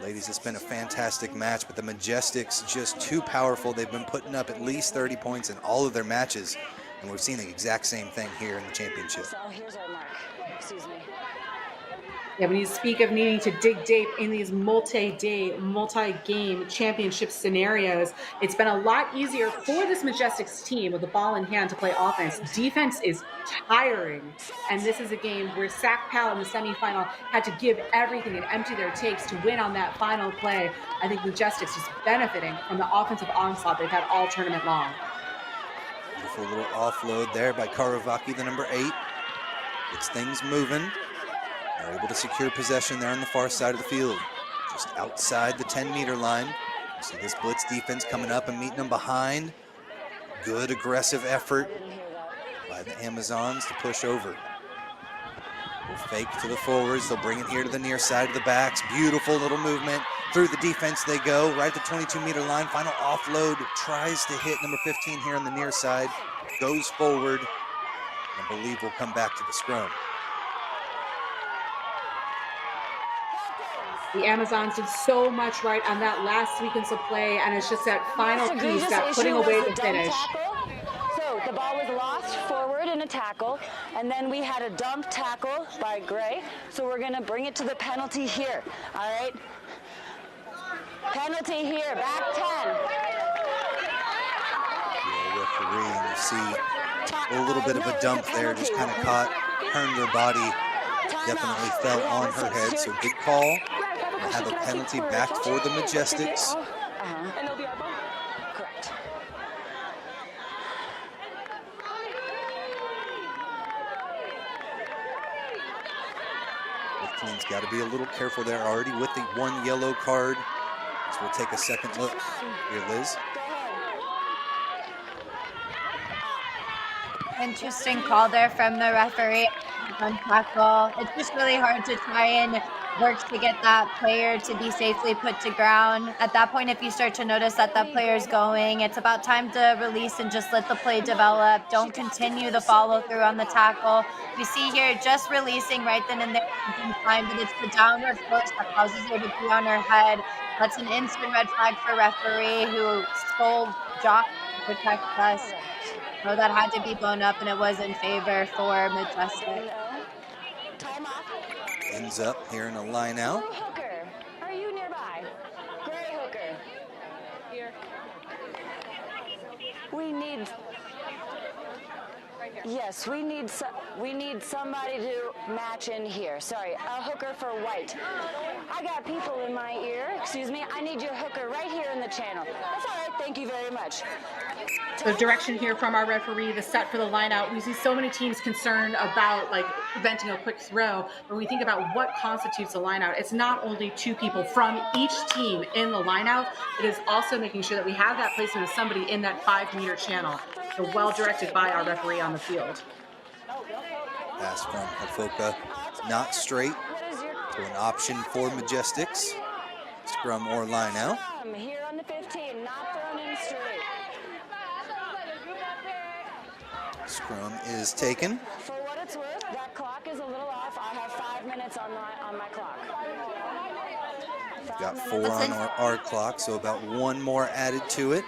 Ladies, it's been a fantastic match, but the Majestics just too powerful. They've been putting up at least 30 points in all of their matches, and we've seen the exact same thing here in the championship. So here's our mark. Excuse me. Yeah, when you speak of needing to dig deep in these multi-day, multi-game championship scenarios, it's been a lot easier for this Majestics team with the ball in hand to play offense. Defense is tiring, and this is a game where SACPAL in the semifinal had to give everything and empty their takes to win on that final play. I think Majestics is benefiting from the offensive onslaught they've had all tournament long. Beautiful little offload there by Karavaki, the number 8. Gets things moving. They're able to secure possession there on the far side of the field, just outside the 10-meter line. You see this blitz defense coming up and meeting them behind. Good aggressive effort by the Amazons to push over. Will fake to the forwards. They'll bring it here to the near side of the backs. Beautiful little movement. Through the defense they go, right at the 22-meter line. Final offload, tries to hit number 15 here on the near side. Goes forward, and I believe we'll come back to the scrum. The Amazons did so much right on that last sequence of play, and it's just that final piece, that putting away the finish. So the ball was lost forward in a tackle, and then we had a dump tackle by Gray. So we're gonna bring it to the penalty here, all right? Penalty here, back 10. Yeah, referee, you see a little bit of a dump there, just kind of caught, turned her body, definitely fell on her head, so good call. We'll have a penalty back for the Majestics. And it'll be our ball. Correct. Team's got to be a little careful there already with the 1 yellow card. So we'll take a second look here, Liz. Interesting call there from the referee on tackle. It's just really hard to try and work to get that player to be safely put to ground. At that point, if you start to notice that that player is going, it's about time to release and just let the play develop. Don't continue the follow through on the tackle. You see here, just releasing right then and there in time, but it's the downward push that causes her to be on her head. That's an instant red flag for referee who stole job to protect us. So that had to be blown up, and it was in favor for Majestic. Ends up here in a line out. Hooker, are you nearby? Gray Hooker. Here. We need. Yes, we need somebody to match in here. Sorry, a hooker for white. I got people in my ear. Excuse me. I need your hooker right here in the channel. That's all right. Thank you very much. So direction here from our referee, the set for the line out. We see so many teams concerned about like preventing a quick throw. When we think about what constitutes a line out, it's not only 2 people from each team in the line out, it is also making sure that we have that placement of somebody in that 5-meter channel. So well directed by our referee on the field. Pass from Hafoka, not straight, so an option for Majestics. Scrum or line out. Here on the 15, not thrown in straight. Scrum is taken. For what it's worth, that clock is a little off. I have 5 minutes on my clock. We've got 4 on our clock, so about 1 more added to it.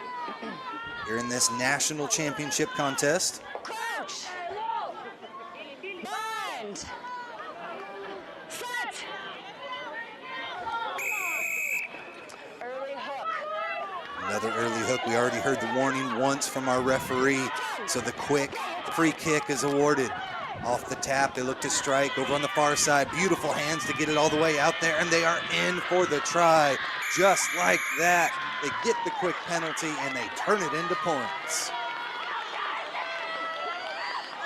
Here in this national championship contest. Crouch. Bind. Set. Early hook. Another early hook. We already heard the warning once from our referee, so the quick free kick is awarded. Off the tap, they look to strike over on the far side. Beautiful hands to get it all the way out there, and they are in for the try. Just like that, they get the quick penalty, and they turn it into points.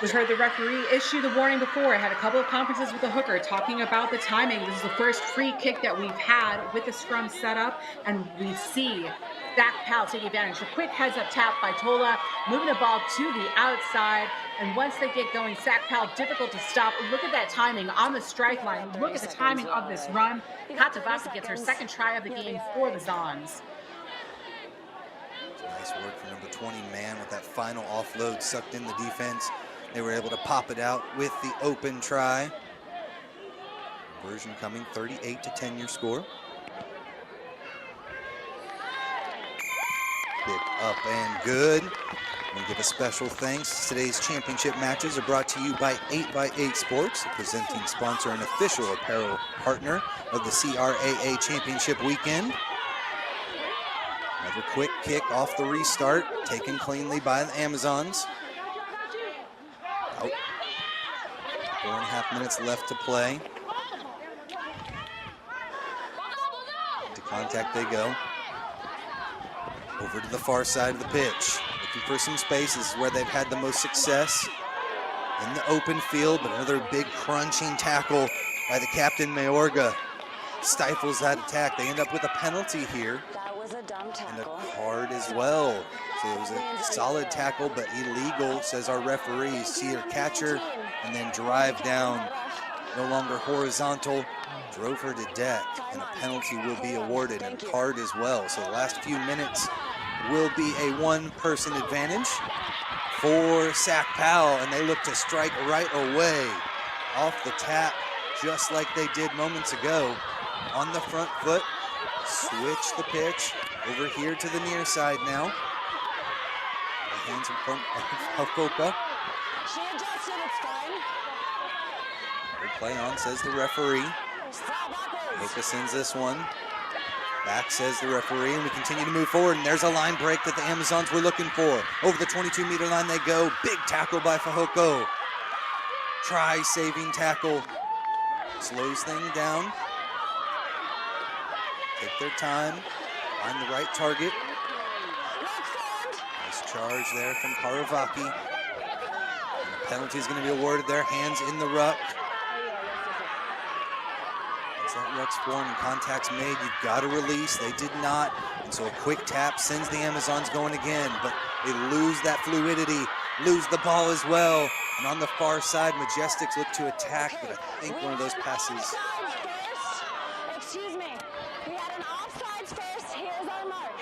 We heard the referee issue the warning before. I had a couple of conferences with the hooker talking about the timing. This is the first free kick that we've had with the scrum set up, and we see SACPAL take advantage. The quick heads-up tap by Tola, moving the ball to the outside, and once they get going, SACPAL difficult to stop. Look at that timing on the strike line. Look at the timing of this run. Katavasa gets her second try of the game for the Zons. Nice work for number 20, man, with that final offload sucked in the defense. They were able to pop it out with the open try. Conversion coming 38-10 your score. Pick up and good. We give a special thanks. Today's championship matches are brought to you by 8x8 Sports, a presenting sponsor and official apparel partner of the CRAA Championship Weekend. Another quick kick off the restart, taken cleanly by the Amazons. Out. 4.5 minutes left to play. To contact they go. Over to the far side of the pitch. Looking for some space. This is where they've had the most success in the open field, but another big crunching tackle by the captain, Mayorga. Stifles that attack. They end up with a penalty here. That was a dumb tackle. And a card as well. So it was a solid tackle, but illegal, says our referee. See her catch her and then drive down. No longer horizontal. Drove her to death, and a penalty will be awarded, and a card as well. So the last few minutes will be a one-person advantage for SACPAL, and they look to strike right away off the tap, just like they did moments ago. On the front foot, switch the pitch over here to the near side now. The hands in front of Hafoka. She adjusted, it's fine. Good play on, says the referee. Hafoka sends this one. Back, says the referee, and we continue to move forward, and there's a line break that the Amazons were looking for. Over the 22-meter line they go. Big tackle by Fahoko. Try-saving tackle. Slows things down. Take their time. Find the right target. Nice charge there from Karavaki. And the penalty is going to be awarded there. Hands in the ruck. Once that ruck's formed and contact's made, you've got to release. They did not. And so a quick tap sends the Amazons going again. But they lose that fluidity, lose the ball as well. And on the far side, Majestics look to attack, but I think one of those passes. Excuse me. We had an offsides first. Here's our mark.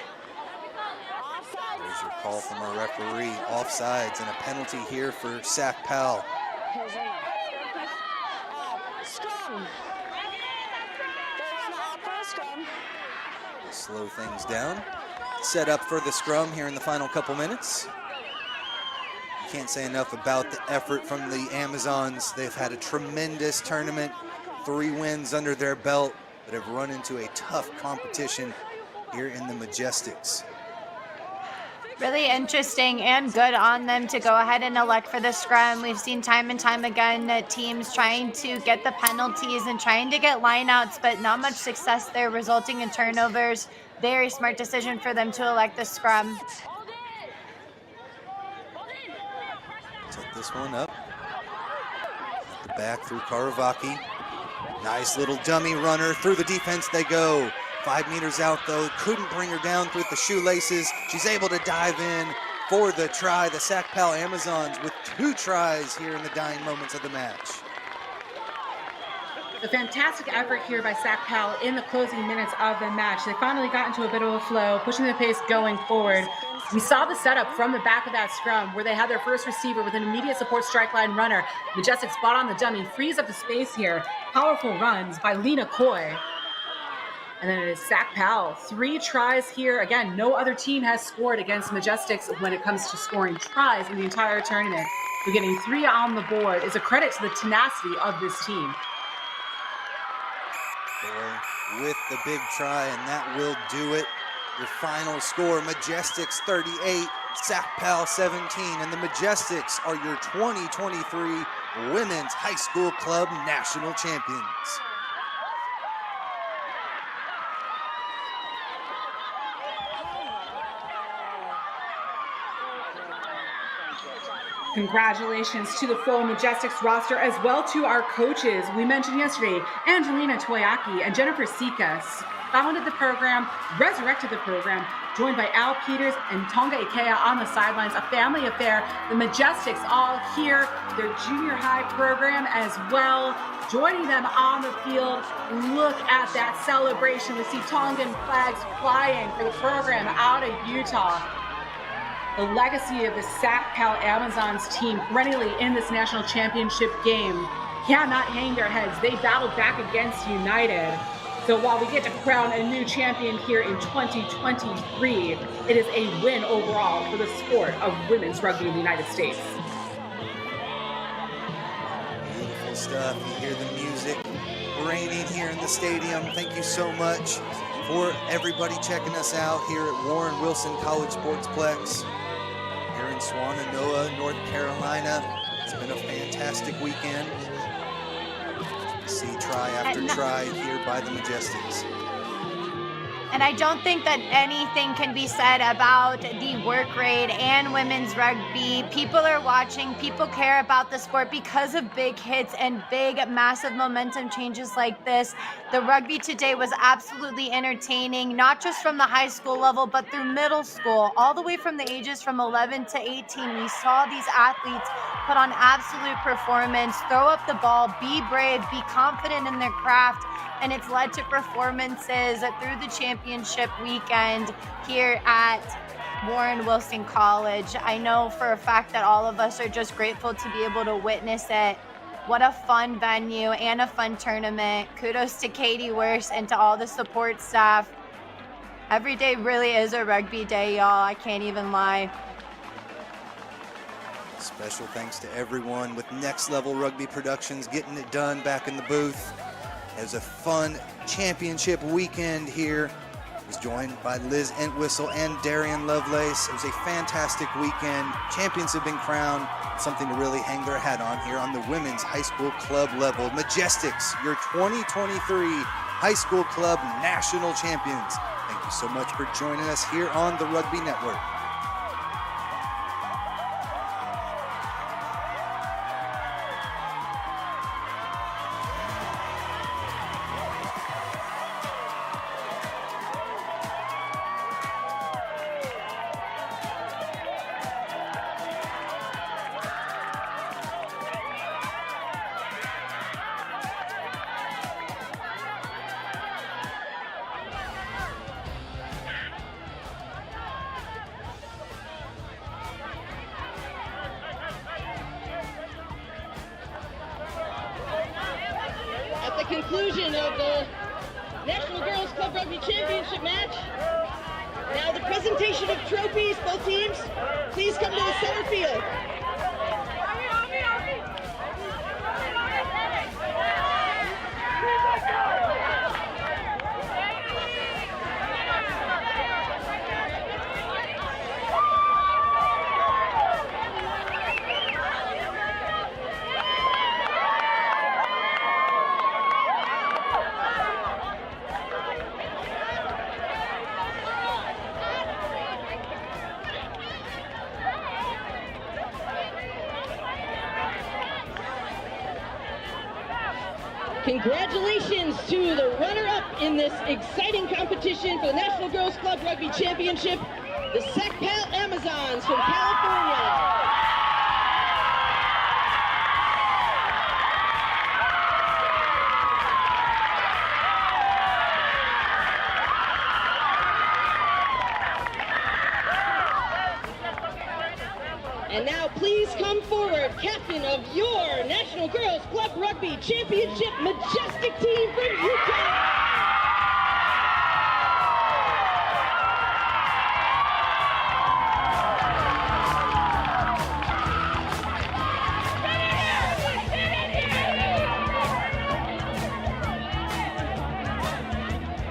Offsides. There's your call from our referee. Offsides and a penalty here for SACPAL. Here's our mark. Scrum. They want to opt for a scrum. We'll slow things down. Set up for the scrum here in the final couple minutes. Can't say enough about the effort from the Amazons. They've had a tremendous tournament, 3 wins under their belt, but have run into a tough competition here in the Majestics. Really interesting and good on them to go ahead and elect for the scrum. We've seen time and time again teams trying to get the penalties and trying to get lineouts, but not much success there, resulting in turnovers. Very smart decision for them to elect the scrum. Set this one up. At the back through Karavaki. Nice little dummy runner. Through the defense they go. 5 meters out though. Couldn't bring her down with the shoelaces. She's able to dive in. for the try. The SACPAL Amazons with 2 tries here in the dying moments of the match. A fantastic effort here by SACPAL in the closing minutes of the match. They finally got into a bit of a flow, pushing the pace going forward. We saw the setup from the back of that scrum where they had their first receiver with an immediate support strike line runner. Majestics spot on the dummy, frees up the space here. Powerful runs by Lena Coy. And then it is SACPAL. 3 tries here. Again, no other team has scored against Majestics when it comes to scoring tries in the entire tournament. We're getting 3 on the board is a credit to the tenacity of this team. With the big try, and that will do it. Your final score, Majestics 38, SACPAL 17, and the Majestics are your 2023 Women's High School Club National Champions. Congratulations to the full Majestics roster, as well to our coaches. We mentioned yesterday, Angelina Toyaki and Jennifer Sikas founded the program, resurrected the program, joined by Al Peters and Tonga Ikea on the sidelines, a family affair. The Majestics all here, their junior high program as well, joining them on the field. Look at that celebration. We see Tongan flags flying for the program out of Utah. The legacy of the SACPAL Amazons team perennially in this national championship game cannot hang their heads. They battled back against United. So while we get to crown a new champion here in 2023, it is a win overall for the sport of women's rugby in the United States. Beautiful stuff. You hear the music raining here in the stadium. Thank you so much for everybody checking us out here at Warren Wilson College Sportsplex. Here in Swannanoa, North Carolina. It's been a fantastic weekend. See try after try here by the Majestics. And I don't think that anything can be said about the work rate and women's rugby. People are watching, people care about the sport because of big hits and big, massive momentum changes like this. The rugby today was absolutely entertaining, not just from the high school level, but through middle school, all the way from the ages from 11 to 18. We saw these athletes put on absolute performance, throw up the ball, be brave, be confident in their craft, and it's led to performances through the championship weekend here at Warren Wilson College. I know for a fact that all of us are just grateful to be able to witness it. What a fun venue and a fun tournament. Kudos to Katie Wurst and to all the support staff. Every day really is a rugby day, y'all. I can't even lie. Special thanks to everyone with Next Level Rugby Productions getting it done back in the booth. It was a fun championship weekend here. I was joined by Liz Entwistle and Darian Lovelace. It was a fantastic weekend. Champions have been crowned. Something to really hang their hat on here on the women's high school club level. Majestics, your 2023 high school club national champions. Thank you so much for joining us here on the Rugby Network. Conclusion of the National Girls Club Rugby Championship match. Now the presentation of trophies, both teams, please come to the center field. Congratulations to the runner-up in this exciting competition for the National Girls Club Rugby Championship, the SACPAL Amazons. Amazons from California. And now please come forward, captain of your National Girls Club Rugby Championship Majestic team from Utah.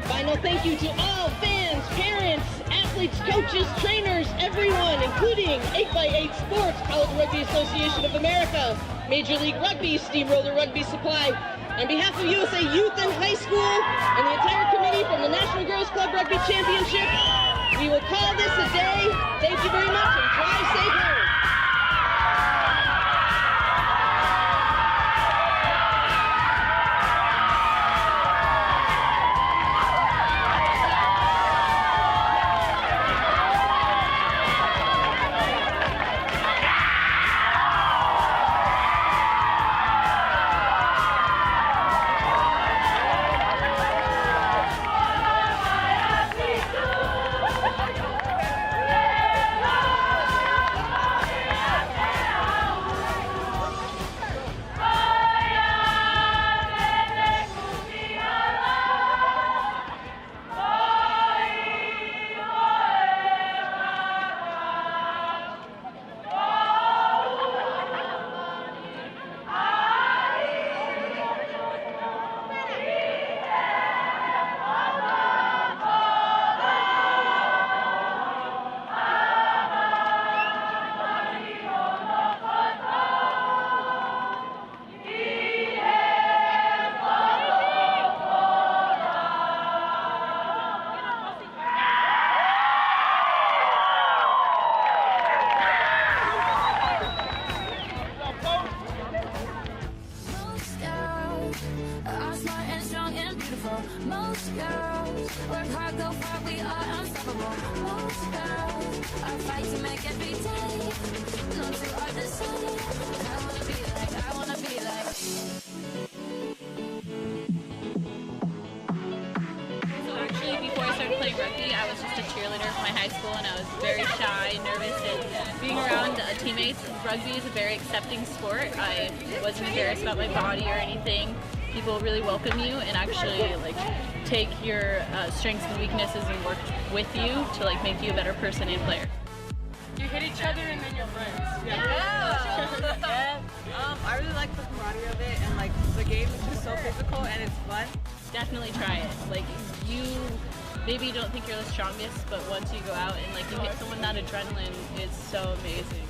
Final thank you to all fans, parents, athletes, coaches, trainers, everyone, including 8x8 Sports, College Rugby Association of America, Major League Rugby, Steamroller Rugby Supply. On behalf of USA Youth and High School and the entire committee from the National Girls Club Rugby Championship, we will call this a day. Thank you very much and drive safe home. Most girls work hard, go far, we are unstoppable. Most girls are fight to make every day. No two are the same. I wanna be like, I wanna be like. So actually, before I started playing rugby, I was just a cheerleader for my high school, and I was very shy, nervous, and being around teammates. Rugby is a very accepting sport. I wasn't embarrassed about my body or anything. People really welcome you and actually like take your strengths and weaknesses and work with you to like make you a better person and player. You hit each other and then you're friends. Yeah. I really like the camaraderie of it, and like the game is just so physical and it's fun. Definitely try it. Like you maybe don't think you're the strongest, but once you go out and like you hit someone, that adrenaline is so amazing.